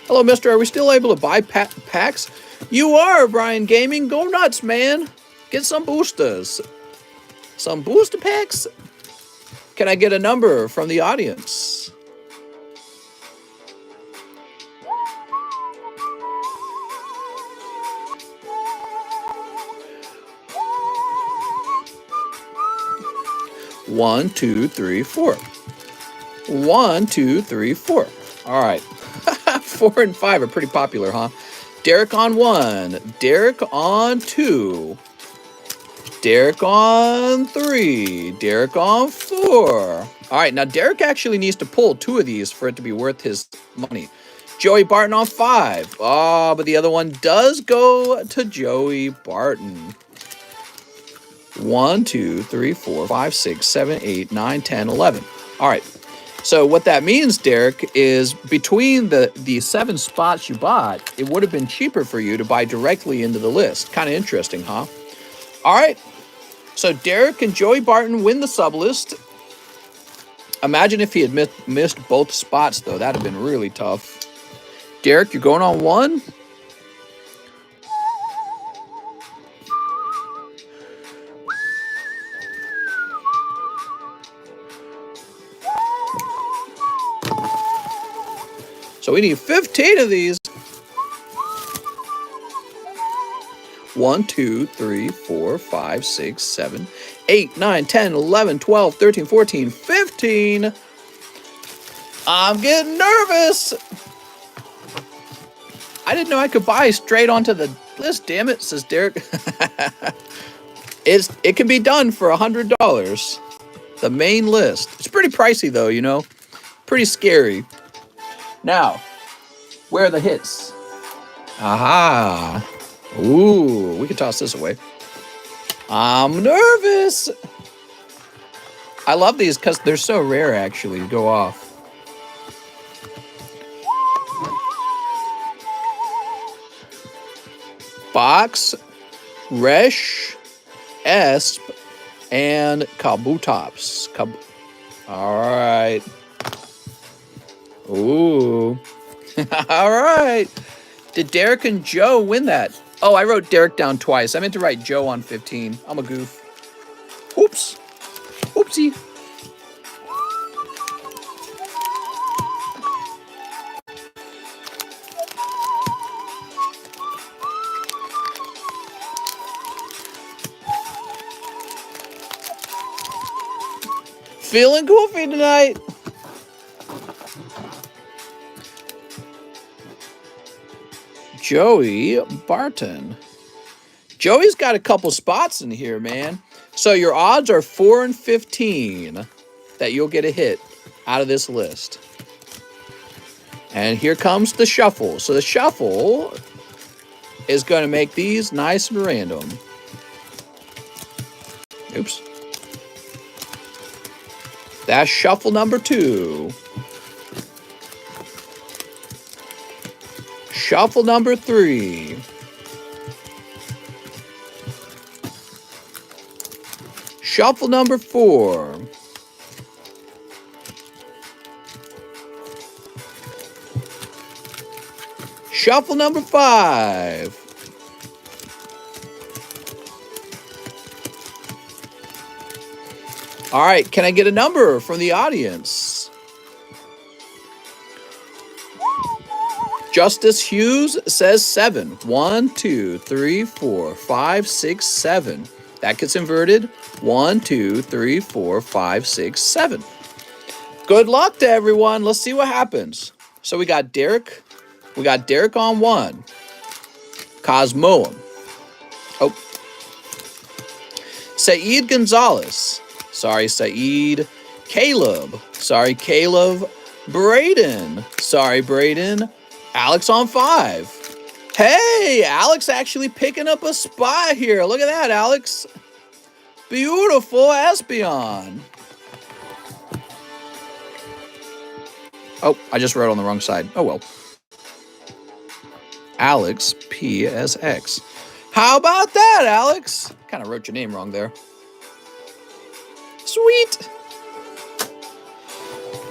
Hello, mister. Are we still able to buy packs? You are, Brian Gaming. Go nuts, man. Get some boosters. Some booster packs? Can I get a number from the audience? One, two, three, four. 1, 2, 3, 4. All right. 4 and 5 are pretty popular, huh? Derek on 1. Derek on 2. Derek on 3. Derek on 4. All right, now Derek actually needs to pull 2 of these for it to be worth his money. Joey Barton on 5. Oh, but the other one does go to Joey Barton. 1, 2, 3, 4, 5, 6, 7, 8, 9, 10, 11. All right. So what that means, Derek, is between the 7 spots you bought, it would have been cheaper for you to buy directly into the list. Kind of interesting, huh? All right. So Derek and Joey Barton win the Sublist. Imagine if he had missed both spots, though. That would have been really tough. Derek, you're going on 1. So we need 15 of these. 1, 2, 3, 4, 5, 6, 7, 8, 9, 10, 11, 12, 13, 14, 15. I'm getting nervous. I didn't know I could buy straight onto the list, damn it, says Derek. It can be done for $100. The main list. It's pretty pricey, though, you know. Pretty scary. Now, where are the hits? Aha. Ooh, we can toss this away. I'm nervous. I love these because they're so rare, actually, to go off. Box, Resh, Esp, and Kabutops. All right. Ooh. All right. Did Derek and Joe win that? Oh, I wrote Derek down twice. I meant to write Joe on 15. I'm a goof. Oops. Oopsie. Feeling goofy tonight. Joey Barton. Joey's got a couple spots in here, man. So your odds are 4 and 15 that you'll get a hit out of this list. And here comes the shuffle. So the shuffle is going to make these nice and random. Oops. That's shuffle number 2. Shuffle number 3. Shuffle number 4. Shuffle number 5. All right, can I get a number from the audience? Justice Hughes says 7. 1, 2, 3, 4, 5, 6, 7. That gets inverted. 1, 2, 3, 4, 5, 6, 7. Good luck to everyone. Let's see what happens. So we got Derek. We got Derek on 1. Cosmoem. Oh. Saeed Gonzalez. Sorry, Saeed. Caleb. Sorry, Caleb. Braden. Sorry, Braden. Alex on 5. Hey, Alex actually picking up a spot here. Look at that, Alex. Beautiful Espeon. Oh, I just wrote on the wrong side. Oh, well. Alex PSX. How about that, Alex? Kind of wrote your name wrong there. Sweet.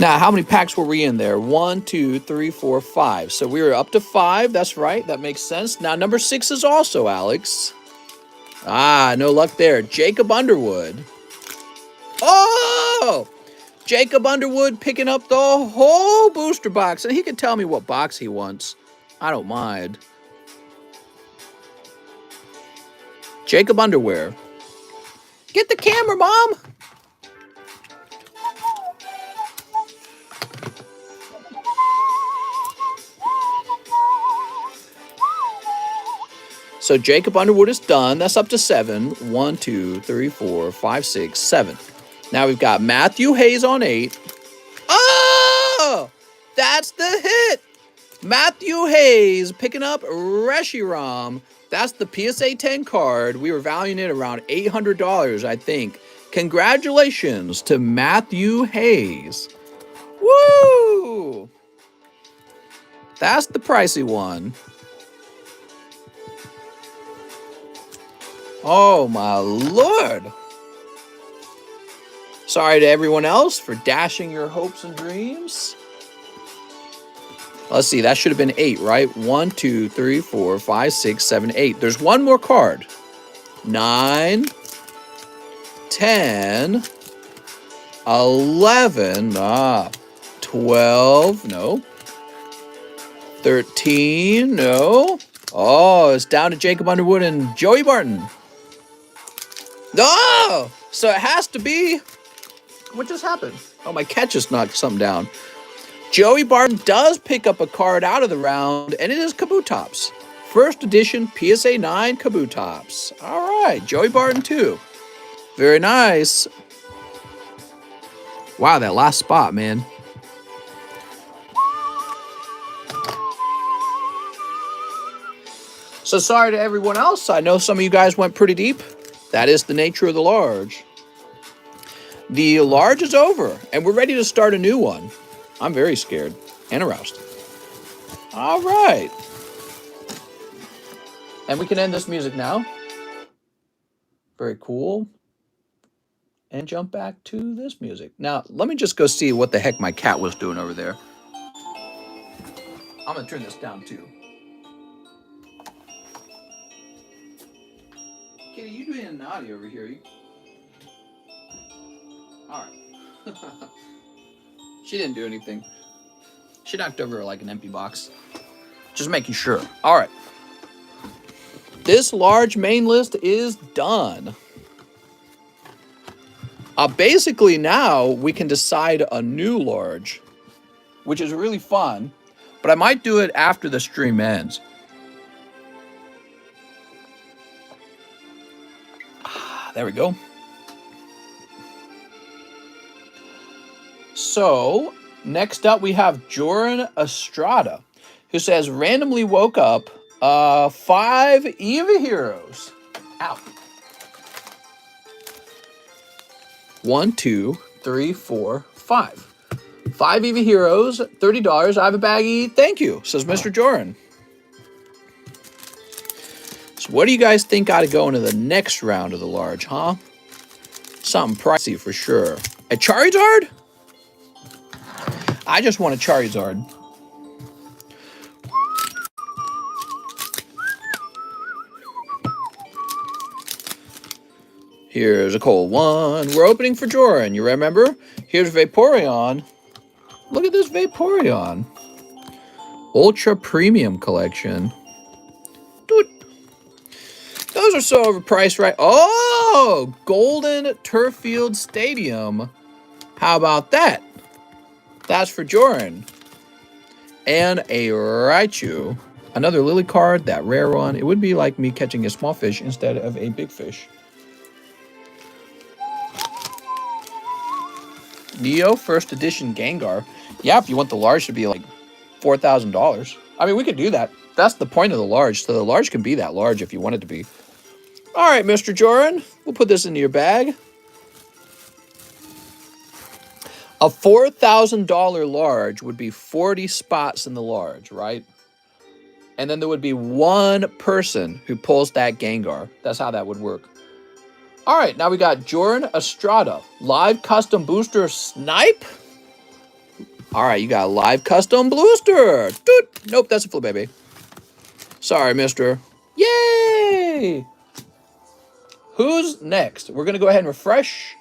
Now, how many packs were we in there? 1, 2, 3, 4, 5. So we were up to 5. That's right. That makes sense. Now, number 6 is also Alex. Ah, no luck there. Jacob Underwood. Oh! Jacob Underwood picking up the whole booster box. And he can tell me what box he wants. I don't mind. Jacob Underwear. Get the camera, Mom! So Jacob Underwood is done. That's up to 7. 1, 2, 3, 4, 5, 6, 7. Now we've got Matthew Hayes on 8. Oh! That's the hit! Matthew Hayes picking up Reshiram. That's the PSA 10 card. We were valuing it around $800, I think. Congratulations to Matthew Hayes. Woo! That's the pricey one. Oh, my Lord. Sorry to everyone else for dashing your hopes and dreams. Let's see, that should have been 8, right? 1, 2, 3, 4, 5, 6, 7, 8. There's one more card. 9, 10, 11, 12, no. 13, no. Oh, it's down to Jacob Underwood and Joey Barton. Oh, so it has to be. What just happened? Oh, my cat just knocked something down. Joey Barton does pick up a card out of the round, and it is Kabutops. First edition PSA 9 Kabutops. All right, Joey Barton too. Very nice. Wow, that last spot, man. So sorry to everyone else. I know some of you guys went pretty deep. That is the nature of the large. The large is over, and we're ready to start a new one. I'm very scared and aroused. All right. And we can end this music now. Very cool. And jump back to this music. Now, let me just go see what the heck my cat was doing over there. I'm going to turn this down too. Kitty, you doing naughty over here. All right. She didn't do anything. She knocked over like an empty box. Just making sure. All right. This large main list is done. Basically now we can decide a new large, which is really fun, but I might do it after the stream ends. There we go. So, next up we have Joran Estrada, who says, randomly woke up 5 EVA Heroes. Ow. 1, 2, 3, 4, 5. 5 EVA Heroes, $30. I have a baggie. Thank you, says Mr. Joran. So what do you guys think ought to go into the next round of the large, huh? Something pricey for sure. A Charizard? I just want a Charizard. Here's a cold one. We're opening for Joran, you remember? Here's Vaporeon. Look at this Vaporeon. Ultra Premium Collection. Dude. Those are so overpriced, right? Oh! Golden Turf Field Stadium. How about that? That's for Joran. And a Raichu. Another Lily card, that rare one. It would be like me catching a small fish instead of a big fish. Neo First Edition Gengar. Yeah, if you want the large to be like $4,000. I mean, we could do that. That's the point of the large. So the large can be that large if you want it to be. All right, Mr. Joran. We'll put this into your bag. A $4,000 large would be 40 spots in the large, right? And then there would be one person who pulls that Gengar. That's how that would work. All right, now we got Jordan Estrada. Live custom booster snipe. All right, you got a live custom booster. Doot. Nope, that's a flip, baby. Sorry, mister. Yay! Who's next? We're going to go ahead and refresh.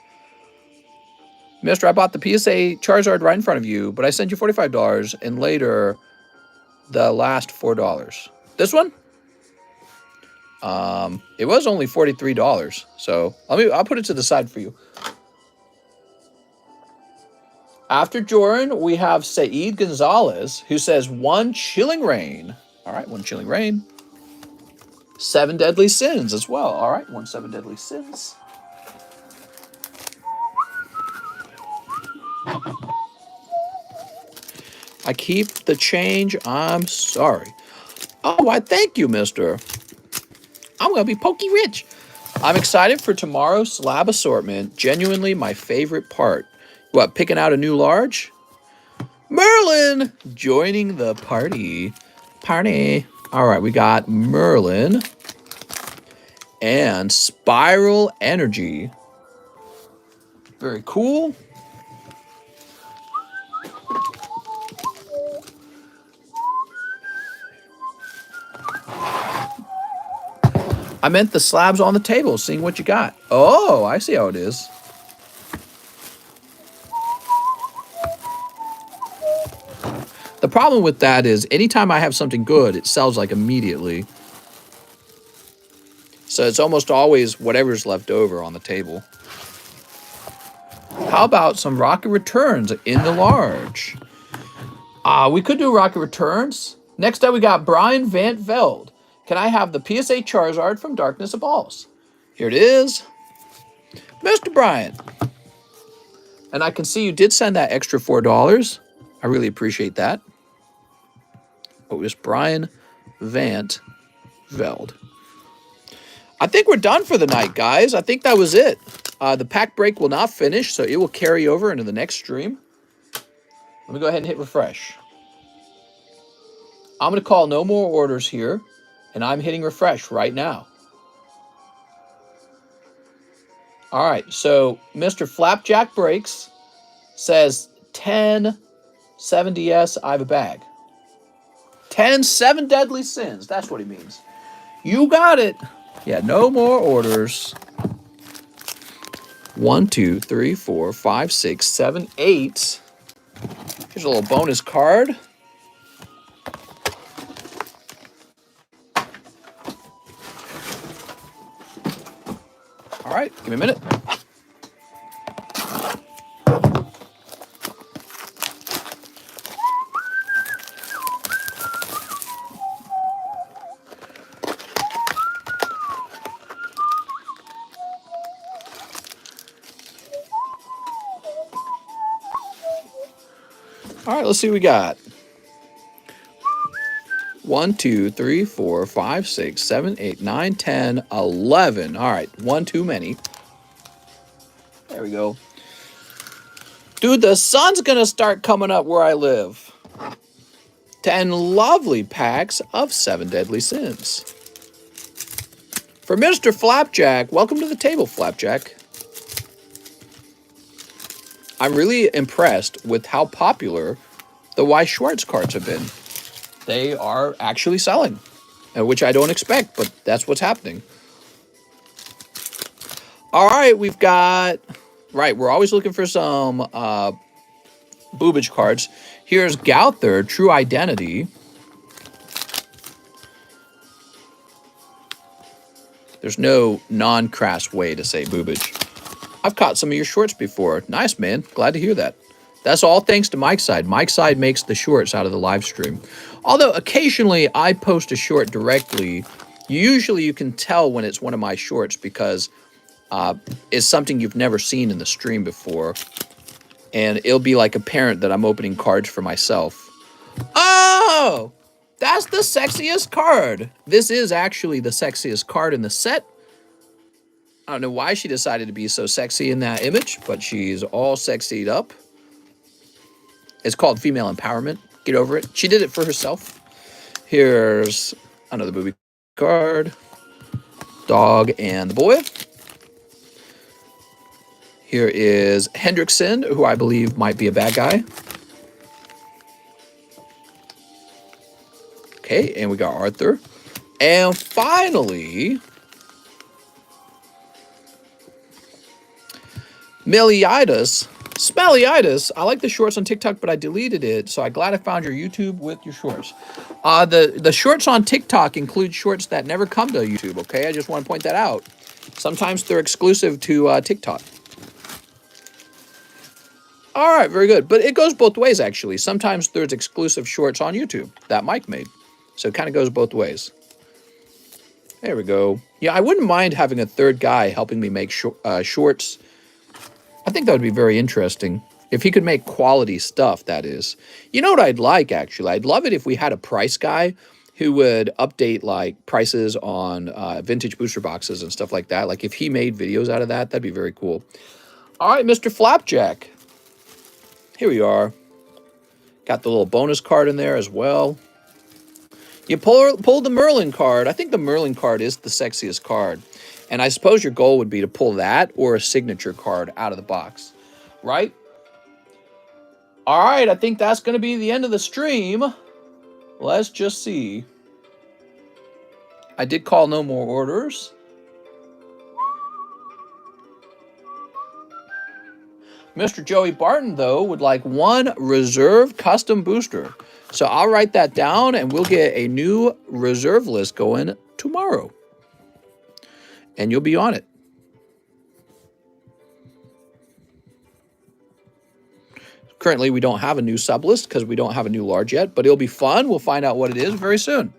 Mister, I bought the PSA Charizard right in front of you, but I sent you $45 and later the last $4. This one? It was only $43, so I'll put it to the side for you. After Jordan, we have Saeed Gonzalez, who says 1 Chilling Rain. All right, 1 Chilling Rain. 7 Deadly Sins as well. All right, 1 7 Deadly Sins. I keep the change. I'm sorry. Oh, why, thank you, mister. I'm going to be pokey rich. I'm excited for tomorrow's slab assortment. Genuinely my favorite part. What, picking out a new large? Merlin joining the party. All right, we got Merlin and Spiral Energy. Very cool. I meant the slabs on the table, seeing what you got. Oh, I see how it is. The problem with that is anytime I have something good, it sells like immediately. So it's almost always whatever's left over on the table. How about some Rocket Returns in the large? We could do Rocket Returns. Next up, we got Brian Van Veld. Can I have the PSA Charizard from Darkness of Balls? Here it is. Mr. Brian. And I can see you did send that extra $4. I really appreciate that. Oh, it was Brian Van Veld. I think we're done for the night, guys. I think that was it. The pack break will not finish, so it will carry over into the next stream. Let me go ahead and hit refresh. I'm going to call no more orders here, and I'm hitting refresh right now. All right, so Mr. Flapjack Breaks says 10 7DS, I have a bag. 10 7 Deadly Sins, that's what he means. You got it. Yeah, no more orders. 1, 2, 3, 4, 5, 6, 7, 8. Here's a little bonus card. All right, give me a minute. All right, let's see what we got. 1, 2, 3, 4, 5, 6, 7, 8, 9, 10, 11. All right, one too many. There we go. Dude, the sun's going to start coming up where I live. 10 lovely packs of 7 Deadly Sins. For Mr. Flapjack, welcome to the table, Flapjack. I'm really impressed with how popular the Y. Schwartz cards have been. They are actually selling, which I don't expect, but that's what's happening. All right, we've got... Right, we're always looking for some boobage cards. Here's Gouther, True Identity. There's no non-crass way to say boobage. I've caught some of your shorts before. Nice, man. Glad to hear that. That's all thanks to Mike's Side. Mike's Side makes the shorts out of the live stream. Although occasionally I post a short directly, usually you can tell when it's one of my shorts because it's something you've never seen in the stream before. And it'll be like apparent that I'm opening cards for myself. Oh! That's the sexiest card. This is actually the sexiest card in the set. I don't know why she decided to be so sexy in that image, but she's all sexied up. It's called female empowerment. Get over it. She did it for herself. Here's another booby card. Dog and the boy. Here is Hendrickson, who I believe might be a bad guy. Okay, and we got Arthur. And finally, Smelliitis. I like the shorts on TikTok, but I deleted it, so I'm glad I found your YouTube with your shorts. The shorts on TikTok include shorts that never come to YouTube, okay? I just want to point that out. Sometimes they're exclusive to TikTok. All right, very good. But it goes both ways, actually. Sometimes there's exclusive shorts on YouTube that Mike made. So it kind of goes both ways. There we go. Yeah, I wouldn't mind having a third guy helping me make shorts. I think that would be very interesting. If he could make quality stuff, that is. You know what I'd like, actually? I'd love it if we had a price guy who would update, like, prices on vintage booster boxes and stuff like that. Like, if he made videos out of that, that'd be very cool. All right, Mr. Flapjack. Here we are. Got the little bonus card in there as well. You pull the Merlin card. I think the Merlin card is the sexiest card. And I suppose your goal would be to pull that or a signature card out of the box, right? All right, I think that's going to be the end of the stream. Let's just see. I did call no more orders. Mr. Joey Barton, though, would like one reserve custom booster. So I'll write that down, and we'll get a new reserve list going tomorrow. And you'll be on it. Currently, we don't have a new sublist because we don't have a new large yet, but it'll be fun. We'll find out what it is very soon.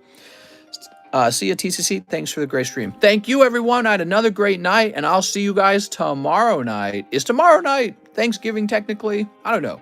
See you, TCC. Thanks for the great stream. Thank you, everyone. I had another great night, and I'll see you guys tomorrow night. Is tomorrow night Thanksgiving, technically? I don't know.